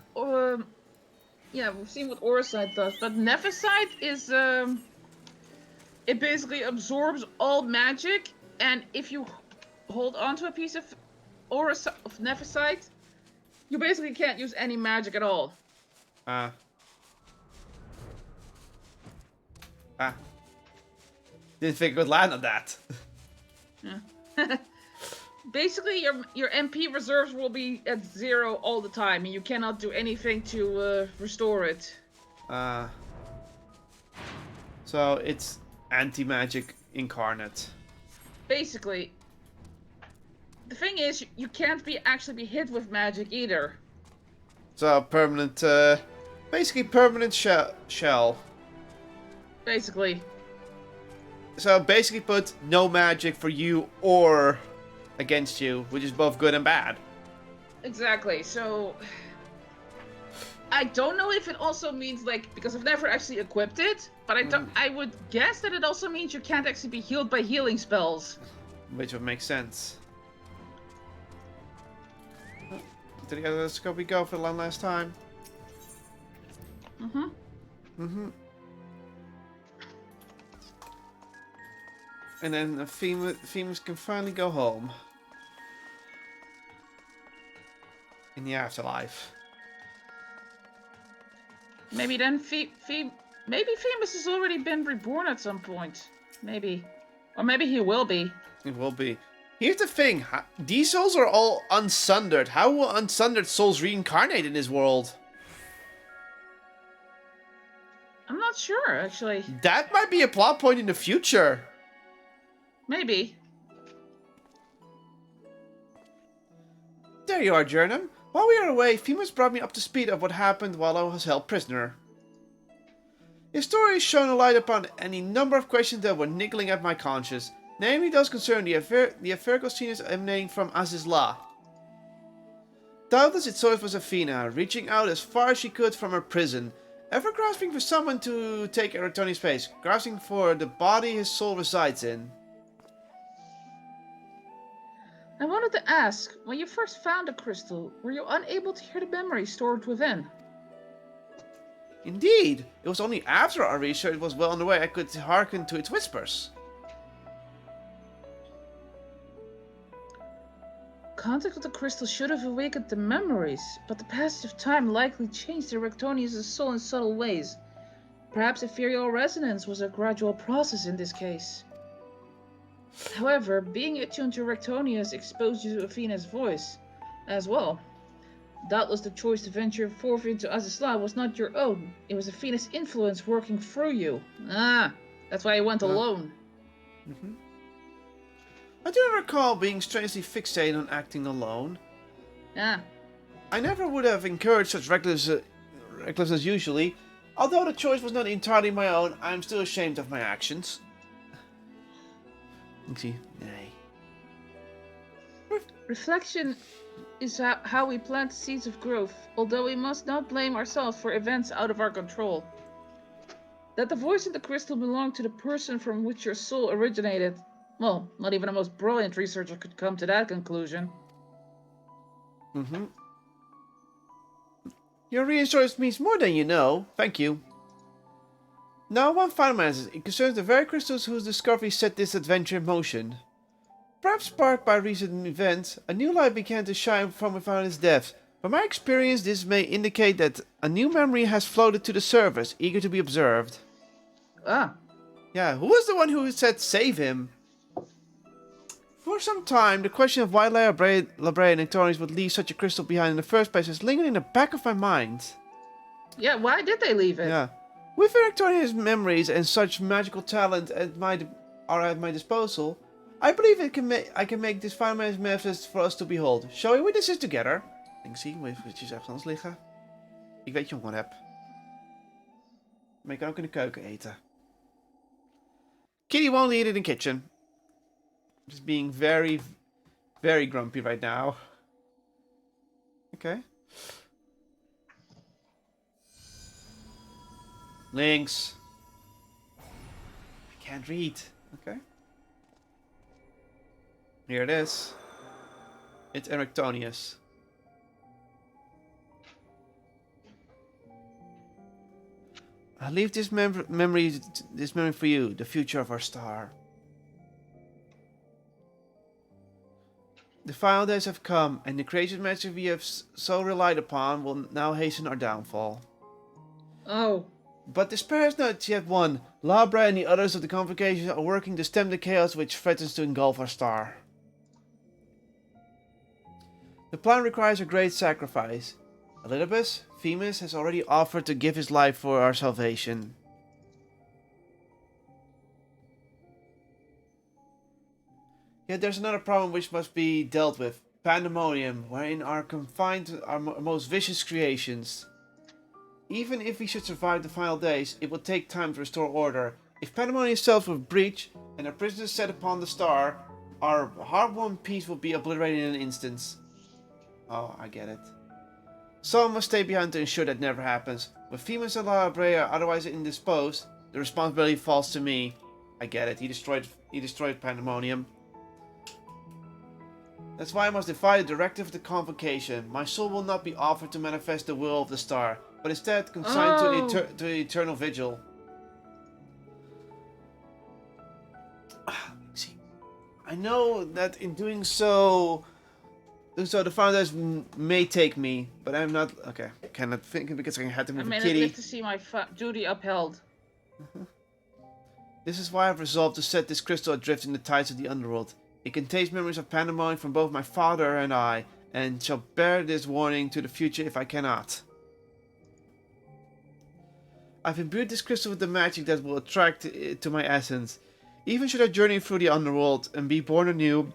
yeah, we've seen what Oracite does, but Nephesite is it basically absorbs all magic, and if you hold onto a piece of Nephesite, you basically can't use any magic at all. Didn't think it would land on that. Yeah. Basically, your MP reserves will be at 0 all the time, and you cannot do anything to restore it. So it's anti-magic incarnate. Basically. The thing is, you can't actually be hit with magic either. So permanent, basically permanent shell. Basically. So basically put no magic for you or against you, which is both good and bad. Exactly, so... I don't know if it also means, like, because I've never actually equipped it, but I would guess that it also means you can't actually be healed by healing spells. Which would make sense. Did the other scope we go for the one last time? And then the Themis can finally go home. In the afterlife. Maybe then maybe Themis has already been reborn at some point. Maybe. Or maybe he will be. It will be. Here's the thing. These souls are all unsundered. How will unsundered souls reincarnate in this world? I'm not sure, actually. That might be a plot point in the future. Maybe. There you are, Jernam. While we are away, Femus brought me up to speed of what happened while I was held prisoner. His story shone a light upon any number of questions that were niggling at my conscience, namely those concerning the etherical scenes emanating from Azizla. Doubtless its source was Athena, reaching out as far as she could from her prison, ever grasping for someone to take Eratoni's place, grasping for the body his soul resides in. I wanted to ask, when you first found the crystal, were you unable to hear the memory stored within? Indeed, it was only after our research was well underway I could hearken to its whispers. Contact with the crystal should have awakened the memories, but the passage of time likely changed Eratonius' soul in subtle ways. Perhaps ethereal resonance was a gradual process in this case. However, being attuned to Eratonius exposed you to Athena's voice as well. Doubtless the choice to venture forth into Azizla was not your own. It was Athena's influence working through you. Ah, that's why you went alone. I do not recall being strangely fixated on acting alone. Ah. I never would have encouraged such recklessness usually. Although the choice was not entirely my own, I am still ashamed of my actions. Nay. Reflection is how we plant seeds of growth, although we must not blame ourselves for events out of our control. That the voice in the crystal belonged to the person from which your soul originated. Well, not even the most brilliant researcher could come to that conclusion. Your reassurance means more than you know. Thank you. Now one final matter. It concerns the very crystals whose discovery set this adventure in motion. Perhaps sparked by recent events, a new light began to shine from without its depths. From my experience, this may indicate that a new memory has floated to the surface, eager to be observed. Ah. Yeah, who was the one who said save him? For some time, the question of why Labrea and Nectarians would leave such a crystal behind in the first place has lingered in the back of my mind. Yeah, why did they leave it? Yeah. With Nectarians' memories and such magical talent are at my disposal, I believe I can make this final manifest for us to behold. Shall we witness this together? Ik zie, moet eventjes ergens anders liggen. Ik weet je honger heb. Maar je kan ook in de keuken eten. Kitty won't eat it in the kitchen. Just being very, very grumpy right now. Okay. Links. I can't read. Okay. Here it is. It's Eratonius. I leave this memory for you, the future of our star. The final days have come, and the creation magic we have so relied upon will now hasten our downfall. Oh. But despair has not yet won. Labra and the others of the Convocation are working to stem the chaos which threatens to engulf our star. The plan requires a great sacrifice. Elidibus, Femus, has already offered to give his life for our salvation. Yet there's another problem which must be dealt with. Pandemonium, wherein are confined our most vicious creations. Even if we should survive the final days, it will take time to restore order. If Pandemonium itself were breached, and our prisoners set upon the star, our hard-won peace will be obliterated in an instant. Oh, I get it. Someone must stay behind to ensure that never happens. With Femus and Labrea are otherwise indisposed, the responsibility falls to me. I get it. He destroyed Pandemonium. That's why I must defy the directive of the Convocation. My soul will not be offered to manifest the will of the star, but instead consigned to the eternal vigil. See, I know that in doing so, the founders may take me, but I'm not. Okay, I cannot think because I had to move a kitty. I live to see my duty upheld. This is why I've resolved to set this crystal adrift in the tides of the underworld. It contains memories of Pandemonium from both my father and I, and shall bear this warning to the future if I cannot. I've imbued this crystal with the magic that will attract it to my essence. Even should I journey through the underworld and be born anew,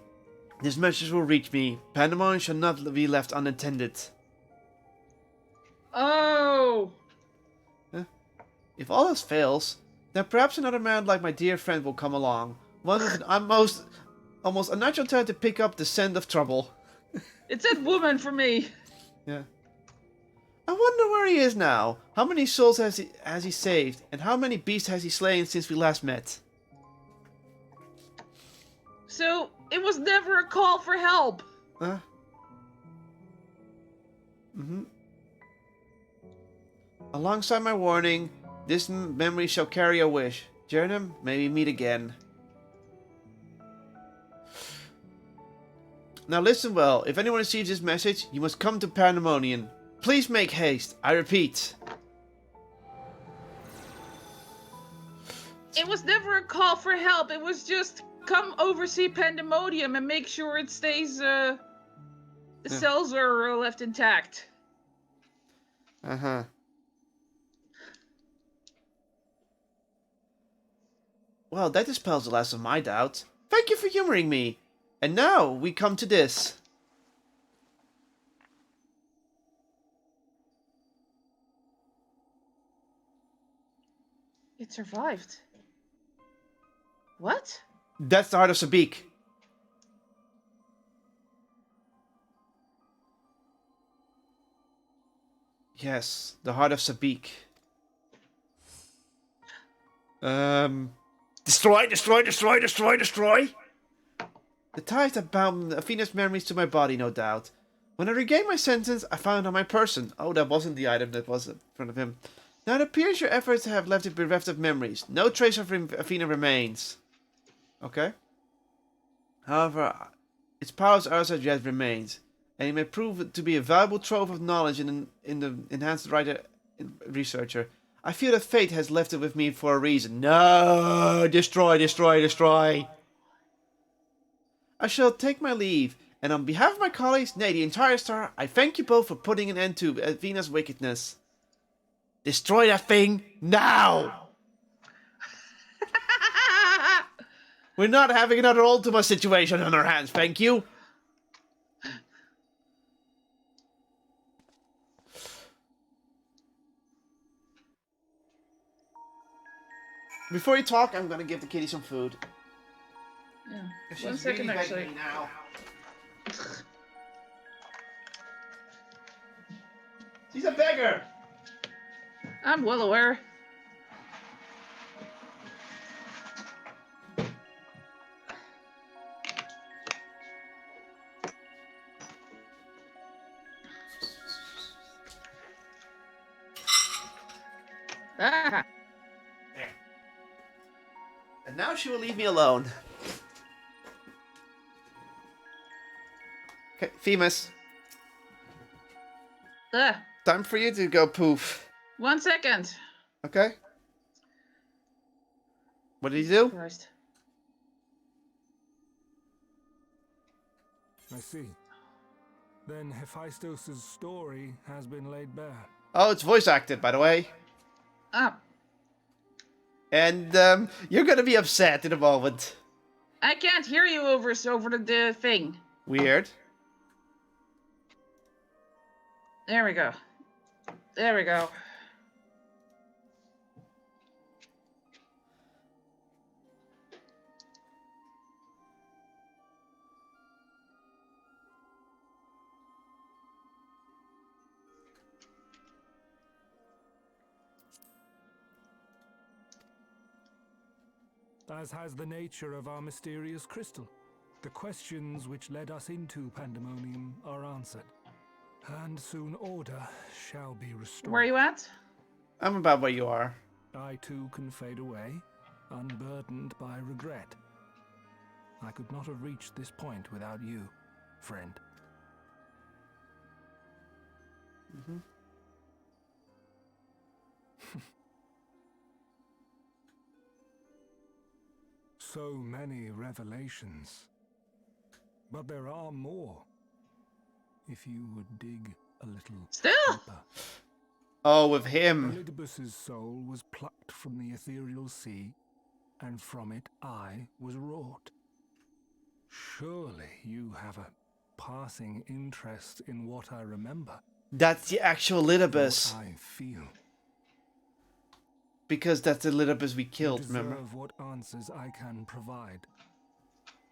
this message will reach me. Pandemonium shall not be left unattended. Oh! If all else fails, then perhaps another man like my dear friend will come along. One with an almost unnatural talent to pick up the scent of trouble. It said woman for me. Yeah. I wonder where he is now. How many souls has he saved? And how many beasts has he slain since we last met? So, it was never a call for help. Huh? Mm-hmm. Alongside my warning, this memory shall carry a wish. Jernum, may we meet again. Now listen well. If anyone receives this message, you must come to Pandemonium. Please make haste. I repeat. It was never a call for help. It was just come oversee Pandemonium and make sure it stays, the cells are left intact. Uh-huh. Well, that dispels the last of my doubts. Thank you for humoring me. And now we come to this. It survived. What? That's the heart of Sabik. Yes, the heart of Sabik. Destroy, destroy, destroy, destroy, destroy! The ties that bound Athena's memories to my body, no doubt. When I regained my sentence, I found it on my person. Oh, that wasn't the item that was in front of him. Now it appears your efforts have left it bereft of memories. No trace of Athena remains. Okay. However, its powers also yet remains, and it may prove to be a valuable trove of knowledge in the enhanced writer researcher. I feel that fate has left it with me for a reason. No! Destroy, destroy, destroy! I shall take my leave, and on behalf of my colleagues, nay, the entire Star, I thank you both for putting an end to Athena's wickedness. Destroy that thing, now! We're not having another Ultima situation on our hands, thank you! Before you talk, I'm gonna give the kitty some food. Yeah. She's 1 second, really begging actually. me now. She's a beggar! I'm well aware. Ah! There. And now she will leave me alone. Okay, Themis. Time for you to go poof. 1 second. Okay? What did he do? Christ. I see. Then Hephaestus' story has been laid bare. Oh, it's voice acted, by the way. Ah. And, you're gonna be upset in a moment. I can't hear you over the thing. Weird. There we go. There we go. As has the nature of our mysterious crystal. The questions which led us into Pandemonium are answered. And soon order shall be restored. Where are you at? I'm about where you are. I too can fade away, unburdened by regret. I could not have reached this point without you, friend. Mm-hmm. So many revelations. But there are more. If you would dig a little Still? deeper. Oh, with him. Elidibus's soul was plucked from the ethereal sea, and from it I was wrought. Surely you have a passing interest in what I remember. That's the actual Litobus. What I feel. Because that's the Litobus we You killed, deserve remember? what answers I can provide.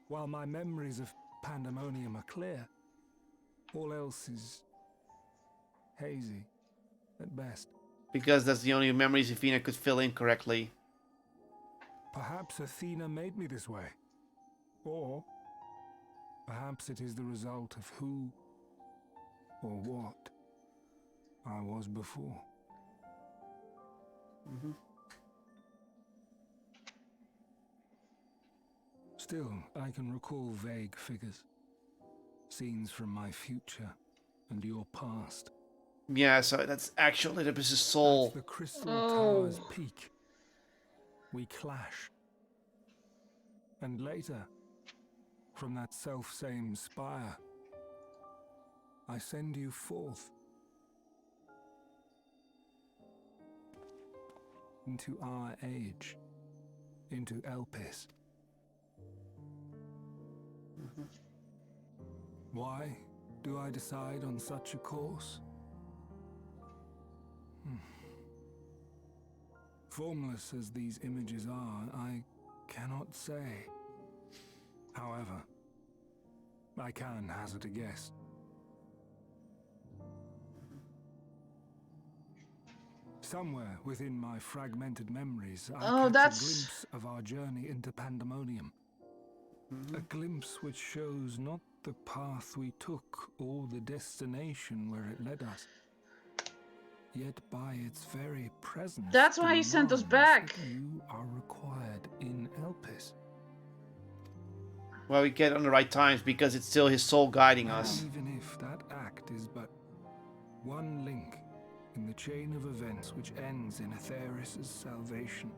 While my memories of pandemonium are clear, all else is hazy at best. Because that's the only memories Athena could fill in correctly. Perhaps Athena made me this way. Or perhaps it is the result of who or what I was before. Still, I can recall vague figures. Scenes from my future and your past. Yeah, so that's actual Litobus' At soul. the Crystal Oh. Tower's peak, we clash. And later, from that self-same spire, I send you forth into our age, into Elpis. Why do I decide on such a course? Formless as these images are, I cannot say. However, I can hazard a guess. Somewhere within my fragmented memories, I catch that's- a glimpse of our journey into Pandemonium. A glimpse which shows not the path we took or the destination where it led us. Yet by its very presence, That's why he sent us demands back. that you are required in Elpis. Well, we get on the right times because it's still his soul guiding us. Even if that act is but one link in the chain of events which ends in Atheris' salvation.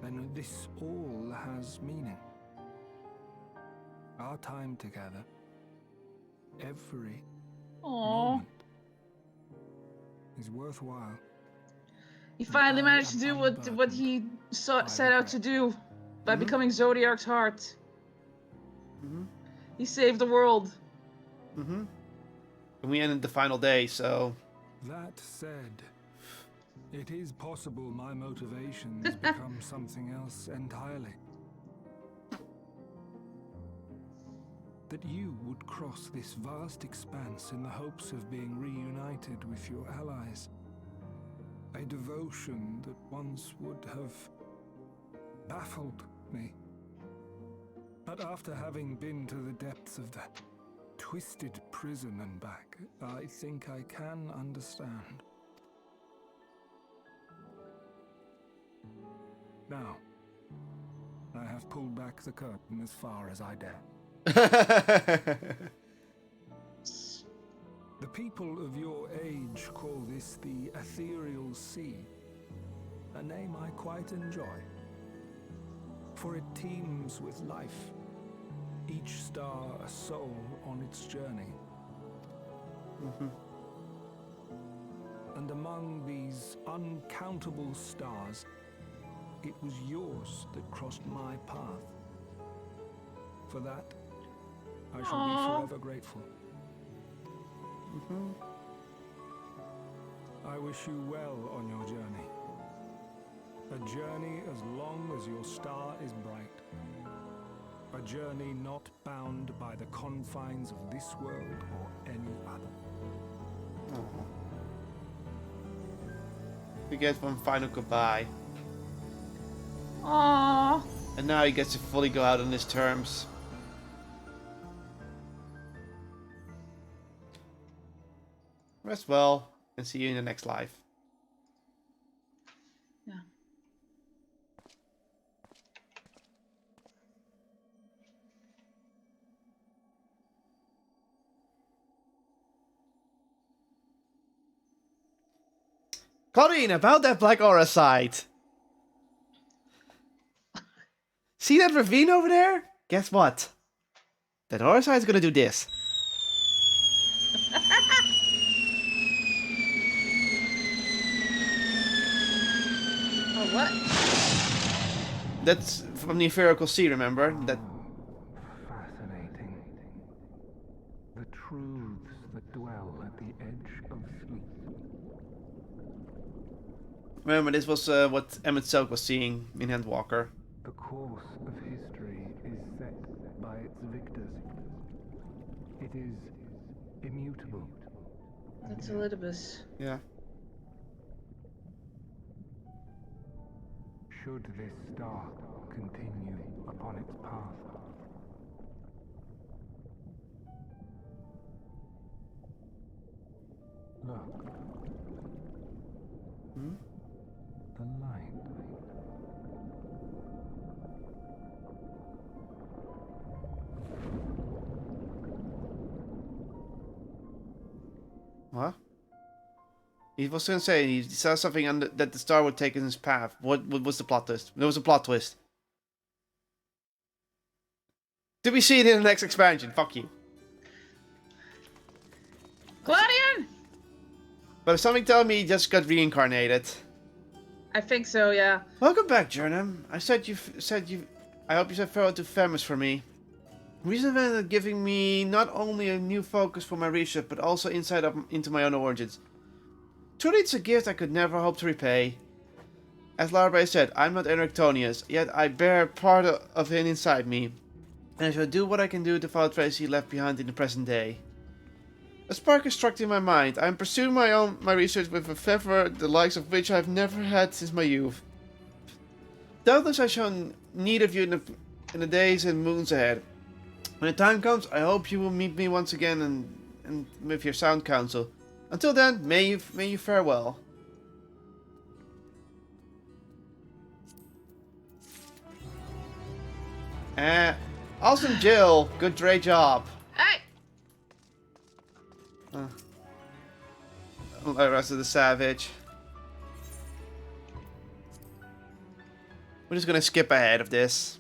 Then this all has meaning. Our time together, every Aww. moment, is worthwhile. He finally I managed to am do what he set out to do by becoming Zodiark's heart. He saved the world. And we ended the final day, so... That said, it is possible my motivations become something else entirely. That you would cross this vast expanse in the hopes of being reunited with your allies. A devotion that once would have baffled me. But after having been to the depths of that twisted prison and back, I think I can understand. Now, I have pulled back the curtain as far as I dare. The people of your age call this the Ethereal Sea, a name I quite enjoy, for it teems with life, each star a soul on its journey. And among these uncountable stars, it was yours that crossed my path. For that, I shall be forever grateful. I wish you well on your journey. A journey as long as your star is bright. A journey not bound by the confines of this world or any other. We get one final goodbye. Aww. And now he gets to fully go out on his terms. Rest well, and see you in the next life. Yeah. Claudine, about that Black Aura site. See that ravine over there? Guess what? That Aura site's gonna do this. Oh, what? That's from the Epherical Sea, remember? That Fascinating. truths that dwell at the edge of sleep. Remember, this was what Emmett Silk was seeing in Endwalker. The course of history is set by its victors. It is immutable. That's Elidibus. Yeah. Should this star continue upon its path, look. Hmm? The light. What? He was going to say he saw something that the star would take in his path. What was the plot twist? There was a plot twist. Did we see it in the next expansion? Fuck you. Claudian! But if something telling me he just got reincarnated. I think so, yeah. Welcome back, Jernam. I hope you said farewell to Femis for me. Reason for giving me not only a new focus for my research, but also insight into my own origins. Truly, it's a gift I could never hope to repay. As Larbe said, I'm not Erictonius, yet I bear part of him inside me, and I shall do what I can do to follow traces he left behind in the present day. A spark is struck in my mind. I am pursuing my research with a fervor the likes of which I have never had since my youth. Doubtless I shall need of you in the days and moons ahead. When the time comes, I hope you will meet me once again and with your sound counsel. Until then, may you fare well. Awesome, Jill. Great job. Hey! The rest of the savage. We're just gonna skip ahead of this.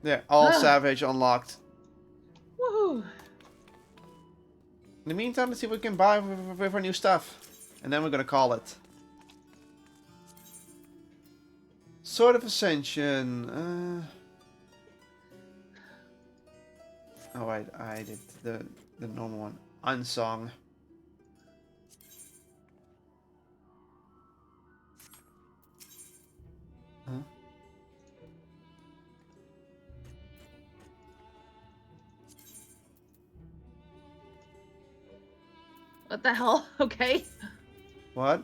Yeah, all savage unlocked. Woohoo! In the meantime, let's see what we can buy with our new stuff. And then we're gonna call it. Sword of Ascension. Oh, I did the normal one. Unsung. Huh? What the hell? Okay. What?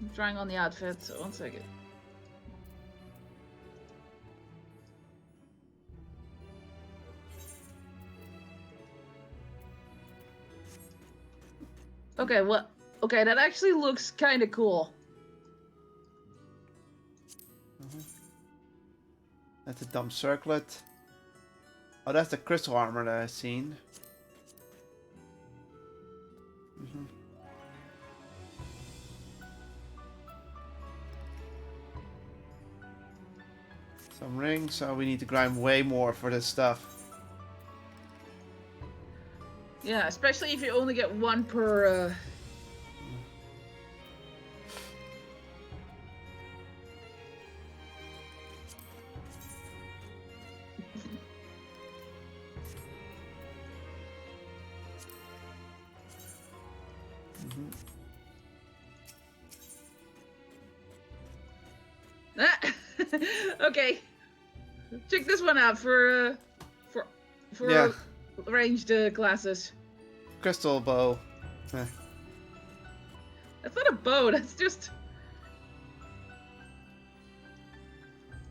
I'm trying on the outfit, so 1 second. Okay, what? Okay, that actually looks kind of cool. That's a dumb circlet. Oh, that's the crystal armor that I've seen. Some rings, so we need to grind way more for this stuff. Yeah, especially if you only get one per. Okay, check this one out for Yeah. ranged classes. Crystal bow. Eh. That's not a bow. That's just.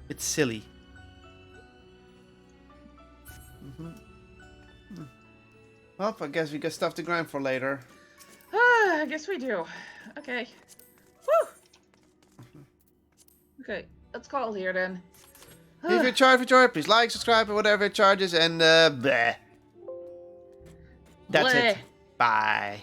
It's silly. Well, I guess we got stuff to grind for later. I guess we do. Okay. Woo! Okay, let's call it here then. If you're charged for joy, please like, subscribe, or whatever it charges, and bleh. That's Bleh. it. Bye.